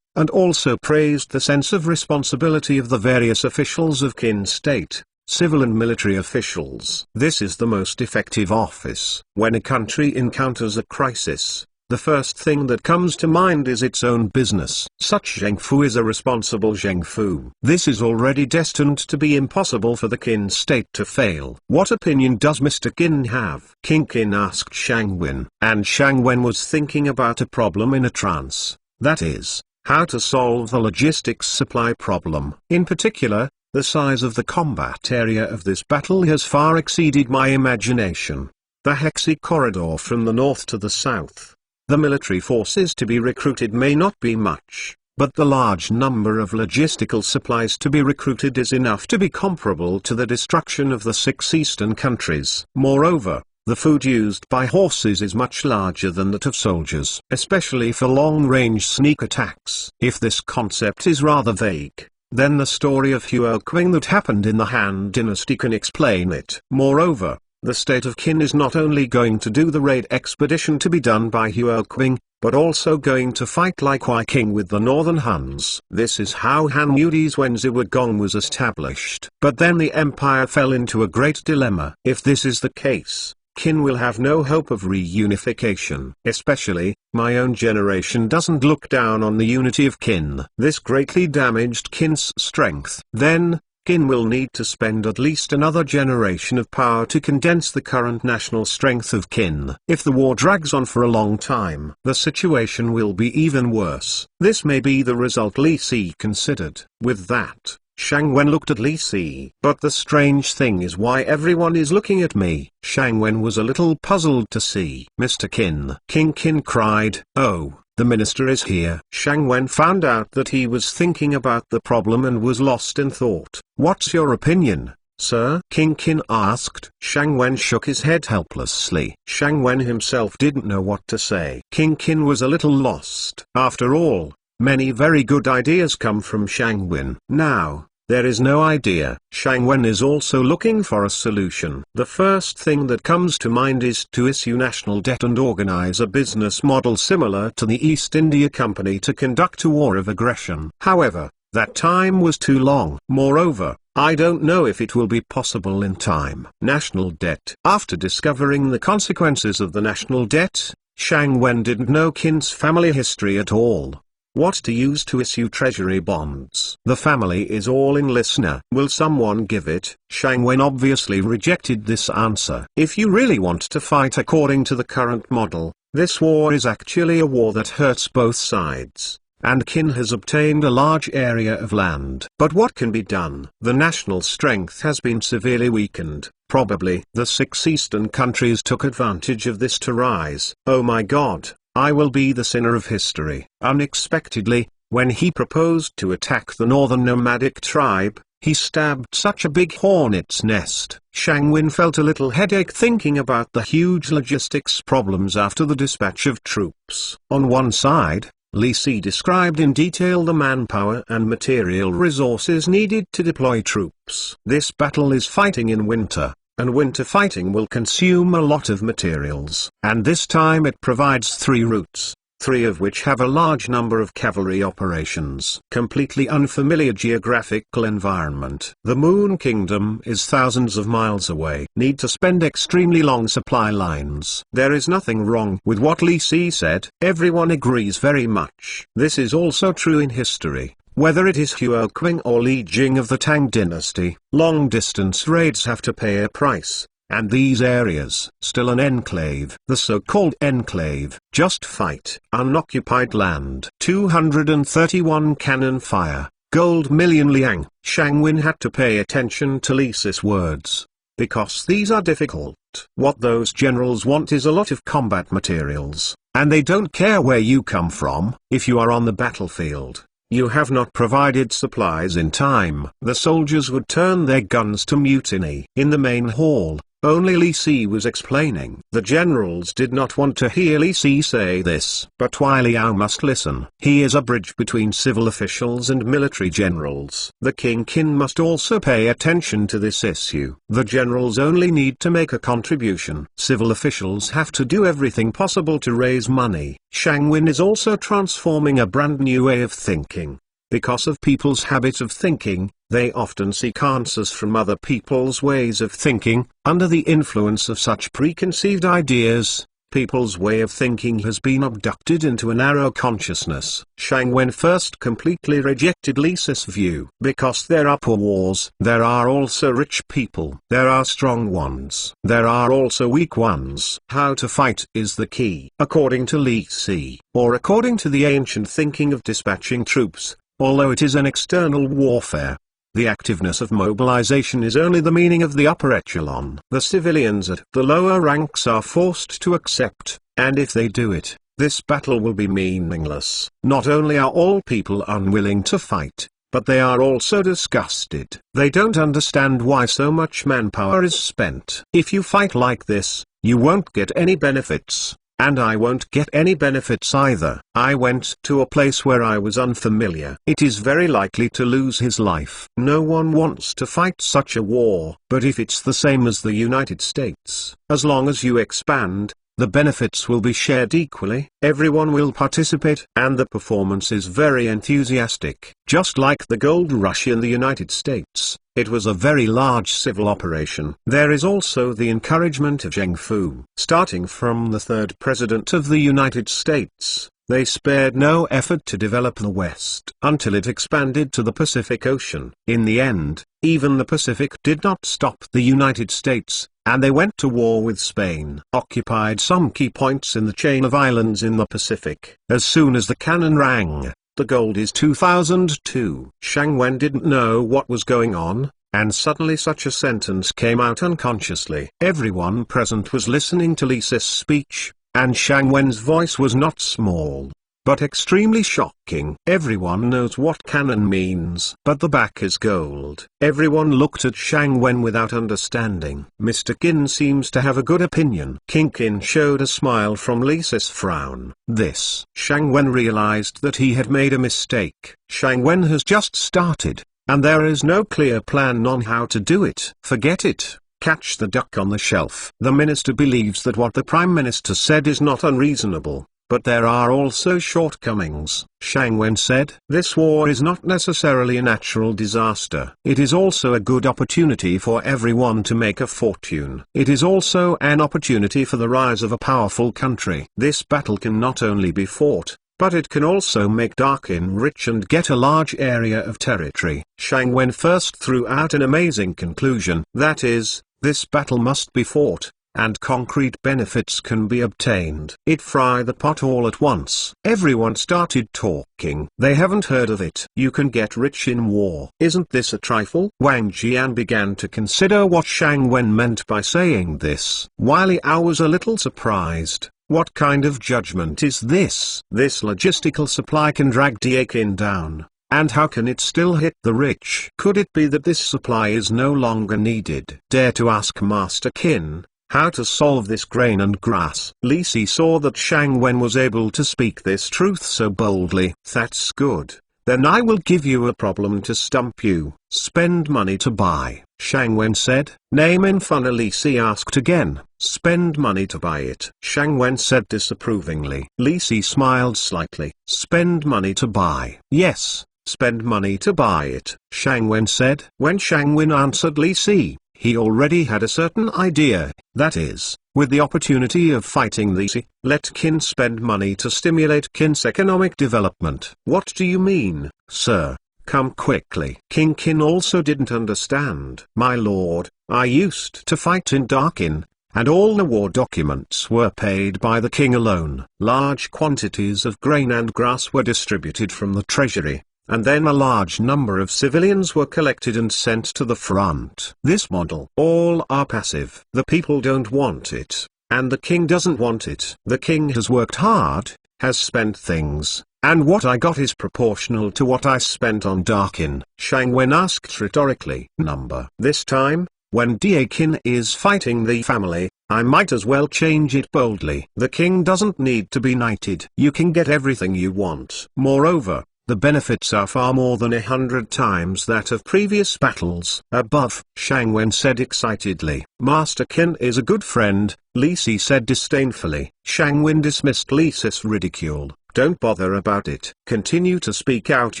and also praised the sense of responsibility of the various officials of Qin State, civil and military officials. This is the most effective office. When a country encounters a crisis, the first thing that comes to mind is its own business. Such Zhengfu is a responsible Zhengfu. This is already destined to be impossible for the Qin State to fail. What opinion does Mr. Qin have? King Qin asked Shang Wen, and Shang Wen was thinking about a problem in a trance. That is, how to solve the logistics supply problem. In particular, the size of the combat area of this battle has far exceeded my imagination. The Hexi corridor from the north to the south. The military forces to be recruited may not be much, but the large number of logistical supplies to be recruited is enough to be comparable to the destruction of the 6 eastern countries. Moreover, the food used by horses is much larger than that of soldiers, especially for long-range sneak attacks. If this concept is rather vague, then the story of Huoqing that happened in the Han Dynasty can explain it. Moreover, the state of Qin is not only going to do the raid expedition to be done by Huoqing, but also going to fight like King with the northern Huns. This is how Han Yudi's Wenzi Gong was established. But then the empire fell into a great dilemma. If this is the case, Qin will have no hope of reunification. Especially, my own generation doesn't look down on the unity of Qin. This greatly damaged Qin's strength. Then, Qin will need to spend at least another generation of power to condense the current national strength of Qin. If the war drags on for a long time, the situation will be even worse. This may be the result Li Si considered. With that, Shang Wen looked at Li Si. But the strange thing is, why everyone is looking at me? Shang Wen was a little puzzled to see. Mr. Qin. King Qin cried, "Oh, the minister is here." Shang Wen found out that he was thinking about the problem and was lost in thought. "What's your opinion, sir?" King Qin asked. Shang Wen shook his head helplessly. Shang Wen himself didn't know what to say. King Qin was a little lost. After all, many very good ideas come from Shang Wen. Now, there is no idea. Shang Wen is also looking for a solution. The first thing that comes to mind is to issue national debt and organize a business model similar to the East India Company to conduct a war of aggression. However, that time was too long. Moreover, I don't know if it will be possible in time. National debt. After discovering the consequences of the national debt, Shang Wen didn't know Qin's family history at all. What to use to issue treasury bonds? The family is all in listener. Will someone give it? Shang Wen obviously rejected this answer. If you really want to fight according to the current model, this war is actually a war that hurts both sides. And Qin has obtained a large area of land. But what can be done? The national strength has been severely weakened. Probably the 6 eastern countries took advantage of this to rise. Oh my God, I will be the sinner of history. Unexpectedly, when he proposed to attack the northern nomadic tribe, he stabbed such a big hornet's nest. Shang Wen felt a little headache thinking about the huge logistics problems after the dispatch of troops. On one side, Li Si described in detail the manpower and material resources needed to deploy troops. This battle is fighting in winter, and winter fighting will consume a lot of materials. And this time it provides 3 routes, 3 of which have a large number of cavalry operations. Completely unfamiliar geographical environment. The Moon Kingdom is thousands of miles away. Need to spend extremely long supply lines. There is nothing wrong with what Li Si said. Everyone agrees very much. This is also true in history. Whether it is Huo Qing or Li Jing of the Tang dynasty, long-distance raids have to pay a price. And these areas, still an enclave. The so-called enclave, just fight. Unoccupied land. 231 cannon fire. Gold million liang. Shang Wen had to pay attention to Li Si's words. Because these are difficult. What those generals want is a lot of combat materials. And they don't care where you come from. If you are on the battlefield, you have not provided supplies in time, the soldiers would turn their guns to mutiny. In the main hall, only Li Si was explaining. The generals did not want to hear Li Si say this. But Wai Liao must listen. He is a bridge between civil officials and military generals. The King Qin must also pay attention to this issue. The generals only need to make a contribution. Civil officials have to do everything possible to raise money. Shang Wen is also transforming a brand new way of thinking. Because of people's habit of thinking, they often seek answers from other people's ways of thinking. Under the influence of such preconceived ideas, people's way of thinking has been abducted into a narrow consciousness. Shang Wen first completely rejected Li Si's view. Because there are poor wars, there are also rich people. There are strong ones. There are also weak ones. How to fight is the key. According to Li Si, or according to the ancient thinking of dispatching troops, although it is an external warfare, the activeness of mobilization is only the meaning of the upper echelon. The civilians at the lower ranks are forced to accept, and if they do it, this battle will be meaningless. Not only are all people unwilling to fight, but they are also disgusted. They don't understand why so much manpower is spent. If you fight like this, you won't get any benefits. And I won't get any benefits either. I went to a place where I was unfamiliar. It is very likely to lose his life. No one wants to fight such a war. But if it's the same as the United States, as long as you expand, the benefits will be shared equally, everyone will participate, and the performance is very enthusiastic. Just like the gold rush in the United States, it was a very large civil operation. There is also the encouragement of Zheng Fu. Starting from the third president of the United States, they spared no effort to develop the West until it expanded to the Pacific Ocean. In the end, even the Pacific did not stop the United States, and they went to war with Spain. Occupied some key points in the chain of islands in the Pacific. As soon as the cannon rang, the gold is 2002. Shang Wen didn't know what was going on, and suddenly such a sentence came out unconsciously. Everyone present was listening to Li Si's speech, and Shang Wen's voice was not small, but extremely shocking. Everyone knows what cannon means. But the back is gold. Everyone looked at Shang Wen without understanding. Mr. Qin seems to have a good opinion. King Qin showed a smile from Li Si's frown. This. Shang Wen realized that he had made a mistake. Shang Wen has just started, and there is no clear plan on how to do it. Forget it. Catch the duck on the shelf. The minister believes that what the prime minister said is not unreasonable, but there are also shortcomings. Shang Wen said, this war is not necessarily a natural disaster. It is also a good opportunity for everyone to make a fortune. It is also an opportunity for the rise of a powerful country. This battle can not only be fought, but it can also make Darkin rich and get a large area of territory. Shang Wen first threw out an amazing conclusion. That is, this battle must be fought, and concrete benefits can be obtained. It fried the pot all at once. Everyone started talking. They haven't heard of it. You can get rich in war. Isn't this a trifle? Wang Jian began to consider what Shang Wen meant by saying this. While Liao was a little surprised. What kind of judgment is this? This logistical supply can drag Dakin down. And how can it still hit the rich? Could it be that this supply is no longer needed? Dare to ask Master Qin how to solve this grain and grass. Li Si saw that Shang Wen was able to speak this truth so boldly. That's good. Then I will give you a problem to stump you. Spend money to buy. Shang Wen said. Name in fun. Li Si asked again. Spend money to buy it. Shang Wen said disapprovingly. Li Si smiled slightly. Spend money to buy. Yes, spend money to buy it. Shang Wen said. When Shang Wen answered Li Si, he already had a certain idea, that is, with the opportunity of fighting Li Si, let Qin spend money to stimulate Qin's economic development. What do you mean, sir? Come quickly. King Qin also didn't understand. My lord, I used to fight in Darkin, and all the war documents were paid by the king alone. Large quantities of grain and grass were distributed from the treasury, and then a large number of civilians were collected and sent to the front. This model, all are passive. The people don't want it, and the king doesn't want it. The king has worked hard, has spent things, and what I got is proportional to what I spent on Darkin. Shang Wen asked rhetorically. Number. This time, when Dakin is fighting the family, I might as well change it boldly. The king doesn't need to be knighted. You can get everything you want. Moreover, the benefits are far more than 100 times that of previous battles. Above, Shang Wen said excitedly. Master Qin is a good friend, Li Si said disdainfully. Shang Wen dismissed Li Si's ridicule. Don't bother about it. Continue to speak out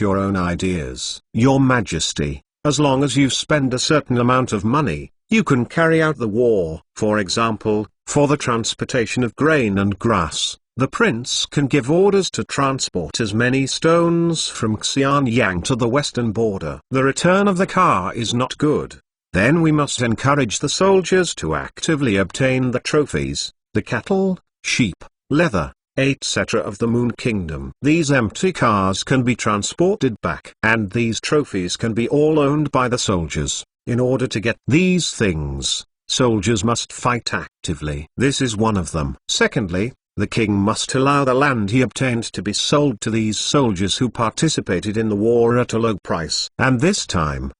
your own ideas. Your Majesty, as long as you spend a certain amount of money, you can carry out the war. For example, for the transportation of grain and grass, the prince can give orders to transport as many stones from Xianyang to the western border. The return of the car is not good. Then we must encourage the soldiers to actively obtain the trophies, the cattle, sheep, leather, etc. of the Moon Kingdom. These empty cars can be transported back, and these trophies can be all owned by the soldiers. In order to get these things, soldiers must fight actively. This is one of them. Secondly, the king must allow the land he obtained to be sold to these soldiers who participated in the war at a low price. And this time,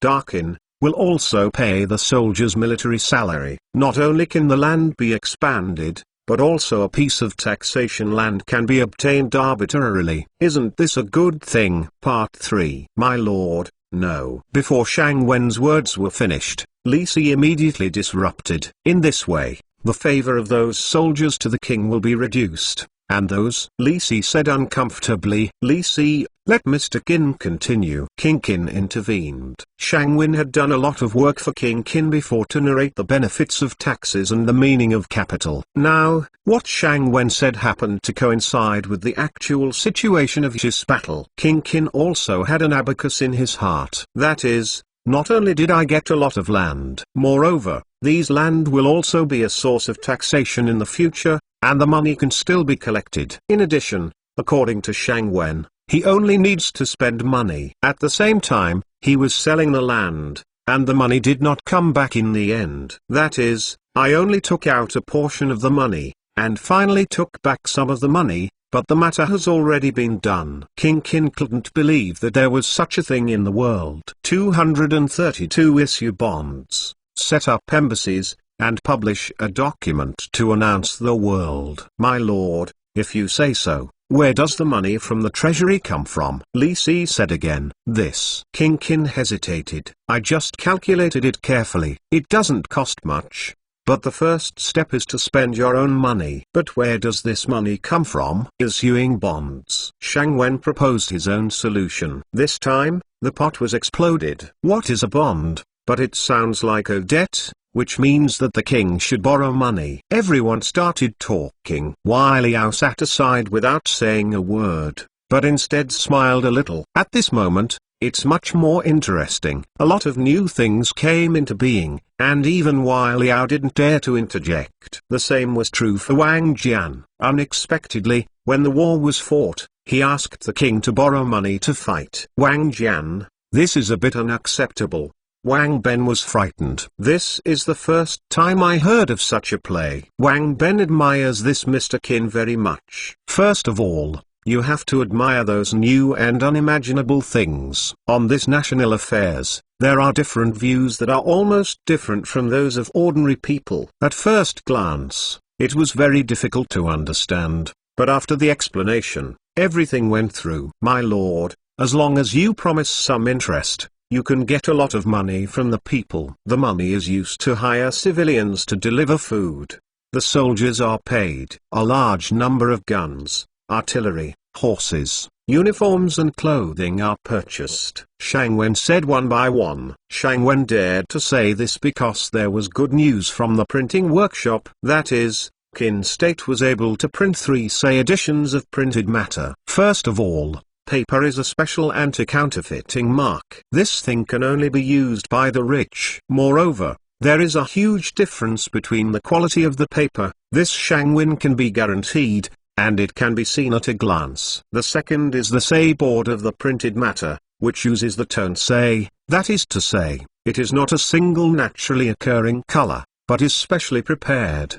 Darkin, will also pay the soldiers' military salary. Not only can the land be expanded, but also a piece of taxation land can be obtained arbitrarily. Isn't this a good thing? Part 3. My lord, no. Before Shang Wen's words were finished, Li Si immediately disrupted. In this way, the favor of those soldiers to the king will be reduced. And those, Li Si said uncomfortably. Li Si, let Mr. Qin continue. King Qin intervened. Shang Wen had done a lot of work for King Qin before to narrate the benefits of taxes and the meaning of capital. Now, what Shang Wen said happened to coincide with the actual situation of this battle. King Qin also had an abacus in his heart. That is, not only did I get a lot of land, moreover, these land will also be a source of taxation in the future, and the money can still be collected. In addition, according to Shang Wen, he only needs to spend money. At the same time, he was selling the land, and the money did not come back in the end. That is, I only took out a portion of the money, and finally took back some of the money, but the matter has already been done. King Qin couldn't believe that there was such a thing in the world. 232 Issue bonds, set up embassies, and publish a document to announce the world. My lord, if you say so, where does the money from the treasury come from? Li Si said again. This. King Qin hesitated. I just calculated it carefully. It doesn't cost much. But the first step is to spend your own money. But where does this money come from? Issuing bonds. Shang Wen proposed his own solution. This time, the pot was exploded. What is a bond? But it sounds like a debt, which means that the king should borrow money. Everyone started talking. Wang Liao sat aside without saying a word, but instead smiled a little. At this moment, it's much more interesting. A lot of new things came into being, and even Wang Liao didn't dare to interject. The same was true for Wang Jian. Unexpectedly, when the war was fought, he asked the king to borrow money to fight. Wang Jian, this is a bit unacceptable. Wang Ben was frightened. This is the first time I heard of such a play. Wang Ben admires this Mr. Qin very much. First of all, you have to admire those new and unimaginable things. On this national affairs, there are different views that are almost different from those of ordinary people. At first glance, it was very difficult to understand, but after the explanation, everything went through. My lord, as long as you promise some interest, you can get a lot of money from the people. The money is used to hire civilians to deliver food. The soldiers are paid. A large number of guns, artillery, horses, uniforms and clothing are purchased. Shang Wen said one by one. Shang Wen dared to say this because there was good news from the printing workshop. That is, Qin State was able to print 3 editions of printed matter. First of all, paper is a special anti-counterfeiting mark. This thing can only be used by the rich. Moreover, there is a huge difference between the quality of the paper. This Shang Wen can be guaranteed, and it can be seen at a glance. The second is the say board of the printed matter, which uses the tone say, that is to say, it is not a single naturally occurring color, but is specially prepared.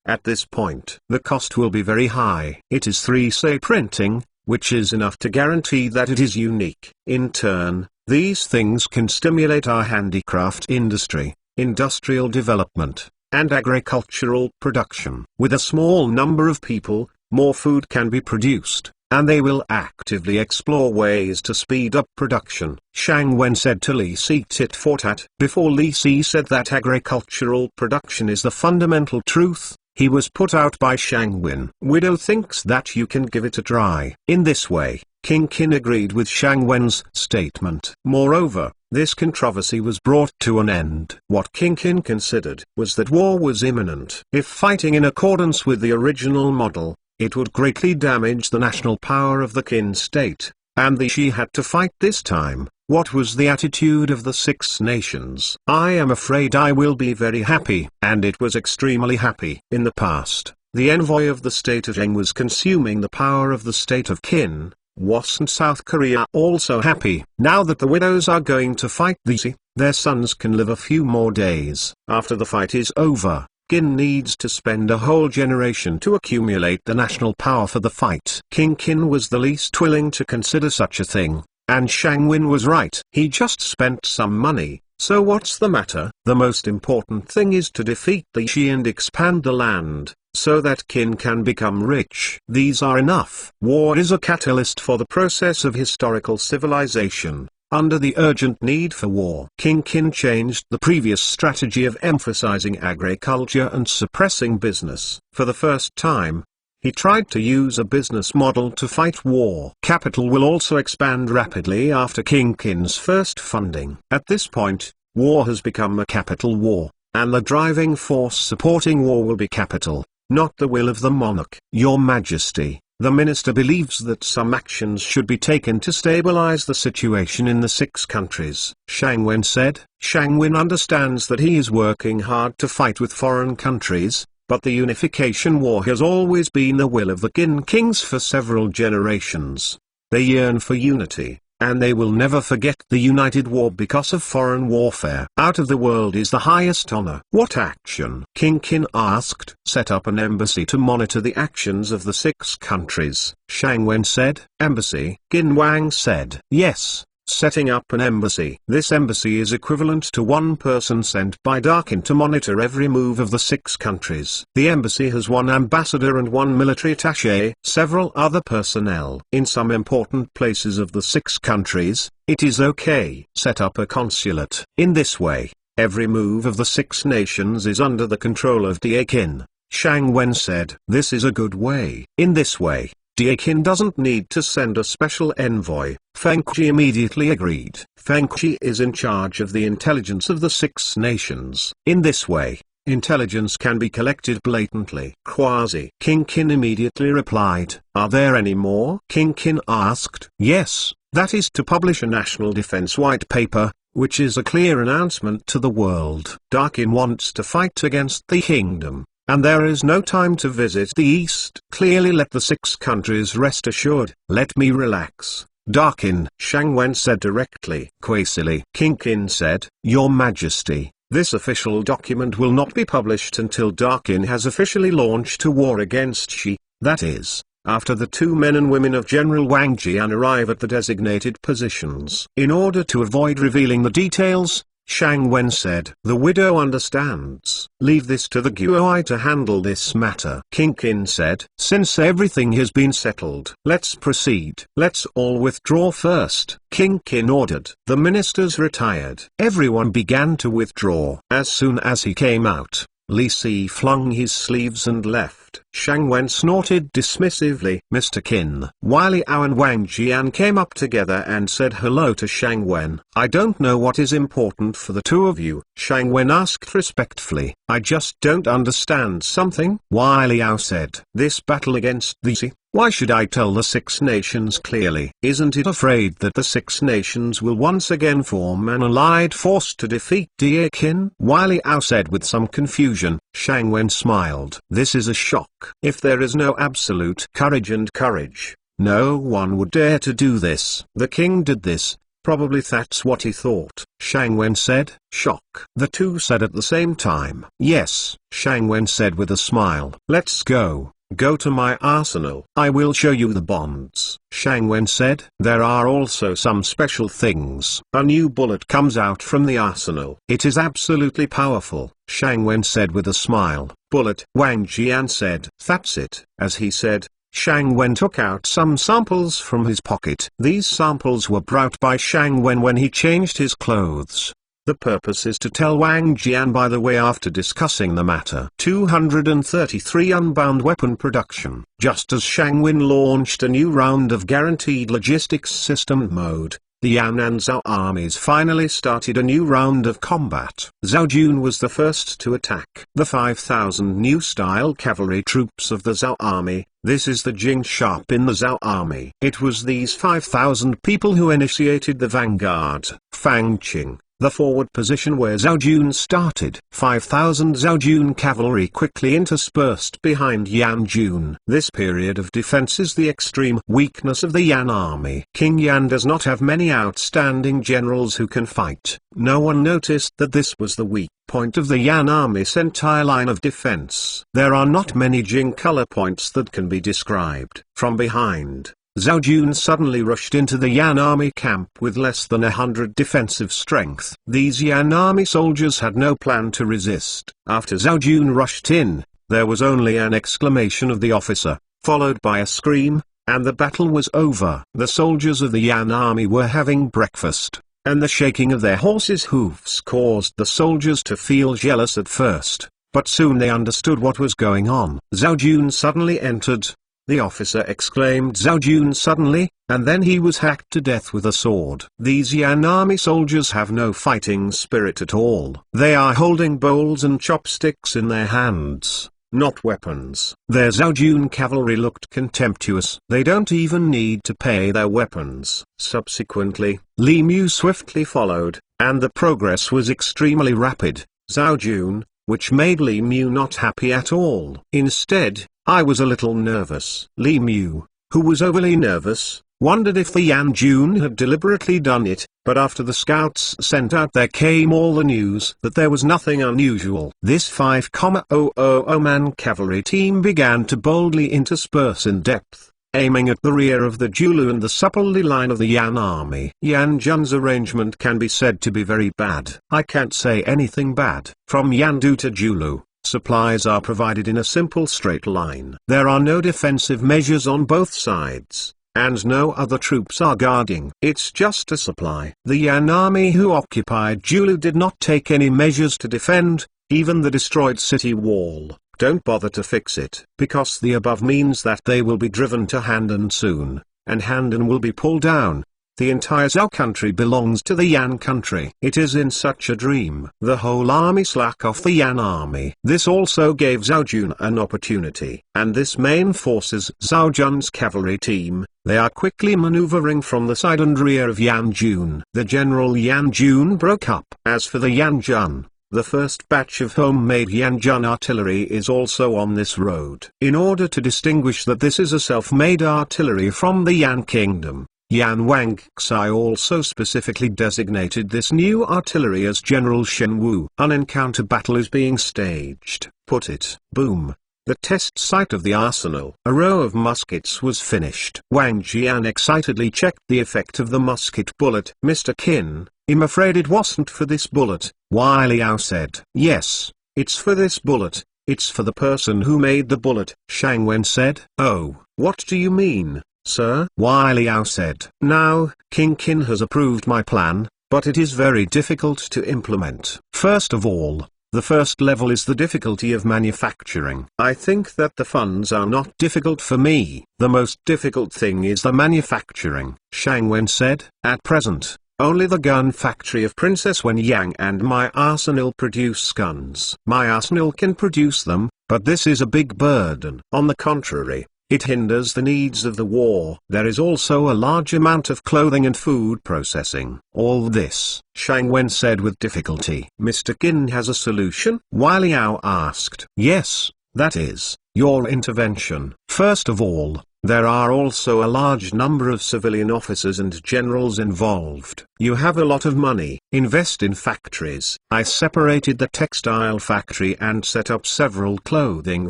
At this point, the cost will be very high. It is 3-say printing, which is enough to guarantee that it is unique. In turn, these things can stimulate our handicraft industry, industrial development, and agricultural production. With a small number of people, more food can be produced, and they will actively explore ways to speed up production. Shang Wen said to Li Si tit for tat. Before Li Si said that agricultural production is the fundamental truth, he was put out by Shang Wen. Widow thinks that you can give it a try. In this way, King Qin agreed with Shang Wen's statement. Moreover, this controversy was brought to an end. What King Qin considered was that war was imminent. If fighting in accordance with the original model, it would greatly damage the national power of the Qin state, and the Shi had to fight this time. What was the attitude of the 6 nations? I am afraid I will be very happy. And it was extremely happy. In the past, the envoy of the state of Zheng was consuming the power of the state of Qin. Wasn't South Korea also happy? Now that the widows are going to fight the Shi, their sons can live a few more days. After the fight is over, Qin needs to spend a whole generation to accumulate the national power for the fight. King Qin was the least willing to consider such a thing. And Shang Wen was right. He just spent some money, so what's the matter? The most important thing is to defeat the Shi and expand the land, so that Qin can become rich. These are enough. War is a catalyst for the process of historical civilization. Under the urgent need for war, King Qin changed the previous strategy of emphasizing agriculture and suppressing business. For the first time, he tried to use a business model to fight war. Capital will also expand rapidly after King Qin's first funding. At this point, war has become a capital war, and the driving force supporting war will be capital, not the will of the monarch. Your Majesty, the minister believes that some actions should be taken to stabilize the situation in the 6 countries. Shang Wen said. Shang Wen understands that he is working hard to fight with foreign countries, but the unification war has always been the will of the Qin kings for several generations. They yearn for unity, and they will never forget the united war because of foreign warfare. Out of the world is the highest honor. What action? King Qin asked. Set up an embassy to monitor the actions of the 6 countries. Shang Wen said. Embassy? Qin Wang said. Yes. Setting up an embassy. This embassy is equivalent to one person sent by Darkin to monitor every move of the 6 countries. The embassy has 1 ambassador and 1 military attaché, several other personnel. In some important places of the 6 countries, it is okay. Set up a consulate. In this way, every move of the 6 nations is under the control of Dakin. Shang Wen said. This is a good way. In this way, Dakin doesn't need to send a special envoy. Feng Qi immediately agreed. Feng Qi is in charge of the intelligence of the 6 nations. In this way, intelligence can be collected blatantly. Quasi. King Qin immediately replied. Are there any more? King Qin asked. Yes, that is to publish a national defense white paper, which is a clear announcement to the world. Darkin wants to fight against the kingdom, and there is no time to visit the East. Clearly let the 6 countries rest assured. Let me relax. Darkin, Shang Wen said directly. Quasily. King Qin said. Your Majesty, this official document will not be published until Darkin has officially launched a war against Xi, that is, after the 2 men and women of General Wang Jian arrive at the designated positions. In order to avoid revealing the details, Shang Wen said. The widow understands. Leave this to the Guoi to handle this matter. King Qin said. Since everything has been settled, let's proceed. Let's all withdraw first. King Qin ordered. The ministers retired. Everyone began to withdraw. As soon as he came out, Li Si flung his sleeves and left. Shang Wen snorted dismissively. Mr. Qin. Wily Ao and Wang Jian came up together and said hello to Shang Wen. I don't know what is important for the 2 of you, Shang Wen asked respectfully. I just don't understand something. Wily Ao said. This battle against the Xi. Why should I tell the 6 nations clearly? Isn't it afraid that the 6 nations will once again form an allied force to defeat Dakin? Wily Ao said with some confusion. Shang Wen smiled. This is a shock. If there is no absolute courage, no one would dare to do this. The king did this. Probably that's what he thought. Shang Wen said. Shock. The 2 said at the same time. Yes, Shang Wen said with a smile. Let's go. Go to my arsenal. I will show you the bonds. Shang Wen said. There are also some special things. A new bullet comes out from the arsenal. It is absolutely powerful. Shang Wen said with a smile. Bullet. Wang Jian said. That's it. As he said, Shang Wen took out some samples from his pocket. These samples were brought by Shang Wen when he changed his clothes. The purpose is to tell Wang Jian by the way after discussing the matter. 233 Unbound weapon production. Just as Shang Wen launched a new round of guaranteed logistics system mode, the Yan and Zhao armies finally started a new round of combat. Zhao Jun was the first to attack. The 5,000 new-style cavalry troops of the Zhao army. This is the Jing Sharp in the Zhao army. It was these 5,000 people who initiated the vanguard. Fang Qing, the forward position where Zhao Jun started. 5,000 Zhao Jun cavalry quickly interspersed behind Yan Jun. This period of defense is the extreme weakness of the Yan army. King Yan does not have many outstanding generals who can fight. No one noticed that this was the weak point of the Yan army's entire line of defense. There are not many Jing color points that can be described. From behind, Zhao Jun suddenly rushed into the Yan army camp with less than 100 defensive strength. These Yan army soldiers had no plan to resist. After Zhao Jun rushed in, there was only an exclamation of the officer, followed by a scream, and the battle was over. The soldiers of the Yan army were having breakfast. and the shaking of their horses' hoofs caused the soldiers to feel jealous at first, but soon they understood what was going on. Zhao Jun suddenly entered. The officer exclaimed Zhao Jun suddenly, and then he was hacked to death with a sword. These Yan army soldiers have no fighting spirit at all. They are holding bowls and chopsticks in their hands, not weapons. Their Zhao Jun cavalry looked contemptuous. They don't even need to pay their weapons. Subsequently, Li Mu swiftly followed, and the progress was extremely rapid. Zhao Jun, which made Li Mu not happy at all. Instead, I was a little nervous. Li Mu, who was overly nervous, wondered if the Yan Jun had deliberately done it, but after the scouts sent out there came all the news that there was nothing unusual. This 5,000-man cavalry team began to boldly intersperse in depth, aiming at the rear of the Julu and the supple line of the Yan army. Yan Jun's arrangement can be said to be very bad. I can't say anything bad. From Yandu to Julu, supplies are provided in a simple straight line. There are no defensive measures on both sides, and no other troops are guarding. It's just a supply. The Yan army who occupied Julu did not take any measures to defend, even the destroyed city wall. Don't bother to fix it, because the above means that they will be driven to Handan soon, and Handan will be pulled down. The entire Zhao country belongs to the Yan country. It is in such a dream. The whole army slack off the Yan army. This also gave Zhao Jun an opportunity. And this main forces Zhao Jun's cavalry team. They are quickly maneuvering from the side and rear of Yan Jun. The general Yan Jun broke up. As for the Yan Jun, the first batch of homemade Yan Jun artillery is also on this road. In order to distinguish that this is a self-made artillery from the Yan kingdom, Yan Wangxi also specifically designated this new artillery as General Shen Wu. An encounter battle is being staged. Put it. Boom. The test site of the arsenal. A row of muskets was finished. Wang Jian excitedly checked the effect of the musket bullet. Mr. Qin, I'm afraid it wasn't for this bullet. Wai Liao said. Yes, it's for this bullet. It's for the person who made the bullet. Shang Wen said. Oh, what do you mean, sir? Wai Liao said. Now, King Qin has approved my plan, but it is very difficult to implement. First of all, the first level is the difficulty of manufacturing. I think that the funds are not difficult for me. The most difficult thing is the manufacturing. Shang Wen said. At present, only the gun factory of Princess Wen Yang and my arsenal produce guns. My arsenal can produce them, but this is a big burden. On the contrary, it hinders the needs of the war. There is also a large amount of clothing and food processing. All this, Shang Wen said with difficulty. Mr. Qin has a solution? Wai Liao asked. Yes, that is, your intervention. First of all, there are also a large number of civilian officers and generals involved. You have a lot of money. Invest in factories. I separated the textile factory and set up several clothing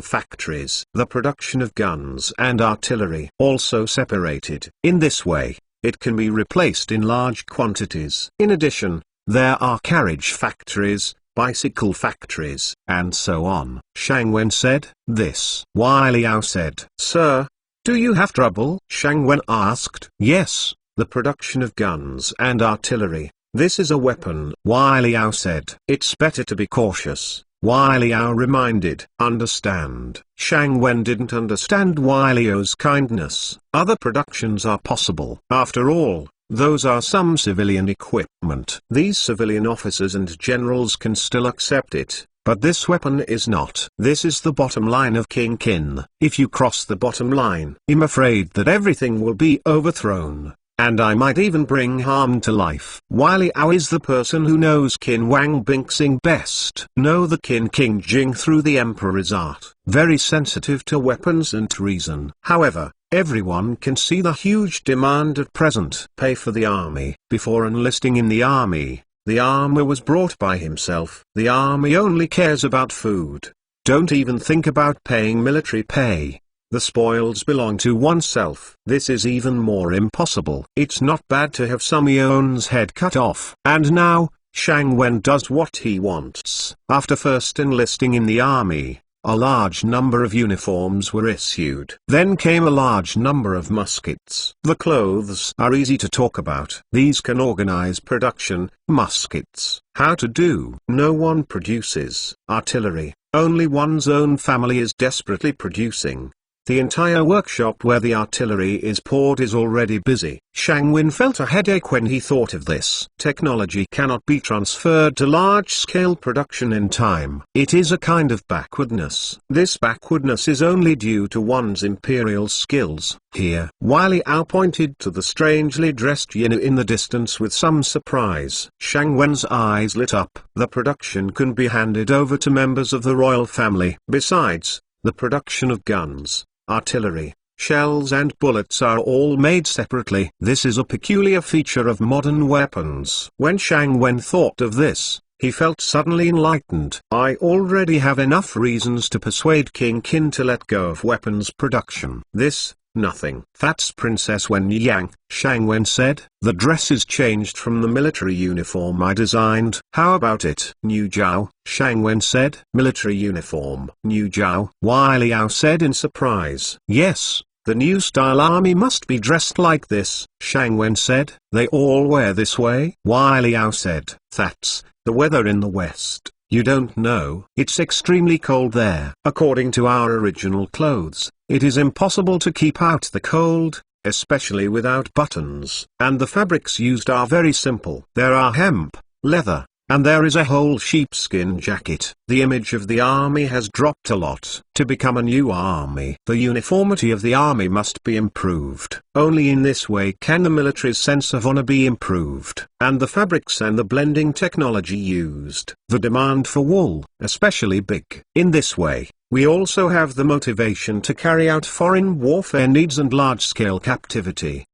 factories. The production of guns and artillery also separated. In this way, it can be replaced in large quantities. In addition, there are carriage factories, bicycle factories, and so on. Shang Wen said. This. Wai Liao said. Sir, do you have trouble? Shang Wen asked. Yes, the production of guns and artillery. This is a weapon. Wai Liao said. It's better to be cautious. Wai Liao reminded. Understand. Shang Wen didn't understand Wai Liao's kindness. Other productions are possible. After all, those are some civilian equipment. These civilian officers and generals can still accept it. But this weapon is not. This is the bottom line of King Qin. If you cross the bottom line, I'm afraid that everything will be overthrown, and I might even bring harm to life. Wai Liao is the person who knows Qin Wang Bingxing best. Know the Qin King Jing through the Emperor's art. Very sensitive to weapons and reason. However, everyone can see the huge demand at present. Pay for the army. Before enlisting in the army, the armor was brought by himself. The army only cares about food. Don't even think about paying military pay. The spoils belong to oneself. This is even more impossible. It's not bad to have some Yeon's head cut off. And now, Shang Wen does what he wants. After first enlisting in the army, A large number of uniforms were issued. Then came a large number of muskets. The clothes are easy to talk about. These can organize production. Muskets. How to do? No one produces artillery. Only one's own family is desperately producing. The entire workshop where the artillery is poured is already busy. Shangwin felt a headache when he thought of this. Technology cannot be transferred to large-scale production in time. It is a kind of backwardness. This backwardness is only due to one's imperial skills. Here, Wei Liao pointed to the strangely dressed Yinu in the distance with some surprise. Shangwen's eyes lit up. The production can be handed over to members of the royal family. Besides, the production of guns, artillery, shells and bullets are all made separately. This is a peculiar feature of modern weapons. When Shangwen thought of this, he felt suddenly enlightened. I already have enough reasons to persuade King Qin to let go of weapons production. This, nothing. That's Princess Wen Yang, Shangwen said. The dress is changed from the military uniform I designed. How about it? New Jiao, Shangwen said. Military uniform. New Jiao, Wei Liao said in surprise. Yes, the new style army must be dressed like this, Shangwen said. They all wear this way? Wei Liao said. That's the weather in the West. You don't know. It's extremely cold there. According to our original clothes, it is impossible to keep out the cold, especially without buttons. And the fabrics used are very simple. There are hemp, leather, and there is a whole sheepskin jacket. The image of the army has dropped a lot. To become a new army, the uniformity of the army must be improved. Only in this way can the military's sense of honor be improved. And the fabrics and the blending technology used. The demand for wool, especially big. In this way, we also have the motivation to carry out foreign warfare needs and large-scale captivity.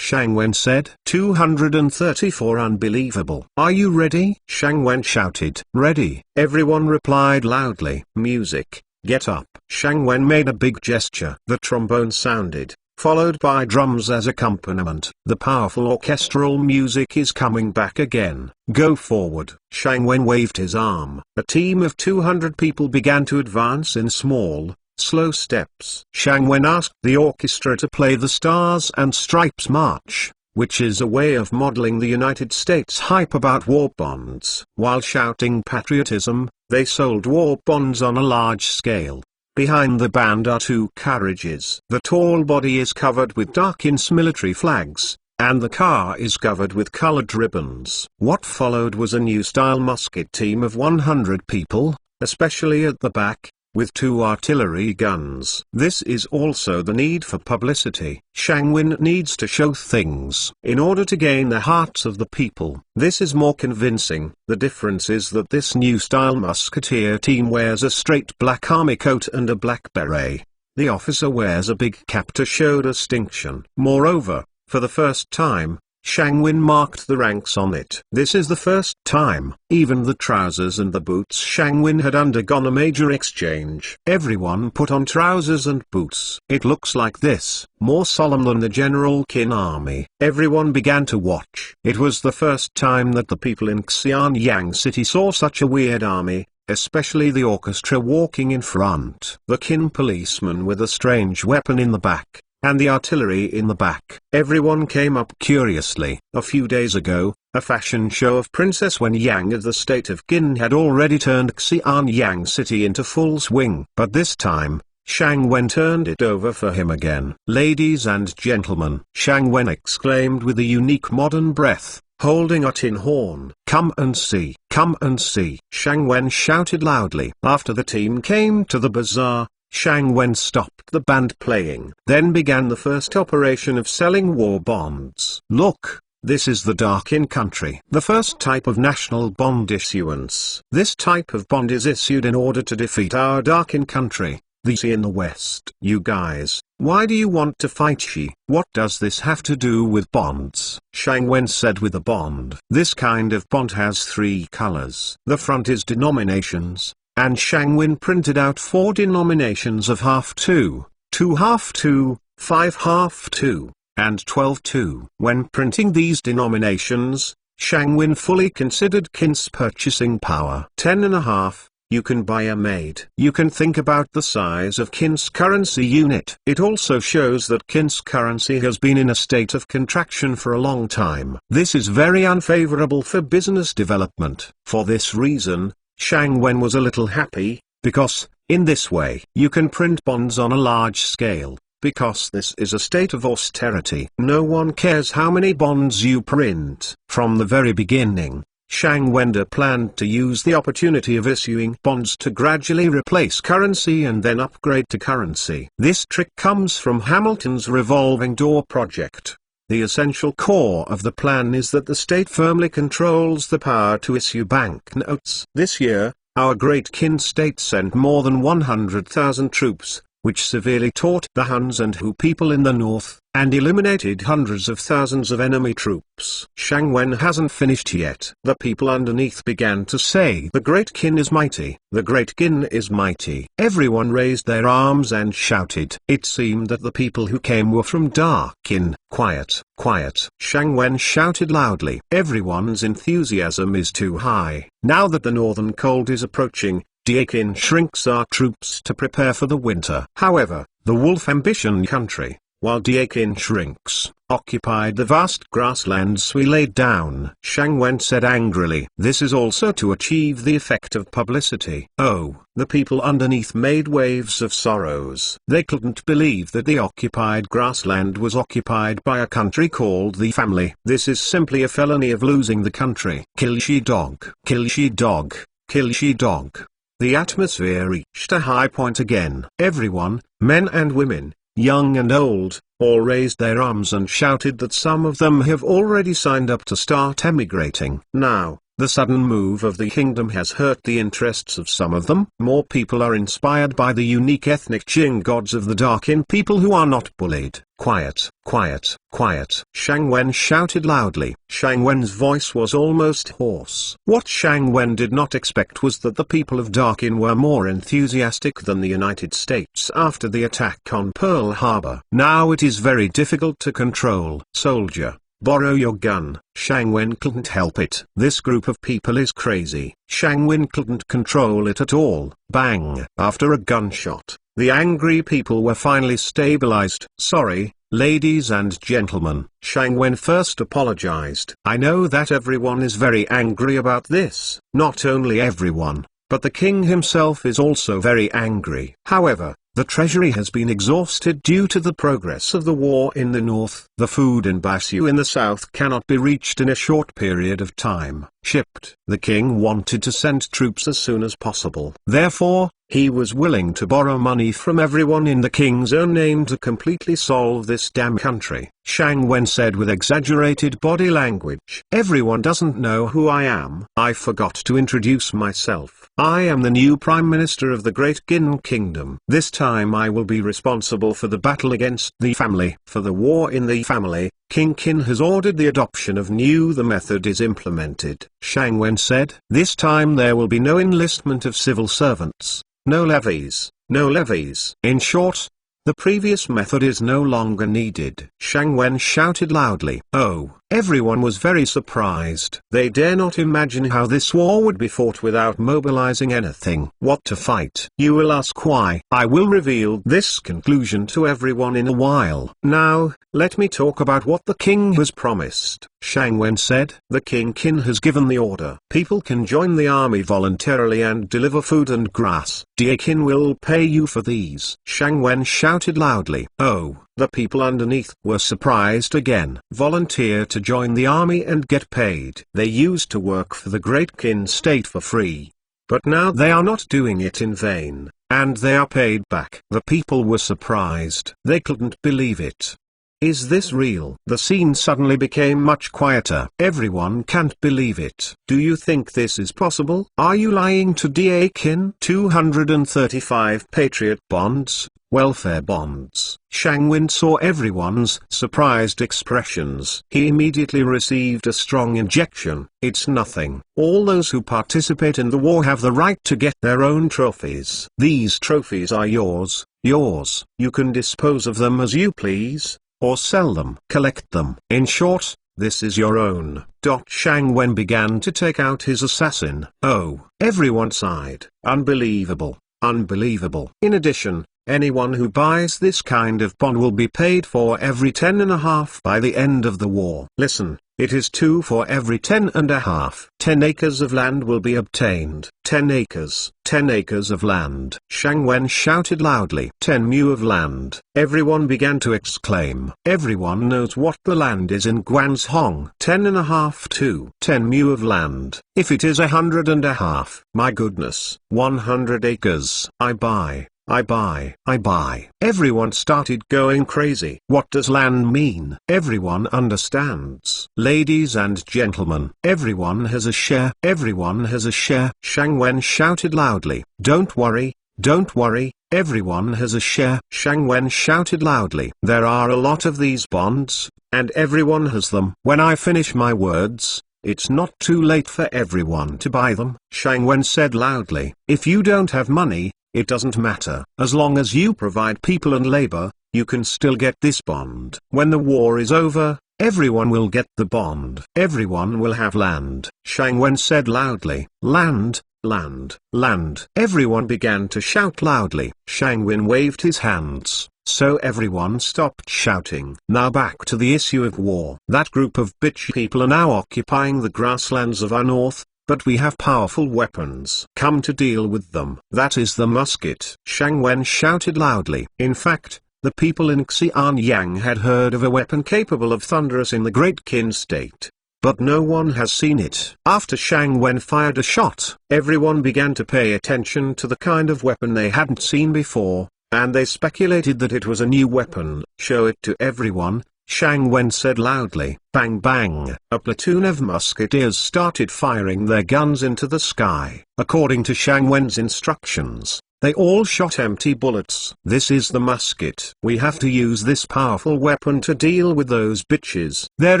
Shangwen said. 234 Unbelievable. Are you ready? Shangwen shouted. Ready. Everyone replied loudly. Music, get up. Shangwen made a big gesture. The trombone sounded, followed by drums as accompaniment. The powerful orchestral music is coming back again. Go forward. Shangwen waved his arm. A team of 200 people began to advance in small, slow steps. Shangwen asked the orchestra to play the Stars and Stripes March, which is a way of modeling the United States hype about war bonds. While shouting patriotism, they sold war bonds on a large scale. Behind the band are two carriages. The tall body is covered with dark-ins military flags, and the car is covered with colored ribbons. What followed was a new-style musket team of 100 people, especially at the back, with 2 artillery guns. This is also the need for publicity. Shangwen needs to show things in order to gain the hearts of the people. This is more convincing. The difference is that this new style musketeer team wears a straight black army coat and a black beret. The officer wears a big cap to show distinction. Moreover, for the first time, Shangwen marked the ranks on it. This is the first time. Even the trousers and the boots. Shangwen had undergone a major exchange. Everyone put on trousers and boots. It looks like this, more solemn than the General Qin army. Everyone began to watch. It was the first time that the people in Xianyang City saw such a weird army, especially the orchestra walking in front. The Qin policeman with a strange weapon in the back, and the artillery in the back. Everyone came up curiously. A few days ago, a fashion show of Princess Wen Yang of the state of Qin had already turned Xianyang City into full swing. But this time, Shangwen turned it over for him again. Ladies and gentlemen, Shangwen exclaimed with a unique modern breath, holding a tin horn. Come and see, come and see. Shangwen shouted loudly. After the team came to the bazaar, Shangwen stopped the band playing. Then began the first operation of selling war bonds. Look, this is the dark-in country. The first type of national bond issuance. This type of bond is issued in order to defeat our dark-in country, the Xi in the West. You guys, why do you want to fight Xi? What does this have to do with bonds? Shangwen said with a bond. This kind of bond has 3 colors. The front is denominations, and Shangwen printed out 4 denominations of half 2, 2 half 2, 5 half 2, and 12 2. When printing these denominations, Shangwen fully considered Qin's purchasing power. 10 and a half, You can buy a maid. You can think about the size of Kin's currency unit. It also shows that Kin's currency has been in a state of contraction for a long time. This is very unfavorable for business development. For this reason, Shang Wen was a little happy, because, in this way, you can print bonds on a large scale. Because this is a state of austerity. No one cares how many bonds you print. From the very beginning, Shang Wenda planned to use the opportunity of issuing bonds to gradually replace currency and then upgrade to currency. This trick comes from Hamilton's revolving door project. The essential core of the plan is that the state firmly controls the power to issue banknotes. This year, our great Qin state sent more than 100,000 troops, which severely taught the Huns and Hu people in the north, and eliminated hundreds of thousands of enemy troops. Shang Wen hasn't finished yet. The people underneath began to say, "The great Qin is mighty, the great Qin is mighty." Everyone raised their arms and shouted. It seemed that the people who came were from Dark Qin. Quiet, quiet. Shang Wen shouted loudly. Everyone's enthusiasm is too high. Now that the northern cold is approaching, Dakin shrinks our troops to prepare for the winter. However, the Wolf Ambition country, while Dakin shrinks, occupied the vast grasslands we laid down. Shang Wen said angrily. This is also to achieve the effect of publicity. Oh, the people underneath made waves of sorrows. They couldn't believe that the occupied grassland was occupied by a country called the family. This is simply a felony of losing the country. Kill she-dog. Kill she-dog. Kill she-dog. The atmosphere reached a high point again. Everyone, men and women, young and old, all raised their arms and shouted that some of them have already signed up to start emigrating. Now, the sudden move of the kingdom has hurt the interests of some of them. More people are inspired by the unique ethnic Qing gods of the Darkin people who are not bullied. Quiet, quiet, quiet. Shang Wen shouted loudly. Shang Wen's voice was almost hoarse. What Shang Wen did not expect was that the people of Darkin were more enthusiastic than the United States after the attack on Pearl Harbor. Now it is very difficult to control. Soldier, borrow your gun. Shang Wen couldn't help it. This group of people is crazy. Shang Wen couldn't control it at all. Bang! After a gunshot, the angry people were finally stabilized. Sorry, ladies and gentlemen. Shang Wen first apologized. I know that everyone is very angry about this. Not only everyone, but the king himself is also very angry. However, the treasury has been exhausted due to the progress of the war in the north. The food in Basu in the south cannot be reached in a short period of time. Shipped. The king wanted to send troops as soon as possible. Therefore, he was willing to borrow money from everyone in the king's own name to completely solve this damn country. Shang Wen said with exaggerated body language. Everyone doesn't know who I am. I forgot to introduce myself. I am the new Prime Minister of the Great Qin Kingdom. This time I will be responsible for the battle against the family. For the war in the family, King Qin has ordered the adoption of the method is implemented. Shang Wen said. This time there will be no enlistment of civil servants. No levies, no levies. In short, the previous method is no longer needed. Shang Wen shouted loudly. Oh, everyone was very surprised. They dare not imagine how this war would be fought without mobilizing anything. What to fight? You will ask why. I will reveal this conclusion to everyone in a while. Now, let me talk about what the king has promised. Shang Wen said. The King Qin has given the order. People can join the army voluntarily and deliver food and grass. Qin will pay you for these. Shang Wen shouted loudly. Oh, the people underneath were surprised again. Volunteer to join the army and get paid. They used to work for the Great Qin state for free. But now they are not doing it in vain, and they are paid back. The people were surprised. They couldn't believe it. Is this real? The scene suddenly became much quieter. Everyone can't believe it. Do you think this is possible? Are you lying to Dakin? 235 Patriot bonds, welfare bonds. Shang Wen saw everyone's surprised expressions. He immediately received a strong injection. It's nothing. All those who participate in the war have the right to get their own trophies. These trophies are yours, yours. You can dispose of them as you please, or sell them. Collect them. In short, this is your own. Shang Wen began to take out his assassin. Oh, everyone sighed. Unbelievable, unbelievable. In addition, anyone who buys this kind of bond will be paid for every 10.5 by the end of the war. Listen, it is 2 for every 10.5. 10 acres of land will be obtained. 10 acres. 10 acres of land. Shang Wen shouted loudly. 10 mu of land. Everyone began to exclaim. Everyone knows what the land is in Guangzhong. 10.5 to 10 mu of land. If it is 100.5, my goodness. 100 acres. I buy. I buy. I buy. Everyone started going crazy. What does land mean? Everyone understands. Ladies and gentlemen, everyone has a share. Everyone has a share. Shang Wen shouted loudly. Don't worry. Don't worry. Everyone has a share. Shang Wen shouted loudly. There are a lot of these bonds, and everyone has them. When I finish my words, it's not too late for everyone to buy them. Shang Wen said loudly. If you don't have money, it doesn't matter. As long as you provide people and labor, you can still get this bond. When the war is over, everyone will get the bond. Everyone will have land. Shang Wen said loudly. Land, land, land. Everyone began to shout loudly. Shang Wen waved his hands, so everyone stopped shouting. Now back to the issue of war. That group of bitch people are now occupying the grasslands of our north. But we have powerful weapons. Come to deal with them. That is the musket. Shang Wen shouted loudly. In fact, the people in Xianyang had heard of a weapon capable of thunderous in the Great Qin state. But no one has seen it. After Shang Wen fired a shot, everyone began to pay attention to the kind of weapon they hadn't seen before, and they speculated that it was a new weapon. Show it to everyone. Shang Wen said loudly. Bang bang. A platoon of musketeers started firing their guns into the sky. According to Shang Wen's instructions, they all shot empty bullets. This is the musket. We have to use this powerful weapon to deal with those bitches. There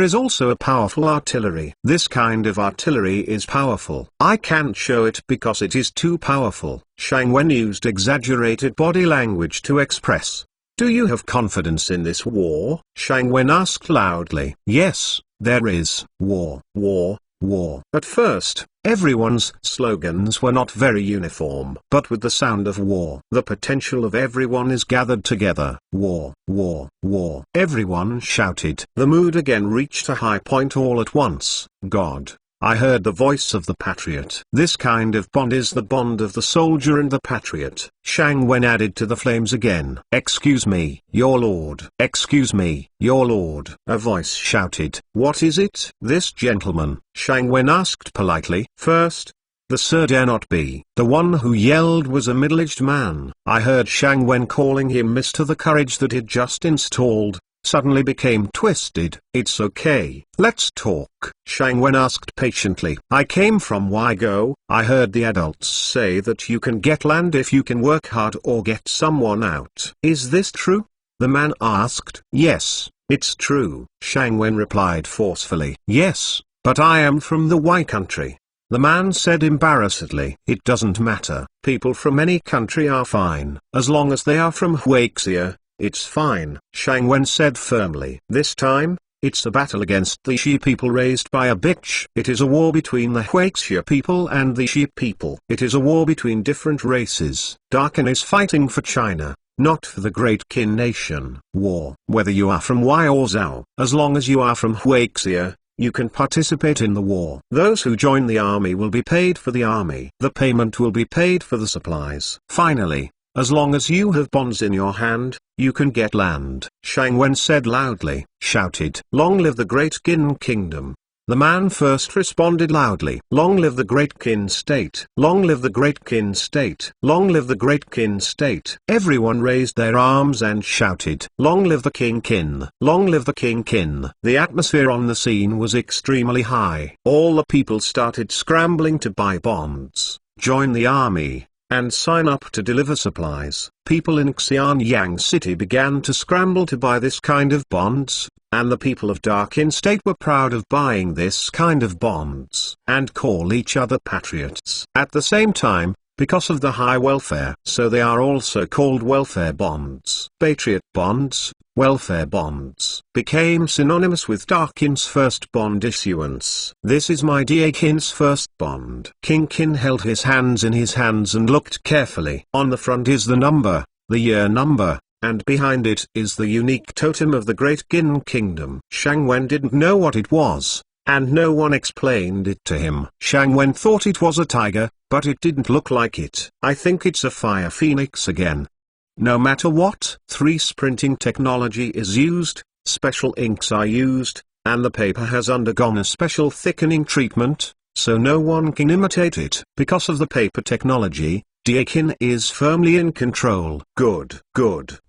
is also a powerful artillery. This kind of artillery is powerful. I can't show it because it is too powerful. Shang Wen used exaggerated body language to express. Do you have confidence in this war? Shang Wen asked loudly. Yes, there is. War, war, war. At first, everyone's slogans were not very uniform. But with the sound of war, the potential of everyone is gathered together. War, war, war. Everyone shouted. The mood again reached a high point all at once. God. I heard the voice of the patriot. This kind of bond is the bond of the soldier and the patriot. Shang Wen added to the flames again. Excuse me, your lord. Excuse me, your lord. A voice shouted. What is it? This gentleman, Shang Wen asked politely. First, the sir dare not be. The one who yelled was a middle-aged man. I heard Shang Wen calling him Mr. The courage that he'd just installed suddenly became twisted. It's okay. Let's talk. Shang Wen asked patiently. I came from Weigo. I heard the adults say that you can get land if you can work hard or get someone out. Is this true? The man asked. Yes, it's true. Shang Wen replied forcefully. Yes, but I am from the Wei country. The man said embarrassedly. It doesn't matter. People from any country are fine. As long as they are from Huaxia, it's fine. Shang Wen said firmly. This time, it's a battle against the Shi people raised by a bitch. It is a war between the Huaxia people and the Shi people. It is a war between different races. Darkin is fighting for China, not for the Great Qin nation. War. Whether you are from Wei or Zhao, as long as you are from Huaxia, you can participate in the war. Those who join the army will be paid for the army. The payment will be paid for the supplies. Finally, as long as you have bonds in your hand, you can get land. Shang Wen said loudly, shouted. Long live the Great Qin Kingdom. The man first responded loudly. Long live the Great Qin State. Long live the Great Qin State. Long live the Great Qin State. Everyone raised their arms and shouted. Long live the King Qin. Long live the King Qin. The atmosphere on the scene was extremely high. All the people started scrambling to buy bonds, join the army, and sign up to deliver supplies. People in Xianyang City began to scramble to buy this kind of bonds, and the people of Darkin State were proud of buying this kind of bonds, and call each other patriots. At the same time, because of the high welfare, so they are also called welfare bonds. Patriot bonds, welfare bonds became synonymous with Darkin's first bond issuance. This is my Darkin's first bond. Kin held his hands in his hands and looked carefully. On the front is the number, the year number, and behind it is the unique totem of the Great Qin Kingdom. Shang Wen didn't know what it was, and no one explained it to him. Shang Wen thought it was a tiger, but it didn't look like it. I think it's a fire phoenix again. No matter what, 3D printing technology is used, special inks are used, and the paper has undergone a special thickening treatment, so no one can imitate it. Because of the paper technology, Qin is firmly in control. Good.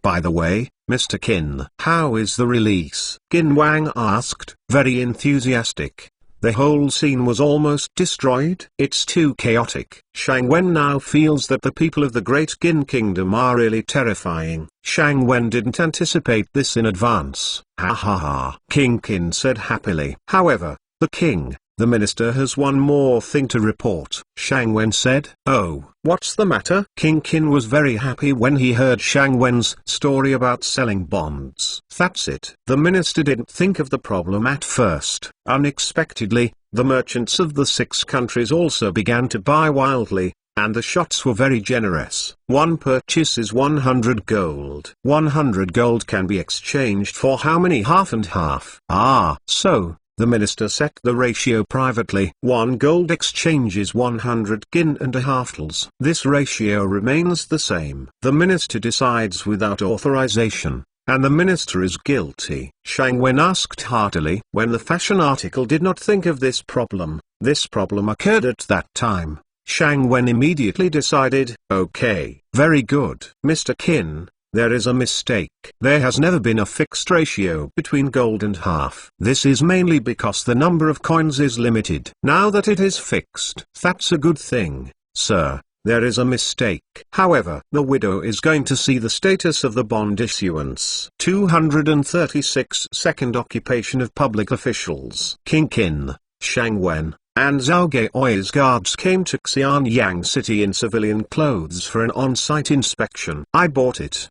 By the way, Mr. Qin, how is the release? Qin Wang asked, very enthusiastic. The whole scene was almost destroyed. It's too chaotic. Shang Wen now feels that the people of the Great Qin Kingdom are really terrifying. Shang Wen didn't anticipate this in advance. Ha ha ha. King Qin said happily. However, the minister has one more thing to report. Shang Wen said. Oh, what's the matter? King Qin was very happy when he heard Shang Wen's story about selling bonds. That's it. The minister didn't think of the problem at first. Unexpectedly, the merchants of the 6 countries also began to buy wildly, and the shots were very generous. One purchase is 100 gold. 100 gold can be exchanged for how many? Half and half. So the minister set the ratio privately. 1 gold exchanges 100 qin and a half. This ratio remains the same. The minister decides without authorization, and the minister is guilty. Shang Wen asked heartily. When the fashion article did not think of this problem occurred at that time. Shang Wen immediately decided, okay, very good. Mr. Qin, there is a mistake. There has never been a fixed ratio between gold and half. This is mainly because the number of coins is limited. Now that it is fixed, that's a good thing, sir. There is a mistake. However, the widow is going to see the status of the bond issuance. 236 Second occupation of public officials. King Qin, Shang Wen, and Zhao Gaoi's guards came to Xianyang City in civilian clothes for an on-site inspection. I bought it.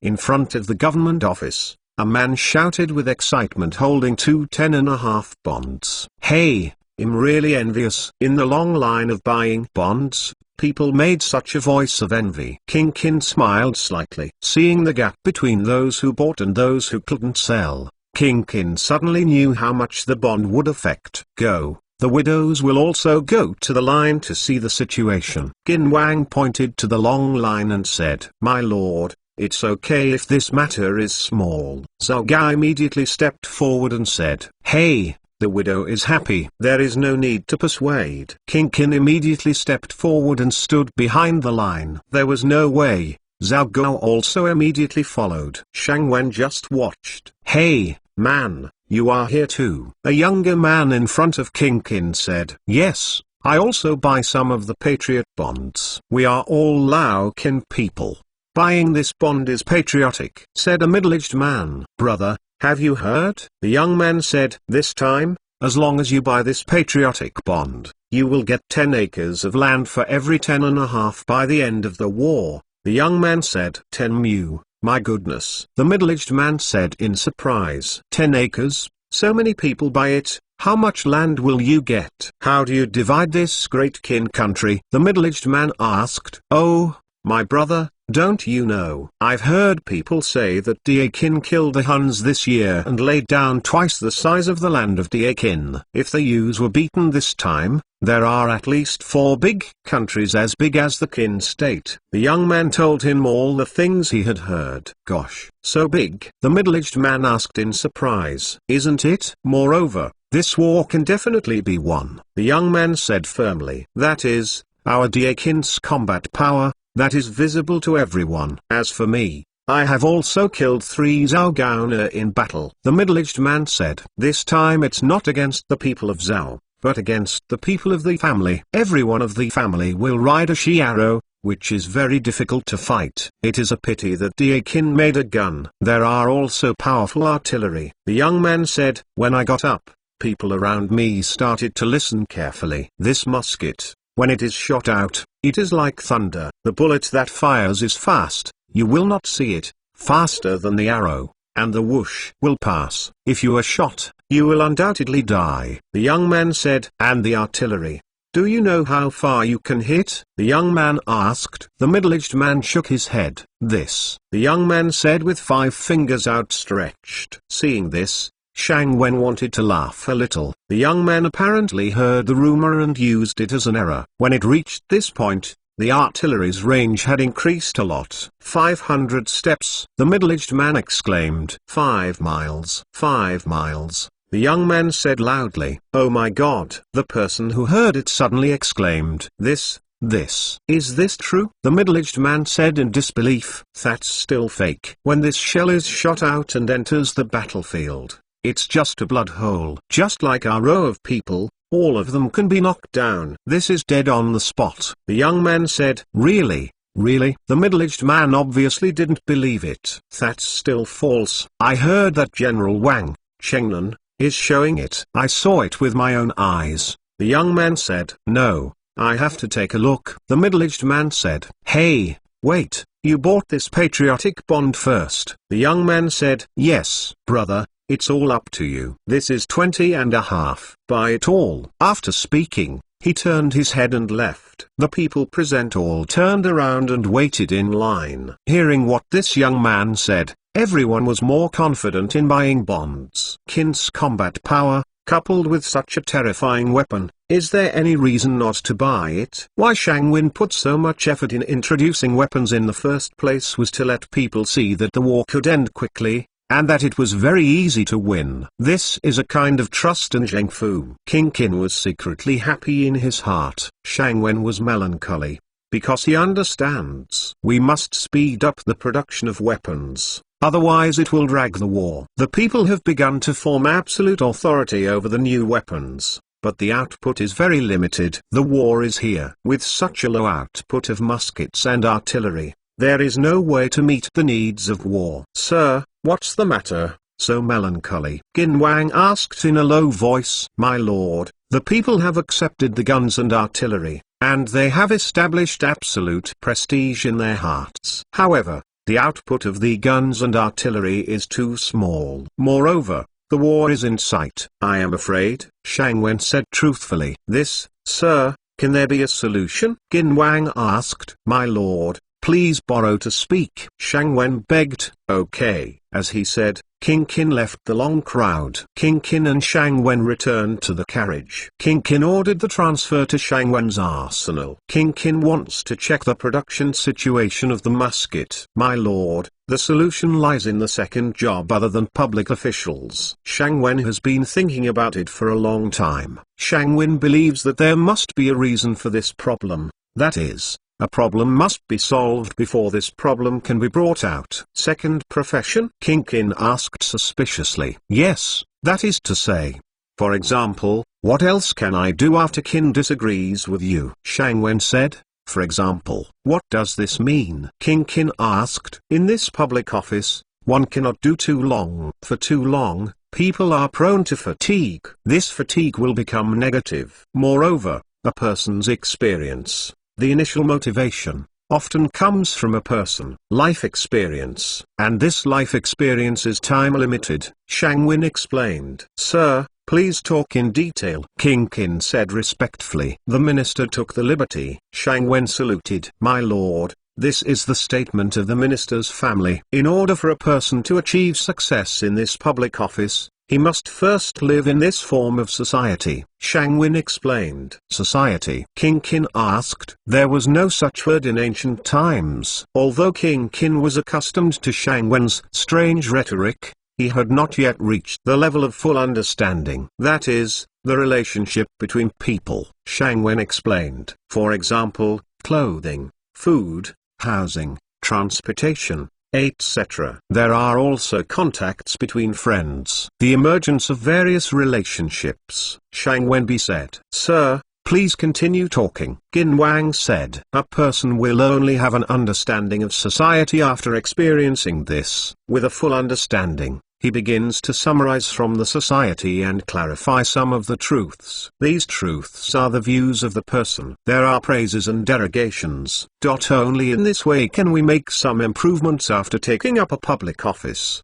In front of the government office, a man shouted with excitement holding 2 10.5 bonds. Hey, I'm really envious. In the long line of buying bonds, people made such a voice of envy. King Qin smiled slightly. Seeing the gap between those who bought and those who couldn't sell, King Qin suddenly knew how much the bond would affect. Go. The widows will also go to the line to see the situation. Qin Wang pointed to the long line and said, my lord, it's okay if this matter is small. Zhao Gao immediately stepped forward and said, hey, the widow is happy. There is no need to persuade. King Qin immediately stepped forward and stood behind the line. There was no way. Zhao Gao also immediately followed. Shang Wen just watched. Hey, man. You are here too. A younger man in front of King Qin said, yes, I also buy some of the Patriot bonds. We are all Lao Qin people. Buying this bond is patriotic, said a middle-aged man. Brother, have you heard? The young man said, this time, as long as you buy this patriotic bond, you will get 10 acres of land for every 10.5 by the end of the war. The young man said, 10 mu. My goodness. The middle-aged man said in surprise. 10 acres? So many people buy it, how much land will you get? How do you divide this great Qin country? The middle-aged man asked. Oh, my brother, don't you know? I've heard people say that Qin killed the Huns this year and laid down twice the size of the land of Qin. If the Yus were beaten this time, there are at least 4 big countries as big as the Qin state. The young man told him all the things he had heard. Gosh, so big? The middle-aged man asked in surprise. Isn't it? Moreover, this war can definitely be won. The young man said firmly. That is, our Qin's combat power, that is visible to everyone. As for me, I have also killed 3 Zhao Gaoner in battle. The middle-aged man said. This time it's not against the people of Zhao, but against the people of the family. Everyone of the family will ride a she arrow, which is very difficult to fight. It is a pity that Qin made a gun. There are also powerful artillery. The young man said. When I got up, people around me started to listen carefully. This musket, when it is shot out, it is like thunder. The bullet that fires is fast, you will not see it, faster than the arrow, and the whoosh will pass. If you are shot, you will undoubtedly die. The young man said, and the artillery? Do you know how far you can hit? The young man asked. The middle-aged man shook his head. This, the young man said with 5 fingers outstretched. Seeing this, Shang Wen wanted to laugh a little. The young man apparently heard the rumor and used it as an error. When it reached this point, the artillery's range had increased a lot. 500 steps. The middle-aged man exclaimed. 5 miles. 5 miles. The young man said loudly, "Oh my God!" The person who heard it suddenly exclaimed, Is this true?" The middle-aged man said in disbelief, "That's still fake. When this shell is shot out and enters the battlefield, it's just a blood hole. Just like our row of people, all of them can be knocked down. This is dead on the spot." The young man said, "Really? Really?" The middle-aged man obviously didn't believe it. "That's still false. I heard that General Wang Chengnan is showing it. I saw it with my own eyes." The young man said, "No, I have to take a look." The middle-aged man said, "Hey, wait, you bought this patriotic bond first." The young man said, "Yes, brother, it's all up to you. This is 20.5. Buy it all." After speaking, he turned his head and left. The people present all turned around and waited in line. Hearing what this young man said, everyone was more confident in buying bonds. Qin's combat power, coupled with such a terrifying weapon, is there any reason not to buy it? Why Shang Wen put so much effort in introducing weapons in the first place was to let people see that the war could end quickly, and that it was very easy to win. This is a kind of trust and Zheng Fu. King Qin was secretly happy in his heart. Shang Wen was melancholy, because he understands. We must speed up the production of weapons, otherwise it will drag the war. The people have begun to form absolute authority over the new weapons, but the output is very limited. The war is here. With such a low output of muskets and artillery, there is no way to meet the needs of war. "Sir, what's the matter, so melancholy?" Qin Wang asked in a low voice. "My lord, the people have accepted the guns and artillery, and they have established absolute prestige in their hearts. However, the output of the guns and artillery is too small. Moreover, the war is in sight." "I am afraid," Shang Wen said truthfully. "This, sir, can there be a solution?" Qin Wang asked. "My lord, please borrow to speak." Shang Wen begged. "Okay." As he said, King Qin left the long crowd. King Qin and Shang Wen returned to the carriage. King Qin ordered the transfer to Shang Wen's arsenal. King Qin wants to check the production situation of the musket. "My lord, the solution lies in the second job other than public officials." Shang Wen has been thinking about it for a long time. Shang Wen believes that there must be a reason for this problem, that is, a problem must be solved before this problem can be brought out. "Second profession?" King Qin asked suspiciously. "Yes, that is to say. For example, what else can I do after Qin disagrees with you?" Shang Wen said. "For example, what does this mean?" King Qin asked. "In this public office, one cannot do too long. For too long, people are prone to fatigue. This fatigue will become negative. Moreover, a person's experience, the initial motivation, often comes from a person, life experience, and this life experience is time limited," Shang Wen explained. "Sir, please talk in detail," King Qin said respectfully. The minister took the liberty. Shang Wen saluted. "My lord, this is the statement of the minister's family. In order for a person to achieve success in this public office, he must first live in this form of society," Shang Wen explained. "Society?" King Qin asked. There was no such word in ancient times. Although King Qin was accustomed to Shang Wen's strange rhetoric, he had not yet reached the level of full understanding. "That is, the relationship between people," Shang Wen explained. "For example, clothing, food, housing, transportation, etc. There are also contacts between friends. The emergence of various relationships," Shang Wenbi said. "Sir, please continue talking." Qin Wang said. "A person will only have an understanding of society after experiencing this. With a full understanding, he begins to summarize from the society and clarify some of the truths. These truths are the views of the person. There are praises and derogations. Only in this way can we make some improvements after taking up a public office.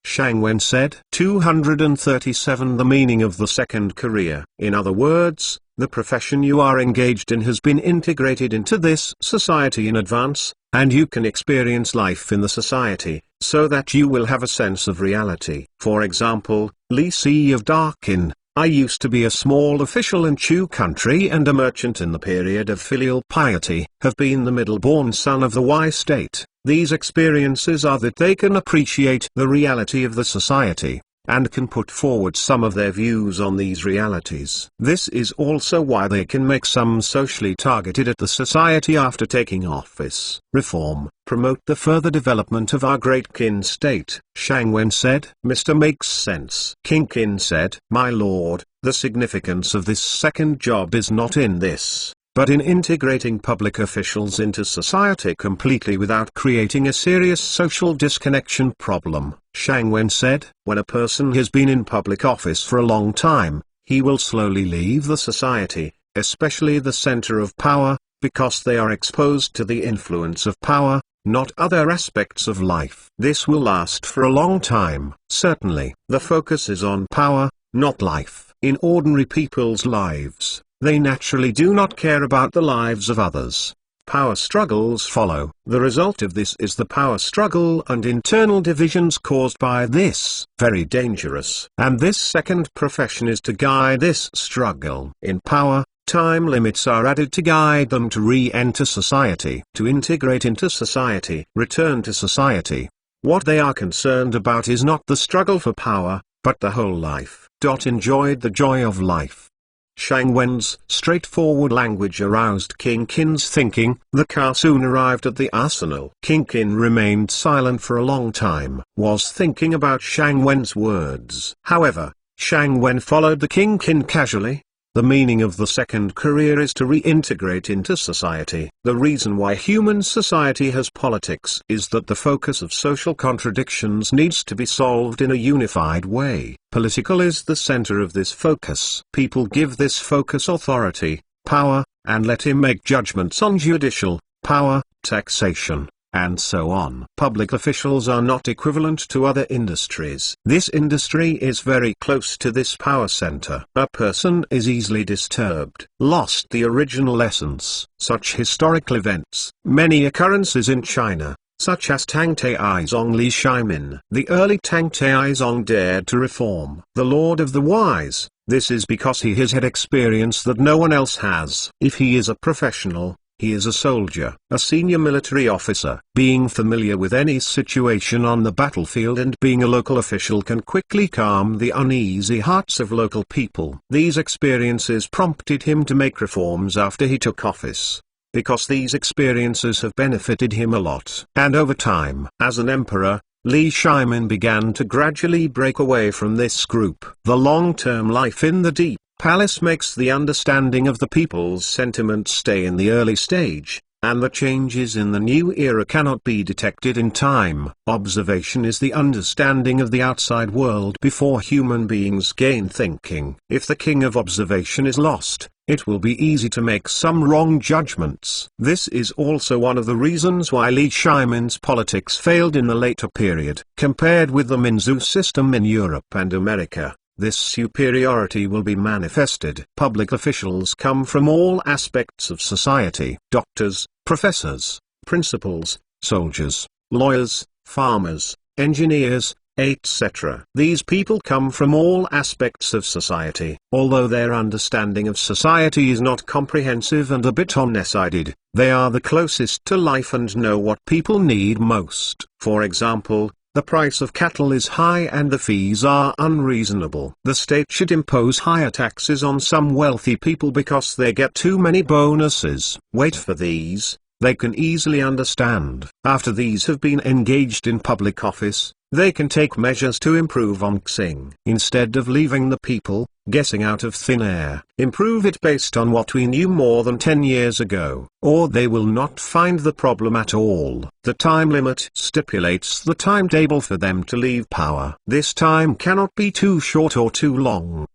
Shang Wen said. 237 The meaning of the second career. In other words, the profession you are engaged in has been integrated into this society in advance, and you can experience life in the society, so that you will have a sense of reality. For example, Li Si of Darkin, I used to be a small official in Chu country and a merchant in the period of filial piety, have been the middle-born son of the Y state. These experiences are that they can appreciate the reality of the society, and can put forward some of their views on these realities. This is also why they can make some socially targeted at the society after taking office. Reform, promote the further development of our great Qin state. Shang Wen said. Mr. Makes sense. King Qin said. My lord, the significance of this second job is not in this, but in integrating public officials into society completely without creating a serious social disconnection problem. Shang Wen said. When a person has been in public office for a long time, he will slowly leave the society, especially the center of power, because they are exposed to the influence of power, not other aspects of life. This will last for a long time. Certainly, the focus is on power, not life. In ordinary people's lives, they naturally do not care about the lives of others. Power struggles follow. The result of this is the power struggle and internal divisions caused by this. Very dangerous. And this second profession is to guide this struggle. In power, time limits are added to guide them to re-enter society, to integrate into society, return to society. What they are concerned about is not the struggle for power, but the whole life. Enjoyed the joy of life. Shang Wen's straightforward language aroused King Qin's thinking. The car soon arrived at the arsenal. King Qin remained silent for a long time, was thinking about Shang Wen's words. However, Shang Wen followed the King Qin casually. The meaning of the second career is to reintegrate into society. The reason why human society has politics is that the focus of social contradictions needs to be solved in a unified way. Political is the center of this focus. People give this focus authority, power, and let him make judgments on judicial power, taxation, and so on. Public officials are not equivalent to other industries. This industry is very close to this power center. A person is easily disturbed, lost the original essence. Such historical events, many occurrences in China, such as Tang Taizong Li Shimin. The early Tang Taizong dared to reform. The Lord of the Wise. This is because he has had experience that no one else has. If he is a professional, he is a soldier, a senior military officer. Being familiar with any situation on the battlefield and being a local official can quickly calm the uneasy hearts of local people. These experiences prompted him to make reforms after he took office, because these experiences have benefited him a lot. And over time, as an emperor, Li Shimin began to gradually break away from this group. The long-term life in the deep palace makes the understanding of the people's sentiments stay in the early stage, and the changes in the new era cannot be detected in time. Observation is the understanding of the outside world before human beings gain thinking. If the king of observation is lost, it will be easy to make some wrong judgments. This is also one of the reasons why Li Shimin's politics failed in the later period. Compared with the Minzu system in Europe and America, this superiority will be manifested. Public officials come from all aspects of society: doctors, professors, principals, soldiers, lawyers, farmers, engineers, etc. These people come from all aspects of society. Although their understanding of society is not comprehensive and a bit one-sided, they are the closest to life and know what people need most. For example, the price of cattle is high and the fees are unreasonable. The state should impose higher taxes on some wealthy people because they get too many bonuses. Wait for these, they can easily understand. After these have been engaged in public office, they can take measures to improve on Xing. Instead of leaving the people guessing out of thin air, improve it based on what we knew more than 10 years ago, or they will not find the problem at all. The time limit stipulates the timetable for them to leave power. This time cannot be too short or too long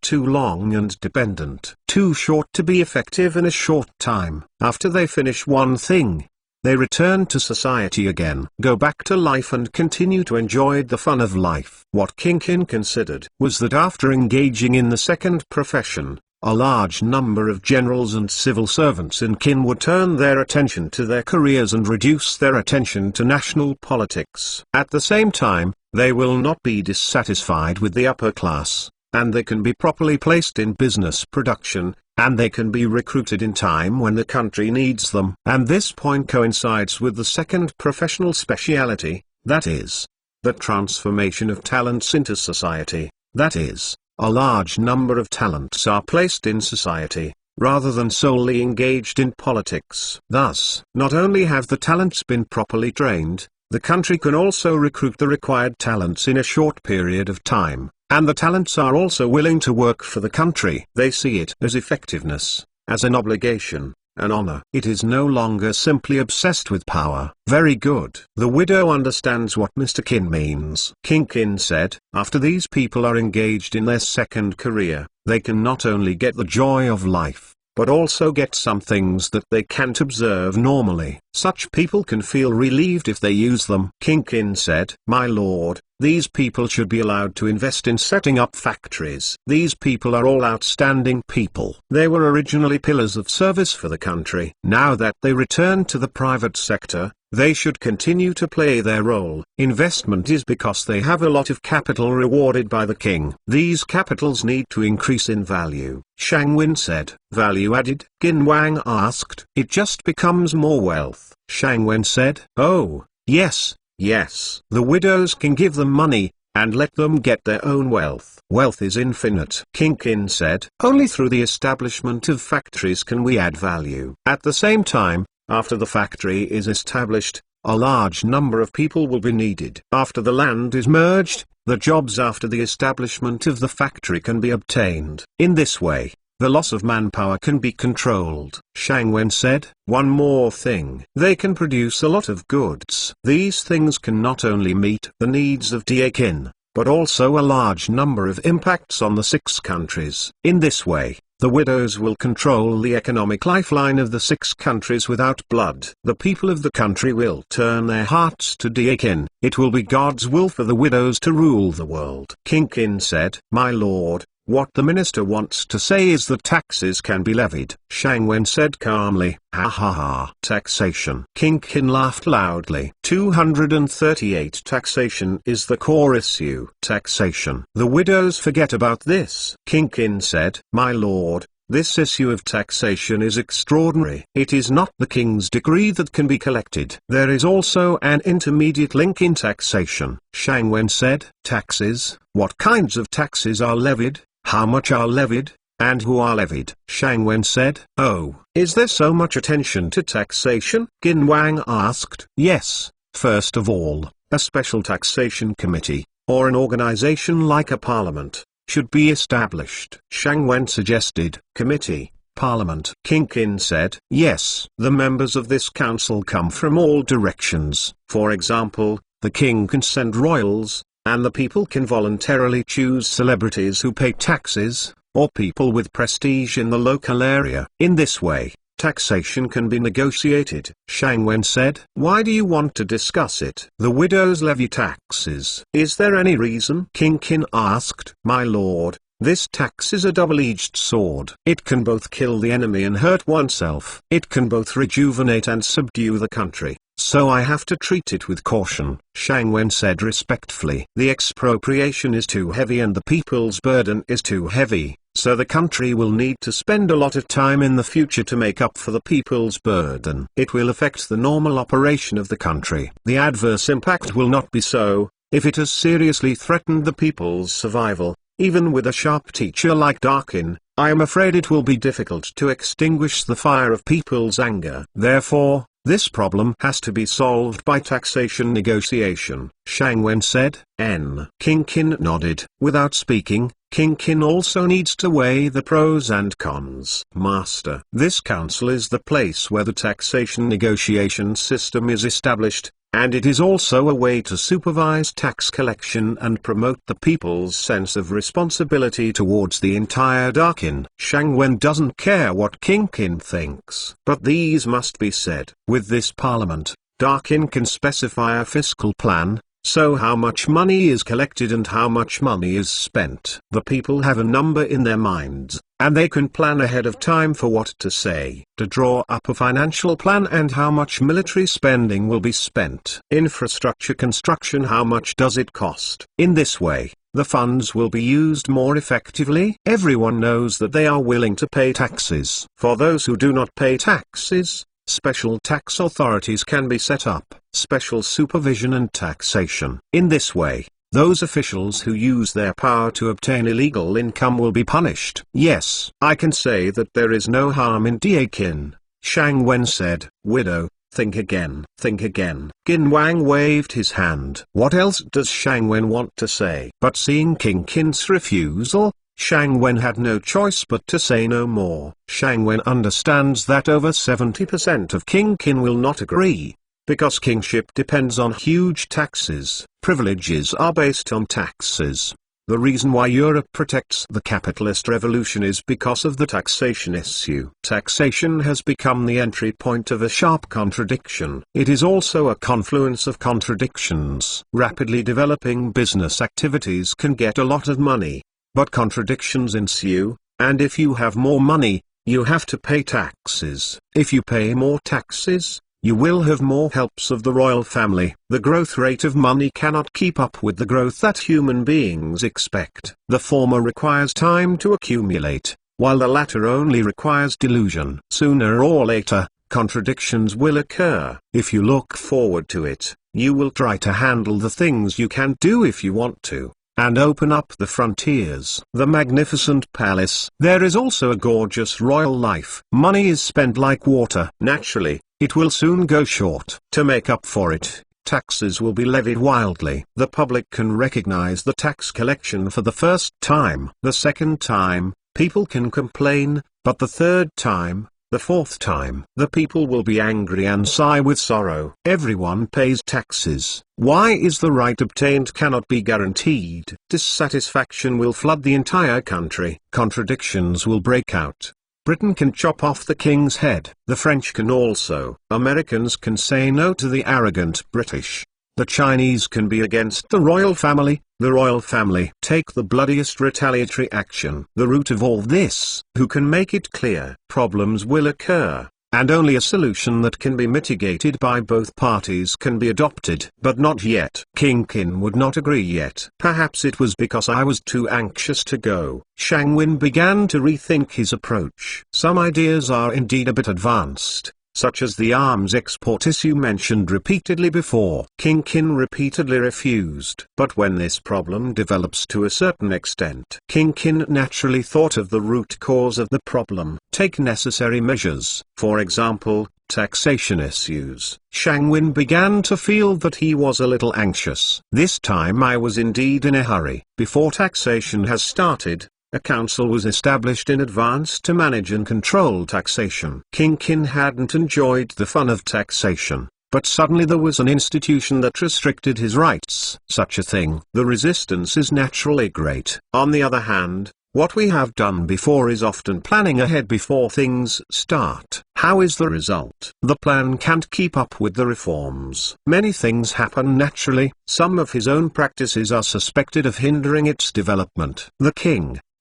and dependent. Too short to be effective in a short time. After they finish one thing, they return to society again, go back to life and continue to enjoy the fun of life. What King Qin considered was that after engaging in the second profession, a large number of generals and civil servants in Qin would turn their attention to their careers and reduce their attention to national politics. At the same time, they will not be dissatisfied with the upper class, and they can be properly placed in business production, and they can be recruited in time when the country needs them. And this point coincides with the second professional speciality, that is, the transformation of talents into society. That is, a large number of talents are placed in society, rather than solely engaged in politics. Thus, not only have the talents been properly trained, the country can also recruit the required talents in a short period of time. And the talents are also willing to work for the country. They see it as effectiveness, as an obligation, an honor. It is no longer simply obsessed with power. Very good. The widow understands what Mr. Qin means. King Qin said, after these people are engaged in their second career, they can not only get the joy of life, but also get some things that they can't observe normally. Such people can feel relieved if they use them. King Qin said, my lord, these people should be allowed to invest in setting up factories. These people are all outstanding people. They were originally pillars of service for the country. Now that they return to the private sector, they should continue to play their role. Investment is because they have a lot of capital rewarded by the king. These capitals need to increase in value. Shang Wen said. Value added? Qin Wang asked. It just becomes more wealth. Shang Wen said. Oh, yes, yes. The widows can give them money, and let them get their own wealth. Wealth is infinite. King Qin said. Only through the establishment of factories can we add value. At the same time, after the factory is established, a large number of people will be needed. After the land is merged, the jobs after the establishment of the factory can be obtained. In this way, the loss of manpower can be controlled. Shang Wen said, one more thing. They can produce a lot of goods. These things can not only meet the needs of Qin, but also a large number of impacts on the 6 countries. In this way, the widows will control the economic lifeline of the 6 countries without blood. The people of the country will turn their hearts to Qin. It will be God's will for the widows to rule the world. King Qin said, my lord, what the minister wants to say is that taxes can be levied. Shang Wen said calmly, ha ha ha. Taxation. King Qin laughed loudly. 238. Taxation is the core issue. Taxation. The widows forget about this. King Qin said, my lord, this issue of taxation is extraordinary. It is not the king's decree that can be collected. There is also an intermediate link in taxation. Shang Wen said, taxes? What kinds of taxes are levied? How much are levied? And who are levied? Shang Wen said, oh, is there so much attention to taxation? Qin Wang asked. Yes, first of all, a special taxation committee, or an organization like a parliament, should be established. Shang Wen suggested, committee, parliament. King Qin said, yes. The members of this council come from all directions. For example, the king can send royals, and the people can voluntarily choose celebrities who pay taxes, or people with prestige in the local area. In this way, taxation can be negotiated. Shang Wen said, why do you want to discuss it? The widows levy taxes. Is there any reason? King Qin asked. My lord, this tax is a double-edged sword. It can both kill the enemy and hurt oneself. It can both rejuvenate and subdue the country. So I have to treat it with caution. Shang Wen said respectfully. The expropriation is too heavy and the people's burden is too heavy, so the country will need to spend a lot of time in the future to make up for the people's burden. It will affect the normal operation of the country. The adverse impact will not be so, if it has seriously threatened the people's survival. Even with a sharp teacher like Darkin, I am afraid it will be difficult to extinguish the fire of people's anger. Therefore, This problem has to be solved by taxation negotiation, Shang Wen said. King Qin nodded. Without speaking, King Qin also needs to weigh the pros and cons. Master, this council is the place where the taxation negotiation system is established, and it is also a way to supervise tax collection and promote the people's sense of responsibility towards the entire Dakin. Shang Wen doesn't care what King Qin thinks. But these must be said. With this parliament, Dakin can specify a fiscal plan, so how much money is collected and how much money is spent. The people have a number in their minds, and they can plan ahead of time for what to say, to draw up a financial plan and how much military spending will be spent. Infrastructure construction, how much does it cost? In this way, the funds will be used more effectively. Everyone knows that they are willing to pay taxes. For those who do not pay taxes, special tax authorities can be set up, special supervision and taxation. In this way, those officials who use their power to obtain illegal income will be punished. Yes, I can say that there is no harm in Dakin, Shang Wen said. Widow, think again. Think again. Qin Wang waved his hand. What else does Shang Wen want to say? But seeing King Qin's refusal, Shang Wen had no choice but to say no more. Shang Wen understands that over 70% of King Qin will not agree, because kingship depends on huge taxes. Privileges are based on taxes. The reason why Europe protects the capitalist revolution is because of the taxation issue. Taxation has become the entry point of a sharp contradiction. It is also a confluence of contradictions. Rapidly developing business activities can get a lot of money, but contradictions ensue, and if you have more money, you have to pay taxes. If you pay more taxes, you will have more helps of the royal family. The growth rate of money cannot keep up with the growth that human beings expect. The former requires time to accumulate, while the latter only requires delusion. Sooner or later, contradictions will occur. If you look forward to it, you will try to handle the things you can't do if you want to, and open up the frontiers. The magnificent palace. There is also a gorgeous royal life. Money is spent like water. Naturally, it will soon go short. To make up for it, taxes will be levied wildly. The public can recognize the tax collection for the first time. The second time, people can complain, but the third time, the fourth time, the people will be angry and sigh with sorrow. Everyone pays taxes. Why is the right obtained cannot be guaranteed. Dissatisfaction will flood the entire country. Contradictions will break out. Britain can chop off the king's head. The French can also. Americans can say no to the arrogant British. The Chinese can be against the royal family. The royal family take the bloodiest retaliatory action. The root of all this, who can make it clear? Problems will occur, and only a solution that can be mitigated by both parties can be adopted. But not yet. King Qin would not agree yet. Perhaps it was because I was too anxious to go. Shang Wen began to rethink his approach. Some ideas are indeed a bit advanced, such as the arms export issue mentioned repeatedly before. King Qin repeatedly refused. But when this problem develops to a certain extent, King Qin naturally thought of the root cause of the problem. Take necessary measures, for example, taxation issues. Shang Wen began to feel that he was a little anxious. This time I was indeed in a hurry. Before taxation has started, a council was established in advance to manage and control taxation. King Qin hadn't enjoyed the fun of taxation, but suddenly there was an institution that restricted his rights. Such a thing. The resistance is naturally great. On the other hand, what we have done before is often planning ahead before things start. How is the result? The plan can't keep up with the reforms. Many things happen naturally. Some of his own practices are suspected of hindering its development.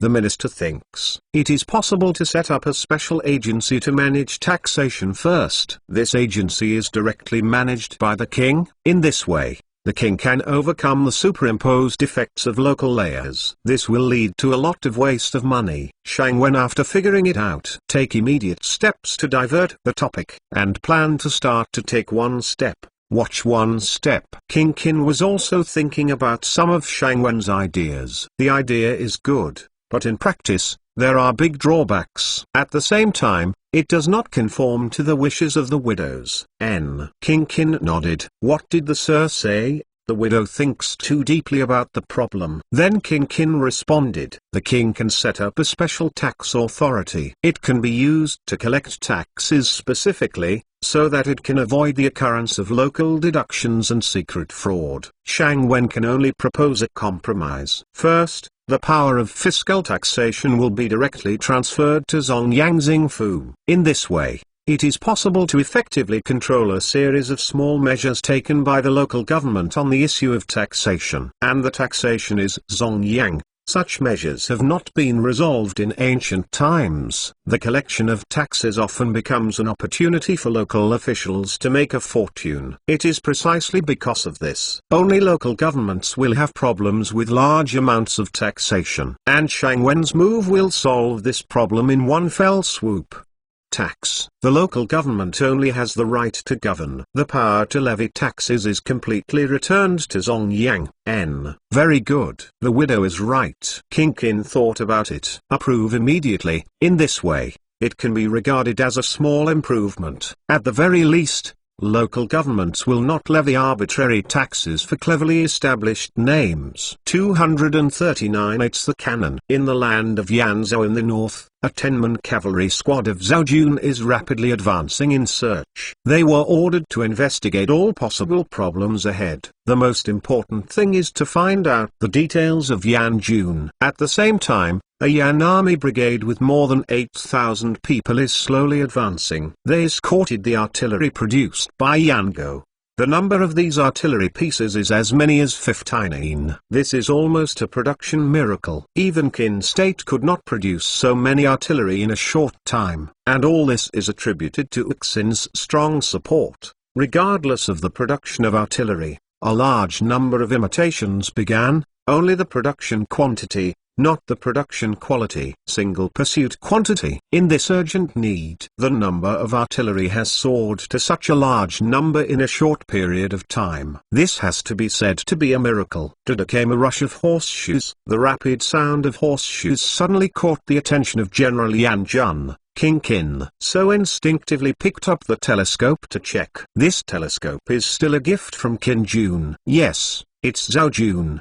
The minister thinks it is possible to set up a special agency to manage taxation first. This agency is directly managed by the king. In this way, the king can overcome the superimposed effects of local layers. This will lead to a lot of waste of money. Shang Wen, after figuring it out, take immediate steps to divert the topic, and plan to start to take one step. Watch one step. King Qin was also thinking about some of Shang Wen's ideas. The idea is good, but in practice, there are big drawbacks. At the same time, It does not conform to the wishes of the widows. King Kin nodded. What did the sir say? The widow thinks too deeply about the problem. Then King Kin responded, the king can set up a special tax authority. It can be used to collect taxes specifically, so that it can avoid the occurrence of local deductions and secret fraud. Shang Wen can only propose a compromise. First, the power of fiscal taxation will be directly transferred to Zongyang Xingfu. In this way, it is possible to effectively control a series of small measures taken by the local government on the issue of taxation. And the taxation is Zongyang. Such measures have not been resolved in ancient times. The collection of taxes often becomes an opportunity for local officials to make a fortune. It is precisely because of this. Only local governments will have problems with large amounts of taxation. And Shang Wen's move will solve this problem in one fell swoop. Tax. The local government only has the right to govern. The power to levy taxes is completely returned to Zongyang. Very good. The widow is right. King Qin thought about it. Approve immediately. In this way, it can be regarded as a small improvement. At the very least, local governments will not levy arbitrary taxes for cleverly established names. 239 It's the cannon. In the land of Yanzhou in the north, a 10-man cavalry squad of Zhao Jun is rapidly advancing in search. They were ordered to investigate all possible problems ahead. The most important thing is to find out the details of Yan Jun. At the same time, a Yan army brigade with more than 8,000 people is slowly advancing. They escorted the artillery produced by Yango. The number of these artillery pieces is as many as 15. This is almost a production miracle. Even Qin State could not produce so many artillery in a short time, and all this is attributed to Xin's strong support. Regardless of the production of artillery, a large number of imitations began. Only the production quantity, not the production quality. Single pursuit quantity. In this urgent need, the number of artillery has soared to such a large number in a short period of time. This has to be said to be a miracle. There came a rush of horseshoes. The rapid sound of horseshoes suddenly caught the attention of General Yan Jun. King Qin so instinctively picked up the telescope to check. This telescope is still a gift from Qin Jun. Yes, it's Zhao Jun.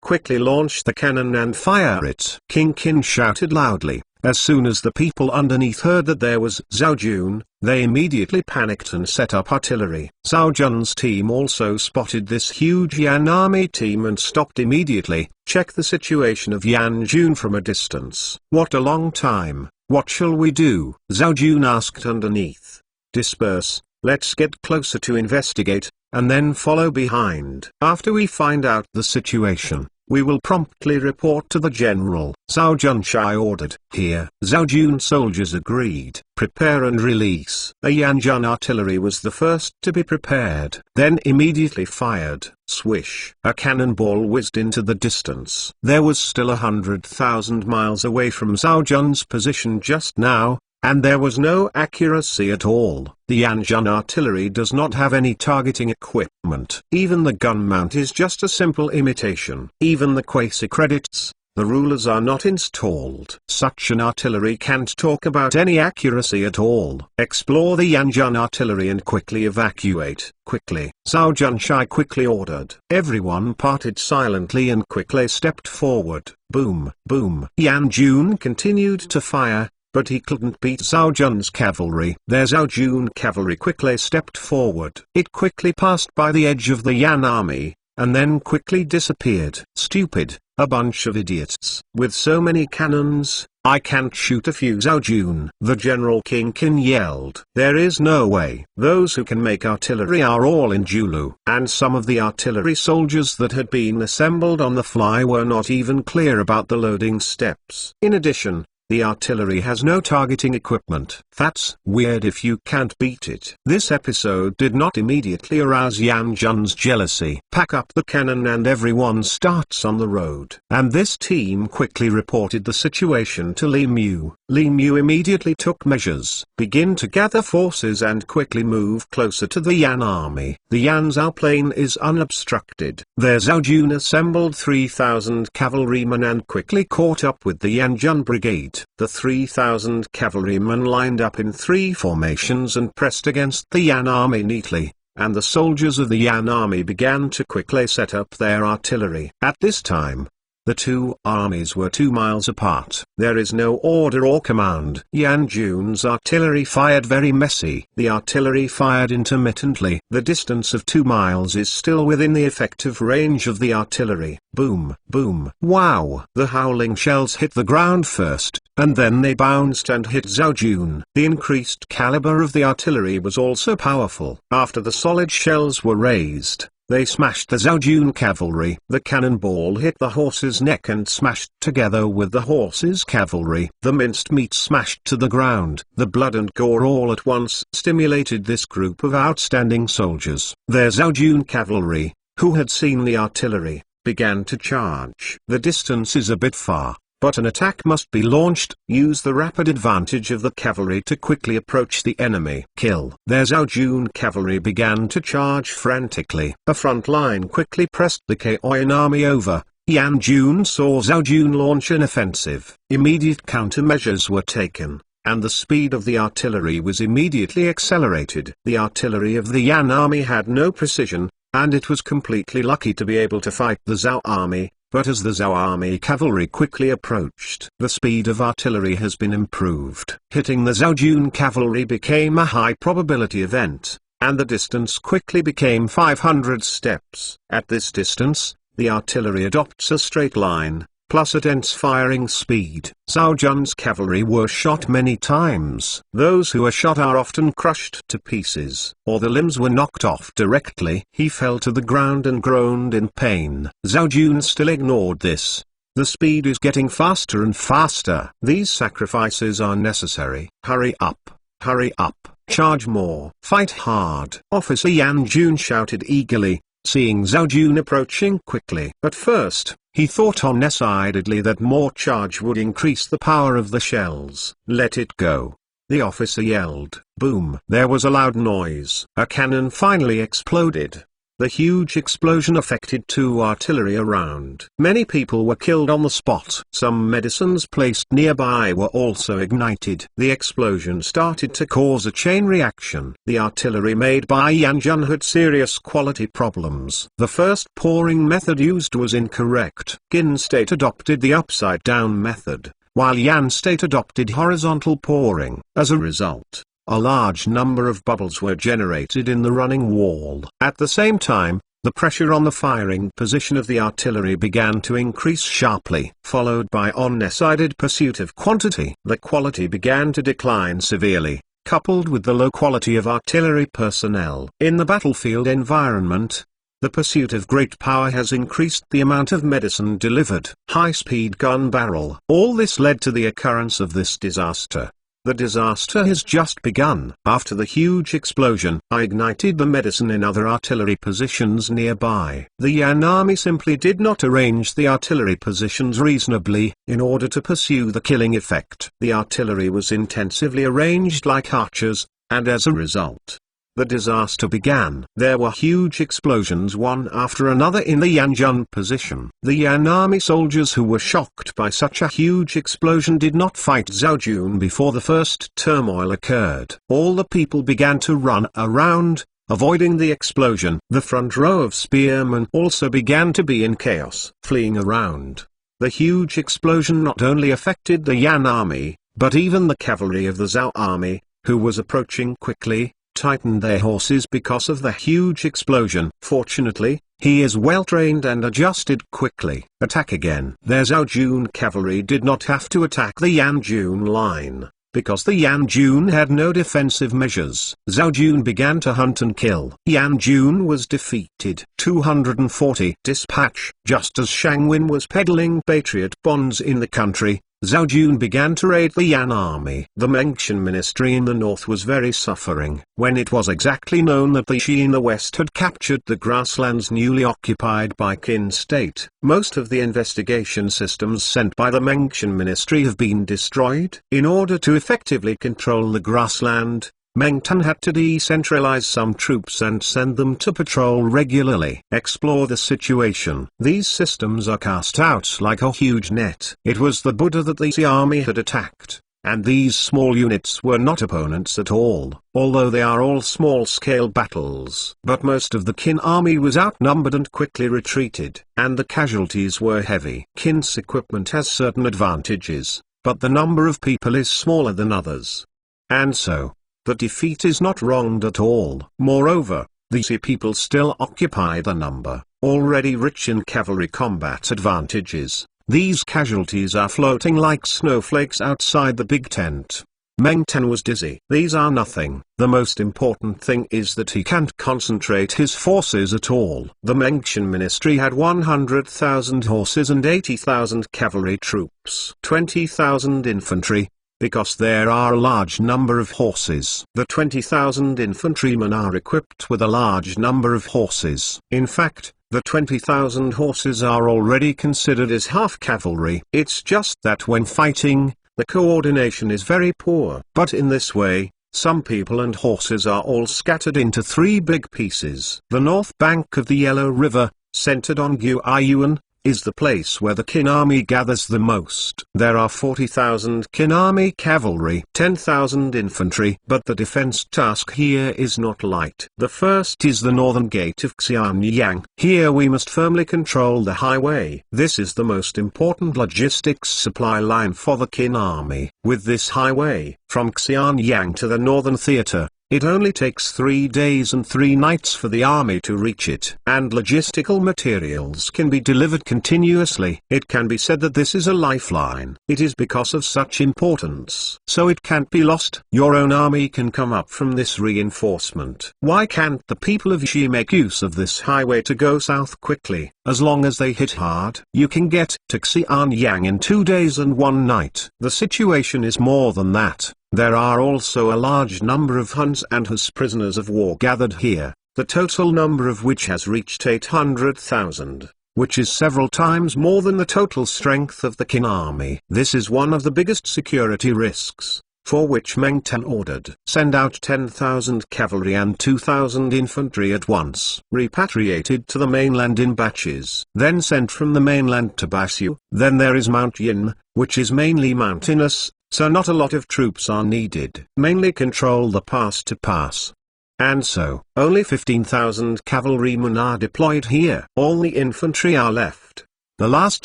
Quickly launch the cannon and fire it. King Qin shouted loudly. As soon as the people underneath heard that there was Zhao Jun, they immediately panicked and set up artillery. Zhao Jun's team also spotted this huge Yan army team and stopped immediately. Check the situation of Yan Jun from a distance. What a long time. What shall we do? Zhao Jun asked underneath. Disperse, let's get closer to investigate, and then follow behind. After we find out the situation, we will promptly report to the general. Zhao Junshai ordered. Here, Zhao Jun soldiers agreed. Prepare and release. A Yanjun artillery was the first to be prepared. Then immediately fired. Swish. A cannonball whizzed into the distance. There was still 100,000 miles away from Zhao Jun's position just now, and there was no accuracy at all. The Yanjun artillery does not have any targeting equipment. Even the gun mount is just a simple imitation. Even the quasi credits, the rulers are not installed. Such an artillery can't talk about any accuracy at all. Explore the Yanjun artillery and quickly evacuate. Quickly. Zhao Junshai quickly ordered. Everyone parted silently and quickly stepped forward. Boom, boom. Yan Jun continued to fire, but he couldn't beat Zhao Jun's cavalry. Their Zhao Jun cavalry quickly stepped forward. It quickly passed by the edge of the Yan army, and then quickly disappeared. Stupid, a bunch of idiots. With so many cannons, I can't shoot a few Zhao Jun. The General King Qin yelled. There is no way. Those who can make artillery are all in Julu. And some of the artillery soldiers that had been assembled on the fly were not even clear about the loading steps. In addition, the artillery has no targeting equipment. That's weird if you can't beat it. This episode did not immediately arouse Yan Jun's jealousy. Pack up the cannon and everyone starts on the road. And this team quickly reported the situation to Li Mu. Li Mu immediately took measures. Begin to gather forces and quickly move closer to the Yan army. The Yan Zhao plain is unobstructed. Their Zhao Jun assembled 3,000 cavalrymen and quickly caught up with the Yan Jun brigade. The 3,000 cavalrymen lined up in 3 formations and pressed against the Yan army neatly, and the soldiers of the Yan army began to quickly set up their artillery. At this time, the 2 armies were 2 miles apart. There is no order or command. Yan Jun's artillery fired very messy. The artillery fired intermittently. The distance of 2 miles is still within the effective range of the artillery. Boom, boom. Wow! The howling shells hit the ground first, and then they bounced and hit Zhao Jun. The increased caliber of the artillery was also powerful. After the solid shells were raised, they smashed the Zhao Jun cavalry. The cannonball hit the horse's neck and smashed together with the horse's cavalry. The minced meat smashed to the ground. The blood and gore all at once stimulated this group of outstanding soldiers. Their Zhao Jun cavalry, who had seen the artillery, began to charge. The distance is a bit far, but an attack must be launched. Use the rapid advantage of the cavalry to quickly approach the enemy. Kill. Their Zhao Jun cavalry began to charge frantically. A front line quickly pressed the Kaoyan army over. Yan Jun saw Zhao Jun launch an offensive. Immediate countermeasures were taken, and the speed of the artillery was immediately accelerated. The artillery of the Yan army had no precision, and it was completely lucky to be able to fight the Zhao army. But as the Zhao army cavalry quickly approached, the speed of artillery has been improved. Hitting the Zhao Jun cavalry became a high probability event, and the distance quickly became 500 steps. At this distance, the artillery adopts a straight line, plus a dense firing speed. Zhao Jun's cavalry were shot many times. Those who are shot are often crushed to pieces, or the limbs were knocked off directly. He fell to the ground and groaned in pain. Zhao Jun still ignored this. The speed is getting faster and faster. These sacrifices are necessary. Hurry up! Hurry up! Charge more! Fight hard! Officer Yan Jun shouted eagerly, seeing Zhao Jun approaching quickly. At first, he thought undecidedly that more charge would increase the power of the shells. Let it go. The officer yelled. Boom! There was a loud noise. A cannon finally exploded. The huge explosion affected 2 artillery around. Many people were killed on the spot. Some medicines placed nearby were also ignited. The explosion started to cause a chain reaction. The artillery made by Yan Jun had serious quality problems. The first pouring method used was incorrect. Qin State adopted the upside-down method, while Yan State adopted horizontal pouring. As a result, a large number of bubbles were generated in the running wall. At the same time, the pressure on the firing position of the artillery began to increase sharply, followed by undecided pursuit of quantity. The quality began to decline severely, coupled with the low quality of artillery personnel. In the battlefield environment, the pursuit of great power has increased the amount of medicine delivered. High-speed gun barrel. All this led to the occurrence of this disaster. The disaster has just begun. After the huge explosion, I ignited the medicine in other artillery positions nearby. The Yan army simply did not arrange the artillery positions reasonably, in order to pursue the killing effect. The artillery was intensively arranged like archers, and as a result, the disaster began. There were huge explosions one after another in the Yan Jun position. The Yan army soldiers who were shocked by such a huge explosion did not fight Zhao Jun before the first turmoil occurred. All the people began to run around, avoiding the explosion. The front row of spearmen also began to be in chaos, fleeing around. The huge explosion not only affected the Yan army, but even the cavalry of the Zhao army, who was approaching quickly, tightened their horses because of the huge explosion. Fortunately, he is well trained and adjusted quickly. Attack again. Their Zhao Jun cavalry did not have to attack the Yan Jun line, because the Yan Jun had no defensive measures. Zhao Jun began to hunt and kill. Yan Jun was defeated. 240. Dispatch. Just as Shangwin was peddling patriot bonds in the country, Zhao Jun began to raid the Yan army. The Mengtian ministry in the north was very suffering. When it was exactly known that the Shi in the west had captured the grasslands newly occupied by Qin State, most of the investigation systems sent by the Mengtian ministry have been destroyed. In order to effectively control the grassland, Meng Tan had to decentralize some troops and send them to patrol regularly. Explore the situation. These systems are cast out like a huge net. It was the Buddha that the army had attacked. And these small units were not opponents at all, although they are all small-scale battles. But most of the Qin army was outnumbered and quickly retreated, and the casualties were heavy. Qin's equipment has certain advantages, but the number of people is smaller than others. And so, the defeat is not wronged at all. Moreover, the Xi people still occupy the number, already rich in cavalry combat advantages. These casualties are floating like snowflakes outside the big tent. Meng Tan was dizzy. These are nothing. The most important thing is that he can't concentrate his forces at all. The Mengtian ministry had 100,000 horses and 80,000 cavalry troops. 20,000 infantry, because there are a large number of horses. The 20,000 infantrymen are equipped with a large number of horses. In fact, the 20,000 horses are already considered as half cavalry. It's just that when fighting, the coordination is very poor. But in this way, some people and horses are all scattered into three big pieces. The north bank of the Yellow River, centered on Guiyuan, is the place where the Qin army gathers the most. There are 40,000 Qin army cavalry, 10,000 infantry, but the defense task here is not light. The first is the northern gate of Xianyang. Here we must firmly control the highway. This is the most important logistics supply line for the Qin army. With this highway, from Xianyang to the northern theater, it only takes 3 days and 3 nights for the army to reach it. And logistical materials can be delivered continuously. It can be said that this is a lifeline. It is because of such importance, so it can't be lost. Your own army can come up from this reinforcement. Why can't the people of Xi make use of this highway to go south quickly? As long as they hit hard, you can get to Xianyang in 2 days and 1 night. The situation is more than that. There are also a large number of Huns and Hus prisoners of war gathered here, the total number of which has reached 800,000, which is several times more than the total strength of the Qin army. This is one of the biggest security risks, for which Meng Tan ordered, send out 10,000 cavalry and 2,000 infantry at once, repatriated to the mainland in batches, then sent from the mainland to Baisiu. Then there is Mount Yin, which is mainly mountainous, so not a lot of troops are needed. Mainly control the pass to pass. And so, only 15,000 cavalrymen are deployed here. All the infantry are left. The last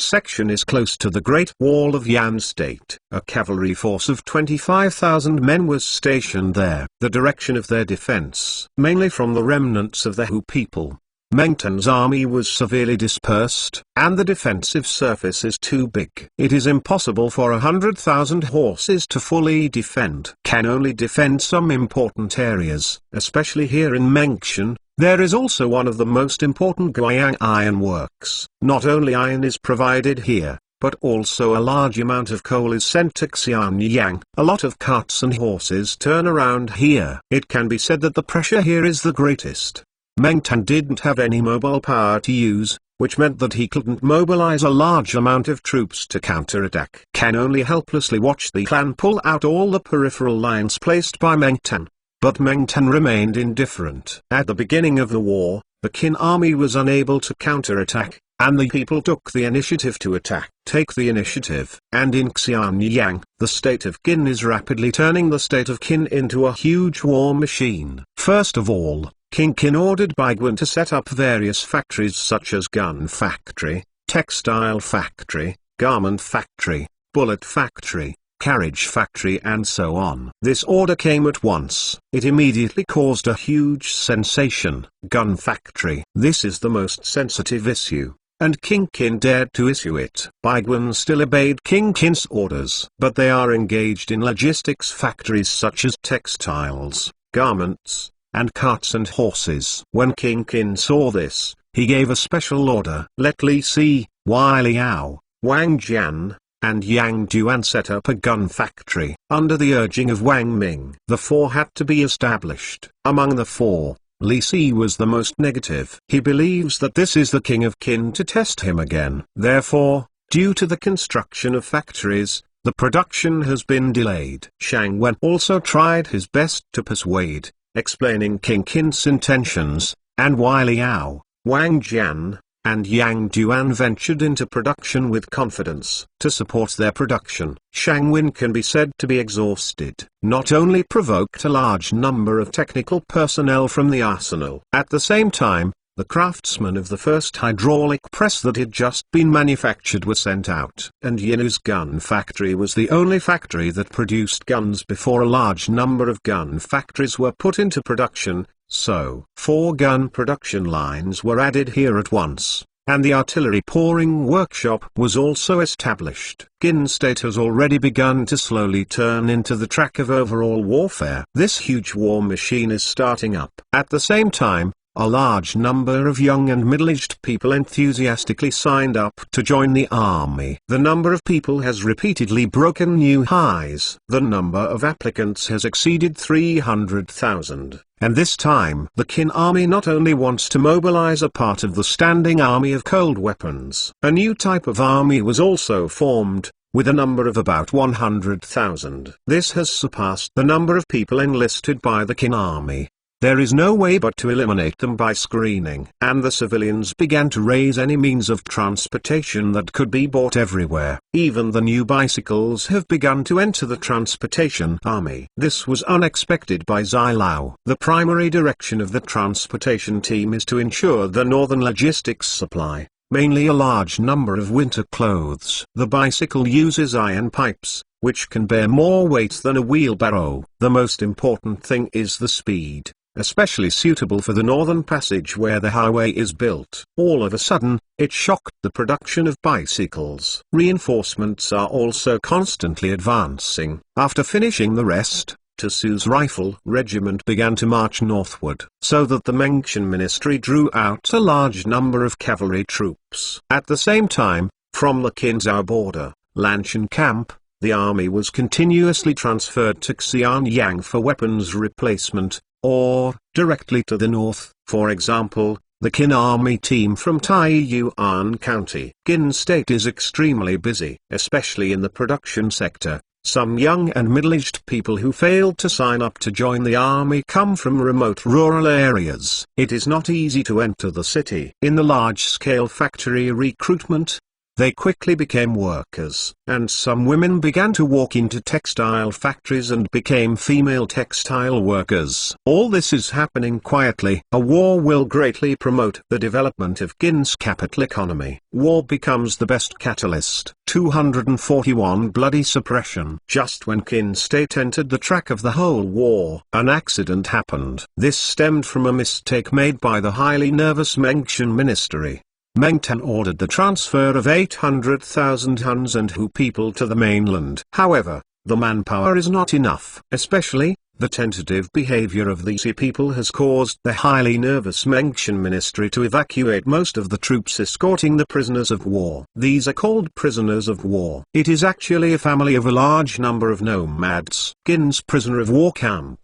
section is close to the Great Wall of Yan State. A cavalry force of 25,000 men was stationed there. The direction of their defense, mainly from the remnants of the Hu people. Meng Tan's army was severely dispersed, and the defensive surface is too big. It is impossible for 100,000 horses to fully defend. Can only defend some important areas, especially here in Mengtian. There is also one of the most important Guiyang iron works. Not only iron is provided here, but also a large amount of coal is sent to Xianyang. A lot of carts and horses turn around here. It can be said that the pressure here is the greatest. Meng Tan didn't have any mobile power to use, which meant that he couldn't mobilize a large amount of troops to counterattack. Can only helplessly watch the clan pull out all the peripheral lines placed by Meng Tan. But Meng Tan remained indifferent. At the beginning of the war, the Qin army was unable to counterattack, and the people took the initiative to attack. Take the initiative. And in Xianyang, the state of Qin is rapidly turning the state of Qin into a huge war machine. First of all, King Qin ordered Baiguan to set up various factories such as gun factory, textile factory, garment factory, bullet factory, carriage factory and so on. This order came at once. It immediately caused a huge sensation. Gun factory. This is the most sensitive issue, and King Qin dared to issue it. Baiguan still obeyed King Qin's orders, but they are engaged in logistics factories such as textiles, garments, and carts and horses. When King Qin saw this, he gave a special order. Let Li Si, Wai Liao, Wang Jian, and Yang Duan set up a gun factory. Under the urging of Wang Ming, the 4 had to be established. Among the 4, Li Si was the most negative. He believes that this is the king of Qin to test him again. Therefore, due to the construction of factories, the production has been delayed. Shang Wen also tried his best to persuade, explaining King Qin's intentions, and Wai Liao, Wang Jian, and Yang Duan ventured into production with confidence. To support their production, Shang Wen can be said to be exhausted. Not only provoked a large number of technical personnel from the arsenal. At the same time, the craftsmen of the first hydraulic press that had just been manufactured were sent out. And Yinu's gun factory was the only factory that produced guns before a large number of gun factories were put into production, so 4 gun production lines were added here at once, and the artillery pouring workshop was also established. Qin State has already begun to slowly turn into the track of overall warfare. This huge war machine is starting up. At the same time, a large number of young and middle-aged people enthusiastically signed up to join the army. The number of people has repeatedly broken new highs. The number of applicants has exceeded 300,000. And this time, the Qin army not only wants to mobilize a part of the standing army of cold weapons. A new type of army was also formed, with a number of about 100,000. This has surpassed the number of people enlisted by the Qin army. There is no way but to eliminate them by screening. And the civilians began to raise any means of transportation that could be bought everywhere. Even the new bicycles have begun to enter the transportation army. This was unexpected by Zai Lao. The primary direction of the transportation team is to ensure the northern logistics supply, mainly a large number of winter clothes. The bicycle uses iron pipes, which can bear more weight than a wheelbarrow. The most important thing is the speed, especially suitable for the northern passage where the highway is built. All of a sudden, it shocked the production of bicycles. Reinforcements are also constantly advancing. After finishing the rest, Tsu's rifle regiment began to march northward, so that the Mengtian ministry drew out a large number of cavalry troops. At the same time, from the Qinzhou border, Lanshan camp, the army was continuously transferred to Xianyang for weapons replacement, or, directly to the north, for example, the Qin army team from Taiyuan County. Qin State is extremely busy, especially in the production sector. Some young and middle-aged people who failed to sign up to join the army come from remote rural areas. It is not easy to enter the city. In the large-scale factory recruitment, they quickly became workers, and some women began to walk into textile factories and became female textile workers. All this is happening quietly. A war will greatly promote the development of Qin's capital economy. War becomes the best catalyst. 241 Bloody suppression. Just when Qin State entered the track of the whole war, an accident happened. This stemmed from a mistake made by the highly nervous Mengtian ministry. Mengtian ordered the transfer of 800,000 Huns and Hu people to the mainland. However, the manpower is not enough. Especially, the tentative behavior of these people has caused the highly nervous Mengtian ministry to evacuate most of the troops escorting the prisoners of war. These are called prisoners of war. It is actually a family of a large number of nomads. Qin's prisoner of war camp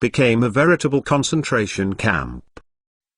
became a veritable concentration camp.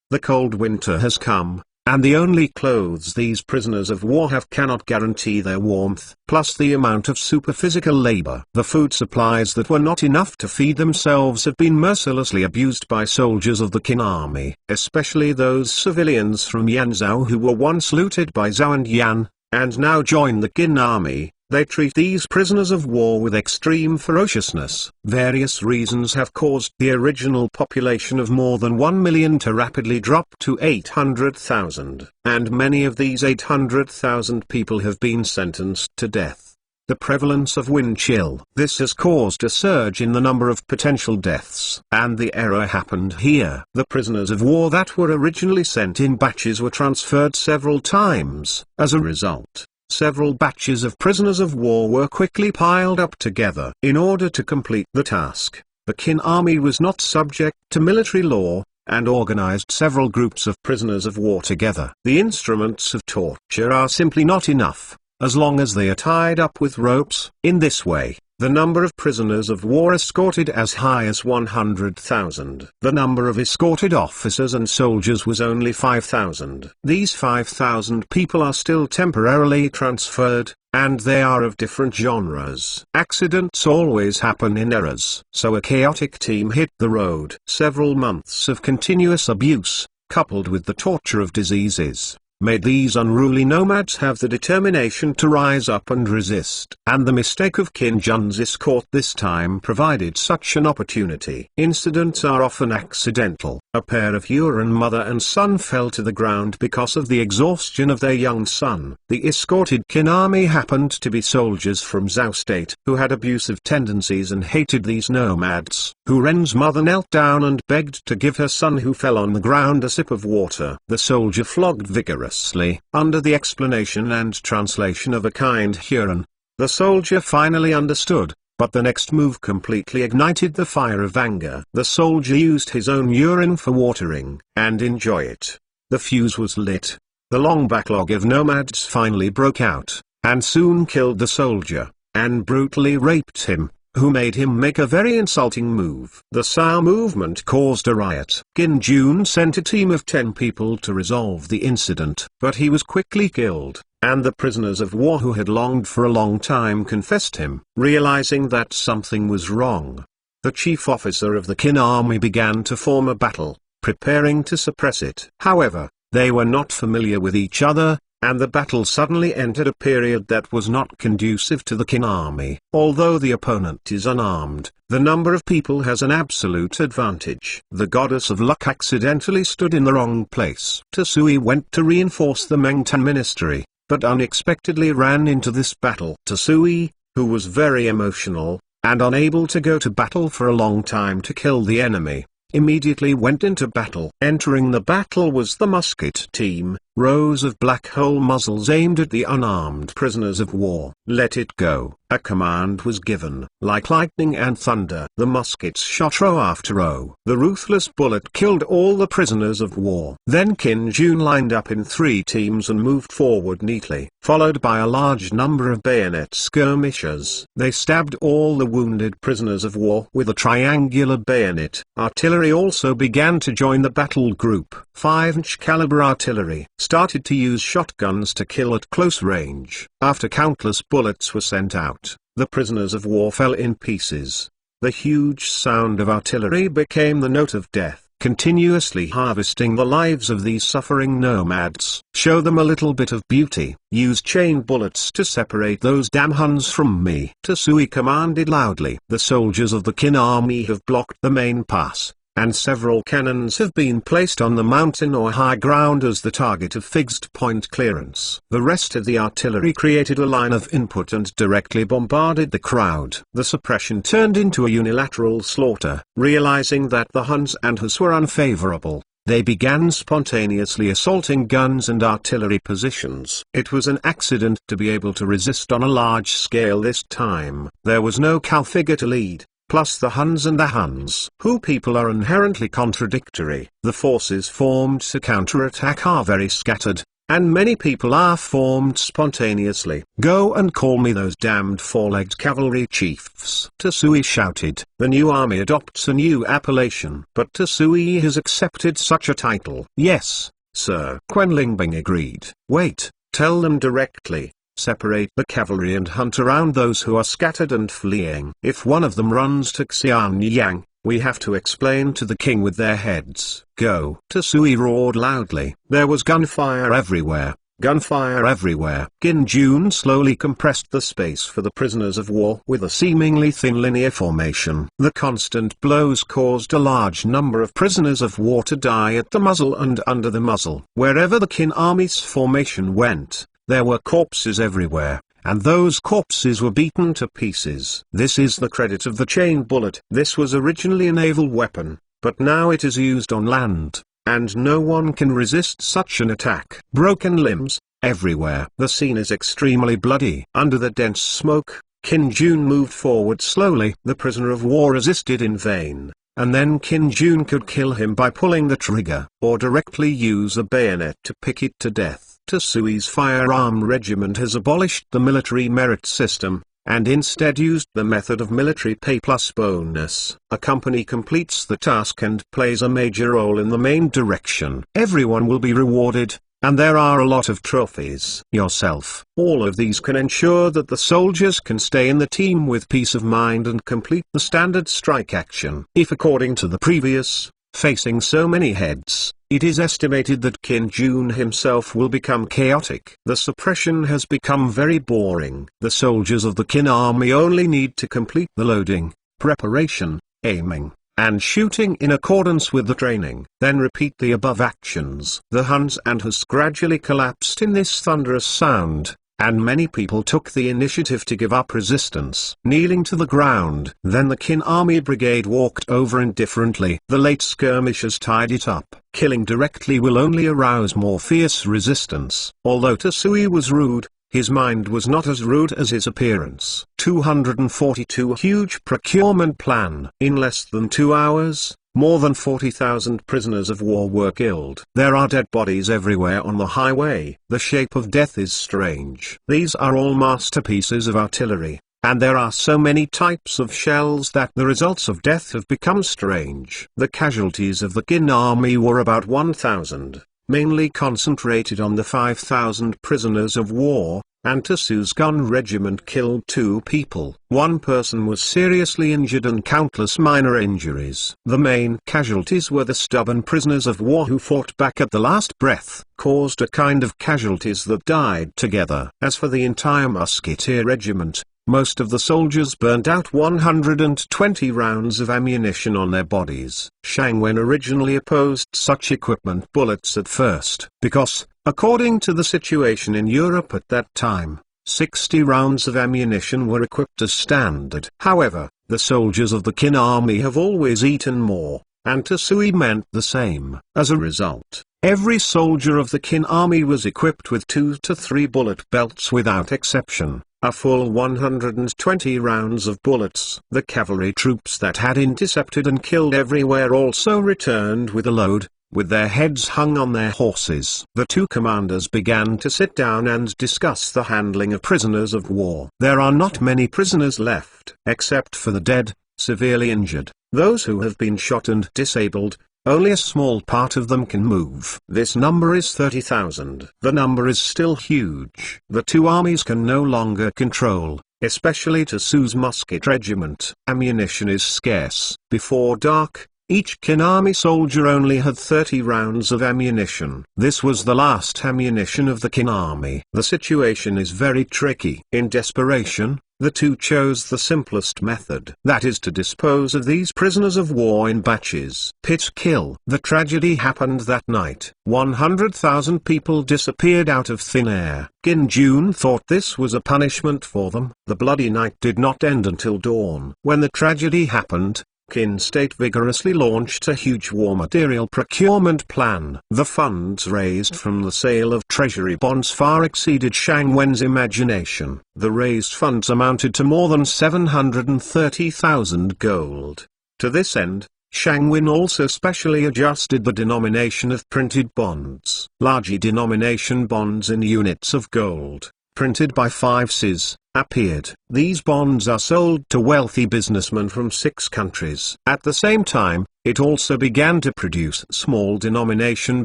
The cold winter has come, and the only clothes these prisoners of war have cannot guarantee their warmth, plus the amount of superphysical labor. The food supplies that were not enough to feed themselves have been mercilessly abused by soldiers of the Qin army, especially those civilians from Yanzhou who were once looted by Zhao and Yan, and now join the Qin army. They treat these prisoners of war with extreme ferociousness. Various reasons have caused the original population of more than 1 million to rapidly drop to 800,000, and many of these 800,000 people have been sentenced to death. The prevalence of wind chill. This has caused a surge in the number of potential deaths. And the error happened here. The prisoners of war that were originally sent in batches were transferred several times. As a result, several batches of prisoners of war were quickly piled up together. In order to complete the task, the Qin army was not subject to military law, and organized several groups of prisoners of war together. The instruments of torture are simply not enough, as long as they are tied up with ropes. In this way, The number of prisoners of war escorted as high as 100,000. The number of escorted officers and soldiers was only 5,000. These 5,000 people are still temporarily transferred, and they are of different genres. Accidents always happen in eras. So a chaotic team hit the road. Several months of continuous abuse, coupled with the torture of diseases, made these unruly nomads have the determination to rise up and resist. And the mistake of Qin Jun's escort this time provided such an opportunity. Incidents are often accidental. A pair of Huron mother and son fell to the ground because of the exhaustion of their young son. The escorted Qin army happened to be soldiers from Zhao state, who had abusive tendencies and hated these nomads. Huron's mother knelt down and begged to give her son who fell on the ground a sip of water. The soldier flogged vigorously, under the explanation and translation of a kind Huron. The soldier finally understood, but the next move completely ignited the fire of anger. The soldier used his own urine for watering, and enjoy it. The fuse was lit. The long backlog of nomads finally broke out, and soon killed the soldier, and brutally raped him, who made him make a very insulting move. The Sao movement caused a riot. Qin Jun sent a team of 10 people to resolve the incident, but he was quickly killed, and the prisoners of war who had longed for a long time confessed him. Realizing that something was wrong, the chief officer of the Qin army began to form a battle, preparing to suppress it. However, they were not familiar with each other, and the battle suddenly entered a period that was not conducive to the Qin army. Although the opponent is unarmed, the number of people has an absolute advantage. The goddess of luck accidentally stood in the wrong place. Tsui went to reinforce the Mengtan ministry, but unexpectedly ran into this battle. Tsui, who was very emotional, and unable to go to battle for a long time to kill the enemy, immediately went into battle. Entering the battle was the musket team, rows of black hole muzzles aimed at the unarmed prisoners of war. Let it go. A command was given. Like lightning and thunder, the muskets shot row after row. The ruthless bullet killed all the prisoners of war. Then Qin Jun lined up in 3 teams and moved forward neatly, followed by a large number of bayonet skirmishers. They stabbed all the wounded prisoners of war with a triangular bayonet. Artillery also began to join the battle group. 5-inch caliber artillery started to use shotguns to kill at close range. After countless bullets were sent out, the prisoners of war fell in pieces. The huge sound of artillery became the note of death, continuously harvesting the lives of these suffering nomads. Show them a little bit of beauty. Use chain bullets to separate those damn Huns from me. Tsui commanded loudly. The soldiers of the Qin army have blocked the main pass, and several cannons have been placed on the mountain or high ground as the target of fixed point clearance. The rest of the artillery created a line of input and directly bombarded the crowd. The suppression turned into a unilateral slaughter. Realizing that the Huns and Hus were unfavorable, they began spontaneously assaulting guns and artillery positions. It was an accident to be able to resist on a large scale this time. There was no cow figure to lead. Plus the Huns and the Huns, who people are inherently contradictory. The forces formed to counterattack are very scattered, and many people are formed spontaneously. Go and call me those damned 4-legged cavalry chiefs. Tsui shouted. The new army adopts a new appellation. But Tsui has accepted such a title. Yes, sir. Quenlingbing agreed. Wait, tell them directly. Separate the cavalry and hunt around those who are scattered and fleeing. If one of them runs to Xianyang, we have to explain to the king with their heads. Go. Tsui roared loudly. There was gunfire everywhere. Gunfire everywhere. Qin Jun slowly compressed the space for the prisoners of war with a seemingly thin linear formation. The constant blows caused a large number of prisoners of war to die at the muzzle and under the muzzle. Wherever the Qin army's formation went, there were corpses everywhere, and those corpses were beaten to pieces. This is the credit of the chain bullet. This was originally a naval weapon, but now it is used on land, and no one can resist such an attack. Broken limbs, everywhere. The scene is extremely bloody. Under the dense smoke, Qin Jun moved forward slowly. The prisoner of war resisted in vain, and then Qin Jun could kill him by pulling the trigger, or directly use a bayonet to pick it to death. Tsui's firearm regiment has abolished the military merit system, and instead used the method of military pay plus bonus. A company completes the task and plays a major role in the main direction. Everyone will be rewarded, and there are a lot of trophies. Yourself. All of these can ensure that the soldiers can stay in the team with peace of mind and complete the standard strike action. If according to the previous, facing so many heads, it is estimated that Qin Jun himself will become chaotic. The suppression has become very boring. The soldiers of the Qin army only need to complete the loading, preparation, aiming, and shooting in accordance with the training. Then repeat the above actions. The Huns and Hus gradually collapsed in this thunderous sound, and many people took the initiative to give up resistance, kneeling to the ground. Then the Qin army brigade walked over indifferently. The late skirmishers tied it up. Killing directly will only arouse more fierce resistance. Although Tasui was rude, his mind was not as rude as his appearance. 242 Huge procurement plan. In less than 2 hours, more than 40,000 prisoners of war were killed. There are dead bodies everywhere on the highway. The shape of death is strange. These are all masterpieces of artillery, and there are so many types of shells that the results of death have become strange. The casualties of the Qin army were about 1,000, mainly concentrated on the 5,000 prisoners of war, and Tasu's gun regiment killed 2 people. 1 person was seriously injured and countless minor injuries. The main casualties were the stubborn prisoners of war who fought back at the last breath, caused a kind of casualties that died together. As for the entire musketeer regiment, most of the soldiers burned out 120 rounds of ammunition on their bodies. Shang Wen originally opposed such equipment bullets at first, because, according to the situation in Europe at that time, 60 rounds of ammunition were equipped as standard. However, the soldiers of the Qin army have always eaten more, and Tasui meant the same. As a result, every soldier of the Qin army was equipped with 2 to 3 bullet belts without exception, a full 120 rounds of bullets. The cavalry troops that had intercepted and killed everywhere also returned with a load, with their heads hung on their horses. The 2 commanders began to sit down and discuss the handling of prisoners of war. There are not many prisoners left, except for the dead, severely injured, those who have been shot and disabled. Only a small part of them can move. This number is 30,000. The number is still huge. The 2 armies can no longer control, especially Tasu's musket regiment. Ammunition is scarce. Before dark, each Qin army soldier only had 30 rounds of ammunition. This was the last ammunition of the Qin army. The situation is very tricky. In desperation, the 2 chose the simplest method. That is to dispose of these prisoners of war in batches. Pit kill. The tragedy happened that night. 100,000 people disappeared out of thin air. Qin Jun thought this was a punishment for them. The bloody night did not end until dawn. When the tragedy happened, Qin State vigorously launched a huge war material procurement plan. The funds raised from the sale of treasury bonds far exceeded Shang Wen's imagination. The raised funds amounted to more than 730,000 gold. To this end, Shang Wen also specially adjusted the denomination of printed bonds. Large denomination bonds in units of gold, printed by 5 cis, appeared. These bonds are sold to wealthy businessmen from 6 countries. At the same time, it also began to produce small denomination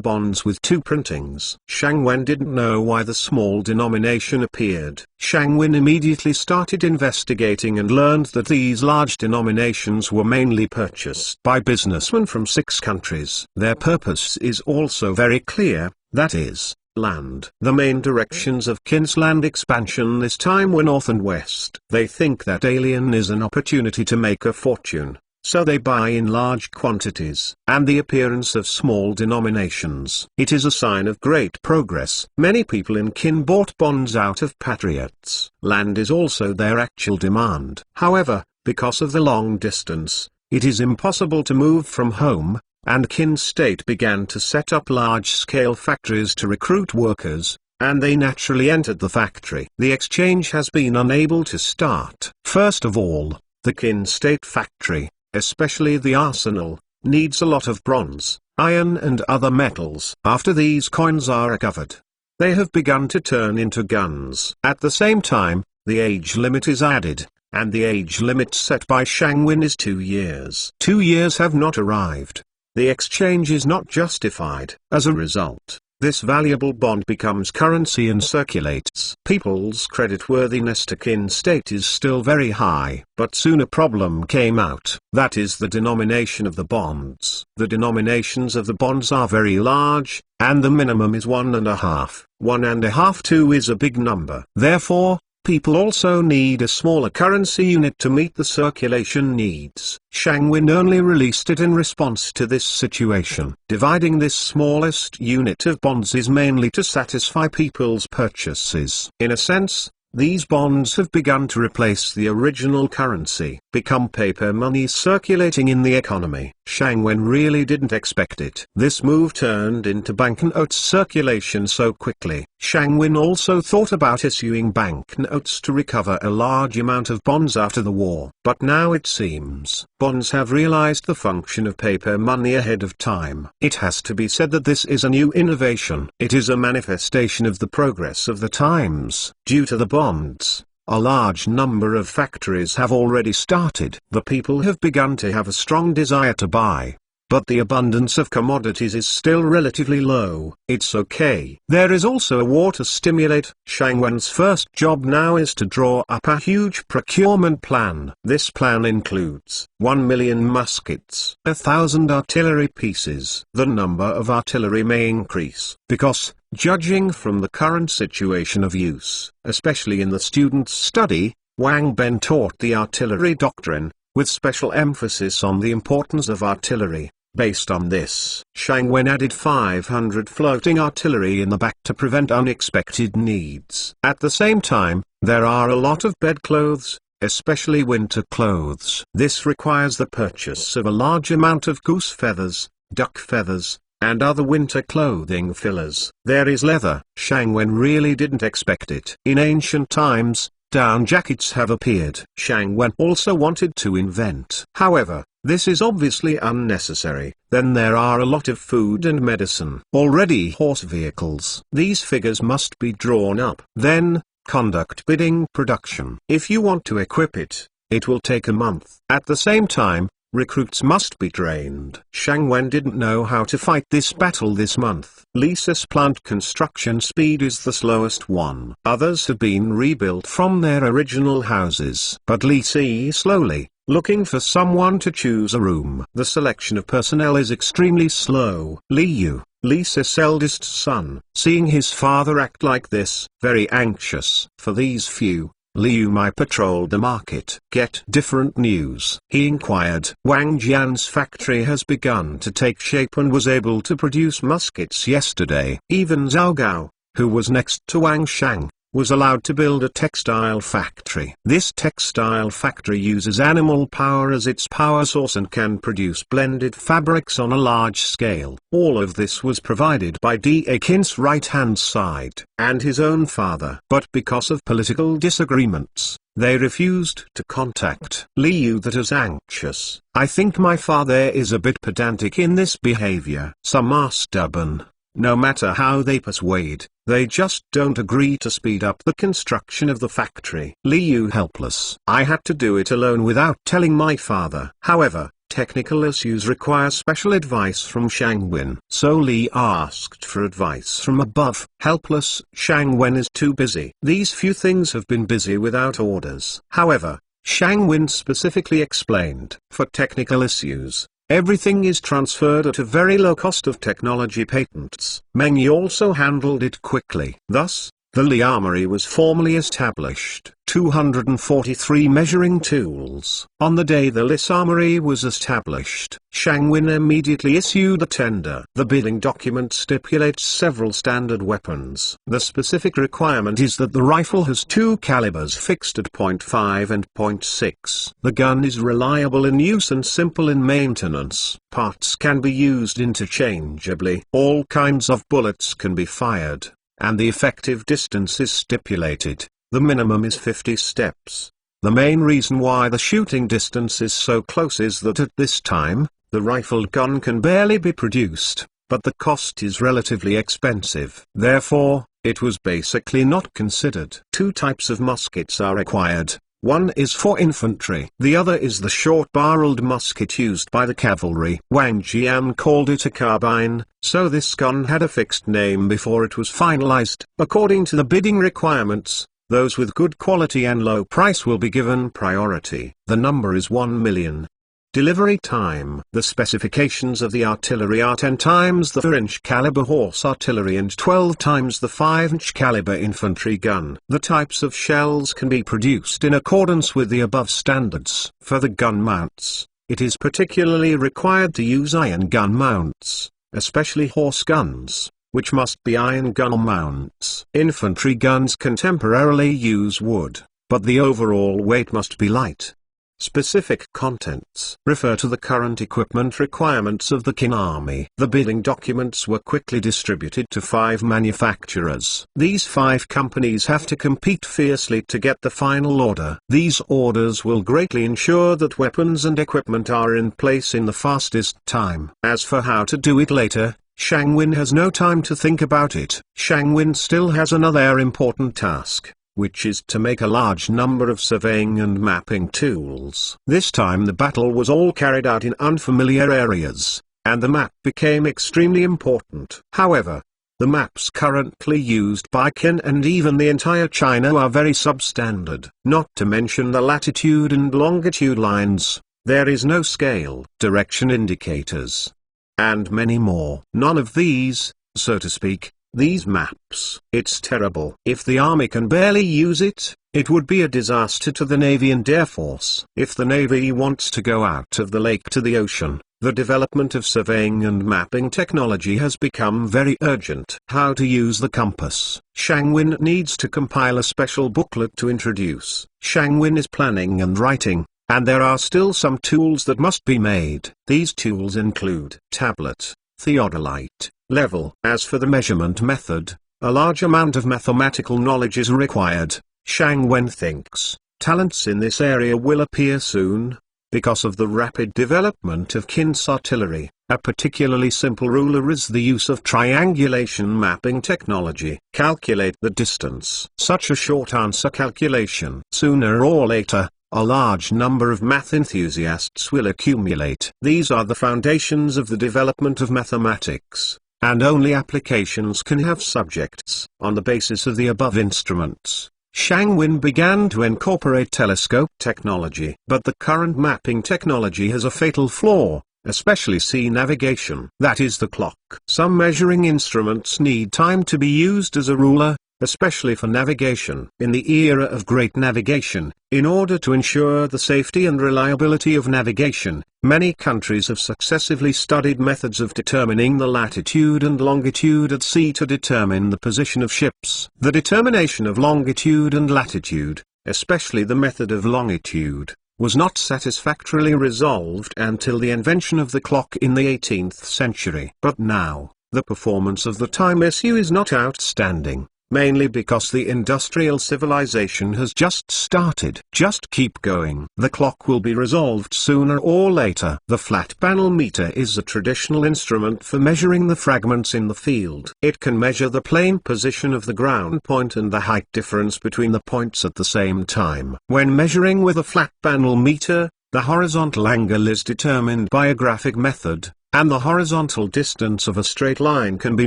bonds with 2 printings. Shang Wen didn't know why the small denomination appeared. Shang Wen immediately started investigating and learned that these large denominations were mainly purchased by businessmen from 6 countries. Their purpose is also very clear, that is, land. The main directions of Qin's land expansion this time were north and west. They think that alien is an opportunity to make a fortune, so they buy in large quantities. And the appearance of small denominations. It is a sign of great progress. Many people in Qin bought bonds out of patriots. Land is also their actual demand. However, because of the long distance, it is impossible to move from home, and Qin State began to set up large-scale factories to recruit workers, and they naturally entered the factory. The exchange has been unable to start. First of all, the Qin State factory, especially the arsenal, needs a lot of bronze, iron and other metals. After these coins are recovered, they have begun to turn into guns. At the same time, the age limit is added, and the age limit set by Shangwin is 2 years. 2 years have not arrived. The exchange is not justified. As a result, this valuable bond becomes currency and circulates. People's creditworthiness to kin state is still very high, but soon a problem came out. That is the denomination of the bonds. The denominations of the bonds are very large, and the minimum is 1.5. 1.5 2 is a big number. Therefore, people also need a smaller currency unit to meet the circulation needs. Shangwin only released it in response to this situation. Dividing this smallest unit of bonds is mainly to satisfy people's purchases. In a sense, these bonds have begun to replace the original currency, become paper money circulating in the economy. Shangwen really didn't expect it. This move turned into banknotes circulation so quickly. Shangwen also thought about issuing banknotes to recover a large amount of bonds after the war. But now it seems bonds have realized the function of paper money ahead of time. It has to be said that this is a new innovation. It is a manifestation of the progress of the times. Due to the bonds, a large number of factories have already started. The people have begun to have a strong desire to buy. But the abundance of commodities is still relatively low. It's okay. There is also a war to stimulate. Shangwen's first job now is to draw up a huge procurement plan. This plan includes 1 million muskets, 1,000 artillery pieces. The number of artillery may increase, because, judging from the current situation of use, especially in the students' study, Wang Ben taught the artillery doctrine, with special emphasis on the importance of artillery. Based on this, Shangwen added 500 floating artillery in the back to prevent unexpected needs. At the same time, there are a lot of bedclothes, especially winter clothes. This requires the purchase of a large amount of goose feathers, duck feathers, and other winter clothing fillers. There is leather. Shangwen really didn't expect it. In ancient times, down jackets have appeared. Shangwen also wanted to invent. However, this is obviously unnecessary. Then there are a lot of food and medicine. Already horse vehicles. These figures must be drawn up. Then, conduct bidding production. If you want to equip it, it will take a month. At the same time, recruits must be trained. Shangwen didn't know how to fight this battle this month. Lisa's plant construction speed is the slowest one. Others have been rebuilt from their original houses. But Lisa slowly, looking for someone to choose a room. The selection of personnel is extremely slow. Liu, Lisa's eldest son, seeing his father act like this, very anxious. For these few, Liu might patrol the market. Get different news. He inquired. Wang Jian's factory has begun to take shape and was able to produce muskets yesterday. Even Zhao Gao, who was next to Wang Shang, was allowed to build a textile factory. This textile factory uses animal power as its power source and can produce blended fabrics on a large scale. All of this was provided by Da Kin's right-hand side, and his own father. But because of political disagreements, they refused to contact Liu. That is anxious. I think my father is a bit pedantic in this behavior. Some are stubborn. No matter how they persuade, they just don't agree to speed up the construction of the factory. Liu helpless. I had to do it alone without telling my father. However, technical issues require special advice from Shangwen. So Li asked for advice from above. Helpless, Shangwen is too busy. These few things have been busy without orders. However, Shangwen specifically explained, for technical issues, everything is transferred at a very low cost of technology patents. Meng Yi also handled it quickly. Thus, the Li Armory was formally established. 243 measuring tools. On the day the Li Armory was established, Shangwen immediately issued a tender. The bidding document stipulates several standard weapons. The specific requirement is that the rifle has 2 calibers fixed at .5 and .6. The gun is reliable in use and simple in maintenance. Parts can be used interchangeably. All kinds of bullets can be fired, and the effective distance is stipulated. The minimum is 50 steps. The main reason why the shooting distance is so close is that at this time, the rifled gun can barely be produced, but the cost is relatively expensive. Therefore, It was basically not considered. Two types of muskets are required. One is for infantry. The other is the short-barreled musket used by the cavalry. Wang Jian called it a carbine, so this gun had a fixed name before it was finalized. According to the bidding requirements, those with good quality and low price will be given priority. The number is 1 million. Delivery time. The specifications of the artillery are 10 times the 4-inch caliber horse artillery and 12 times the 5-inch caliber infantry gun. The types of shells can be produced in accordance with the above standards. For the gun mounts, it is particularly required to use iron gun mounts, especially horse guns, which must be iron gun mounts. Infantry guns can temporarily use wood, but the overall weight must be light. Specific contents. Refer to the current equipment requirements of the Qin Army. The bidding documents were quickly distributed to 5 manufacturers. These 5 companies have to compete fiercely to get the final order. These orders will greatly ensure that weapons and equipment are in place in the fastest time. As for how to do it later, Shangwin has no time to think about it. Shangwin still has another important task, which is to make a large number of surveying and mapping tools. This time the battle was all carried out in unfamiliar areas, and the map became extremely important. However, the maps currently used by Qin and even the entire China are very substandard. Not to mention the latitude and longitude lines, there is no scale, direction indicators, and many more. None of these, so to speak, these maps. It's terrible. If the army can barely use it, it would be a disaster to the Navy and Air Force. If the Navy wants to go out of the lake to the ocean, the development of surveying and mapping technology has become very urgent. How to use the compass. Shangwin needs to compile a special booklet to introduce. Shangwin is planning and writing, and there are still some tools that must be made. These tools include tablet, theodolite, level. As for the measurement method, a large amount of mathematical knowledge is required. Shangwen thinks talents in this area will appear soon, because of the rapid development of Qin's artillery. A particularly simple ruler is the use of triangulation mapping technology. Calculate the distance. Such a short answer calculation. Sooner or later, a large number of math enthusiasts will accumulate. These are the foundations of the development of mathematics, and only applications can have subjects. On the basis of the above instruments, Shangwin began to incorporate telescope technology. But the current mapping technology has a fatal flaw, especially sea navigation. That is the clock. Some measuring instruments need time to be used as a ruler, especially for navigation. In the era of great navigation, in order to ensure the safety and reliability of navigation, many countries have successively studied methods of determining the latitude and longitude at sea to determine the position of ships. The determination of longitude and latitude, especially the method of longitude, was not satisfactorily resolved until the invention of the clock in the 18th century. But now, the performance of the time issue is not outstanding, mainly because the industrial civilization has just started. Just keep going. The clock will be resolved sooner or later. The flat panel meter is a traditional instrument for measuring the fragments in the field. It can measure the plane position of the ground point and the height difference between the points at the same time. When measuring with a flat panel meter, the horizontal angle is determined by a graphic method, and the horizontal distance of a straight line can be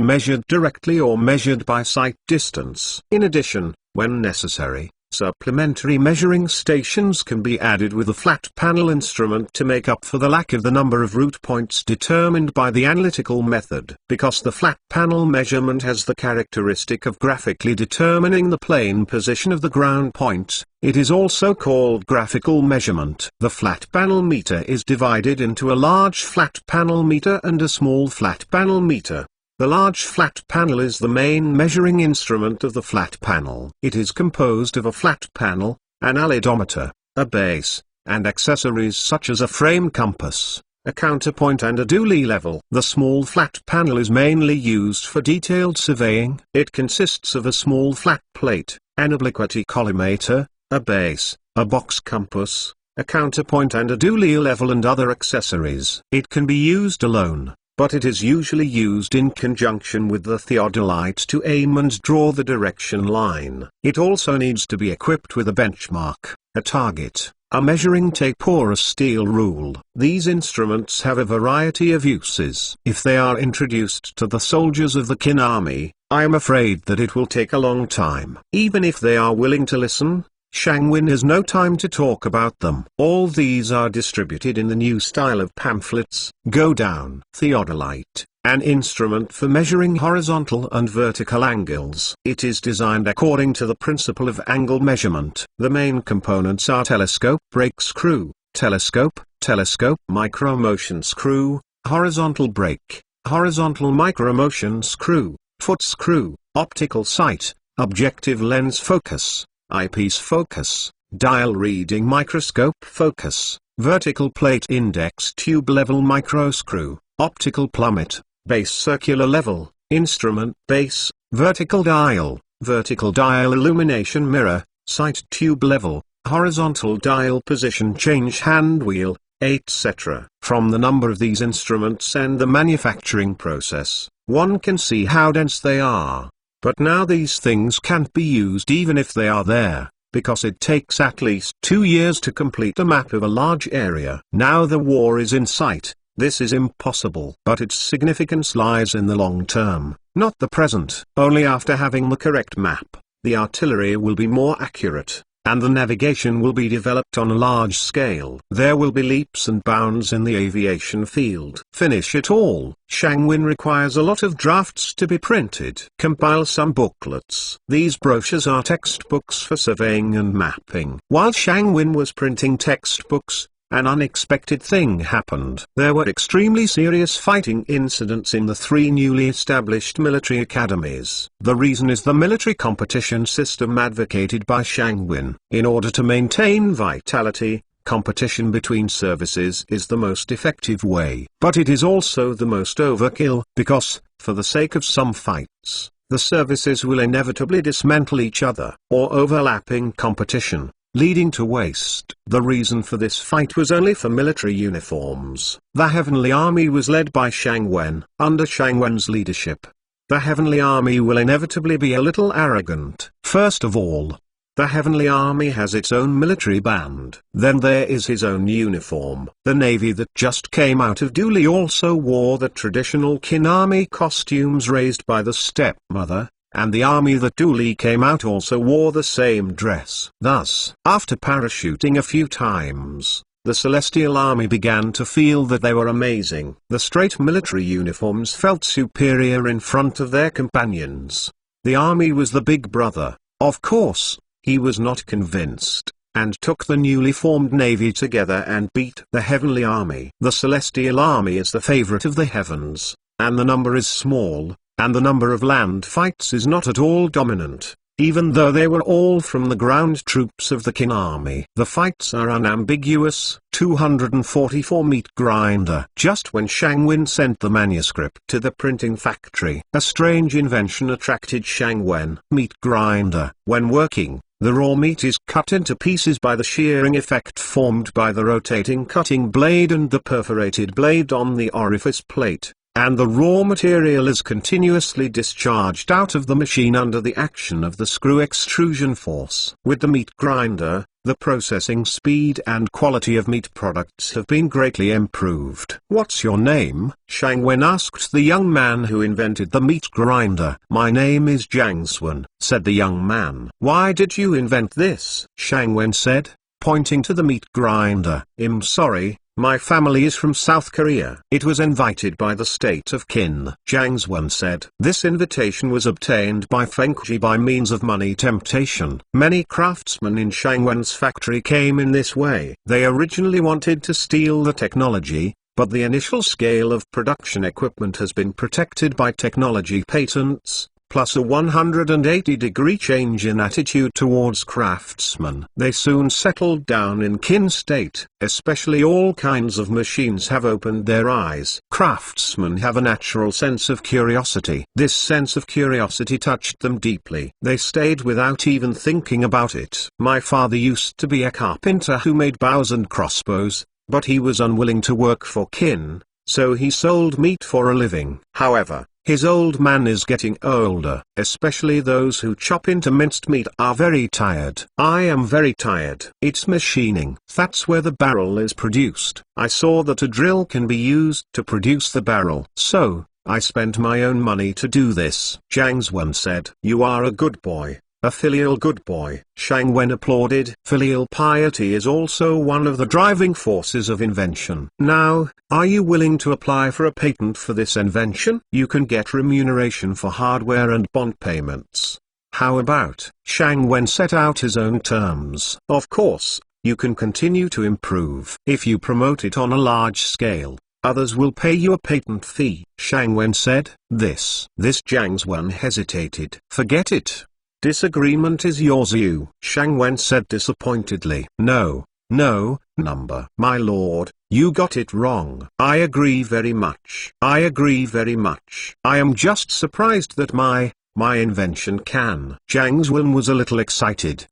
measured directly or measured by sight distance. In addition, when necessary, supplementary measuring stations can be added with a flat panel instrument to make up for the lack of the number of root points determined by the analytical method. Because the flat panel measurement has the characteristic of graphically determining the plane position of the ground point, it is also called graphical measurement. The flat panel meter is divided into a large flat panel meter and a small flat panel meter. The large flat panel is the main measuring instrument of the flat panel. It is composed of a flat panel, an allidometer, a base, and accessories such as a frame compass, a counterpoint and a dually level. The small flat panel is mainly used for detailed surveying. It consists of a small flat plate, an obliquity collimator, a base, a box compass, a counterpoint and a dually level and other accessories. It can be used alone, but it is usually used in conjunction with the theodolite to aim and draw the direction line. It also needs to be equipped with a benchmark, a target, a measuring tape or a steel rule. These instruments have a variety of uses. If they are introduced to the soldiers of the Qin army, I am afraid that it will take a long time. Even if they are willing to listen, Shangwin has no time to talk about them. All these are distributed in the new style of pamphlets. Go down. Theodolite, an instrument for measuring horizontal and vertical angles. It is designed according to the principle of angle measurement. The main components are telescope brake screw, telescope micromotion screw, horizontal brake, horizontal micromotion screw, foot screw, optical sight, objective lens focus, eyepiece focus, dial reading microscope focus, vertical plate index tube level microscrew, optical plummet, base circular level, instrument base, vertical dial illumination mirror, sight tube level, horizontal dial position change hand wheel, etc. From the number of these instruments and the manufacturing process, one can see how dense they are. But now these things can't be used even if they are there, because it takes at least 2 years to complete a map of a large area. Now the war is in sight. This is impossible. But its significance lies in the long term, not the present. Only after having the correct map, the artillery will be more accurate, and the navigation will be developed on a large scale. There will be leaps and bounds in the aviation field. Finish it all. Shangwin requires a lot of drafts to be printed. Compile some booklets. These brochures are textbooks for surveying and mapping. While Shangwin was printing textbooks, an unexpected thing happened. There were extremely serious fighting incidents in the 3 newly established military academies. The reason is the military competition system advocated by Shangwin. In order to maintain vitality, competition between services is the most effective way. But it is also the most overkill, because, for the sake of some fights, the services will inevitably dismantle each other, or overlapping competition, leading to waste. The reason for this fight was only for military uniforms. The Heavenly Army was led by Shangwen. Under Shangwen's leadership, the Heavenly Army will inevitably be a little arrogant. First of all, the Heavenly Army has its own military band. Then there is his own uniform. The Navy that just came out of Dooley also wore the traditional Qin Army costumes raised by the stepmother, and the army that Dooley came out also wore the same dress. Thus, after parachuting a few times, the Celestial Army began to feel that they were amazing. The straight military uniforms felt superior in front of their companions. The army was the big brother. Of course, he was not convinced, and took the newly formed navy together and beat the Heavenly Army. The Celestial Army is the favorite of the heavens, and the number is small, and the number of land fights is not at all dominant, even though they were all from the ground troops of the Qin Army. The fights are unambiguous. 244 Meat Grinder. Just when Shangwen sent the manuscript to the printing factory, a strange invention attracted Shangwen. Meat grinder. When working, the raw meat is cut into pieces by the shearing effect formed by the rotating cutting blade and the perforated blade on the orifice plate, and the raw material is continuously discharged out of the machine under the action of the screw extrusion force. With the meat grinder, the processing speed and quality of meat products have been greatly improved. "What's your name?" Shangwen asked the young man who invented the meat grinder. "My name is Jiangswen," said the young man. "Why did you invent this?" Shangwen said, pointing to the meat grinder. "I'm sorry, my family is from South Korea. It was invited by the state of Qin." Jiangswen said. This invitation was obtained by Fengji by means of money temptation. Many craftsmen in Shangwen's factory came in this way. They originally wanted to steal the technology, but the initial scale of production equipment has been protected by technology patents, plus a 180-degree change in attitude towards craftsmen. They soon settled down in Qin state. Especially all kinds of machines have opened their eyes. Craftsmen have a natural sense of curiosity. This sense of curiosity touched them deeply. They stayed without even thinking about it. My father used to be a carpenter who made bows and crossbows, but he was unwilling to work for Qin, so he sold meat for a living. However, his old man is getting older. Especially those who chop into minced meat are very tired. I am very tired. It's machining. That's where the barrel is produced. I saw that a drill can be used to produce the barrel. So, I spent my own money to do this. Zhang Zwen said. You are a good boy. A filial good boy. Shang Wen applauded. Filial piety is also one of the driving forces of invention. Now, are you willing to apply for a patent for this invention? You can get remuneration for hardware and bond payments. How about? Shang Wen set out his own terms. Of course, you can continue to improve. If you promote it on a large scale, others will pay you a patent fee. Shang Wen said. This Zhang Zwen hesitated. Forget it. Disagreement is yours. Shang Wen said disappointedly. No, number. My lord, you got it wrong. I agree very much. I am just surprised that my invention can. Zhang Zwen was a little excited,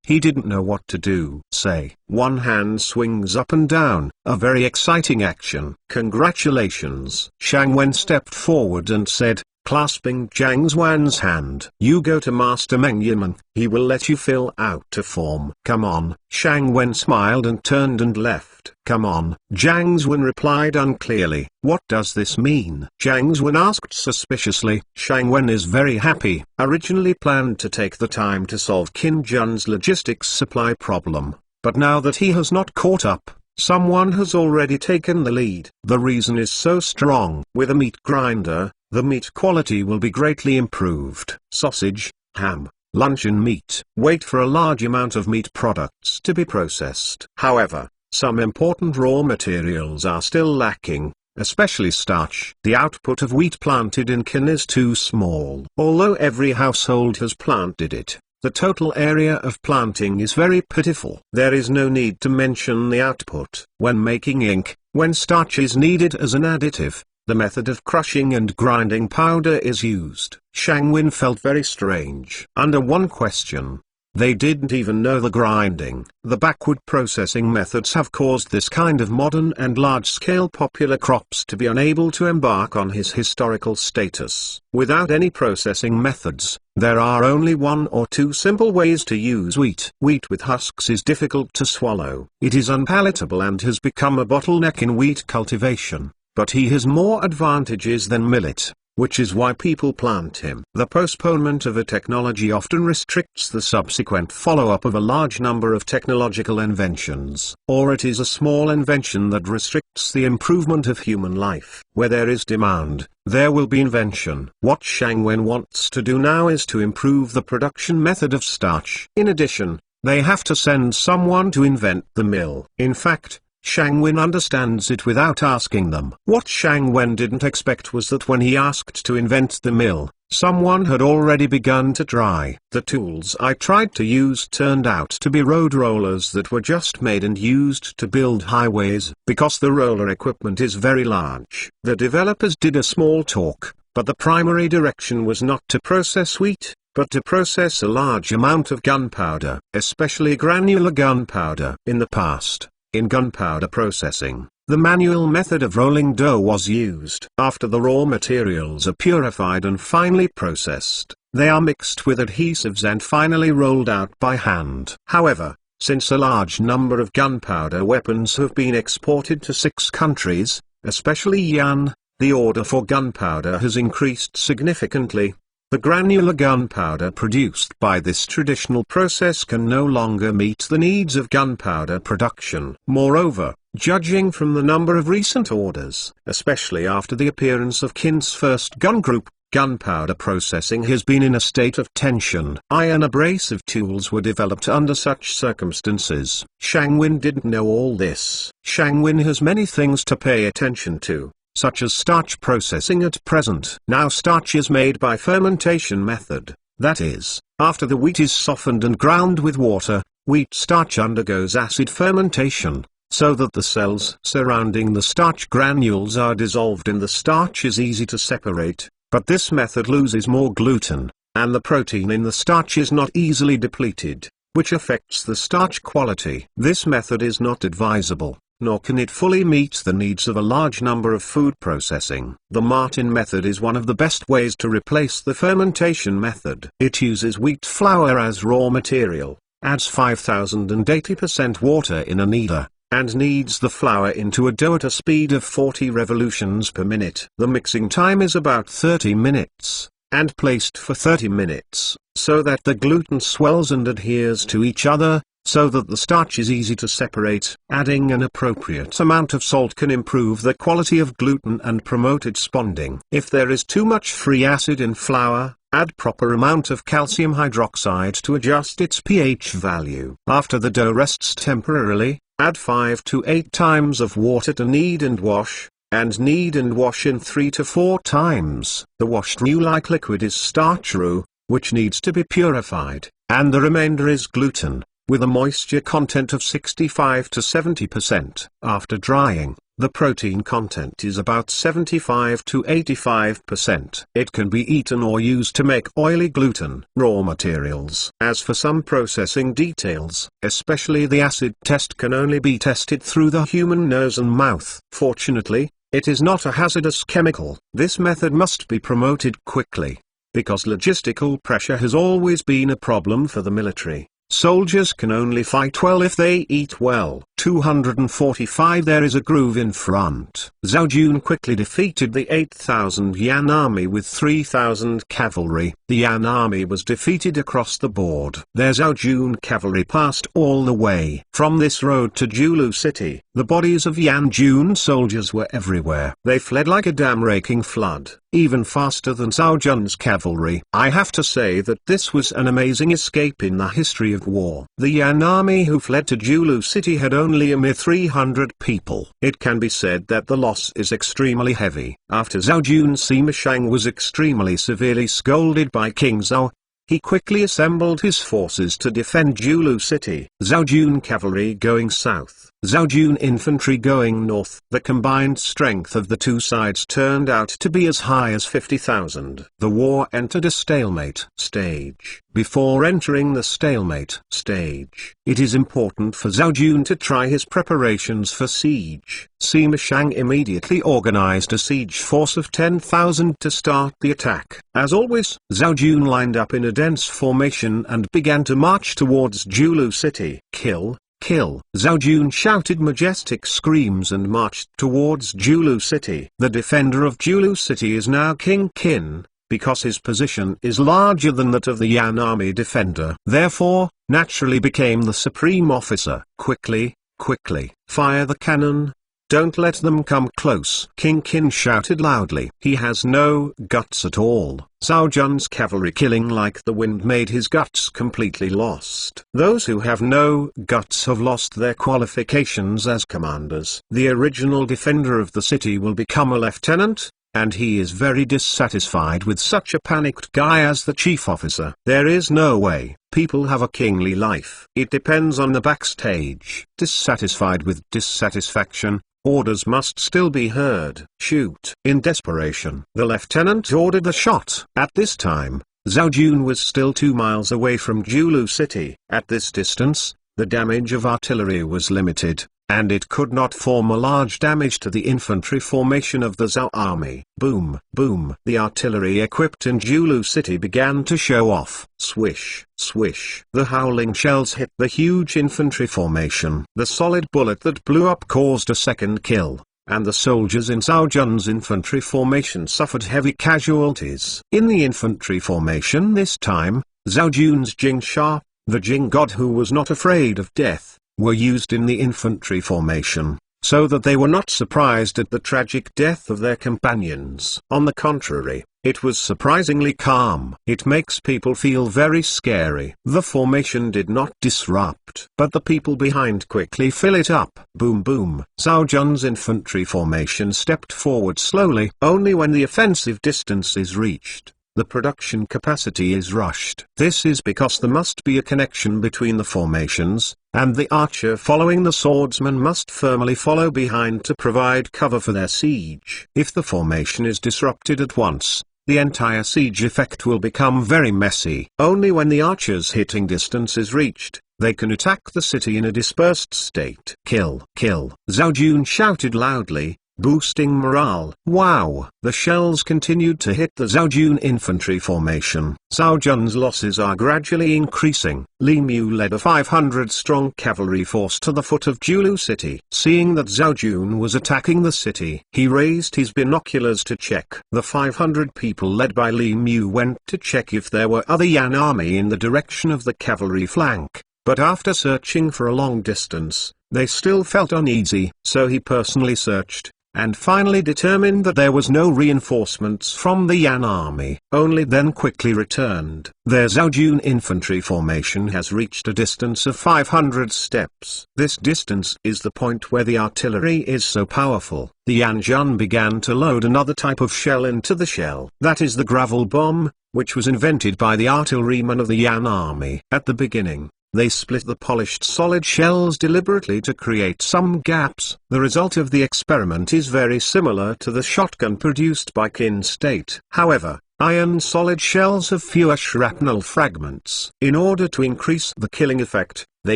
he didn't know what to do. Say, one hand swings up and down, a very exciting action. Congratulations. Shang Wen stepped forward and said, clasping Zhang Zwen's hand. You go to Master Meng Yiman, he will let you fill out a form. Come on. Shang Wen smiled and turned and left. Come on. Zhang Zwen replied unclearly. What does this mean? Zhang Zwen asked suspiciously. Shang Wen is very happy. Originally planned to take the time to solve Qin Jun's logistics supply problem, but now that he has not caught up, someone has already taken the lead. The reason is so strong. With a meat grinder, the meat quality will be greatly improved. Sausage, ham, luncheon meat. Wait for a large amount of meat products to be processed. However, some important raw materials are still lacking, especially starch. The output of wheat planted in Qin is too small. Although every household has planted it, the total area of planting is very pitiful. There is no need to mention the output. When making ink, when starch is needed as an additive, the method of crushing and grinding powder is used. Shang Wen felt very strange. Under one question, they didn't even know the grinding. The backward processing methods have caused this kind of modern and large-scale popular crops to be unable to embark on his historical status. Without any processing methods, there are only one or two simple ways to use wheat. Wheat with husks is difficult to swallow. It is unpalatable and has become a bottleneck in wheat cultivation. But he has more advantages than millet, which is why people plant him. The postponement of a technology often restricts the subsequent follow-up of a large number of technological inventions. Or it is a small invention that restricts the improvement of human life. Where there is demand, there will be invention. What Shang Wen wants to do now is to improve the production method of starch. In addition, they have to send someone to invent the mill. In fact, Shang Wen understands it without asking them. What Shang Wen didn't expect was that when he asked to invent the mill, someone had already begun to try. The tools I tried to use turned out to be road rollers that were just made and used to build highways. Because the roller equipment is very large, the developers did a small talk, but the primary direction was not to process wheat, but to process a large amount of gunpowder, especially granular gunpowder. In the past, in gunpowder processing, the manual method of rolling dough was used. After the raw materials are purified and finally processed, they are mixed with adhesives and finally rolled out by hand. However, since a large number of gunpowder weapons have been exported to 6 countries, especially Yan, the order for gunpowder has increased significantly. The granular gunpowder produced by this traditional process can no longer meet the needs of gunpowder production. Moreover, judging from the number of recent orders, especially after the appearance of Qin's first gun group, gunpowder processing has been in a state of tension. Iron abrasive tools were developed under such circumstances. Shang Wen didn't know all this. Shang Wen has many things to pay attention to, such as starch processing at present. Now starch is made by fermentation method, that is, after the wheat is softened and ground with water, wheat starch undergoes acid fermentation, so that the cells surrounding the starch granules are dissolved and the starch is easy to separate, but this method loses more gluten, and the protein in the starch is not easily depleted, which affects the starch quality. This method is not advisable. nor can it fully meet the needs of a large number of food processing. The Martin method is one of the best ways to replace the fermentation method. It uses wheat flour as raw material, adds 5080% water in a kneader, and kneads the flour into a dough at a speed of 40 revolutions per minute. The mixing time is about 30 minutes, and placed for 30 minutes, so that the gluten swells and adheres to each other, so that the starch is easy to separate. Adding an appropriate amount of salt can improve the quality of gluten and promote its bonding. If there is too much free acid in flour, add proper amount of calcium hydroxide to adjust its pH value. After the dough rests temporarily, add 5 to 8 times of water to knead and wash, and knead and wash in 3 to 4 times. The washed roux-like liquid is starch roux, which needs to be purified, and the remainder is gluten, with a moisture content of 65 to 70%. After drying, the protein content is about 75 to 85%. It can be eaten or used to make oily gluten. Raw materials. As for some processing details, especially the acid test can only be tested through the human nose and mouth. Fortunately, it is not a hazardous chemical. This method must be promoted quickly, because logistical pressure has always been a problem for the military. Soldiers can only fight well if they eat well. 245 There is a groove in front. Zhao Jun quickly defeated the 8,000 Yan army with 3,000 cavalry. The Yan army was defeated across the board. Their Zhao Jun cavalry passed all the way. From this road to Julu city, the bodies of Yan Jun soldiers were everywhere. They fled like a dam-raking flood, even faster than Zhao Jun's cavalry. I have to say that this was an amazing escape in the history of war. The Yan army who fled to Julu city had only a mere 300 people. It can be said that the loss is extremely heavy. After Zhao Jun, Sima Shang was extremely severely scolded by King Zhao. He quickly assembled his forces to defend Julu city. Zhao Jun cavalry going south, Zhao Jun infantry going north. The combined strength of the two sides turned out to be as high as 50,000. The war entered a stalemate stage. Before entering the stalemate stage, it is important for Zhao Jun to try his preparations for siege. Sima Shang immediately organized a siege force of 10,000 to start the attack. As always, Zhao Jun lined up in a dense formation and began to march towards Julu city. Kill! Kill! Zhao Jun shouted majestic screams and marched towards Julu city. The defender of Julu city is now King Qin, because his position is larger than that of the Yan army defender. Therefore, naturally became the supreme officer. Quickly, quickly, fire the cannon. Don't let them come close. King Qin shouted loudly. He has no guts at all. Zhao Jun's cavalry killing like the wind made his guts completely lost. Those who have no guts have lost their qualifications as commanders. The original defender of the city will become a lieutenant, and he is very dissatisfied with such a panicked guy as the chief officer. There is no way people have a kingly life. It depends on the backstage. Dissatisfied with dissatisfaction, orders must still be heard. Shoot! In desperation, the lieutenant ordered the shot. At this time, Zhao Jun was still 2 miles away from Julu city. At this distance, the damage of artillery was limited, and it could not form a large damage to the infantry formation of the Zhao army. Boom! Boom! The artillery equipped in Julu city began to show off. Swish! Swish! The howling shells hit the huge infantry formation. The solid bullet that blew up caused a second kill, and the soldiers in Zhao Jun's infantry formation suffered heavy casualties. In the infantry formation this time, Zhao Jun's Jing Sha, the Jing god who was not afraid of death, were used in the infantry formation, so that they were not surprised at the tragic death of their companions. On the contrary, it was surprisingly calm. It makes people feel very scary. The formation did not disrupt, but the people behind quickly fill it up. Boom boom. Zhao Jun's infantry formation stepped forward slowly. Only when the offensive distance is reached, the production capacity is rushed. This is because there must be a connection between the formations, and the archer following the swordsman must firmly follow behind to provide cover for their siege. If the formation is disrupted at once, the entire siege effect will become very messy. Only when the archer's hitting distance is reached, They can attack the city in a dispersed state. Kill, kill. Zhao Jun shouted loudly, boosting morale. Wow! The shells continued to hit the Zhao Jun infantry formation. Zhao Jun's losses are gradually increasing. Li Mu led a 500-strong cavalry force to the foot of Julu city. Seeing that Zhao Jun was attacking the city, he raised his binoculars to check. The 500 people led by Li Mu went to check if there were other Yan army in the direction of the cavalry flank. But after searching for a long distance, they still felt uneasy, so he personally searched, and finally determined that there was no reinforcements from the Yan army. Only then quickly returned. Their Zhao Jun infantry formation has reached a distance of 500 steps. This distance is the point where the artillery is so powerful. The Yan Jun began to load another type of shell into the shell. That is the gravel bomb, which was invented by the artillerymen of the Yan army. At the beginning, they split the polished solid shells deliberately to create some gaps. The result of the experiment is very similar to the shotgun produced by Kin State. However, iron solid shells have fewer shrapnel fragments. In order to increase the killing effect, they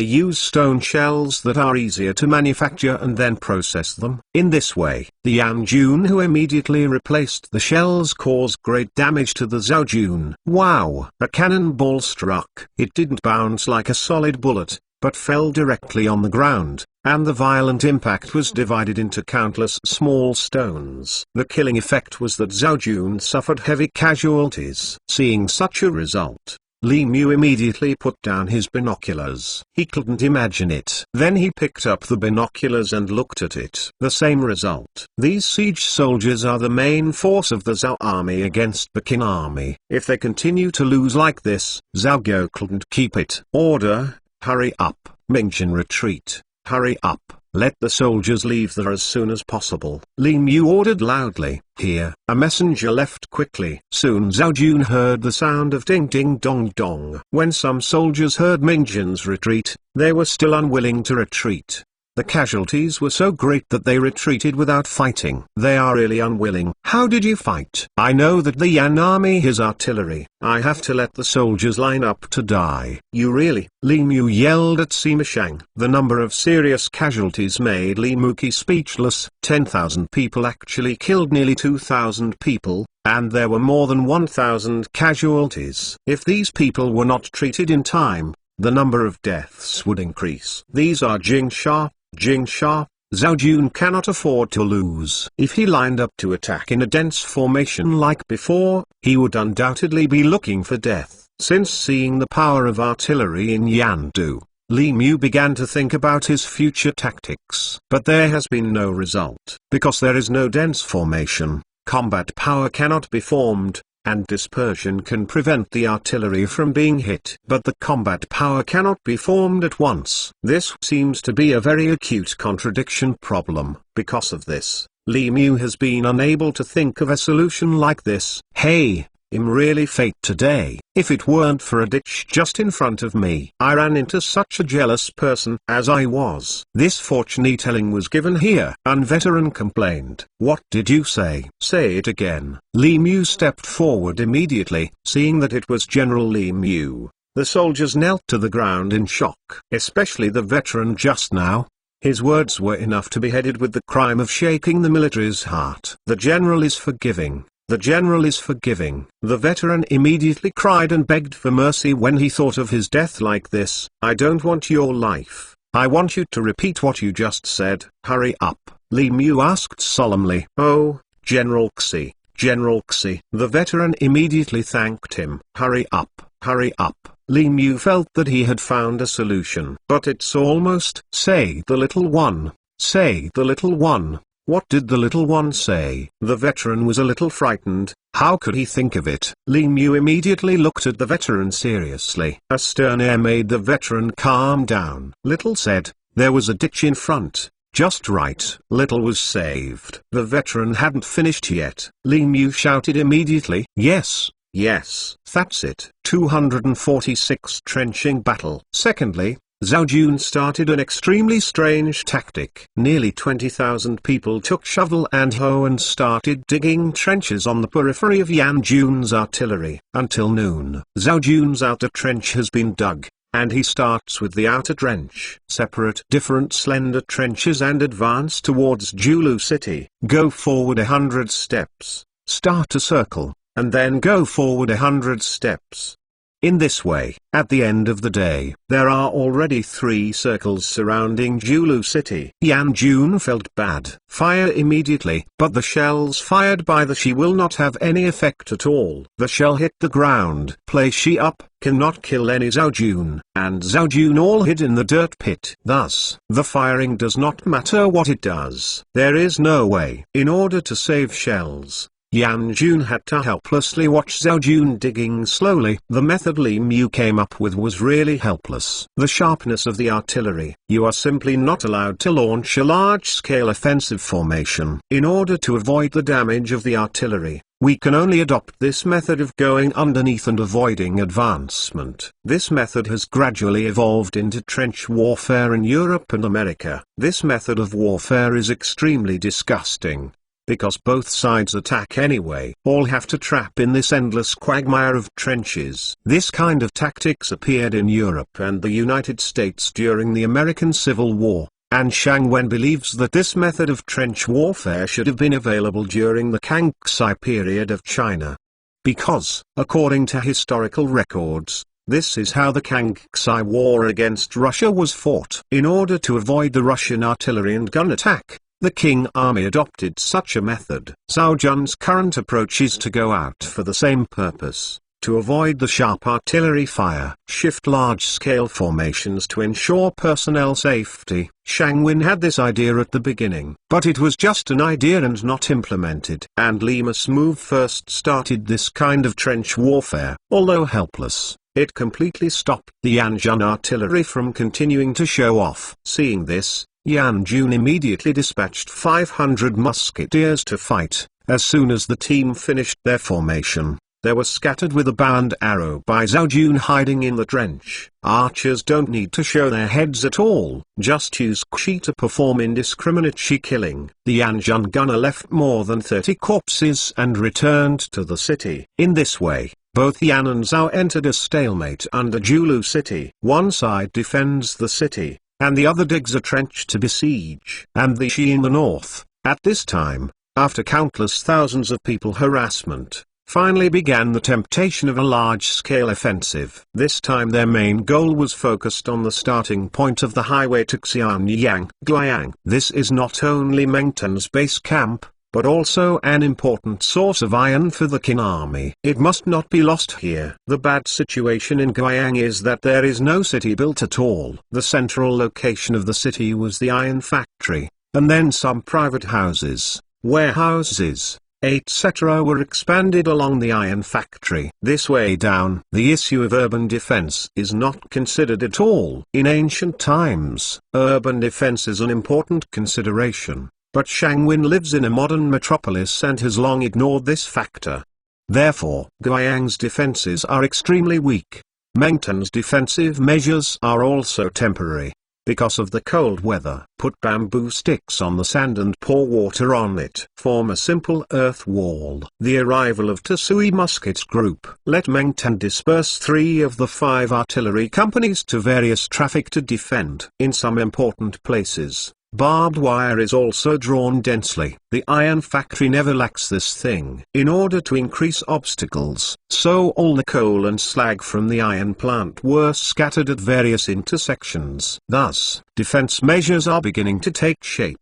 use stone shells that are easier to manufacture and then process them. In this way, the Yan Jun who immediately replaced the shells caused great damage to the Zhao Jun. Wow! A cannonball struck. It didn't bounce like a solid bullet, but fell directly on the ground, and the violent impact was divided into countless small stones. The killing effect was that Zhao Jun suffered heavy casualties. Seeing such a result, Li Mu immediately put down his binoculars. He couldn't imagine it. Then he picked up the binoculars and looked at it. The same result. These siege soldiers are the main force of the Zhao army against the Qin army. If they continue to lose like this, Zhao Go couldn't keep it. Order, hurry up. Mingjin retreat. Hurry up. Let the soldiers leave there as soon as possible. Li Mu ordered loudly. Here, a messenger left quickly. Soon Zhao Jun heard the sound of ding ding dong dong. When some soldiers heard Mingjin's retreat, they were still unwilling to retreat. The casualties were so great that they retreated without fighting. They are really unwilling. How did you fight? I know that the Yan army has artillery. I have to let the soldiers line up to die. You really? Li Mu yelled at Sima Shang. The number of serious casualties made Li Muki speechless. 10,000 people actually killed nearly 2,000 people, and there were more than 1,000 casualties. If these people were not treated in time, the number of deaths would increase. These are Jingsha. Zhao Jun cannot afford to lose. If he lined up to attack in a dense formation like before, he would undoubtedly be looking for death. Since seeing the power of artillery in Yandu, Li Mu began to think about his future tactics. But there has been no result. Because there is no dense formation, combat power cannot be formed, and dispersion can prevent the artillery from being hit. But the combat power cannot be formed at once. This seems to be a very acute contradiction problem. Because of this, Li Mu has been unable to think of a solution like this. Hey, I'm really fate today. If it weren't for a ditch just in front of me, I ran into such a jealous person as I was. This fortune-telling was given here. An veteran complained. What did you say? Say it again. Li Mu stepped forward immediately, seeing that it was General Li Mu. The soldiers knelt to the ground in shock, especially the veteran just now. His words were enough to be headed with the crime of shaking the military's heart. The general is forgiving. The general is forgiving. The veteran immediately cried and begged for mercy when he thought of his death like this. I don't want your life. I want you to repeat what you just said. Hurry up. Li Mu asked solemnly. Oh, General Xi, General Xi. The veteran immediately thanked him. Hurry up, hurry up. Li Mu felt that he had found a solution. But it's almost. Say the little one. Say the little one. What did the little one say? The veteran was a little frightened. How could he think of it? Li Mu immediately looked at the veteran seriously. A stern air made the veteran calm down. Little said, there was a ditch in front. Just right. Little was saved. The veteran hadn't finished yet. Li Mu shouted immediately. Yes. Yes. That's it. 246 trenching battle. Secondly, Zhao Jun started an extremely strange tactic. Nearly 20,000 people took shovel and hoe and started digging trenches on the periphery of Yan Jun's artillery. Until noon, Zhao Jun's outer trench has been dug. and he starts with the outer trench. Separate different slender trenches and advance towards Julu city. Go forward 100 steps, start a circle, and then go forward 100 steps. In this way, at the end of the day, there are already 3 circles surrounding Julu city. Yan Jun felt bad. Fire immediately, but the shells fired by the she will not have any effect at all. The shell hit the ground. Play she up, cannot kill any Zhao Jun, and Zhao Jun all hid in the dirt pit. Thus, the firing does not matter what it does. There is no way. In order to save shells, Yan Jun had to helplessly watch Zhao Jun digging slowly. The method Li Mu came up with was really helpless. The sharpness of the artillery. You are simply not allowed to launch a large-scale offensive formation. In order to avoid the damage of the artillery, we can only adopt this method of going underneath and avoiding advancement. This method has gradually evolved into trench warfare in Europe and America. This method of warfare is extremely disgusting, because both sides attack anyway. All have to trap in this endless quagmire of trenches. This kind of tactics appeared in Europe and the United States during the American Civil War, and Shang Wen believes that this method of trench warfare should have been available during the Kangxi period of China. Because, according to historical records, this is how the Kangxi War against Russia was fought. In order to avoid the Russian artillery and gun attack, the Qing army adopted such a method. Zhao Jun's current approach is to go out for the same purpose, to avoid the sharp artillery fire. Shift large-scale formations to ensure personnel safety. Shang Wen had this idea at the beginning, but it was just an idea and not implemented. And Lima's move first started this kind of trench warfare. Although helpless, it completely stopped the Yanjun artillery from continuing to show off. Seeing this, Yan Jun immediately dispatched 500 musketeers to fight. As soon as the team finished their formation, they were scattered with a bow and arrow by Zhao Jun hiding in the trench. Archers don't need to show their heads at all, just use Qi to perform indiscriminate Qi killing. The Yanjun gunner left more than 30 corpses and returned to the city. In this way, both Yan and Zhao entered a stalemate under Julu city. One side defends the city, and the other digs a trench to besiege. And the Shi in the north, at this time, after countless thousands of people harassment, finally began the temptation of a large-scale offensive. This time their main goal was focused on the starting point of the highway to Xianyang, Guiyang. This is not only Meng Ten's base camp, but also an important source of iron for the Qing army. It must not be lost here. The bad situation in Guiyang is that there is no city built at all. The central location of the city was the iron factory, and then some private houses, warehouses, etc. were expanded along the iron factory. This way down, the issue of urban defense is not considered at all. In ancient times, urban defense is an important consideration. But Shang Wen lives in a modern metropolis and has long ignored this factor. Therefore, Guiyang's defenses are extremely weak. Meng Ten's defensive measures are also temporary. Because of the cold weather, put bamboo sticks on the sand and pour water on it. Form a simple earth wall. The arrival of Tsui Musket Group. Let Meng Ten disperse 3 of the 5 artillery companies to various traffic to defend. In some important places, barbed wire is also drawn densely. The iron factory never lacks this thing. In order to increase obstacles, so all the coal and slag from the iron plant were scattered at various intersections. Thus, defense measures are beginning to take shape.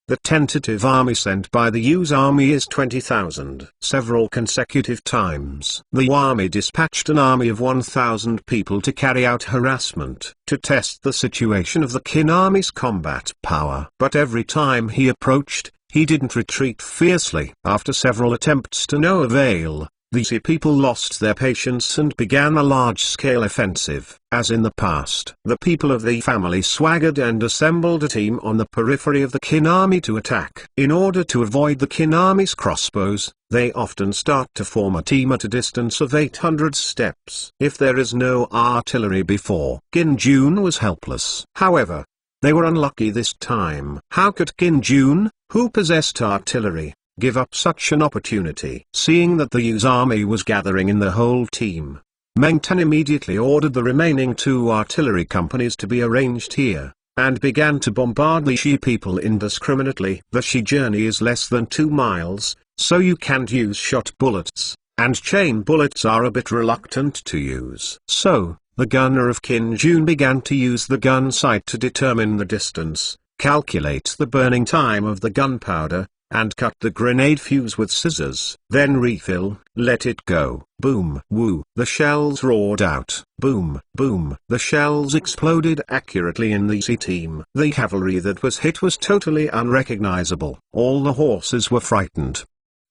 The tentative army sent by the Yu's army is 20,000. Several consecutive times, the Yu army dispatched an army of 1,000 people to carry out harassment, to test the situation of the Qin army's combat power. But every time he approached, he didn't retreat fiercely. After several attempts to no avail, the Xi people lost their patience and began a large-scale offensive. As in the past, the people of the family swaggered and assembled a team on the periphery of the Qin army to attack. In order to avoid the Qin army's crossbows, they often start to form a team at a distance of 800 steps. If there is no artillery before, Qin Jun was helpless. However, they were unlucky this time. How could Qin Jun, who possessed artillery, give up such an opportunity? Seeing that the Yu's army was gathering in the whole team, Meng Tan immediately ordered the remaining 2 artillery companies to be arranged here, and began to bombard the Shi people indiscriminately. The Shi journey is less than 2 miles, so you can't use shot bullets, and chain bullets are a bit reluctant to use. So, the gunner of Qin Jun began to use the gun sight to determine the distance, calculate the burning time of the gunpowder, and cut the grenade fuse with scissors. Then refill, let it go. Boom, woo. The shells roared out. Boom, boom. The shells exploded accurately in the C team. The cavalry that was hit was totally unrecognizable. All the horses were frightened.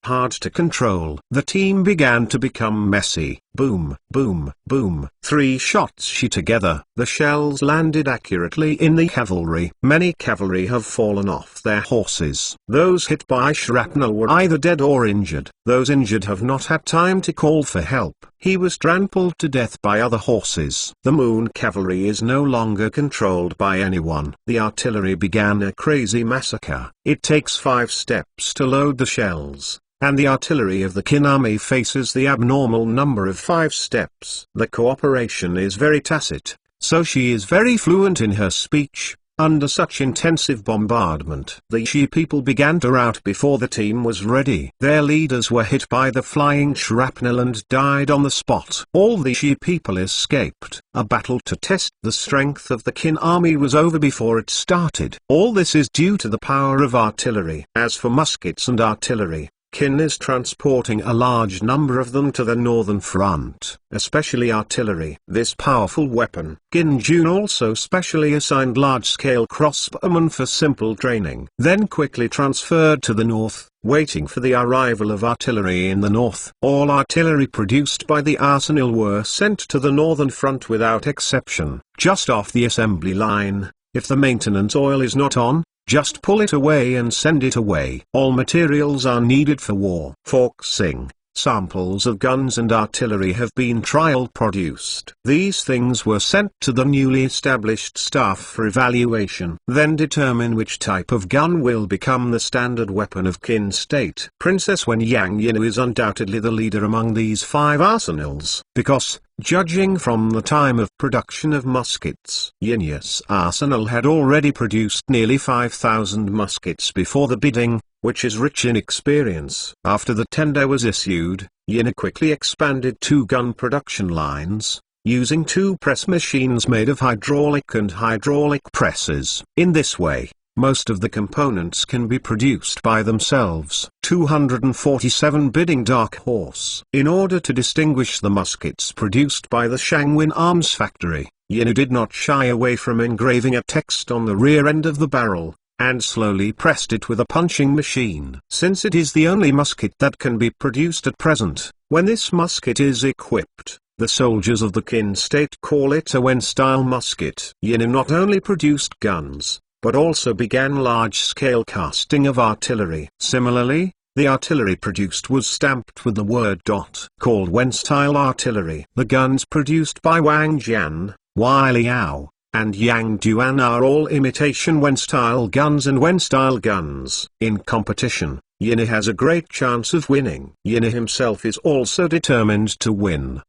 Hard to control. The team began to become messy. Boom, boom, boom. 3 shots Shi together. The shells landed accurately in the cavalry. Many cavalry have fallen off their horses. Those hit by shrapnel were either dead or injured. Those injured have not had time to call for help. He was trampled to death by other horses. The Moon cavalry is no longer controlled by anyone. The artillery began a crazy massacre. It takes 5 steps to load the shells, and the artillery of the Qin army faces the abnormal number of 5 steps. The cooperation is very tacit, so she is very fluent in her speech. Under such intensive bombardment, the Shi people began to rout before the team was ready. Their leaders were hit by the flying shrapnel and died on the spot. All the Shi people escaped. A battle to test the strength of the Qin army was over before it started. All this is due to the power of artillery. As for muskets and artillery, Qin is transporting a large number of them to the northern front, especially artillery. This powerful weapon, Qin Jun also specially assigned large-scale crossbowmen for simple training. Then quickly transferred to the north, waiting for the arrival of artillery in the north. All artillery produced by the arsenal were sent to the northern front without exception. Just off the assembly line, if the maintenance oil is not on, just pull it away and send it away. All materials are needed for war. Forksing, samples of guns and artillery have been trial produced. These things were sent to the newly established staff for evaluation. Then determine which type of gun will become the standard weapon of Qin state. Princess Wen Yang Yinu is undoubtedly the leader among these 5 arsenals, because, judging from the time of production of muskets, Yinu's arsenal had already produced nearly 5,000 muskets before the bidding, which is rich in experience. After the tender was issued, Yinu quickly expanded 2 gun production lines, using 2 press machines made of hydraulic and hydraulic presses. In this way, most of the components can be produced by themselves. 247 bidding Dark Horse. In order to distinguish the muskets produced by the Shangwin Arms Factory, Yinu did not shy away from engraving a text on the rear end of the barrel, and slowly pressed it with a punching machine. Since it is the only musket that can be produced at present, when this musket is equipped, the soldiers of the Qin state call it a Wen-style musket. Yinu not only produced guns, but also began large-scale casting of artillery. Similarly, the artillery produced was stamped with the word dot, called Wen-style artillery. The guns produced by Wang Jian, Wai Liao, and Yang Duan are all imitation Wen-style guns and Wen-style guns. In competition, Yinu has a great chance of winning. Yinu himself is also determined to win.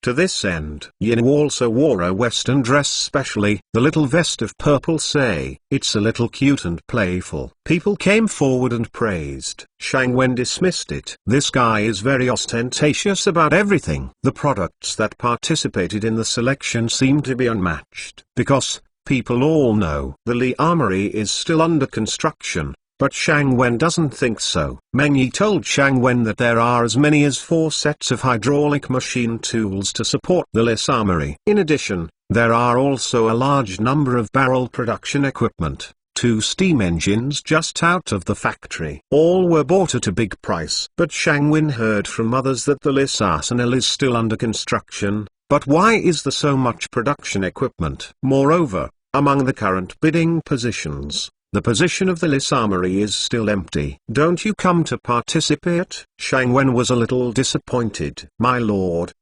To this end, Yinu also wore a western dress specially, the little vest of purple say, it's a little cute and playful. People came forward and praised. Shang Wen dismissed it. This guy is very ostentatious about everything. The products that participated in the selection seem to be unmatched, because, people all know, the Li Armory is still under construction. But Shang Wen doesn't think so. Meng Yi told Shang Wen that there are as many as 4 sets of hydraulic machine tools to support the Lis armory. In addition, there are also a large number of barrel production equipment, 2 steam engines just out of the factory. All were bought at a big price. But Shang Wen heard from others that the Lis arsenal is still under construction. But why is there so much production equipment? Moreover, among the current bidding positions, the position of the Lis armory is still empty. Don't you come to participate? Shang Wen was a little disappointed. My lord,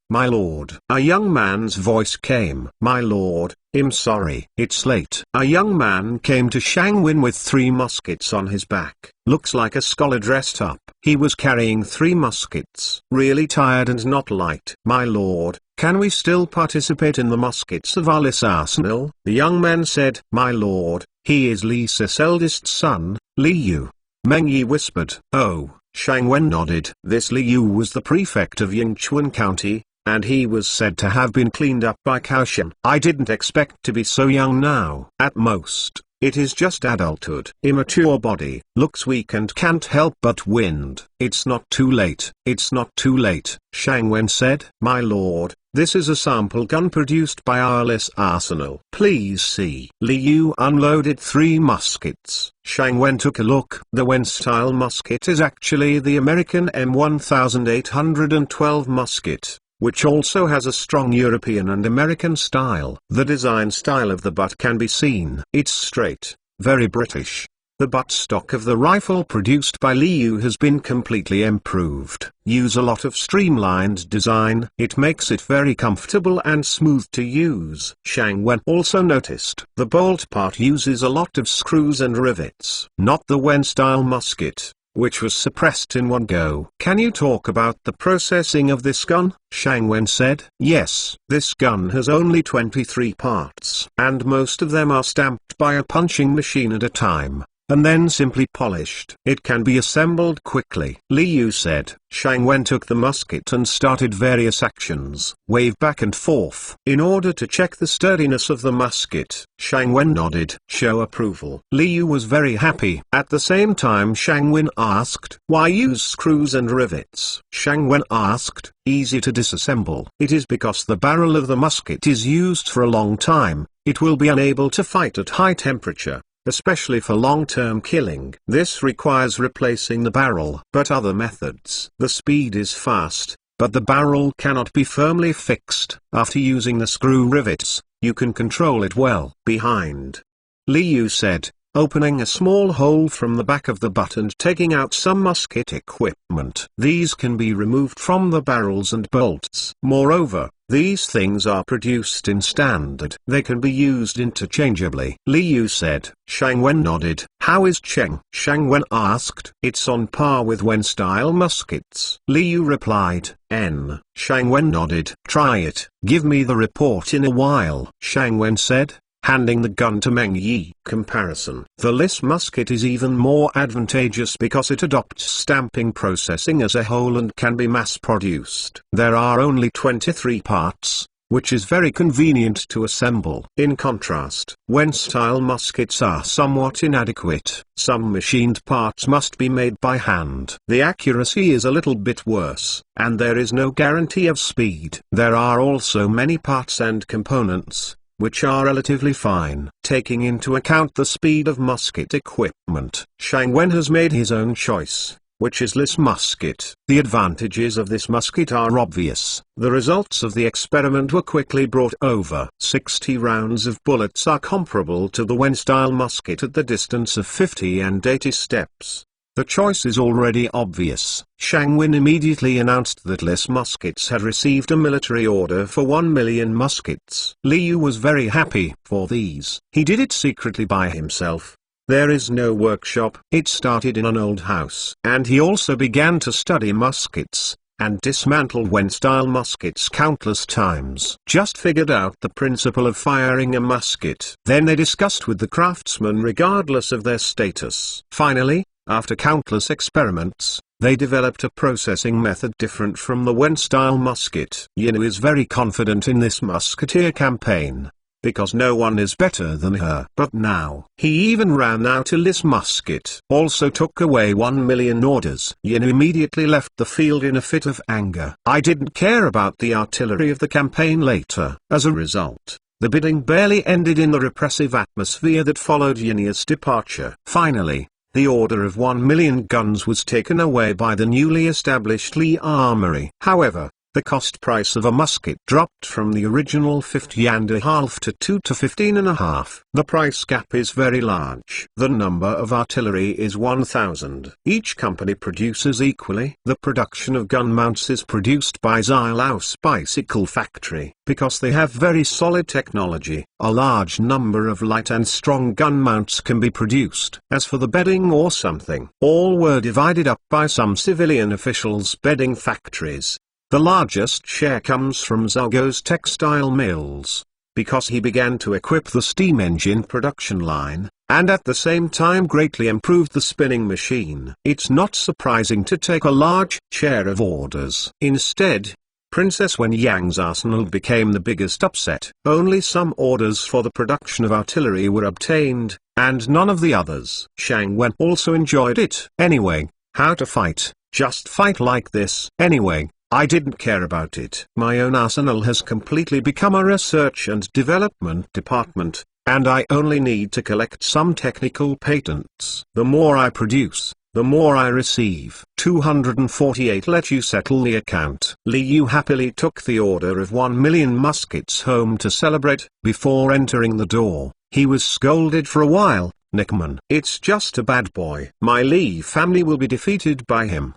a young man's voice came. My lord, I'm sorry. It's late. A young man came to Shang Wen with 3 muskets on his back. Looks like a scholar dressed up. He was carrying 3 muskets. Really tired and not light. My lord, Can we still participate in the muskets of Ali's arsenal? The young man said, "My lord, he is Li Si's eldest son, Li Yu." Meng Yi whispered. "Oh." Shang Wen nodded. This Li Yu was the prefect of Yingchuan County, and he was said to have been cleaned up by Kaohsiung. I didn't expect to be so young now. At most, it is just adulthood. Immature body, looks weak and can't help but wind. It's not too late. It's not too late, Shang Wen said. "My lord, this is a sample gun produced by Ali's arsenal. Please see." Li Yu unloaded 3 muskets. Shang Wen took a look. The Wen-style musket is actually the American M1812 musket, which also has a strong European and American style. The design style of the butt can be seen. It's straight, very British. The buttstock of the rifle produced by Li Yu has been completely improved. Use a lot of streamlined design. It makes it very comfortable and smooth to use. Shang Wen also noticed the bolt part uses a lot of screws and rivets. Not the Wen-style musket, which was suppressed in one go. Can you talk about the processing of this gun? Shang Wen said. Yes. This gun has only 23 parts, and most of them are stamped by a punching machine at a time, and then simply polished. It can be assembled quickly. Li Yu said. Shang Wen took the musket and started various actions. Wave back and forth. In order to check the sturdiness of the musket, Shang Wen nodded. Show approval. Li Yu was very happy. At the same time Shang Wen asked, "Why use screws and rivets?" Shang Wen asked, "Easy to disassemble." It is because the barrel of the musket is used for a long time. It will be unable to fight at high temperature, especially for long-term killing. This requires replacing the barrel. But other methods. The speed is fast, but the barrel cannot be firmly fixed. After using the screw rivets, you can control it well. Behind, Li Yu said, opening a small hole from the back of the butt and taking out some musket equipment. These can be removed from the barrels and bolts. Moreover, these things are produced in standard. They can be used interchangeably. Li Yu said. Shang Wen nodded. How is Cheng? Shang Wen asked. It's on par with Wen-style muskets. Li Yu replied. N. Shang Wen nodded. Try it. Give me the report in a while. Shang Wen said, handing the gun to Meng Yi. Comparison. The Lis musket is even more advantageous because it adopts stamping processing as a whole and can be mass-produced. There are only 23 parts, which is very convenient to assemble. In contrast, Wen-style muskets are somewhat inadequate. Some machined parts must be made by hand. The accuracy is a little bit worse, and there is no guarantee of speed. There are also many parts and components, which are relatively fine. Taking into account the speed of musket equipment, Shang Wen has made his own choice, which is Lis musket. The advantages of this musket are obvious. The results of the experiment were quickly brought over. 60 rounds of bullets are comparable to the Wen-style musket at the distance of 50 and 80 steps. The choice is already obvious. Shang Wen immediately announced that Lis muskets had received a military order for 1 million muskets. Li Yu was very happy for these. He did it secretly by himself. There is no workshop. It started in an old house. And he also began to study muskets, and dismantled Wen-style muskets countless times. Just figured out the principle of firing a musket. Then they discussed with the craftsmen regardless of their status. Finally, after countless experiments, they developed a processing method different from the Wen-style musket. Yinu is very confident in this musketeer campaign, because no one is better than her. But now, he even ran out a Lis musket. Also took away 1 million orders. Yinu immediately left the field in a fit of anger. I didn't care about the artillery of the campaign later. As a result, the bidding barely ended in the repressive atmosphere that followed Yinu's departure. Finally, the order of 1 million guns was taken away by the newly established Li Armory. However, the cost price of a musket dropped from the original 50.5 to 2 to 15.5. The price gap is very large. The number of artillery is 1,000. Each company produces equally. The production of gun mounts is produced by Xilao's bicycle factory. Because they have very solid technology, a large number of light and strong gun mounts can be produced. As for the bedding or something, all were divided up by some civilian officials' bedding factories. The largest share comes from Zhao's textile mills, because he began to equip the steam engine production line, and at the same time greatly improved the spinning machine. It's not surprising to take a large share of orders. Instead, Princess Wen Yang's arsenal became the biggest upset. Only some orders for the production of artillery were obtained, and none of the others. Shang Wen also enjoyed it. Anyway, how to fight? Just fight like this. Anyway, I didn't care about it. My own arsenal has completely become a research and development department, and I only need to collect some technical patents. The more I produce, the more I receive. 248. Let you settle the account. Li Yu happily took the order of 1 million muskets home to celebrate. Before entering the door, he was scolded for a while. Nickman, it's just a bad boy. My Li family will be defeated by him.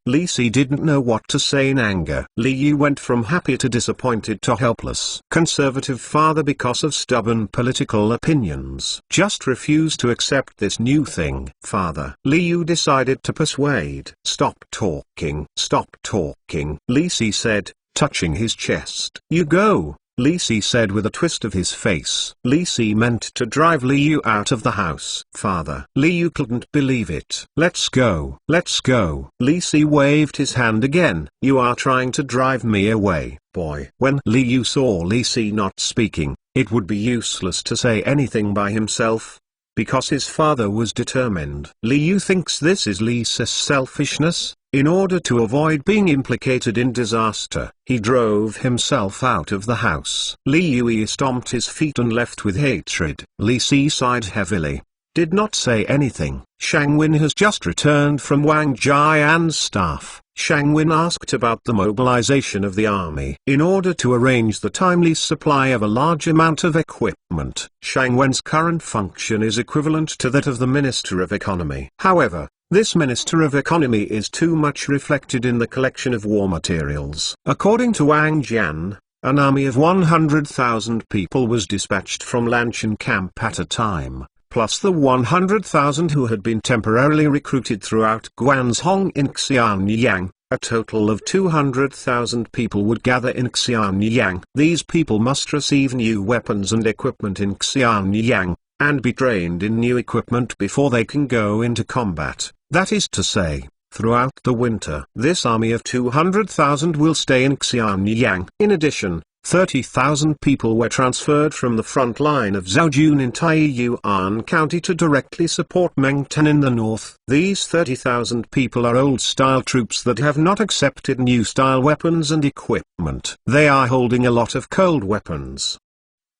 Li Si didn't know what to say in anger. Li Yu went from happy to disappointed to helpless. Conservative father because of stubborn political opinions. Just refused to accept this new thing. Father. Li Yu decided to persuade. Stop talking. Stop talking. Li Si said, touching his chest. You go. Li Si said with a twist of his face. Li Si meant to drive Li Yu out of the house. Father. Li Yu couldn't believe it. Let's go. Let's go. Li Si waved his hand again. You are trying to drive me away, boy. When Li Yu saw Li Si not speaking, it would be useless to say anything by himself, because his father was determined. Li Yu thinks this is Li Si's selfishness. In order to avoid being implicated in disaster, he drove himself out of the house. Li Yu stomped his feet and left with hatred. Li Si sighed heavily, did not say anything. Shang Wen has just returned from Wang Jian's staff. Shang Wen asked about the mobilization of the army. In order to arrange the timely supply of a large amount of equipment, Shang Wen's current function is equivalent to that of the Minister of Economy. However, this Minister of Economy is too much reflected in the collection of war materials. According to Wang Jian, an army of 100,000 people was dispatched from Lanshan camp at a time, plus the 100,000 who had been temporarily recruited throughout Guanzhong in Xianyang. A total of 200,000 people would gather in Xianyang. These people must receive new weapons and equipment in Xianyang, and be trained in new equipment before they can go into combat. That is to say, throughout the winter. This army of 200,000 will stay in Xianyang. In addition, 30,000 people were transferred from the front line of Zhaojun in Taiyuan County to directly support Mengtan in the north. These 30,000 people are old-style troops that have not accepted new-style weapons and equipment. They are holding a lot of cold weapons.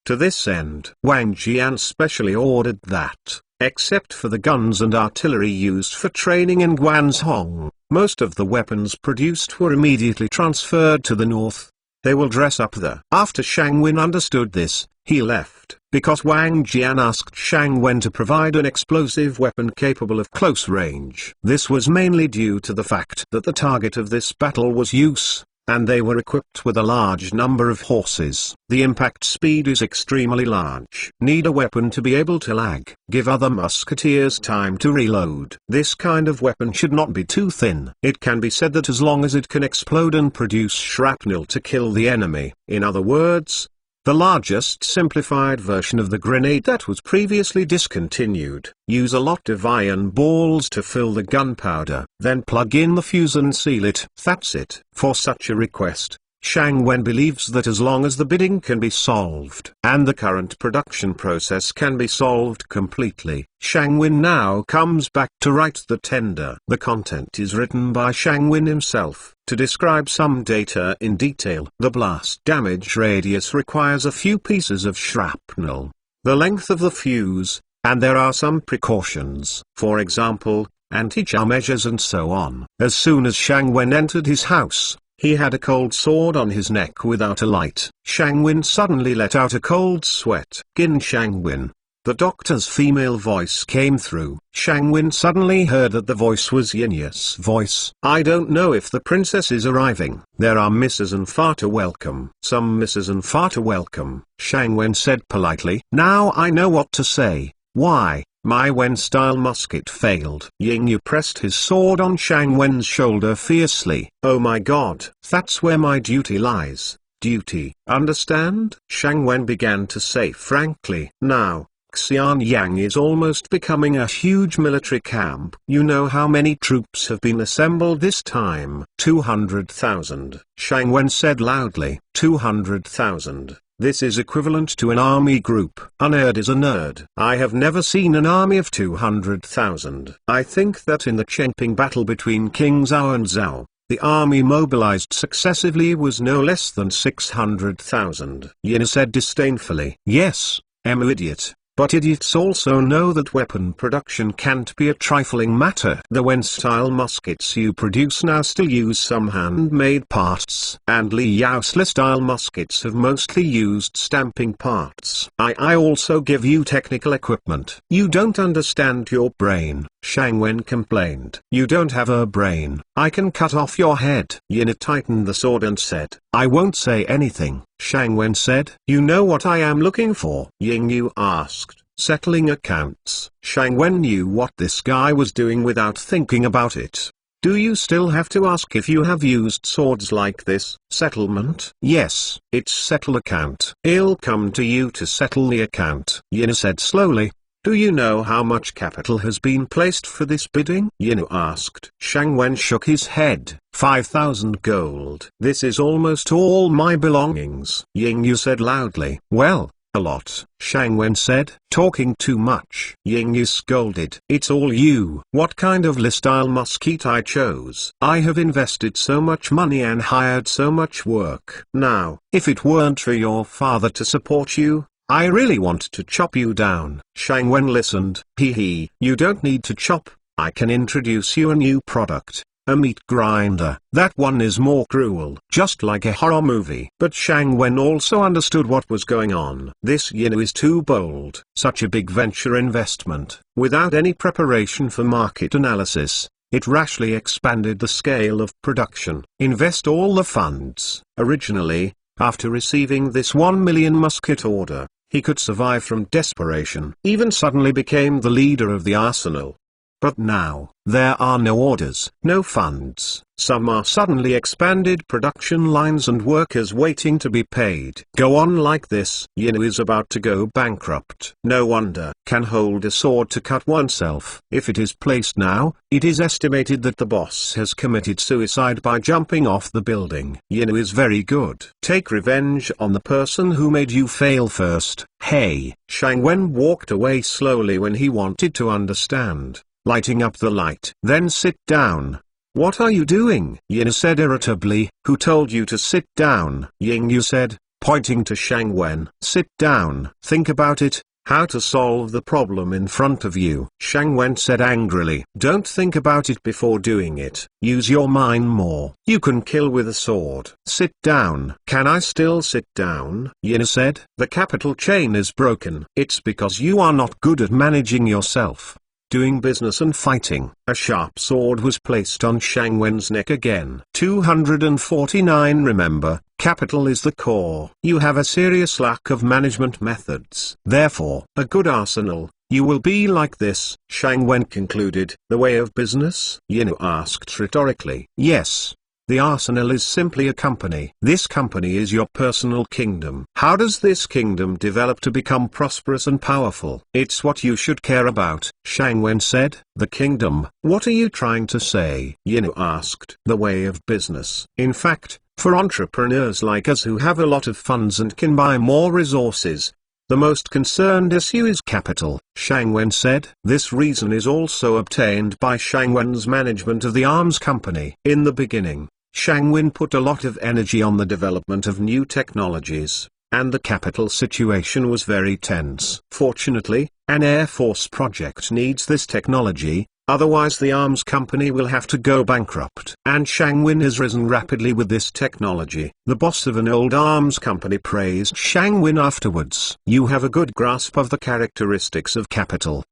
To this end, Wang Jian specially ordered that, except for the guns and artillery used for training in Guanzhong, most of the weapons produced were immediately transferred to the north. They will dress up there. After Shang Wen understood this, he left, because Wang Jian asked Shang Wen to provide an explosive weapon capable of close range. This was mainly due to the fact that the target of this battle was use, and they were equipped with a large number of horses. The impact speed is extremely large. Need a weapon to be able to lag. Give other musketeers time to reload. This kind of weapon should not be too thin. It can be said that as long as it can explode and produce shrapnel to kill the enemy. In other words, the largest simplified version of the grenade that was previously discontinued. Use a lot of iron balls to fill the gunpowder, then plug in the fuse and seal it. That's it. For such a request, Shang Wen believes that as long as the bidding can be solved, and the current production process can be solved completely, Shang Wen now comes back to write the tender. The content is written by Shang Wen himself. To describe some data in detail, the blast damage radius requires a few pieces of shrapnel, the length of the fuse, and there are some precautions, for example, anti-jar measures and so on. As soon as Shang Wen entered his house, he had a cold sword on his neck without a light. Shang Wen suddenly let out a cold sweat. Gin Shang Wen. The doctor's female voice came through. Shang Wen suddenly heard that the voice was Yinya's voice. I don't know if the princess is arriving. There are misses and far to welcome. Some misses and far to welcome, Shang Wen said politely. Now I know what to say. Why, My Wen-style musket failed. Ying Yu pressed his sword on Shang Wen's shoulder fiercely. Oh my god, that's where my duty lies. Duty. Understand? Shang Wen began to say frankly. Now, Xianyang is almost becoming a huge military camp. You know how many troops have been assembled this time? 200,000. Shang Wen said loudly. 200,000. This is equivalent to an army group. A nerd is a nerd. I have never seen an army of 200,000. I think that in the Chenping battle between King Zhao and Zhao, the army mobilized successively was no less than 600,000. Yin said disdainfully. Yes, idiot. But idiots also know that weapon production can't be a trifling matter. The Wen-style muskets you produce now still use some handmade parts. And Li Yao-style muskets have mostly used stamping parts. I also give you technical equipment. You don't understand your brain, Shang Wen complained. You don't have a brain. I can cut off your head. Yin tightened the sword and said, I won't say anything. Shang Wen said. You know what I am looking for? Ying Yu asked. Settling accounts. Shang Wen knew what this guy was doing without thinking about it. Do you still have to ask if you have used swords like this? Settlement? Yes, it's settle account. I'll come to you to settle the account. Yin said slowly. Do you know how much capital has been placed for this bidding? Yin asked. Shang Wen shook his head. 5,000 gold. This is almost all my belongings. Ying Yu said loudly. Well, a lot. Shang Wen said. Talking too much. Ying Yu scolded. It's all you. What kind of Li-style musket I chose? I have invested so much money and hired so much work. Now, if it weren't for your father to support you, I really want to chop you down. Shang Wen listened. Hee. You don't need to chop. I can introduce you a new product. A meat grinder. That one is more cruel. Just like a horror movie. But Shang Wen also understood what was going on. This Yin is too bold. Such a big venture investment. Without any preparation for market analysis, it rashly expanded the scale of production. Invest all the funds. Originally, after receiving this 1 million musket order, he could survive from desperation. Even suddenly became the leader of the arsenal. But now, there are no orders, no funds. Some are suddenly expanded production lines and workers waiting to be paid. Go on like this, Yin is about to go bankrupt. No wonder. Can hold a sword to cut oneself. If it is placed now, it is estimated that the boss has committed suicide by jumping off the building. Yin is very good. Take revenge on the person who made you fail first. Hey. Shang Wen walked away slowly when he wanted to understand. Lighting up the light. Then sit down. What are you doing? Yin said irritably. Who told you to sit down? Ying Yu said, pointing to Shang Wen. Sit down. Think about it. How to solve the problem in front of you. Shang Wen said angrily. Don't think about it before doing it. Use your mind more. You can kill with a sword. Sit down. Can I still sit down? Yin said. The capital chain is broken. It's because you are not good at managing yourself. Doing business and fighting. A sharp sword was placed on Shang Wen's neck again. 249. Remember, capital is the core. You have a serious lack of management methods. Therefore, a good arsenal, you will be like this. Shang Wen concluded. The way of business? Yin asked rhetorically. Yes. The arsenal is simply a company. This company is your personal kingdom. How does this kingdom develop to become prosperous and powerful? It's what you should care about, Shang Wen said. The kingdom? What are you trying to say? Yin asked. The way of business. In fact, for entrepreneurs like us who have a lot of funds and can buy more resources, the most concerned issue is capital, Shang Wen said. This reason is also obtained by Shang Wen's management of the arms company. In the beginning, Shang Wen put a lot of energy on the development of new technologies, and the capital situation was very tense. Fortunately, an Air Force project needs this technology, otherwise the arms company will have to go bankrupt. And Shang Wen has risen rapidly with this technology. The boss of an old arms company praised Shang Wen afterwards. You have a good grasp of the characteristics of capital.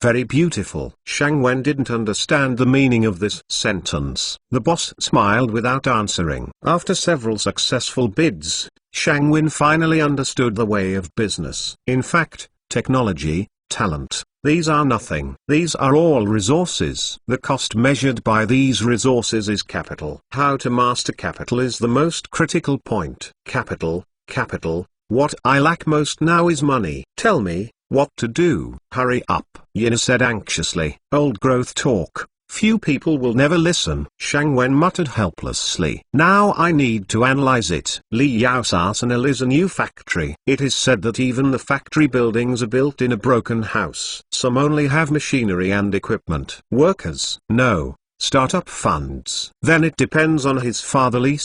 Very beautiful. Shang Wen didn't understand the meaning of this sentence. The boss smiled without answering. After several successful bids, Shang Wen finally understood the way of business. In fact, technology talent. These are nothing. These are all resources. The cost measured by these resources is capital. How to master capital is the most critical point. Capital, capital. What I lack most now is money. Tell me what to do. Hurry up, Yin said anxiously. Old growth talk. Few people will never listen. Shang Wen muttered helplessly. Now I need to analyze it. Li Yao's arsenal is a new factory. It is said that even the factory buildings are built in a broken house. Some only have machinery and equipment. Workers? No. Startup funds. Then it depends on his fatherly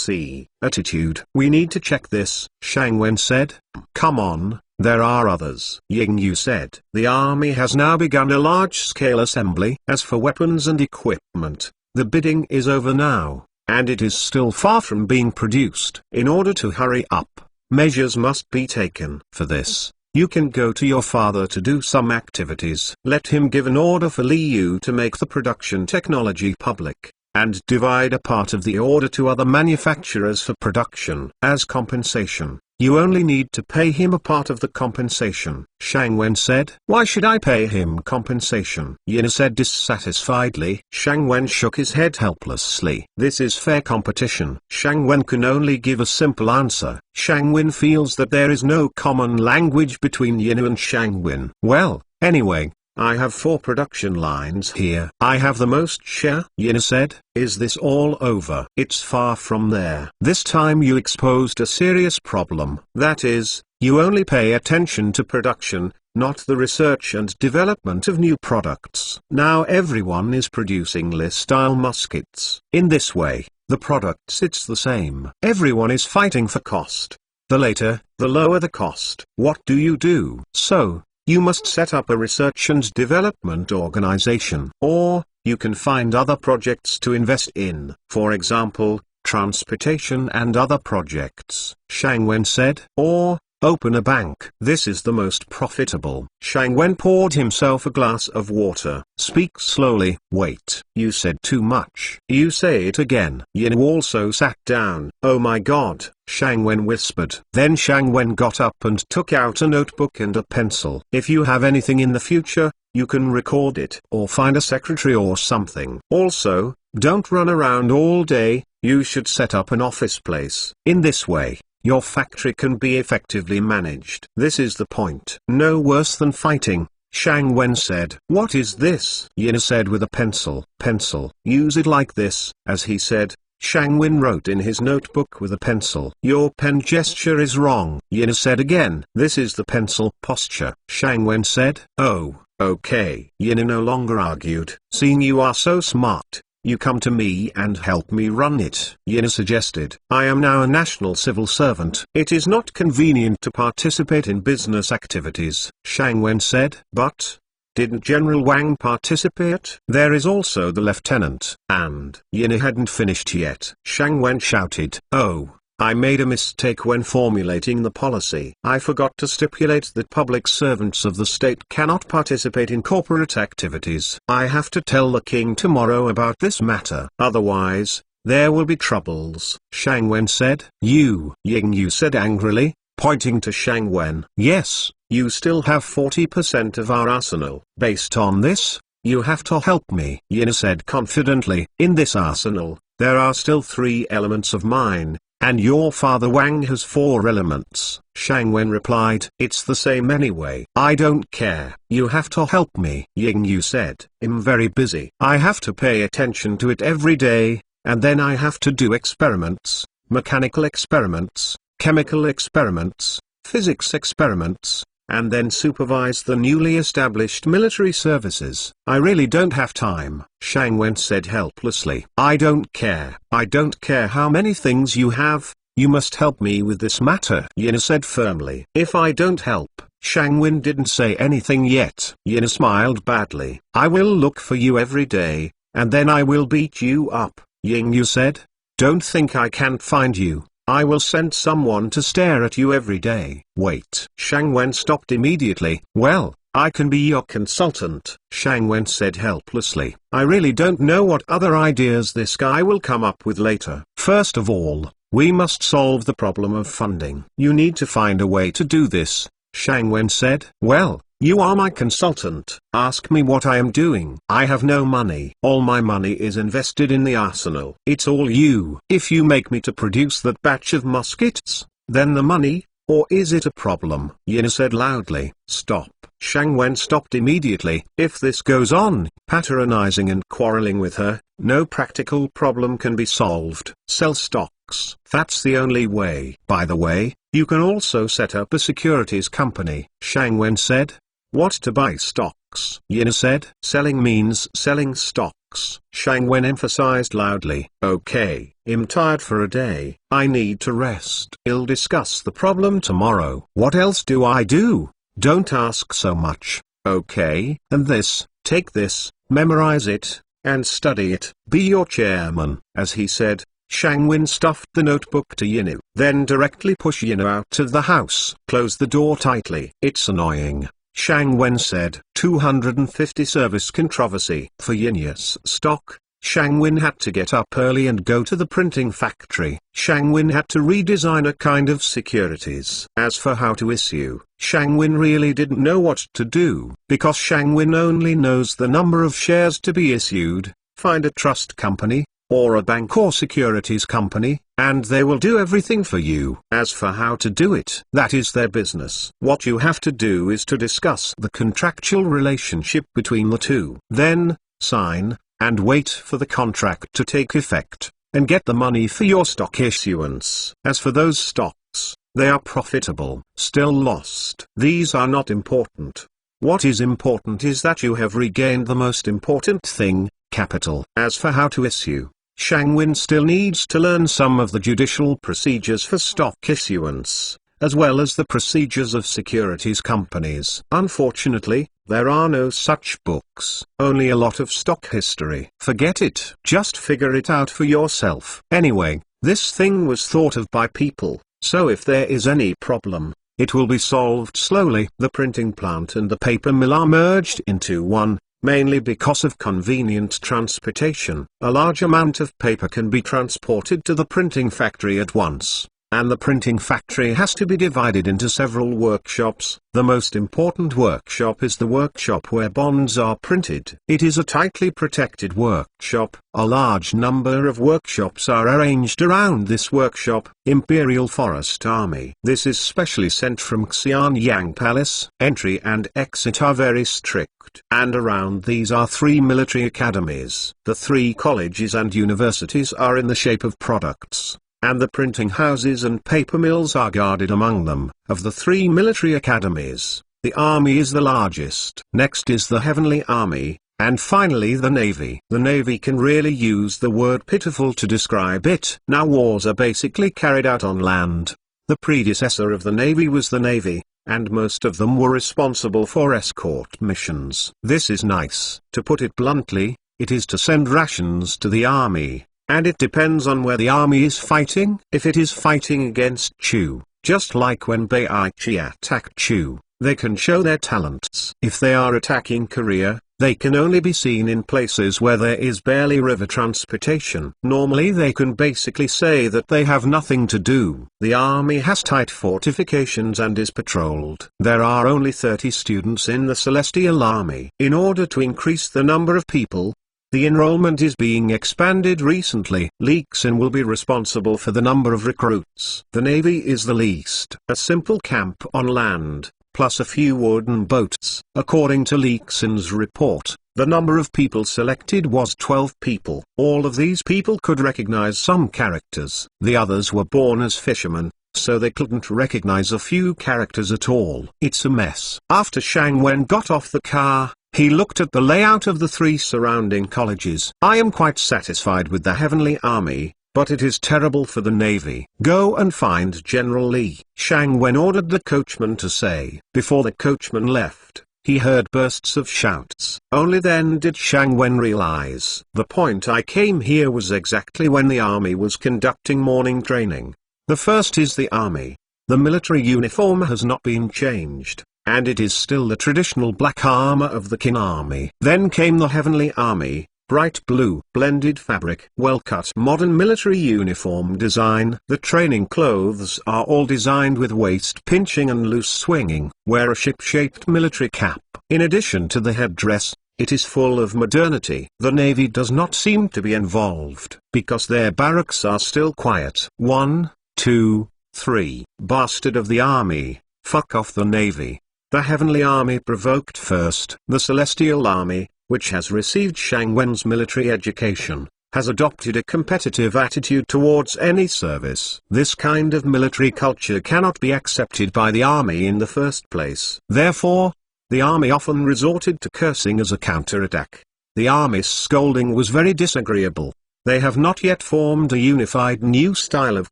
attitude. We need to check this, Shang Wen said. Come on. There are others. Ying Yu said. The army has now begun a large-scale assembly. As for weapons and equipment, the bidding is over now, and it is still far from being produced. In order to hurry up, measures must be taken. For this, you can go to your father to do some activities. Let him give an order for Li Yu to make the production technology public, and divide a part of the order to other manufacturers for production. As compensation, you only need to pay him a part of the compensation, Shang Wen said. Why should I pay him compensation? Yin said dissatisfiedly. Shang Wen shook his head helplessly. This is fair competition. Shang Wen can only give a simple answer. Shang Wen feels that there is no common language between Yin and Shang Wen. Well, anyway, I have 4 production lines here. I have the most share, Yin said. Is this all over? It's far from there. This time you exposed a serious problem. That is, you only pay attention to production, not the research and development of new products. Now everyone is producing Li-style muskets. In this way, the product sits the same. Everyone is fighting for cost. The later, the lower the cost. What do you do? So, you must set up a research and development organization. Or, you can find other projects to invest in. For example, transportation and other projects, Shang Wen said. Or, open a bank. This is the most profitable. Shang Wen poured himself a glass of water. Speak slowly. Wait. You said too much. You say it again. Yin also sat down. Oh my god, Shang Wen whispered. Then Shang Wen got up and took out a notebook and a pencil. If you have anything in the future, you can record it or find a secretary or something. Also, don't run around all day. You should set up an office place. In this way, your factory can be effectively managed. This is the point. No worse than fighting, Shang Wen said. What is this? Yin said with a pencil. Pencil. Use it like this. As he said, Shang Wen wrote in his notebook with a pencil. Your pen gesture is wrong. Yin said again. This is the pencil posture. Shang Wen said. Oh, okay. Yin no longer argued. Seeing you are so smart, you come to me and help me run it, Yin suggested. I am now a national civil servant. It is not convenient to participate in business activities, Shang Wen said. But, didn't General Wang participate? There is also the lieutenant. And Yin hadn't finished yet. Shang Wen shouted. Oh, I made a mistake when formulating the policy. I forgot to stipulate that public servants of the state cannot participate in corporate activities. I have to tell the king tomorrow about this matter. Otherwise, there will be troubles, Shang Wen said. You, Ying Yu said angrily, pointing to Shang Wen. Yes, you still have 40% of our arsenal. Based on this, you have to help me, Yin said confidently. In this arsenal, there are still 3 elements of mine. And your father Wang has 4 elements, Shang Wen replied. It's the same anyway. I don't care. You have to help me, Ying Yu said. I'm very busy. I have to pay attention to it every day, and then I have to do experiments, mechanical experiments, chemical experiments, physics experiments, and then supervise the newly established military services. I really don't have time, Shang Wen said helplessly. I don't care. I don't care how many things you have, you must help me with this matter, Yin said firmly. If I don't help, Shang Wen didn't say anything yet. Yin smiled badly. I will look for you every day, and then I will beat you up, Ying Yu said. Don't think I can't find you. I will send someone to stare at you every day. Wait. Shang Wen stopped immediately. Well, I can be your consultant, Shang Wen said helplessly. I really don't know what other ideas this guy will come up with later. First of all, we must solve the problem of funding. You need to find a way to do this, Shang Wen said. Well, You are my consultant. Ask me what I am doing. I have no money. All my money is invested in the arsenal. It's all you. If you make me to produce that batch of muskets, then the money, or is it a problem? Yin said loudly. Stop. Shang Wen stopped immediately. If this goes on, patronizing and quarreling with her, no practical problem can be solved. Sell stocks. That's the only way. By the way, you can also set up a securities company. Shang Wen said. What, to buy stocks? Yin said. Selling means selling stocks. Shang Wen emphasized loudly. Okay, I'm tired for a day. I need to rest. I'll discuss the problem tomorrow. What else do I do? Don't ask so much. Okay, and this, take this, memorize it, and study it. Be your chairman. As he said, Shang Wen stuffed the notebook to Yinu. Then directly push Yinu out of the house. Close the door tightly. It's annoying. Shang Wen said. 250 service controversy. For Yinu's stock, Shang Wen had to get up early and go to the printing factory. Shang Wen had to redesign a kind of securities. As for how to issue, Shang Wen really didn't know what to do. Because Shang Wen only knows the number of shares to be issued. Find a trust company, or a bank or securities company, and they will do everything for you. As for how to do it, that is their business. What you have to do is to discuss the contractual relationship between the two. Then, sign, and wait for the contract to take effect, and get the money for your stock issuance. As for those stocks, they are profitable, still lost. These are not important. What is important is that you have regained the most important thing, capital. As for how to issue, Shang Wen still needs to learn some of the judicial procedures for stock issuance, as well as the procedures of securities companies. Unfortunately, there are no such books, only a lot of stock history. Forget it. Just figure it out for yourself. Anyway, this thing was thought of by people, so if there is any problem, it will be solved slowly. The printing plant and the paper mill are merged into one, mainly because of convenient transportation. A large amount of paper can be transported to the printing factory at once, and the printing factory has to be divided into several workshops. The most important workshop is the workshop where bonds are printed. It is a tightly protected workshop. A large number of workshops are arranged around this workshop. Imperial Forest Army. This is specially sent from Xianyang Palace. Entry and exit are very strict. And around these are 3 military academies. The 3 colleges and universities are in the shape of products, and the printing houses and paper mills are guarded among them. Of the 3 military academies, the army is the largest. Next is the Heavenly Army, and finally the Navy. The Navy can really use the word pitiful to describe it. Now wars are basically carried out on land. The predecessor of the Navy was the Navy, and most of them were responsible for escort missions. This is nice. To put it bluntly, it is to send rations to the army. And it depends on where the army is fighting. If it is fighting against Chu, just like when Baichi attacked Chu, they can show their talents. If they are attacking Korea, they can only be seen in places where there is barely river transportation. Normally they can basically say that they have nothing to do. The army has tight fortifications and is patrolled. There are only 30 students in the Celestial Army. In order to increase the number of people, the enrollment is being expanded recently. Li Xin will be responsible for the number of recruits. The Navy is the least. A simple camp on land, plus a few wooden boats. According to Li Xin's report, the number of people selected was 12 people. All of these people could recognize some characters. The others were born as fishermen, so they couldn't recognize a few characters at all. It's a mess. After Shang Wen got off the car, he looked at the layout of the 3 surrounding colleges. I am quite satisfied with the Heavenly Army, but it is terrible for the Navy. Go and find General Li, Shang Wen ordered the coachman to say. Before the coachman left, he heard bursts of shouts. Only then did Shang Wen realize. The point I came here was exactly when the army was conducting morning training. The first is the army. The military uniform has not been changed, and it is still the traditional black armor of the Qin army. Then came the Heavenly Army, bright blue, blended fabric, well-cut modern military uniform design. The training clothes are all designed with waist pinching and loose swinging, wear a ship-shaped military cap. In addition to the headdress, it is full of modernity. The Navy does not seem to be involved, because their barracks are still quiet. 1, 2, 3. Bastard of the Army, fuck off the Navy. The Heavenly Army provoked first. The Celestial Army, which has received Shang Wen's military education, has adopted a competitive attitude towards any service. This kind of military culture cannot be accepted by the army in the first place. Therefore, the army often resorted to cursing as a counterattack. The army's scolding was very disagreeable. They have not yet formed a unified new style of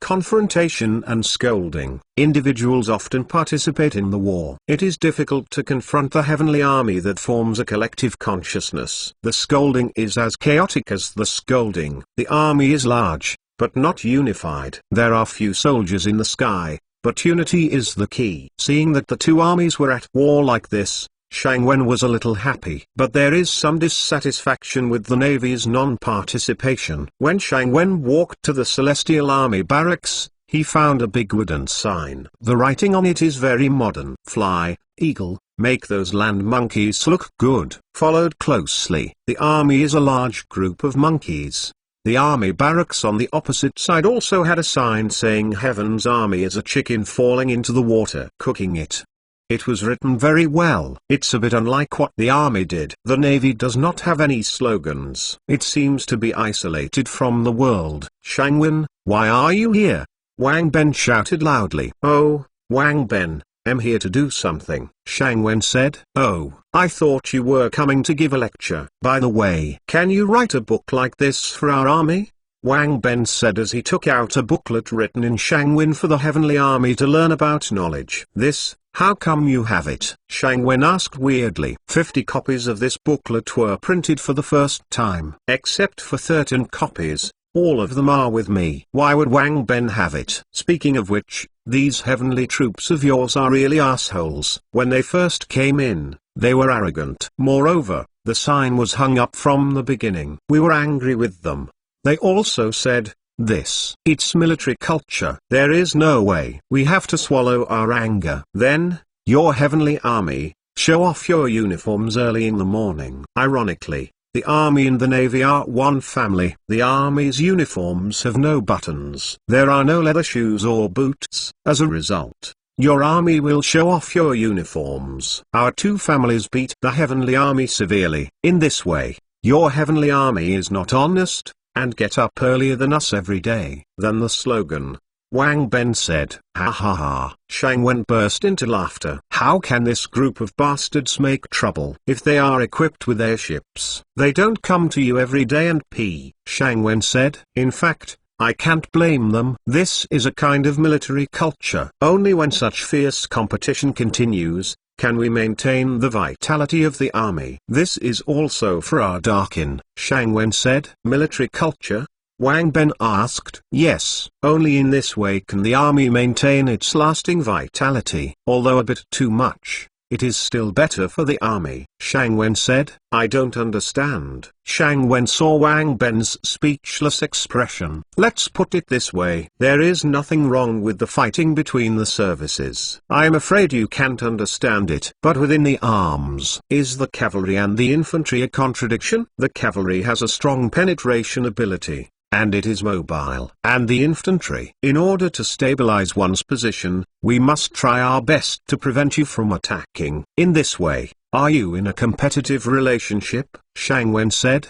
confrontation and scolding. Individuals often participate in the war. It is difficult to confront the Heavenly Army that forms a collective consciousness. The scolding is as chaotic as the scolding. The army is large, but not unified. There are few soldiers in the sky, but unity is the key. Seeing that the two armies were at war like this, Shang Wen was a little happy. But there is some dissatisfaction with the Navy's non-participation. When Shang Wen walked to the Celestial Army barracks, he found a big wooden sign. The writing on it is very modern. Fly, eagle, make those land monkeys look good. Followed closely, the army is a large group of monkeys. The army barracks on the opposite side also had a sign saying Heaven's Army is a chicken falling into the water, cooking it. It was written very well. It's a bit unlike what the army did. The Navy does not have any slogans. It seems to be isolated from the world. Shang Wen, why are you here? Wang Ben shouted loudly. Oh, Wang Ben, I'm here to do something. Shang Wen said. Oh, I thought you were coming to give a lecture. By the way, can you write a book like this for our army? Wang Ben said as he took out a booklet written in Shang Wen for the Heavenly Army to learn about knowledge. This, how come you have it? Shang Wen asked weirdly. 50 copies of this booklet were printed for the first time. Except for 13 copies, all of them are with me. Why would Wang Ben have it? Speaking of which, these heavenly troops of yours are really assholes. When they first came in, they were arrogant. Moreover, the sign was hung up from the beginning. We were angry with them. They also said, it's military culture. There is no way. We have to swallow our anger. Then, your Heavenly Army, show off your uniforms early in the morning. Ironically, the Army and the Navy are one family. The Army's uniforms have no buttons. There are no leather shoes or boots. As a result, your army will show off your uniforms. Our two families beat the Heavenly Army severely. In this way, your Heavenly Army is not honest, and get up earlier than us every day. Then the slogan, Wang Ben said. Ha ha ha. Shang Wen burst into laughter. How can this group of bastards make trouble? If they are equipped with airships, they don't come to you every day and pee. Shang Wen said. In fact, I can't blame them. This is a kind of military culture. Only when such fierce competition continues, can we maintain the vitality of the army. This is also for our Darkin, Shang Wen said. Military culture? Wang Ben asked. Yes, only in this way can the army maintain its lasting vitality. Although a bit too much, it is still better for the army, Shang Wen said. I don't understand. Shang Wen saw Wang Ben's speechless expression. Let's put it this way. There is nothing wrong with the fighting between the services. I am afraid you can't understand it. But within the arms, is the cavalry and the infantry a contradiction? The cavalry has a strong penetration ability, and it is mobile. And the infantry, in order to stabilize one's position, we must try our best to prevent you from attacking. In this way, are you in a competitive relationship? Shang Wen said.